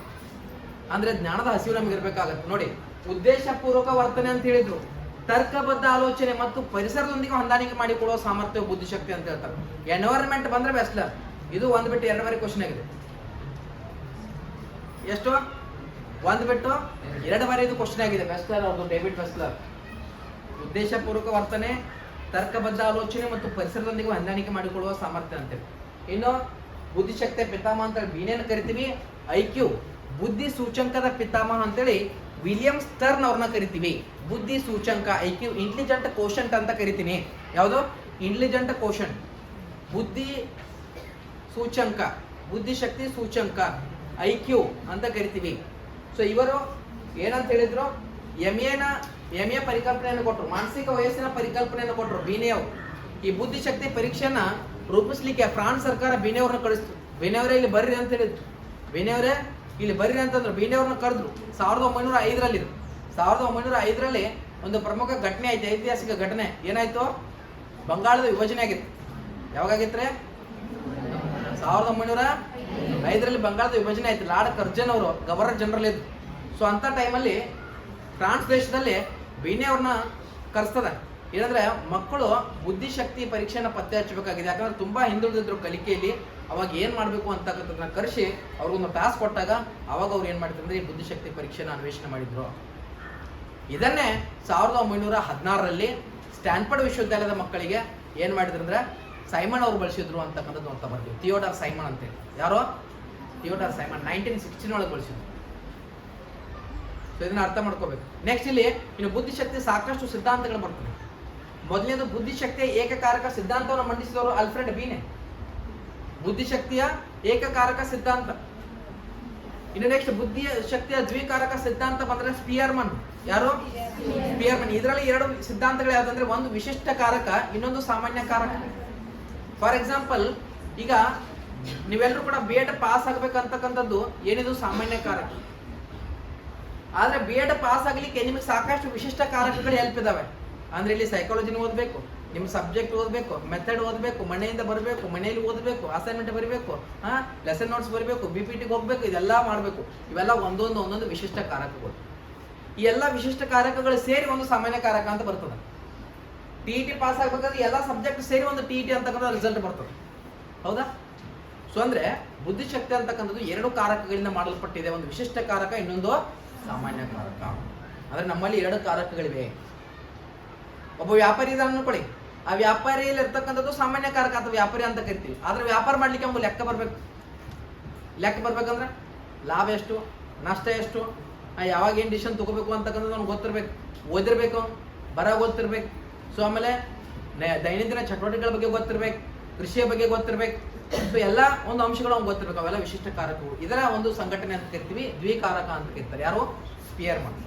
ಅಂದ್ರೆ ಜ್ಞಾನದ ಹಸಿವು ನಮ್ಗೆ ಇರ್ಬೇಕಾಗತ್ತೆ. ನೋಡಿ, ಉದ್ದೇಶಪೂರ್ವಕ ವರ್ತನೆ ಅಂತ ಹೇಳಿದ್ರು. ತರ್ಕಬದ್ಧ ಆಲೋಚನೆ ಮತ್ತು ಪರಿಸರದೊಂದಿಗೆ ಹೊಂದಾಣಿಕೆ ಮಾಡಿಕೊಳ್ಳುವ ಸಾಮರ್ಥ್ಯ ಬುದ್ಧಿಶಕ್ತಿ ಅಂತ ಹೇಳ್ತಾರೆ. ಎನ್ವೈರನ್ಮೆಂಟ್ ಬಂದ್ರೆ ವೆಸ್ಲರ್. ಇದು 1 ಬಿಟ್ಟು 2 ಬಾರಿ ಕ್ವಶನ್ ಆಗಿದೆ. ಎಷ್ಟು? 1 ಬಿಟ್ಟು 2 ಬಾರಿ ಇದು ಕ್ವಶನ್ ಆಗಿದೆ. ವೆಸ್ಲರ್ ಅವ್ರದ್ದು, ಡೇವಿಡ್ ವೆಸ್ಲರ್. ಉದ್ದೇಶಪೂರ್ವಕ ವರ್ತನೆ, ತರ್ಕಬದ್ಧ ಆಲೋಚನೆ ಮತ್ತು ಪರಿಸರದೊಂದಿಗೆ ಹೊಂದಾಣಿಕೆ ಮಾಡಿಕೊಳ್ಳುವ ಸಾಮರ್ಥ್ಯ ಅಂತೇಳಿ. ಇನ್ನು ಬುದ್ಧಿಶಕ್ತಿಯ ಪಿತಾಮಹ ಅಂತೇಳಿ ಬೀನೇನ್ ಕರಿತೀವಿ. IQ ಬುದ್ಧಿ ಸೂಚಂಕದ ಪಿತಾಮಹ ಅಂತೇಳಿ ವಿಲಿಯಂ ಸ್ಟರ್ನ್ ಅವ್ರನ್ನ ಕರಿತೀವಿ. ಬುದ್ಧಿ ಸೂಚಂಕ, IQ ಇಂಟೆಲಿಜೆಂಟ್ ಕೋಶಂಟ್ ಅಂತ ಕರಿತೀನಿ. ಯಾವುದು? Intelligent quotient. ಬುದ್ಧಿ ಸೂಚಂಕ, ಬುದ್ಧಿಶಕ್ತಿ ಸೂಚಂಕ, IQ ಅಂತ ಕರಿತೀವಿ. ಸೊ ಇವರು ಏನಂತ ಹೇಳಿದ್ರು? MA ಪರಿಕಲ್ಪನೆಯನ್ನು ಕೊಟ್ಟರು, ಮಾನಸಿಕ ವಯಸ್ಸಿನ ಪರಿಕಲ್ಪನೆಯನ್ನು ಕೊಟ್ಟರು ಬೀನೆ ಅವರು. ಈ ಬುದ್ಧಿಶಕ್ತಿ ಪರೀಕ್ಷೆನ ರೂಪಿಸ್ಲಿಕ್ಕೆ ಫ್ರಾನ್ಸ್ ಸರ್ಕಾರ ಬೀನೆ ಅವ್ರನ್ನ ಕಳಿಸ್ತು. ಬೀನೆ ಅವರೇ ಇಲ್ಲಿ ಬರ್ರಿ ಅಂತ ಹೇಳಿದ್ರು. ಬೀನೆ ಅವರೇ ಇಲ್ಲಿ ಬರ್ರಿ ಅಂತಂದ್ರು. ಬೀನೆ ಅವ್ರನ್ನ ಕರೆದ್ರು 1905ರಲ್ಲಿ. 1905ರಲ್ಲಿ ಒಂದು ಪ್ರಮುಖ ಘಟನೆ ಆಯ್ತು, ಐತಿಹಾಸಿಕ ಘಟನೆ. ಏನಾಯ್ತು? ಬಂಗಾಳದ ವಿಭಜನೆ ಆಗಿತ್ತು. ಯಾವಾಗಾಗಿತ್ರೆ? 1905ರಲ್ಲಿ ಬಂಗಾಳದ ವಿಭಜನೆ ಆಯ್ತು. ಲಾರ್ಡ್ ಕರ್ಜನ್ ಅವರು ಗವರ್ನರ್ ಜನರಲ್ ಇದ್ರು. ಸೊ ಅಂತ ಟೈಮಲ್ಲಿ ಫ್ರಾನ್ಸ್ ದೇಶದಲ್ಲಿ ಬೀನೆ ಅವ್ರನ್ನ ಕರೆಸ್ತದ. ಏನಂದ್ರೆ, ಮಕ್ಕಳು ಬುದ್ಧಿಶಕ್ತಿ ಪರೀಕ್ಷೆನ ಪತ್ತೆ ಹಚ್ಚಬೇಕಾಗಿದೆ. ಯಾಕಂದ್ರೆ ತುಂಬಾ ಹಿಂದುಳಿದಿದ್ರು ಕಲಿಕೆಯಲ್ಲಿ. ಅವಾಗ ಏನ್ ಮಾಡ್ಬೇಕು ಅಂತಕ್ಕಂಥದ್ದನ್ನ ಕರೆಸಿ ಅವ್ರಿಗೊಂದು ಟಾಸ್ಕ್ ಕೊಟ್ಟಾಗ ಅವಾಗ ಅವ್ರು ಏನ್ ಮಾಡಿದ್ರು ಅಂದ್ರೆ ಈ ಬುದ್ಧಿಶಕ್ತಿ ಪರೀಕ್ಷೆನ ಅನ್ವೇಷಣೆ ಮಾಡಿದ್ರು. ಇದನ್ನೇ 1916ರಲ್ಲಿ ಸ್ಟ್ಯಾನ್ಫರ್ಡ್ ವಿಶ್ವವಿದ್ಯಾಲಯದ ಮಕ್ಕಳಿಗೆ ಏನ್ ಮಾಡಿದ್ರು ಅಂದ್ರೆ ಸೈಮನ್ ಅವರು ಬಳಸಿದ್ರು ಅಂತಕ್ಕಂಥದ್ದು ಅಂತ ಬರ್ತೀವಿ. ಥಿಯೋಡಾರ್ ಸೈಮನ್ ಅಂತೇಳಿ. ಯಾರೋ? ಥಿಯೋಡಾರ್ ಸೈಮನ್ 1916 ಒಳಗೆ ಬಳಸಿದ್ರು. ಸೊ ಇದನ್ನ ಅರ್ಥ ಮಾಡ್ಕೋಬೇಕು. ನೆಕ್ಸ್ಟ್ ಇಲ್ಲಿ ಇನ್ನು ಬುದ್ಧಿಶಕ್ತಿ ಸಾಕಷ್ಟು ಸಿದ್ಧಾಂತಗಳು ಬರ್ತವೆ. ಮೊದಲನೇದು ಬುದ್ಧಿಶಕ್ತಿಯ ಏಕಕಾರಕ ಸಿದ್ಧಾಂತವನ್ನು ಮಂಡಿಸಿದವರು ಆಲ್ಫ್ರೆಡ್ ಬೀನೆ. ಬುದ್ಧಿಶಕ್ತಿಯ ಏಕಕಾರಕ ಸಿದ್ಧಾಂತ. ಇನ್ನು ನೆಕ್ಸ್ಟ್ ಬುದ್ಧಿಶಕ್ತಿಯ ದ್ವಿಕಾರಕ ಸಿದ್ಧಾಂತ ಬಂದ್ರೆ ಸ್ಪಿಯರ್ಮನ್. ಯಾರು? ಸ್ಪಿಯರ್ಮನ್. ಇದರಲ್ಲಿ 2 ಸಿದ್ಧಾಂತಗಳು ಯಾವ್ದಂದ್ರೆ, ಒಂದು ವಿಶಿಷ್ಟ ಕಾರಕ, ಇನ್ನೊಂದು ಸಾಮಾನ್ಯ ಕಾರಕ. ಫಾರ್ ಎಕ್ಸಾಂಪಲ್, ಈಗ ನೀವೆಲ್ಲರೂ ಕೂಡ B.Ed ಪಾಸ್ ಆಗ್ಬೇಕಂತಕ್ಕಂಥದ್ದು ಏನಿದು? ಸಾಮಾನ್ಯ ಕಾರಕ. ಆದ್ರೆ B.Ed ಪಾಸ್ ಆಗ್ಲಿಕ್ಕೆ ನಿಮಗೆ ಸಾಕಷ್ಟು ವಿಶಿಷ್ಟ ಕಾರಕಗಳು ಹೆಲ್ಪ್ ಇದಾವೆ. ಅಂದ್ರೆ ಇಲ್ಲಿ ಸೈಕಾಲಜಿನ ಓದಬೇಕು, ನಿಮ್ಮ ಸಬ್ಜೆಕ್ಟ್ ಓದಬೇಕು, ಮೆಥಡ್ ಓದಬೇಕು, ಮನೆಯಿಂದ ಬರಬೇಕು, ಮನೆಯಲ್ಲಿ ಓದಬೇಕು, ಅಸೈನ್ಮೆಂಟ್ ಬರೀಬೇಕು, ಲೆಸನ್ ನೋಟ್ಸ್ ಬರೀಬೇಕು, BPTಗೆ ಹೋಗ್ಬೇಕು, ಇದೆಲ್ಲ ಮಾಡಬೇಕು. ಇವೆಲ್ಲ ಒಂದೊಂದು ವಿಶಿಷ್ಟ ಕಾರಕಗಳು. ಈ ಎಲ್ಲ ವಿಶಿಷ್ಟ ಕಾರಕಗಳು ಸೇರಿ ಒಂದು ಸಾಮಾನ್ಯ ಕಾರಕ ಅಂತ ಬರ್ತದೆ. TET ಪಾಸ್ ಆಗ್ಬೇಕಾದ್ರೆ ಎಲ್ಲ ಸಬ್ಜೆಕ್ಟ್ ಸೇರಿ ಒಂದು TET ಅಂತಕ್ಕಂಥ ರಿಸಲ್ಟ್ ಬರ್ತದೆ. ಹೌದಾ? ಸೊ ಅಂದ್ರೆ ಬುದ್ಧಿಶಕ್ತಿ ಅಂತಕ್ಕಂಥದ್ದು 2 ಕಾರಕಗಳಿಂದ ಮಾಡಲ್ಪಟ್ಟಿದೆ. ಒಂದು ವಿಶಿಷ್ಟ ಕಾರಕ, ಇನ್ನೊಂದು ಸಾಮಾನ್ಯ ಕಾರಕ. ಅಂದ್ರೆ ನಮ್ಮಲ್ಲಿ 2 ಕಾರಕಗಳಿವೆ. ಒಬ್ಬ ವ್ಯಾಪಾರಿ ಇದಾನ ಅನ್ಕೊಳ್ಳಿ, ಆ ವ್ಯಾಪಾರಿಯಲ್ಲಿ ಇರ್ತಕ್ಕಂಥದ್ದು ಸಾಮಾನ್ಯ ಕಾರಕ ಅಥವಾ ವ್ಯಾಪಾರಿ ಅಂತ ಕರಿತೀವಿ. ಆದ್ರೆ ವ್ಯಾಪಾರ ಮಾಡ್ಲಿಕ್ಕೆ ಒಂದು ಲೆಕ್ಕ ಬರ್ಬೇಕು. ಲೆಕ್ಕ ಬರ್ಬೇಕಂದ್ರೆ ಲಾಭ ಎಷ್ಟು, ನಷ್ಟ ಎಷ್ಟು, ಯಾವಾಗ ಏನ್ ಡಿಸಿಷನ್ ತಗೋಬೇಕು ಅಂತಕ್ಕಂಥದ್ದು ಅವ್ನು ಗೊತ್ತಿರ್ಬೇಕು, ಓದಿರ್ಬೇಕು, ಬರ ಗೊತ್ತಿರ್ಬೇಕು. ಸೊ ಆಮೇಲೆ ದೈನಂದಿನ ಚಟುವಟಿಕೆಗಳ ಬಗ್ಗೆ ಗೊತ್ತಿರ್ಬೇಕು, ಕೃಷಿಯ ಬಗ್ಗೆ ಗೊತ್ತಿರ್ಬೇಕು. ಸೊ ಎಲ್ಲ ಒಂದು ಅಂಶಗಳು ಅವ್ನು ಗೊತ್ತಿರ್ಬೇಕು. ಅವೆಲ್ಲ ವಿಶಿಷ್ಟ ಕಾರಕಗಳು. ಇದರ ಒಂದು ಸಂಘಟನೆ ಅಂತ ಕರಿತೀವಿ, ದ್ವಿಕಾರಕ ಅಂತ ಕರೀತಾರೆ. ಯಾರು? Spearman.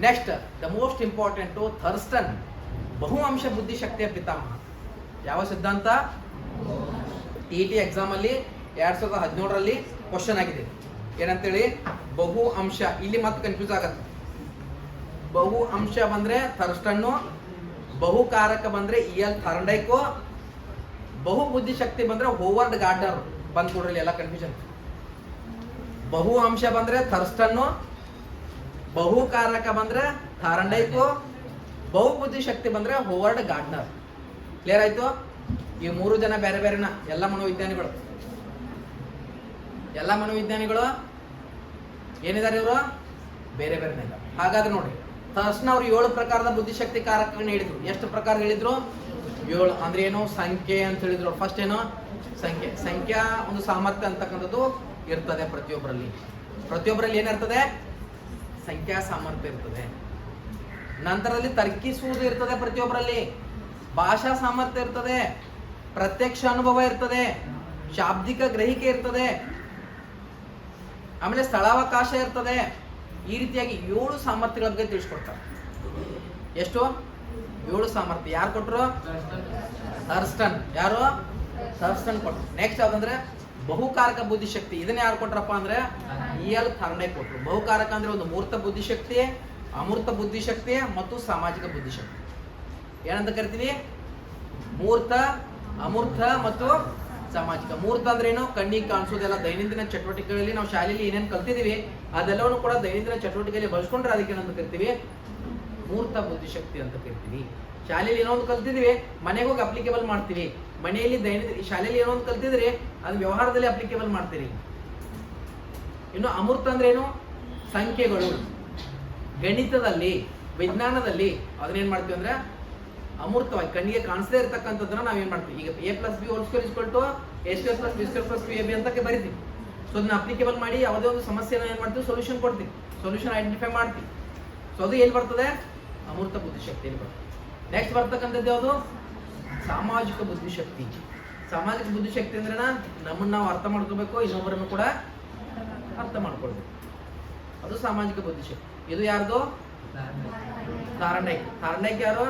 Next the most important, Thurston. ಬಹು ಅಂಶ ಬುದ್ಧಿಶಕ್ತಿಯ ಪಿತಾಮಹ. ಯಾವ ಸಿದ್ಧಾಂತ? TET ಎಕ್ಸಾಮ್ ಅಲ್ಲಿ 2017ರಲ್ಲಿ ಕ್ವಶನ್ ಆಗಿದೆ. ಏನಂತೇಳಿ? ಬಹು ಅಂಶ. ಇಲ್ಲಿ ಮತ್ತೆ ಕನ್ಫ್ಯೂಸ್ ಆಗತ್ತೆ. ಬಹು ಅಂಶ ಬಂದ್ರೆ ಥರ್ಸ್ಟನ್ನು, ಬಹುಕಾರಕ ಬಂದ್ರೆ EL ಥಾರ್ಂಡೈಕೋ, ಬಹು ಬುದ್ಧಿಶಕ್ತಿ ಬಂದ್ರೆ ಹೋವರ್ಡ್ ಗಾರ್ಡ್ನರ್. ಬಂದ್ಕೊಡ್ರಿ ಎಲ್ಲ ಕನ್ಫ್ಯೂಷನ್. ಬಹು ಅಂಶ ಬಂದ್ರೆ ಥರ್ಸ್ಟನ್ನು, ಬಹುಕಾರಕ ಬಂದ್ರೆ ಥಾರ್ಂಡೈಕೋ, ಬಹು ಬುದ್ಧಿಶಕ್ತಿ ಬಂದ್ರೆ ಹೋವರ್ಡ್ ಗಾರ್ಡ್ನರ್. ಕ್ಲಿಯರ್ ಆಯ್ತು? ಈ 3 ಜನ ಬೇರೆ ಬೇರೆನ, ಎಲ್ಲ ಮನೋವಿಜ್ಞಾನಿಗಳು ಏನಿದ್ದಾರೆ ಇವರು? ಬೇರೆ ಬೇರೆ. ಹಾಗಾದ್ರೆ ನೋಡಿ, ಥರ್ಸ್ಟನ್ ಅವರು 7 ಪ್ರಕಾರದ ಬುದ್ಧಿಶಕ್ತಿ ಕಾರಕಗಳನ್ನ ಹೇಳಿದ್ರು. ಎಷ್ಟು ಪ್ರಕಾರ ಹೇಳಿದ್ರು? 7. ಅಂದ್ರೆ ಏನು? ಸಂಖ್ಯೆ ಅಂತ ಹೇಳಿದ್ರು. ಫಸ್ಟ್ ಏನು? ಸಂಖ್ಯಾ ಒಂದು ಸಾಮರ್ಥ್ಯ ಅಂತಕ್ಕಂಥದ್ದು ಇರ್ತದೆ ಪ್ರತಿಯೊಬ್ಬರಲ್ಲಿ ಏನಿರ್ತದೆ? ಸಂಖ್ಯಾ ಸಾಮರ್ಥ್ಯ ಇರ್ತದೆ. ನಂತರದಲ್ಲಿ ತರ್ಕಿಸುವುದು ಇರ್ತದೆ ಪ್ರತಿಯೊಬ್ಬರಲ್ಲಿ, ಭಾಷಾ ಸಾಮರ್ಥ್ಯ ಇರ್ತದೆ, ಪ್ರತ್ಯಕ್ಷ ಅನುಭವ ಇರ್ತದೆ, ಶಾಬ್ದಿಕ ಗ್ರಹಿಕೆ ಇರ್ತದೆ, ಆಮೇಲೆ ಸ್ಥಳಾವಕಾಶ ಇರ್ತದೆ. ಈ ರೀತಿಯಾಗಿ 7 ಸಾಮರ್ಥ್ಯಗಳ ಬಗ್ಗೆ ತಿಳಿಸ್ಕೊಡ್ತಾರೆ. ಎಷ್ಟು? 7 ಸಾಮರ್ಥ್ಯ. ಯಾರು ಕೊಟ್ಟರು? ಥರ್ಸ್ಟನ್. ಯಾರು? ಥರ್ಸ್ಟನ್ ಕೊಟ್ಟರು. ನೆಕ್ಸ್ಟ್ ಯಾವ್ದಂದ್ರೆ ಬಹುಕಾರಕ ಬುದ್ಧಿಶಕ್ತಿ. ಇದನ್ನ ಯಾರು ಕೊಟ್ರಪ್ಪ ಅಂದ್ರೆ E.L. ಥಾರ್ನ್ಡೈಕ್ ಕೊಟ್ಟರು. ಬಹುಕಾರಕ ಅಂದ್ರೆ ಒಂದು ಮೂರ್ತ ಬುದ್ಧಿಶಕ್ತಿ, ಅಮೂರ್ತ ಬುದ್ಧಿಶಕ್ತಿ ಮತ್ತು ಸಾಮಾಜಿಕ ಬುದ್ಧಿಶಕ್ತಿ. ಏನಂತ ಕರಿತೀವಿ? ಮೂರ್ತ, ಅಮೂರ್ತ ಮತ್ತು ಸಾಮಾಜಿಕ. ಮೂರ್ತ ಅಂದ್ರೆ ಏನು? ಕಣ್ಣಿಗೆ ಕಾಣಿಸೋದೆಲ್ಲ ದೈನಂದಿನ ಚಟುವಟಿಕೆಗಳಲ್ಲಿ ನಾವು ಶಾಲೆಯಲ್ಲಿ ಏನೇನು ಕಲ್ತಿದೀವಿ ಅದೆಲ್ಲವನ್ನು ಕೂಡ ದೈನಂದಿನ ಚಟುವಟಿಕೆಯಲ್ಲಿ ಬಳಸ್ಕೊಂಡ್ರೆ ಅದಕ್ಕೆ ಏನಂತ ಕರಿತೀವಿ? ಮೂರ್ತ ಬುದ್ಧಿಶಕ್ತಿ ಅಂತ ಕರಿತೀವಿ. ಶಾಲೆಯಲ್ಲಿ ಏನೋ ಒಂದು ಕಲ್ತಿದೀವಿ, ಮನೆಗೆ ಹೋಗಿ ಅಪ್ಲಿಕೇಬಲ್ ಮಾಡ್ತೀವಿ. ಮನೆಯಲ್ಲಿ ಶಾಲೆಯಲ್ಲಿ ಏನೋ ಒಂದು ಕಲ್ತಿದ್ರೆ ಅದು ವ್ಯವಹಾರದಲ್ಲಿ ಅಪ್ಲಿಕೇಬಲ್ ಮಾಡ್ತೀರಿ. ಇನ್ನು ಅಮೂರ್ತ ಅಂದ್ರೆ ಏನು? ಸಂಖ್ಯೆಗಳು, ಗಣಿತದಲ್ಲಿ, ವಿಜ್ಞಾನದಲ್ಲಿ ಅದನ್ನೇನ್ ಮಾಡ್ತೀವಿ ಅಂದ್ರೆ ಅಮೂರ್ತವಾಗಿ ಕಣ್ಣಿಗೆ ಕಾಣಿಸದೇ ಇರತಕ್ಕಂಥದ್ದನ್ನ ನಾವೇನ್ ಮಾಡ್ತೀವಿ? ಈಗ a+b² = a²+b² + 2ab ಅಂತ ಬರಿತೀವಿ. ಸೊ ಅದನ್ನ ಅಪ್ಲಿಕೇಬಲ್ ಮಾಡಿ ಯಾವುದೇ ಒಂದು ಸಮಸ್ಯೆನ ಏನ್ ಮಾಡ್ತೀವಿ? ಸೊಲ್ಯೂಷನ್ ಕೊಡ್ತೀವಿ, ಸೊಲ್ಯೂಷನ್ ಐಡೆಂಟಿಫೈ ಮಾಡ್ತೀವಿ. ಸೊ ಅದು ಎಲ್ಲಿ ಬರ್ತದೆ? ಅಮೂರ್ತ ಬುದ್ಧಿಶಕ್ತಿಯಲ್ಲಿ ಬರ್ತದೆ. ನೆಕ್ಸ್ಟ್ ಬರ್ತಕ್ಕಂಥದ್ದು ಯಾವುದು? ಸಾಮಾಜಿಕ ಬುದ್ಧಿಶಕ್ತಿ. ಸಾಮಾಜಿಕ ಬುದ್ಧಿಶಕ್ತಿ ಅಂದ್ರೆ ನಮ್ಮನ್ನ ನಾವು ಅರ್ಥ ಮಾಡ್ಕೋಬೇಕು, ಇನ್ನೊಬ್ಬರನ್ನು ಕೂಡ ಅರ್ಥ ಮಾಡ್ಕೊಳ್ಬೇಕು. ಅದು ಸಾಮಾಜಿಕ ಬುದ್ಧಿಶಕ್ತಿ. ಇದು ಯಾರ್ದು? ಥಾರ್ನ್ಡೈಕ್. ಥಾರ್ನ್ಡೈಕ್ ಯಾರು?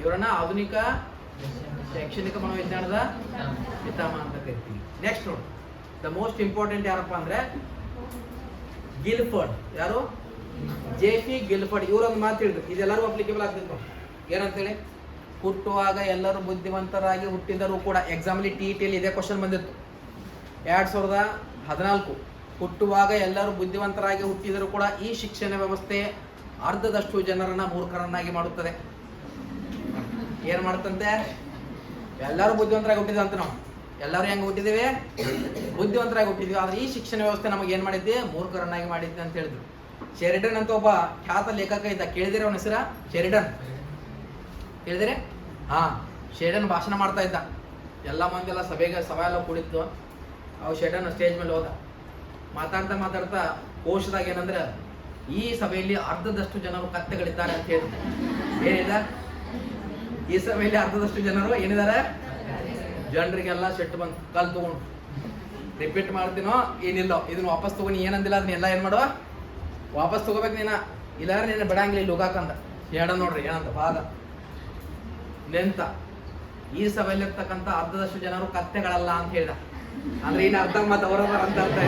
ಇವರನ್ನ ಆಧುನಿಕ ಶೈಕ್ಷಣಿಕ ಮನೋವಿಜ್ಞಾನದ ಪಿತಾಮಹ ಅಂತ ಕರಿತೀವಿ. ನೆಕ್ಸ್ಟ್ ನೋಡಿ, ದ ಮೋಸ್ಟ್ ಇಂಪಾರ್ಟೆಂಟ್ ಯಾರಪ್ಪ ಅಂದ್ರೆ ಗಿಲ್ಫರ್ಡ್. ಯಾರು? ಜೆ.ಪಿ. ಗಿಲ್ಫರ್ಡ್. ಇವರೊಂದು ಮಾತು ಹೇಳಿದ್ರು, ಇದೆಲ್ಲರೂ ಅಪ್ಲಿಕೇಬಲ್ ಆಗ್ತಿತ್ತು. ಏನಂತೇಳಿ? ಹುಟ್ಟುವಾಗ ಎಲ್ಲರೂ ಬುದ್ಧಿವಂತರಾಗಿ ಹುಟ್ಟಿದರೂ ಕೂಡ. ಎಕ್ಸಾಮಲ್ಲಿ TET ಇದೇ ಕ್ವಶನ್ ಬಂದಿತ್ತು 2014. ಹುಟ್ಟುವಾಗ ಎಲ್ಲರೂ ಬುದ್ಧಿವಂತರಾಗಿ ಹುಟ್ಟಿದರೂ ಕೂಡ ಈ ಶಿಕ್ಷಣ ವ್ಯವಸ್ಥೆ ಅರ್ಧದಷ್ಟು ಜನರನ್ನ ಮೂರ್ಖರನ್ನಾಗಿ ಮಾಡುತ್ತದೆ. ಏನ್ ಮಾಡುತ್ತಂತೆ? ಎಲ್ಲರೂ ಬುದ್ಧಿವಂತರಾಗಿ ಹುಟ್ಟಿದ್ವಿ ಅಂತ ನಾವು. ಎಲ್ಲರೂ ಹೆಂಗೆ ಹುಟ್ಟಿದ್ದೇವೆ? ಬುದ್ಧಿವಂತರಾಗಿ ಹುಟ್ಟಿದ್ವಿ. ಆದ್ರೆ ಈ ಶಿಕ್ಷಣ ವ್ಯವಸ್ಥೆ ನಮಗೆ ಏನ್ ಮಾಡಿದ್ದೆ? ಮೂರ್ಖರನ್ನಾಗಿ ಮಾಡಿದ್ದೆ ಅಂತ ಹೇಳಿದ್ರು. ಶೆರಿಡನ್ ಅಂತ ಒಬ್ಬ ಖ್ಯಾತ ಲೇಖಕ ಇದ್ದ. ಕೇಳಿದಿರ ಅವನ ಹೆಸರ? ಶೆರಿಡನ್. ಕೇಳಿದಿರೆ? ಶೆರಿಡನ್ ಭಾಷಣ ಮಾಡ್ತಾ ಇದ್ದ. ಎಲ್ಲ ಮಂದಿ ಎಲ್ಲ ಸಭೆ ಎಲ್ಲ ಕೂಡಿತ್ತು. ಅವು ಶೆರಿಡನ್ ಸ್ಟೇಜ್ ಮೇಲೆ ಹೋದ. ಮಾತಾಡ್ತಾ ಕೋಶದಾಗ ಏನಂದ್ರೆ ಈ ಸಭೆಯಲ್ಲಿ ಅರ್ಧದಷ್ಟು ಜನರು ಕತ್ತೆಗಳಿದ್ದಾರೆ ಅಂತ ಹೇಳಿದ್ರು. ಏನಿದೆ? ಈ ಸಭೆಯಲ್ಲಿ ಅರ್ಧದಷ್ಟು ಜನರು ಏನಿದ್ದಾರೆ? ಜನರಿಗೆಲ್ಲ ಸೆಟ್ಟು ಬಂದು ಕಲ್ ತಗೊಂಡು ರಿಪೀಟ್ ಮಾಡ್ತೀನೋ ಏನಿಲ್ಲೋ ಇದನ್ನ ವಾಪಸ್ ತಗೊಂಡು ಏನಂದಿಲ್ಲ ಅದನ್ನೆಲ್ಲ ಏನ್ ಮಾಡುವ? ವಾಪಸ್ ತಗೋಬೇಕು ನೀನ, ಇಲ್ಲಾರ ನೀನು ಬಿಡಂಗಿಲ್ಲ ಇಲ್ಲಿ ಹೋಗಾಕಂದ. ಹೇಳ ನೋಡ್ರಿ ಏನಂತ ಭಾಗ ನೆಂತ. ಈ ಸಭೆಯಲ್ಲಿ ಇರ್ತಕ್ಕಂಥ ಅರ್ಧದಷ್ಟು ಜನರು ಕತ್ತೆಗಳಲ್ಲ ಅಂತ ಹೇಳ್ದ. ಅಂದ್ರೆ ಇನ್ನು ಅರ್ಧ ಮತ್ತ ಅವರವರ ಅಂತ ಅರ್ಥ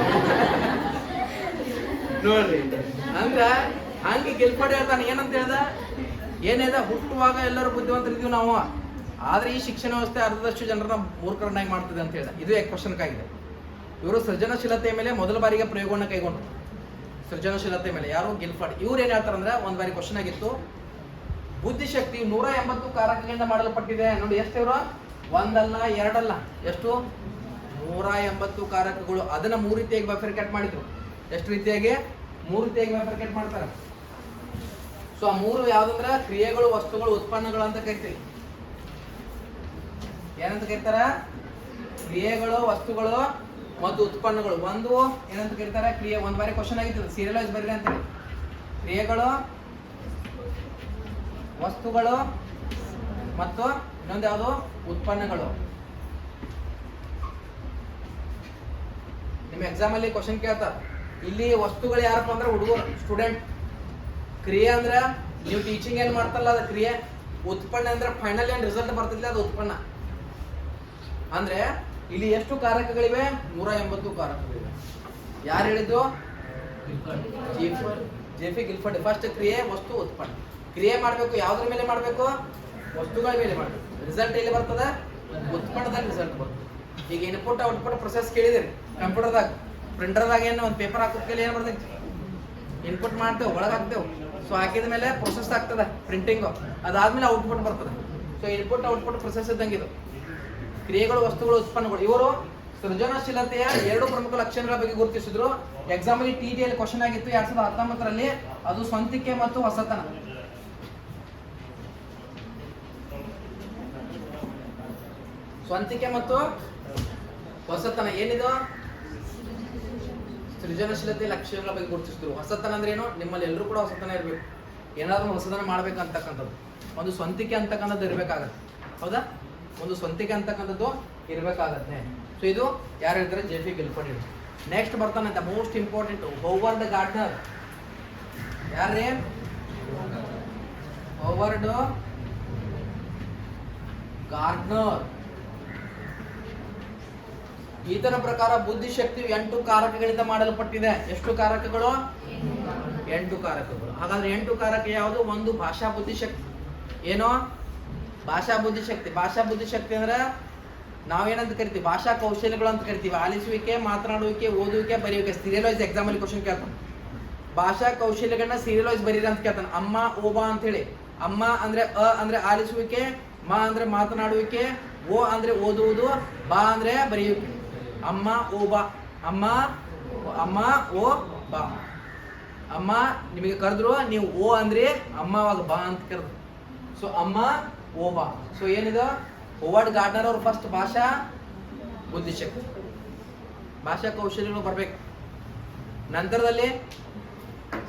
ನೋಡ್ರಿ. ಅಂದ್ರ ಹಂಗೆ ಗಿಲ್ಫರ್ಡ್ ಹೇಳ್ತಾನೆ. ಏನಂತ ಹೇಳ್ದ? ಏನಿದೆ? ಹುಟ್ಟುವಾಗ ಎಲ್ಲರೂ ಬುದ್ಧಿವಂತರಿದ್ದೀವಿ ನಾವು, ಆದ್ರೆ ಈ ಶಿಕ್ಷಣ ವ್ಯವಸ್ಥೆ ಅರ್ಧದಷ್ಟು ಜನರನ್ನ ಮೂರ್ಖರನ್ನಾಗಿ ಮಾಡ್ತದೆ ಅಂತ ಹೇಳ್ದ. ಇದು ಕ್ವಶನ್ ಆಗಿದೆ. ಇವರು ಸೃಜನಶೀಲತೆಯ ಮೇಲೆ ಮೊದಲ ಬಾರಿಗೆ ಪ್ರಯೋಗವನ್ನು ಕೈಗೊಂಡ್ರು. ಸೃಜನಶೀಲತೆ ಮೇಲೆ ಯಾರು? ಗಿಲ್ಫರ್ಡ್. ಇವ್ರು ಏನ್ ಹೇಳ್ತಾರಂದ್ರೆ, ಒಂದ್ ಬಾರಿ ಕ್ವಶನ್ ಆಗಿತ್ತು, ಬುದ್ಧಿಶಕ್ತಿ 180 ಕಾರಕಗಳಿಂದ ಮಾಡಲ್ಪಟ್ಟಿದೆ. ನೋಡಿ ಎಷ್ಟು ಇವರು? ಒಂದಲ್ಲ ಎರಡಲ್ಲ, ಎಷ್ಟು? 180 ಕಾರಕಗಳು. ಅದನ್ನ 3 ರೀತಿಯಾಗಿ ಬೈಫರ್ಕೇಟ್ ಮಾಡಿದ್ರು. ಎಷ್ಟು ರೀತಿಯಾಗಿ? 3 ರೀತಿಯಾಗಿ ಬೈಫರ್ಕೇಟ್ ಮಾಡ್ತಾರೆ. ಸೊ ಆ 3 ಯಾವ್ದಂದ್ರ ಕ್ರಿಯೆಗಳು, ವಸ್ತುಗಳು, ಉತ್ಪನ್ನಗಳು ಅಂತ ಕರಿತೀವಿ. ಏನಂತ ಕರೀತಾರ? ಕ್ರಿಯೆಗಳು, ವಸ್ತುಗಳು ಮತ್ತು ಉತ್ಪನ್ನಗಳು. ಒಂದು ಏನಂತ ಕರೀತಾರೆ? ಕ್ರಿಯೆ. ಒಂದ್ ಬಾರಿ ಕ್ವಶನ್ ಆಗಿತ್ತು, ಸೀರಿಯಲ್ ವೈಸ್ ಬರೀರಿ ಅಂತೇಳಿ. ಕ್ರಿಯೆಗಳು, ವಸ್ತುಗಳು ಮತ್ತು ಇನ್ನೊಂದು ಯಾವುದು? ಉತ್ಪನ್ನಗಳು. ನಿಮ್ಮ ಎಕ್ಸಾಮ್ ಅಲ್ಲಿ ಕ್ವಶನ್ ಕೇಳ್ತಾರ. ಇಲ್ಲಿ ವಸ್ತುಗಳು ಯಾರಪ್ಪ ಅಂದ್ರೆ ಹುಡುಗರು, ಸ್ಟೂಡೆಂಟ್. ಕ್ರಿಯೆ ಅಂದ್ರೆ ನೀವು ಟೀಚಿಂಗ್ ಏನ್ ಮಾಡ್ತಾರಲ್ಲ ಅದು ಕ್ರಿಯೆ. ಉತ್ಪನ್ನ ಅಂದ್ರೆ ಫೈನಲ್ ಏನ್ ರಿಸಲ್ಟ್ ಬರ್ತಿಲ್ಲ ಅದು ಉತ್ಪನ್ನ. ಅಂದ್ರೆ ಇಲ್ಲಿ ಎಷ್ಟು ಕಾರಕಗಳಿವೆ? 180 ಕಾರಕಗಳಿವೆ. ಯಾರು ಹೇಳಿದ್ದು? ಜೆ.ಪಿ. ಗಿಲ್ಫರ್ಡ್. ಫಸ್ಟ್ ಕ್ರಿಯೆ, ವಸ್ತು, ಉತ್ಪನ್ನ. ಕ್ರಿಯೆ ಮಾಡ್ಬೇಕು, ಯಾವ್ದ್ರ ಮೇಲೆ ಮಾಡ್ಬೇಕು? ವಸ್ತುಗಳ ಮೇಲೆ ಮಾಡ್ಬೇಕು. ರಿಸಲ್ಟ್ ಎಲ್ಲಿ ಬರ್ತದೆ? ಉತ್ಪನ್ನದಲ್ಲಿ ರಿಸಲ್ಟ್ ಬರ್ತದೆ. ಈಗ ಇನ್ಪುಟ್ ಔಟ್ಪುಟ್ ಪ್ರೊಸೆಸ್ ಕೇಳಿದಿರಿ ಕಂಪ್ಯೂಟರ್ದಾಗ. ಪ್ರಿಂಟರ್ದಾಗ ಏನು ಒಂದು ಪೇಪರ್ ಹಾಕೋದ್ಕೆಲ್ಲ ಏನು ಬರ್ತೈತಿ? ಇನ್ಪುಟ್ ಮಾಡ್ತೇವೆ, ಒಳಗೆ ಹಾಕ್ತೇವೆ. ಸೊ ಹಾಕಿದ ಮೇಲೆ ಪ್ರೊಸೆಸ್ ಆಗ್ತದೆ ಪ್ರಿಂಟಿಂಗು. ಅದಾದ್ಮೇಲೆ ಔಟ್ಪುಟ್ ಬರ್ತದೆ. ಸೊ ಇನ್ಪುಟ್ ಔಟ್ಪುಟ್ ಪ್ರೊಸೆಸ್ ಇದ್ದಂಗೆ ಇದು. ಕ್ರಿಯೆಗಳು, ವಸ್ತುಗಳು, ಉತ್ಪನ್ನಗಳು. ಇವರು ಸೃಜನಶೀಲತೆಯ 2 ಪ್ರಮುಖ ಲಕ್ಷಣಗಳ ಬಗ್ಗೆ ಗುರುತಿಸಿದ್ರು. ಎಕ್ಸಾಮ್ ಅಲ್ಲಿ TET ಕ್ವಶನ್ ಆಗಿತ್ತು 2019ರಲ್ಲಿ. ಅದು ಸ್ವಂತಿಕೆ ಮತ್ತು ಹೊಸತನ. ಸ್ವಂತಿಕೆ ಮತ್ತು ಹೊಸತನ ಏನಿದು? ಸೃಜನಶೀಲತೆ ಲಕ್ಷಣಗಳ ಬಗ್ಗೆ ಗುರುತಿಸಿದ್ರು. ಹೊಸತನ ಅಂದ್ರೆ ಏನು? ನಿಮ್ಮಲ್ಲಿ ಎಲ್ಲರೂ ಕೂಡ ಹೊಸತನ ಇರಬೇಕು, ಏನಾದ್ರೂ ಹೊಸತನ ಮಾಡ್ಬೇಕಂತಕ್ಕಂಥದ್ದು, ಒಂದು ಸ್ವಂತಿಕೆ ಅಂತಕ್ಕಂಥದ್ದು ಇರಬೇಕಾಗತ್ತೆ. ಹೌದಾ? ಒಂದು ಸ್ವಂತಿಕೆ ಅಂತಕ್ಕಂಥದ್ದು ಇರಬೇಕಾಗತ್ತೆ. ಸೊ ಇದು ಯಾರು ಹೇಳ್ತಾರೆ? J P Guilford. ನೆಕ್ಸ್ಟ್ ಬರ್ತಾನಂತ ಮೋಸ್ಟ್ ಇಂಪಾರ್ಟೆಂಟ್, ಹೋವರ್ಡ್ ಗಾರ್ಡ್ನರ್. ಯಾರೇ? Howard Gardner. ಈತನ ಪ್ರಕಾರ ಬುದ್ಧಿಶಕ್ತಿಯು 8 ಕಾರಕಗಳಿಂದ ಮಾಡಲ್ಪಟ್ಟಿದೆ. ಎಷ್ಟು ಕಾರಕಗಳು? 8 ಕಾರಕಗಳು. ಹಾಗಾದ್ರೆ 8 ಕಾರಕ ಯಾವುದು? ಒಂದು ಭಾಷಾ ಬುದ್ಧಿಶಕ್ತಿ. ಏನೋ? ಭಾಷಾ ಬುದ್ಧಿಶಕ್ತಿ. ಭಾಷಾ ಬುದ್ಧಿಶಕ್ತಿ ಅಂದ್ರೆ ನಾವೇನಂತ ಕರಿತೀವಿ? ಭಾಷಾ ಕೌಶಲ್ಯಗಳು ಅಂತ ಕರಿತೀವಿ. ಆಲಿಸುವಿಕೆ, ಮಾತನಾಡುವಿಕೆ, ಓದುವಿಕೆ, ಬರೆಯುವಿಕೆ. ಸೀರಿಯಲ್ ವೈಸ್ ಎಕ್ಸಾಮ್ ಅಲ್ಲಿ ಕ್ವಶನ್ ಕೇಳ್ತಾನೆ. ಭಾಷಾ ಕೌಶಲ್ಯಗಳನ್ನ ಸೀರಿಯಲ್ ವೈಸ್ ಬರೀರಿ ಅಂತ ಕೇಳ್ತಾನೆ. ಅಮ್ಮ, ಓಬ ಅಂತ ಹೇಳಿ. ಅಮ್ಮ ಅಂದ್ರೆ ಅ ಅಂದ್ರೆ ಆಲಿಸುವಿಕೆ, ಮ ಅಂದ್ರೆ ಮಾತನಾಡುವಿಕೆ, ಓ ಅಂದ್ರೆ ಓದುವುದು, ಬಾ ಅಂದ್ರೆ ಬರೆಯುವಿಕೆ. ಅಮ್ಮ, ಓ, ಬಾ. ಅಮ್ಮ, ಅಮ್ಮ, ಓ, ಬಾ. ಅಮ್ಮ ನಿಮಗೆ ಕರೆದ್ರು, ನೀವು ಓ ಅಂದ್ರೆ ಅಮ್ಮ, ಅವಾಗ ಬಾ ಅಂತ ಕರೆದ್ರು. ಸೊ ಅಮ್ಮ, ಓ, ಬಾ. ಸೊ ಏನಿದೆ? ಹೋವರ್ಡ್ ಗಾರ್ಡ್ನರ್ ಅವ್ರ ಫಸ್ಟ್ ಭಾಷಾ ಬುದ್ಧಿಶಕ್ತಿ, ಭಾಷಾ ಕೌಶಲ್ಯಗಳು ಬರ್ಬೇಕು. ನಂತರದಲ್ಲಿ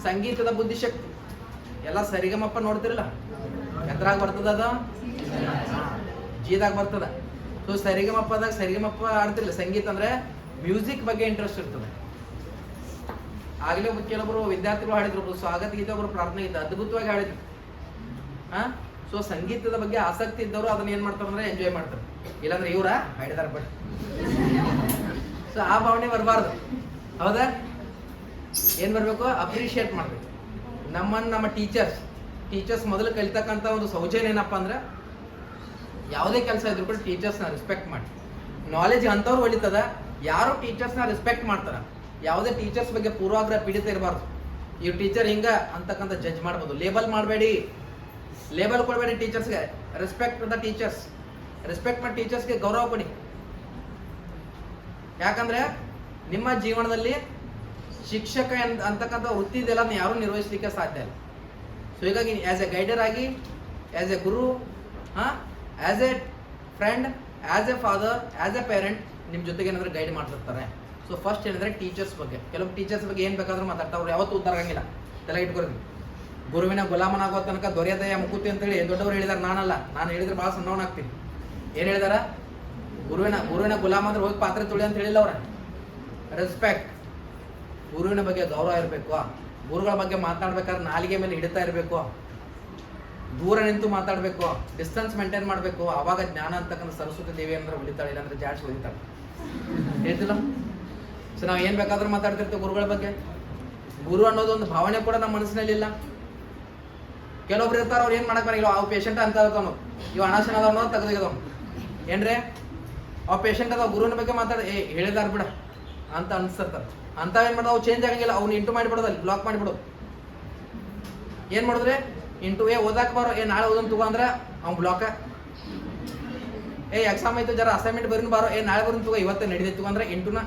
ಸಂಗೀತದ ಬುದ್ಧಿಶಕ್ತಿ. ಎಲ್ಲ ಸರಿಗಮಪ್ಪ ನೋಡ್ತಿರಲ್ಲ, ಎದ್ರಾಗ ಬರ್ತದ? ಅದು ಜೀದಾಗ ಬರ್ತದ. ಸೊ ಸರಿಗಮಪ್ಪದಾಗ ಸರಿಗಮಪ್ಪ ಆಡ್ತಿರಲ್ಲ. ಸಂಗೀತ ಅಂದ್ರೆ ಮ್ಯೂಸಿಕ್ ಬಗ್ಗೆ ಇಂಟ್ರೆಸ್ಟ್ ಇರ್ತದೆ. ಆಗ್ಲೇ ಕೆಲವೊಬ್ರು ವಿದ್ಯಾರ್ಥಿಗಳು ಹಾಡಿದ್ರು, ಒಬ್ರು ಸ್ವಾಗತ ಗೀತೆ, ಒಬ್ರು ಪ್ರಾರ್ಥನೆ ಗೀತೆ ಅದ್ಭುತವಾಗಿ ಹಾಡಿದ್ರು. ಸೊ ಸಂಗೀತದ ಬಗ್ಗೆ ಆಸಕ್ತಿ ಇದ್ದವರು ಅದನ್ನ ಏನ್ ಮಾಡ್ತಾರೆ ಅಂದ್ರೆ ಎಂಜಾಯ್ ಮಾಡ್ತಾರೆ. ಇಲ್ಲಾಂದ್ರೆ ಇವ್ರ ಹಾಡಿದಾರ ಬಟ್. ಸೊ ಆ ಭಾವನೆ ಬರಬಾರ್ದು. ಹೌದಾ? ಏನ್ ಬರ್ಬೇಕು? ಅಪ್ರಿಶಿಯೇಟ್ ಮಾಡ್ಬೇಕು. ನಮ್ಮ ಟೀಚರ್ಸ್ ಮೊದಲು ಕಲಿತಕ್ಕಂಥ ಒಂದು ಸೌಜನ್ಯ ಏನಪ್ಪಾ ಅಂದ್ರೆ, ಯಾವುದೇ ಕೆಲಸ ಇದ್ರು ಕೂಡ ಟೀಚರ್ಸ್ನ ರೆಸ್ಪೆಕ್ಟ್ ಮಾಡಿ. ನಾಲೆಜ್ ಅಂಥವ್ರು ಹೊಳಿತದ, ಯಾರು ಟೀಚರ್ಸ್ನ ರೆಸ್ಪೆಕ್ಟ್ ಮಾಡ್ತಾರ. ಯಾವುದೇ ಟೀಚರ್ಸ್ ಬಗ್ಗೆ ಪೂರ್ವಾಗ್ರಹ ಪೀಡಿತ ಇರಬಾರ್ದು. ಈ ಟೀಚರ್ ಹಿಂಗ ಅಂತಕ್ಕಂಥ ಜಡ್ಜ್ ಮಾಡ್ಬೋದು. ಲೇಬಲ್ ಮಾಡಬೇಡಿ, ಲೇಬಲ್ ಕೊಡಬೇಡಿ ಟೀಚರ್ಸ್ಗೆ. Respect the teachers. ರೆಸ್ಪೆಕ್ಟ್ ಮಾಡಿ ಟೀಚರ್ಸ್ಗೆ ಗೌರವ ಕೊಡಿ. ಯಾಕಂದ್ರೆ ನಿಮ್ಮ ಜೀವನದಲ್ಲಿ ಶಿಕ್ಷಕ ಅಂತಕ್ಕಂಥ ವೃತ್ತಿ ಇದೆಲ್ಲ ಯಾರು ನಿರ್ವಹಿಸಲಿಕ್ಕೆ ಸಾಧ್ಯ ಇಲ್ಲ. ಸೊ ಹೀಗಾಗಿ ಆಸ್ ಎ ಗೈಡರ್ ಆಗಿ, as A Guru, as A friend, as A father, as A parent ನಿಮ್ಮ ಜೊತೆಗೆ ಏನಾದ್ರೆ ಗೈಡ್ ಮಾಡ್ತಿರ್ತಾರೆ. ಸೊ ಫಸ್ಟ್ ಏನಂದ್ರೆ ಟೀಚರ್ಸ್ ಬಗ್ಗೆ. ಕೆಲವು ಟೀಚರ್ಸ್ ಬಗ್ಗೆ ಏನು ಬೇಕಾದ್ರೂ ಮಾತಾಡ್ತಾರೆ. ಅವ್ರು ಯಾವತ್ತೂ ಉದ್ದಾರ ಆಗಂಗಿಲ್ಲ. ತಲೆ ಇಟ್ಕೊಳ್ರಿ. ಗುರುವಿನ ಗುಲಾಮನಾಗೋ ತನಕ ದೊರೆಯದಯ ಮುಕುತಿ ಅಂತೇಳಿ ದೊಡ್ಡವರು ಹೇಳಿದಾರೆ, ನಾನಲ್ಲ. ನಾನು ಹೇಳಿದ್ರೆ ಭಾಳ ಸಣ್ಣವನಾಗ್ತೀನಿ. ಏನು ಹೇಳಿದಾರ? ಗುರುವಿನ ಗುಲಾಮ ಅಂದ್ರೆ ಹೋಗಿ ಪಾತ್ರೆ ತುಳಿ ಅಂತ ಹೇಳಿಲ್ಲ ಅವ್ರ. ರೆಸ್ಪೆಕ್ಟ್. ಗುರುವಿನ ಬಗ್ಗೆ ಗೌರವ ಇರಬೇಕು. ಗುರುಗಳ ಬಗ್ಗೆ ಮಾತಾಡ್ಬೇಕಾದ್ರೆ ನಾಲಿಗೆ ಮೇಲೆ ಹಿಡಿತಾ ಇರಬೇಕು. ದೂರ ನಿಂತು ಮಾತಾಡಬೇಕು. ಡಿಸ್ಟೆನ್ಸ್ ಮೇಂಟೈನ್ ಮಾಡಬೇಕು. ಅವಾಗ ಜ್ಞಾನ ಅಂತಕ್ಕಂಥ ಸರಸ್ವತಿ ದೇವಿ ಅಂದ್ರೆ ಉಳಿತಾಳೆ, ಇಲ್ಲಾಂದ್ರೆ ಜಾಡ್ಸಿ ಉಳಿತಾಳೆ. ಹೇಳ್ತಿಲ್ಲ? ಸೊ ನಾವು ಏನು ಬೇಕಾದ್ರೂ ಮಾತಾಡ್ತಿರ್ತೀವಿ ಗುರುಗಳ ಬಗ್ಗೆ. ಗುರು ಅನ್ನೋದು ಒಂದು ಭಾವನೆ ಕೂಡ ನಮ್ಮ ಮನಸ್ಸಿನಲ್ಲಿ ಇಲ್ಲ. ಕೆಲವೊಬ್ರು ಇರ್ತಾರೆ, ಅವ್ರು ಏನು ಮಾಡಕ್ ಬರಂಗಿಲ್ಲ. ಅವು ಪೇಷಂಟ್ ಅಂತ ಹೇಳ್ತಾನು, ಇವು ಅನಾಶನ ಅದಾವ ಅನ್ನೋದು ತೆಗೆದೋಗ್ದವ್. ಏನ್ರಿ ಅವ್ ಪೇಷಂಟ್ ಅದಾವ, ಗುರುವಿನ ಬಗ್ಗೆ ಮಾತಾಡ ಹೇಳಿದಾರ ಬಿಡ ಅಂತ ಅನ್ಸ್ತಿರ್ತಾರೆ. ಅಂತ ಏನ್ ಮಾಡೋದು? ಅವು ಚೇಂಜ್ ಆಗಂಗಿಲ್ಲ. ಅವ್ನು ಇಂಟು ಮಾಡಿಬಿಡೋದು, ಅಲ್ಲಿ ಬ್ಲಾಕ್ ಮಾಡಿಬಿಡೋದು. ಏನ್ ಮಾಡಿದ್ರೆ ಇಂಟು ಓದಾಕ್ ಬಾರೋ, ನಾಳೆ ಓದನ್ ತಗೋ ಅಂದ್ರೆ ಅವ್ನು ಬ್ಲಾಕ. ಎಕ್ಸಾಮ್ ಆಯ್ತು, ಜರ ಅಸೈನ್ಮೆಂಟ್ ಬರೀನ್ ಬಾರೋ, ನಾಳೆ ಬರೀನ್ ತಗೋ, ಇವತ್ತೇ ನಡೀತೈತು ಅಂದ್ರೆ ಇಂಟುನ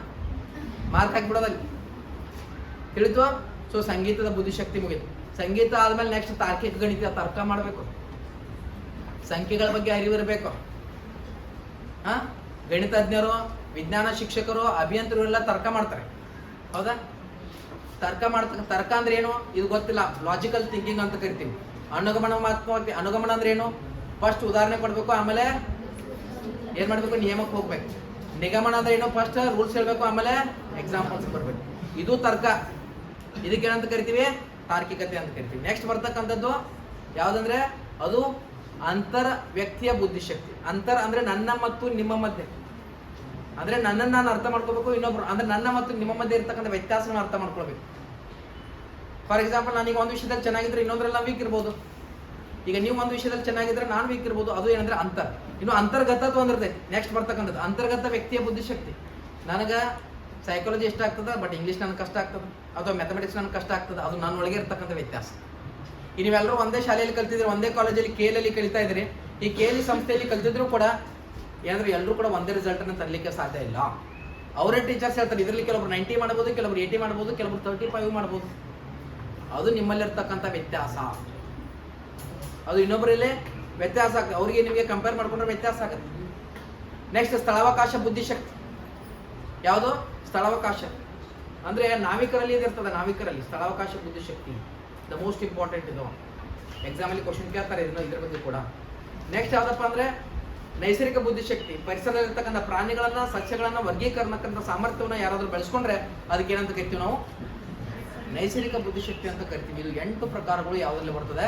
ಮಾರ್ಕ್ ಹಾಕಿಬಿಡೋದಲ್ಲಿ. ತಿಳಿತು? ಸೊ ಸಂಗೀತದ ಬುದ್ಧಿಶಕ್ತಿ ಮುಗಿತು. ಸಂಗೀತ ಆದ್ಮೇಲೆ ನೆಕ್ಸ್ಟ್ ತಾರ್ಕಿಕ ಗಣಿತ, ತರ್ಕ ಮಾಡಬೇಕು. ಸಂಖ್ಯೆಗಳ ಬಗ್ಗೆ ಅರಿವಿರಬೇಕು. ಗಣಿತಜ್ಞರು, ವಿಜ್ಞಾನ ಶಿಕ್ಷಕರು, ಅಭಿಯಂತರು ಎಲ್ಲ ತರ್ಕ ಮಾಡ್ತಾರೆ. ಹೌದಾ? ತರ್ಕ ಅಂದ್ರೆ ಏನು ಇದು ಗೊತ್ತಿಲ್ಲ. ಲಾಜಿಕಲ್ ಥಿಂಕಿಂಗ್ ಅಂತ ಕರಿತೀವಿ. ಅನುಗಮನ ಅಂದ್ರೆ ಏನು? ಫಸ್ಟ್ ಉದಾಹರಣೆ ಕೊಡ್ಬೇಕು, ಆಮೇಲೆ ಏನ್ ಮಾಡ್ಬೇಕು? ನಿಯಮಕ್ಕೆ ಹೋಗ್ಬೇಕು. ನಿಗಮನ ಅಂದ್ರೆ ಏನು? ಫಸ್ಟ್ ರೂಲ್ಸ್ ಹೇಳ್ಬೇಕು, ಆಮೇಲೆ ಎಕ್ಸಾಂಪಲ್ಸ್ ಬರ್ಬೇಕು. ಇದು ತರ್ಕ. ಇದಕ್ಕೇನಂತ ಕರಿತೀವಿ? ತಾರ್ಕಿಕತೆ ಅಂತ ಕರಿತೀವಿ. ನೆಕ್ಸ್ಟ್ ಬರ್ತಕ್ಕಂಥದ್ದು ಯಾವ್ದಂದ್ರೆ ಅದು ಅಂತರ ವ್ಯಕ್ತಿಯ ಬುದ್ಧಿಶಕ್ತಿ. ಅಂತರ ಅಂದ್ರೆ ನನ್ನ ಮತ್ತು ನಿಮ್ಮ ಮಧ್ಯೆ, ಅಂದ್ರೆ ನನ್ನನ್ನು ನಾನು ಅರ್ಥ ಮಾಡ್ಕೋಬೇಕು, ಇನ್ನೊಬ್ರು ಅಂದ್ರೆ ನನ್ನ ಮತ್ತು ನಿಮ್ಮ ಮಧ್ಯೆ ಇರ್ತಕ್ಕಂಥ ವ್ಯತ್ಯಾಸವನ್ನು ಅರ್ಥ ಮಾಡ್ಕೊಳ್ಬೇಕು. ಫಾರ್ ಎಕ್ಸಾಂಪಲ್, ನಾನೀಗ ಒಂದು ವಿಷಯದಲ್ಲಿ ಚೆನ್ನಾಗಿದ್ರೆ ಇನ್ನೊಂದ್ರೆಲ್ಲ ವೀಕ್ ಇರ್ಬೋದು. ಈಗ ನೀವು ಒಂದು ವಿಷಯದಲ್ಲಿ ಚೆನ್ನಾಗಿದ್ರೆ ನಾನು ವೀಕ್ ಇರ್ಬೋದು. ಅದು ಏನಂದ್ರೆ ಅಂತರ. ಇನ್ನು ಅಂತರ್ಗತತ್ವ ಅಂದಿರ್ತೈತಿ. ನೆಕ್ಸ್ಟ್ ಬರ್ತಕ್ಕಂಥದ್ದು ಅಂತರ್ಗತ ವ್ಯಕ್ತಿಯ ಬುದ್ಧಿಶಕ್ತಿ. ನನಗೆ ಸೈಕಾಲಜಿ ಇಷ್ಟ ಆಗ್ತದೆ, ಬಟ್ ಇಂಗ್ಲೀಷ್ ನನಗೆ ಕಷ್ಟ ಆಗ್ತದೆ, ಅಥವಾ ಮ್ಯಾಥಮೆಟಿಕ್ಸ್ ನನಗೆ ಕಷ್ಟ ಆಗ್ತದೆ. ಅದು ನನ್ನ ಒಳಗೆ ಇರ್ತಕ್ಕಂಥ ವ್ಯತ್ಯಾಸ. ಈ ನೀವೆಲ್ಲರೂ ಒಂದೇ ಶಾಲೆಯಲ್ಲಿ ಕಲ್ತಿದ್ರೆ, ಒಂದೇ ಕಾಲೇಜಲ್ಲಿ KL ಕಲಿತಾ ಇದ್ರಿ. ಈ KL ಸಂಸ್ಥೆಯಲ್ಲಿ ಕಲ್ತಿದ್ರು ಕೂಡ ಏನಂದ್ರೆ ಎಲ್ಲರೂ ಕೂಡ ಒಂದೇ ರಿಸಲ್ಟ್ ಅನ್ನು ತರಲಿಕ್ಕೆ ಸಾಧ್ಯ ಇಲ್ಲ. ಅವರೇ ಟೀಚರ್ಸ್ ಹೇಳ್ತಾರೆ, ಇದರಲ್ಲಿ ಕೆಲವರು 90 ಮಾಡ್ಬೋದು, ಕೆಲವರು 80 ಮಾಡ್ಬೋದು, ಕೆಲವರು 35 ಮಾಡ್ಬೋದು. ಅದು ನಿಮ್ಮಲ್ಲಿರ್ತಕ್ಕಂಥ ವ್ಯತ್ಯಾಸ. ಅದು ಇನ್ನೊಬ್ಬರಲ್ಲಿ ವ್ಯತ್ಯಾಸ ಆಗ್ತದೆ. ಅವರಿಗೆ ನಿಮಗೆ ಕಂಪೇರ್ ಮಾಡ್ಕೊಂಡ್ರೆ ವ್ಯತ್ಯಾಸ ಆಗುತ್ತೆ. ನೆಕ್ಸ್ಟ್ ಸ್ಥಳಾವಕಾಶ ಬುದ್ಧಿಶಕ್ತಿ. ಯಾವುದು ಸ್ಥಳಾವಕಾಶ ಅಂದ್ರೆ ನಾವಿಕರಲ್ಲಿ ಇದಿರ್ತದೆ, ನಾವಿಕರಲ್ಲಿ ಸ್ಥಳಾವಕಾಶ ಬುದ್ಧಿಶಕ್ತಿ ದ ಮೋಸ್ಟ್ ಇಂಪಾರ್ಟೆಂಟ್. ಇದು ಎಕ್ಸಾಮಲ್ಲಿ ಕ್ವಶನ್ ಕೇಳ್ತಾರೆ ಇದ್ರ ಬಗ್ಗೆ ಕೂಡ. ನೆಕ್ಸ್ಟ್ ಯಾವ್ದಪ್ಪ ಅಂದ್ರೆ ನೈಸರ್ಗಿಕ ಬುದ್ಧಿಶಕ್ತಿ. ಪರಿಸರದಲ್ಲಿರ್ತಕ್ಕಂಥ ಪ್ರಾಣಿಗಳನ್ನ ಸಸ್ಯಗಳನ್ನ ವರ್ಗೀಕರಣಕ್ಕಂಥ ಸಾಮರ್ಥ್ಯವನ್ನು ಯಾರಾದ್ರೂ ಬೆಳೆಸ್ಕೊಂಡ್ರೆ ಅದಕ್ಕೆ ಏನಂತ ಕರಿತೀವಿ ನಾವು? ನೈಸರ್ಗಿಕ ಬುದ್ಧಿಶಕ್ತಿ ಅಂತ ಕರಿತೀವಿ. ಇದು 8 ಪ್ರಕಾರಗಳು ಯಾವುದ್ರಲ್ಲಿ ಬರ್ತದೆ?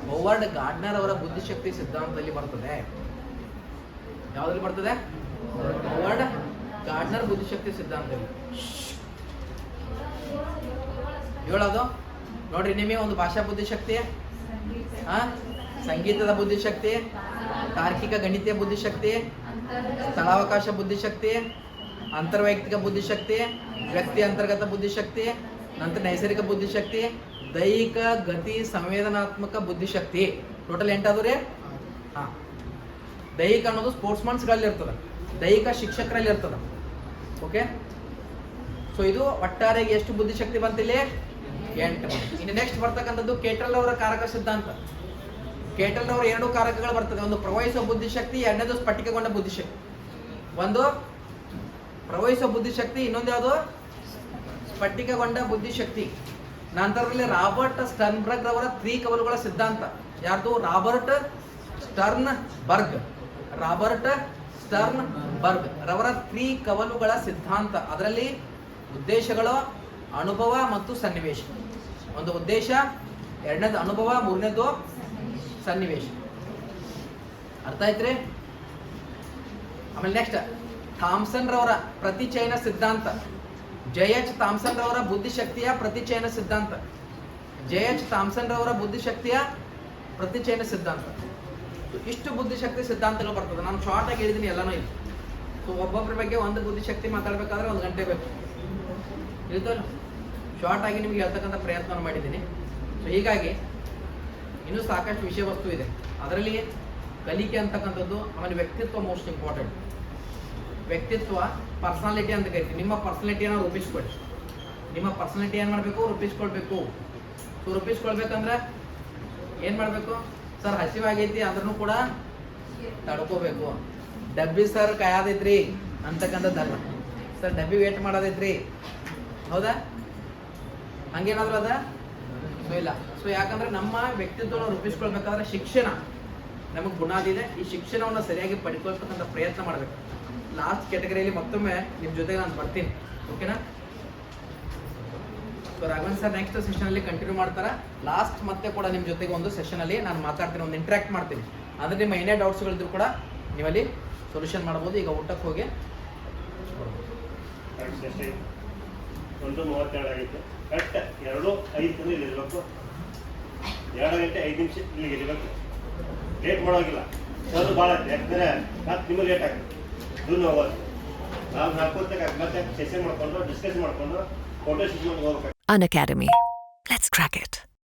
ಹೋವರ್ಡ್ ಗಾರ್ಡ್ನರ್ ಅವರ ಬುದ್ಧಿಶಕ್ತಿ ಸಿದ್ಧಾಂತದಲ್ಲಿ ಬರ್ತದೆ. ಯಾವ್ದ್ರಲ್ಲಿ ಬರ್ತದೆ? ಹೋವರ್ಡ್ ಗಾರ್ಡ್ನರ್ ಬುದ್ಧಿಶಕ್ತಿ ಸಿದ್ಧಾಂತದಲ್ಲಿ. ಹೇಳೋದು ನೋಡ್ರಿ, ನಿಮಗೆ ಒಂದು ಭಾಷಾ ಬುದ್ಧಿಶಕ್ತಿ, ಸಂಗೀತದ ಬುದ್ಧಿಶಕ್ತಿ, ತಾರ್ಕಿಕ ಗಣಿತೀಯ ಬುದ್ಧಿಶಕ್ತಿ, ಸ್ಥಳಾವಕಾಶ ಬುದ್ಧಿಶಕ್ತಿ, ಅಂತರ್ವೈಯಕ್ತಿಕ ಬುದ್ಧಿಶಕ್ತಿ, ವ್ಯಕ್ತಿ ಅಂತರ್ಗತ ಬುದ್ಧಿಶಕ್ತಿ, ನಂತರ ನೈಸರ್ಗಿಕ ಬುದ್ಧಿಶಕ್ತಿ, ದೈಹಿಕ ಗತಿ ಸಂವೇದನಾತ್ಮಕ ಬುದ್ಧಿಶಕ್ತಿ. ಟೋಟಲ್ 8 ಅದು ರೀ. ದೈಹಿಕ ಅನ್ನೋದು ಸ್ಪೋರ್ಟ್ಸ್ಮನ್ಸ್ಗಳಲ್ಲಿ ಇರ್ತದೆ, ದೈಹಿಕ ಶಿಕ್ಷಕರಲ್ಲಿ ಇರ್ತದೆ. ಓಕೆ, ಸೊ ಇದು ಒಟ್ಟಾರೆಗೆ ಎಷ್ಟು ಬುದ್ಧಿಶಕ್ತಿ ಬಂತಿಲ್ಲಿ? 8. ಇನ್ನು ನೆಕ್ಸ್ಟ್ ಬರ್ತಕ್ಕಂಥದ್ದು ಕೇಟಲ್ ಅವರ ಕಾರಕ ಸಿದ್ಧಾಂತ. ಕೇಟಲ್ ಅವರ 2 ಕಾರಕಗಳು ಬರ್ತದೆ. ಒಂದು ಪ್ರವಹಿಸುವ ಬುದ್ಧಿಶಕ್ತಿ, ಎರಡನೇದು ಸ್ಫಟಿಕಗೊಂಡ ಬುದ್ಧಿಶಕ್ತಿ. ಒಂದು ಪ್ರವಹಿಸುವ ಬುದ್ಧಿಶಕ್ತಿ, ಇನ್ನೊಂದು ಯಾವುದು? ಸ್ಫಟಿಕಗೊಂಡ ಬುದ್ಧಿಶಕ್ತಿ. ನಂತರದಲ್ಲಿ ರಾಬರ್ಟ್ ಸ್ಟರ್ನ್ಬರ್ಗ್ ಅವರ 3 ಕವಲುಗಳ ಸಿದ್ಧಾಂತ. ಯಾರ್ದು? Robert Sternberg. ರಾಬರ್ಟ್ ಸ್ಟರ್ನ್ಬರ್ಗ್ ರವರ 3 ಕವಲುಗಳ ಸಿದ್ಧಾಂತ. ಅದರಲ್ಲಿ ಉದ್ದೇಶಗಳು, ಅನುಭವ ಮತ್ತು ಸನ್ನಿವೇಶ. ಒಂದು ಉದ್ದೇಶ, ಎರಡನೇದು ಅನುಭವ, ಮೂರನೇದು ಸನ್ನಿವೇಶ. ಅರ್ಥ ಆಯ್ತ್ರಿ? ಆಮೇಲೆ ನೆಕ್ಸ್ಟ್ ಥಾಮ್ಸನ್ ರವರ ಪ್ರತಿಚಯನ ಸಿದ್ಧಾಂತ. JH ಥಾಮ್ಸನ್ ರವರ ಬುದ್ಧಿಶಕ್ತಿಯ ಪ್ರತಿಚಯನ ಸಿದ್ಧಾಂತ. JH ಥಾಮ್ಸನ್ ರವರ ಬುದ್ಧಿಶಕ್ತಿಯ ಪ್ರತಿಚಯನ ಸಿದ್ಧಾಂತ. ಇಷ್ಟು ಬುದ್ಧಿಶಕ್ತಿ ಸಿದ್ಧಾಂತಗಳು ಬರ್ತದೆ. ನಾನು ಶಾರ್ಟ್ ಆಗಿ ಹೇಳಿದ್ದೀನಿ ಎಲ್ಲನೂ ಇಲ್ಲ. ಸೊ ಒಬ್ಬೊಬ್ಬರ ಬಗ್ಗೆ ಒಂದು ಬುದ್ಧಿಶಕ್ತಿ ಮಾತಾಡ್ಬೇಕಾದ್ರೆ 1 ಗಂಟೆ ಬೇಕು. ಇರ್ತಲ್ಲ, ಶಾರ್ಟ್ ಆಗಿ ನಿಮ್ಗೆ ಹೇಳ್ತಕ್ಕಂಥ ಪ್ರಯತ್ನ ಮಾಡಿದ್ದೀನಿ. ಸೊ ಹೀಗಾಗಿ ಇನ್ನೂ ಸಾಕಷ್ಟು ವಿಷಯ ವಸ್ತು ಇದೆ. ಅದರಲ್ಲಿ ಕಲಿಕೆ ಅಂತಕ್ಕಂಥದ್ದು, ಆಮೇಲೆ ವ್ಯಕ್ತಿತ್ವ ಮೋಸ್ಟ್ ಇಂಪಾರ್ಟೆಂಟ್. ವ್ಯಕ್ತಿತ್ವ ಪರ್ಸನಾಲಿಟಿ ಅಂತ ಕರಿತೀವಿ. ನಿಮ್ಮ ಪರ್ಸನಾಲಿಟಿಯನ್ನು ರೂಪಿಸ್ಕೊಳ್ಳಿ. ನಿಮ್ಮ ಪರ್ಸನಾಲಿಟಿ ಏನು ಮಾಡಬೇಕು? ರೂಪಿಸ್ಕೊಳ್ಬೇಕು. ಸೊ ರೂಪಿಸ್ಕೊಳ್ಬೇಕಂದ್ರೆ ಏನು ಮಾಡಬೇಕು? ಸರ್ ಹಸಿವಾಗೈತಿ ಅಂದ್ರೂ ಕೂಡ ತಡ್ಕೋಬೇಕು. ಡಬ್ಬಿ ಸರ್ ಕಾಯೋದೈತ್ರಿ ಅಂತಕ್ಕಂಥದ್ದಲ್ಲ. ಸರ್ ಡಬ್ಬಿ ವೇಟ್ ಮಾಡೋದೈತ್ರಿ, ಹೌದಾ? ಹಂಗೇನಾದ್ರೂ ಅದ? ಸೊ ಇಲ್ಲ. ಸೊ ಯಾಕಂದ್ರೆ ನಮ್ಮ ವ್ಯಕ್ತಿತ್ವವನ್ನು ರೂಪಿಸ್ಕೊಳ್ಬೇಕಾದ್ರೆ ಶಿಕ್ಷಣ ನಮಗೆ ಬುನಾದಿ ಇದೆ. ಈ ಶಿಕ್ಷಣವನ್ನು ಸರಿಯಾಗಿ ಪಡ್ಕೊಳ್ತಕ್ಕಂಥ ಪ್ರಯತ್ನ ಮಾಡಬೇಕು. ಲಾಸ್ಟ್ ಕ್ಯಾಟಗರಿಯಲ್ಲಿ ಮತ್ತೊಮ್ಮೆ ನಿಮ್ಮ ಜೊತೆಗೆ ನಾನು ಬರ್ತೀನಿ. ಓಕೆನಾ? So Raghavan sir next session ಅಲ್ಲಿ ಕಂಟಿನ್ಯೂ ಮಾಡ್ತಾರೆ. ಲಾಸ್ಟ್ ಮತ್ತೆ ಕೂಡ ನಿಮ್ಮ ಜೊತೆಗೆ ಒಂದು ಸೆಷನ್ ಅಲ್ಲಿ ನಾನು ಮಾತಾಡ್ತೀನಿ, ಒಂದು ಇಂಟ್ರಾಕ್ಟ್ ಮಾಡ್ತೀನಿ. ಅಂದ್ರೆ ನಿಮ್ಮ ಏನೇ ಡೌಟ್ಸ್ಗಳಿದ್ರು ಕೂಡ ನೀವಲ್ಲಿ ಸೊಲ್ಯೂಷನ್ ಮಾಡ್ಬೋದು. ಈಗ ಊಟಕ್ಕೆ ಹೋಗಿ 1:32 ಆಗಿತ್ತು. ಕರೆಕ್ಟ್ 2:05 ಇಲ್ಲಿ ಇರಬೇಕು. 2 ಗಂಟೆ 5 ನಿಮಿಷ ಇಲ್ಲಿಗೆ ಇರಬೇಕು. ಲೇಟ್ ಮಾಡೋಗಿಲ್ಲ. ಅದು ಭಾಳ ಆಯ್ತು. ಯಾಕಂದರೆ ಮತ್ತೆ ನಿಮಗೆ ಲೇಟ್ ಆಗುತ್ತೆ. ದೂರ ಹೋಗೋದು ನಾವು ಹಾಕೋತಕ್ಕ ಮತ್ತೆ ಸೆಷನ್ ಮಾಡ್ಕೊಂಡು ಡಿಸ್ಕಸ್ ಮಾಡ್ಕೊಂಡು ಫೋಟೋ ಶೂಟ್ ಮಾಡಿ ಹೋಗ್ಬೇಕು. An academy. Let's crack it.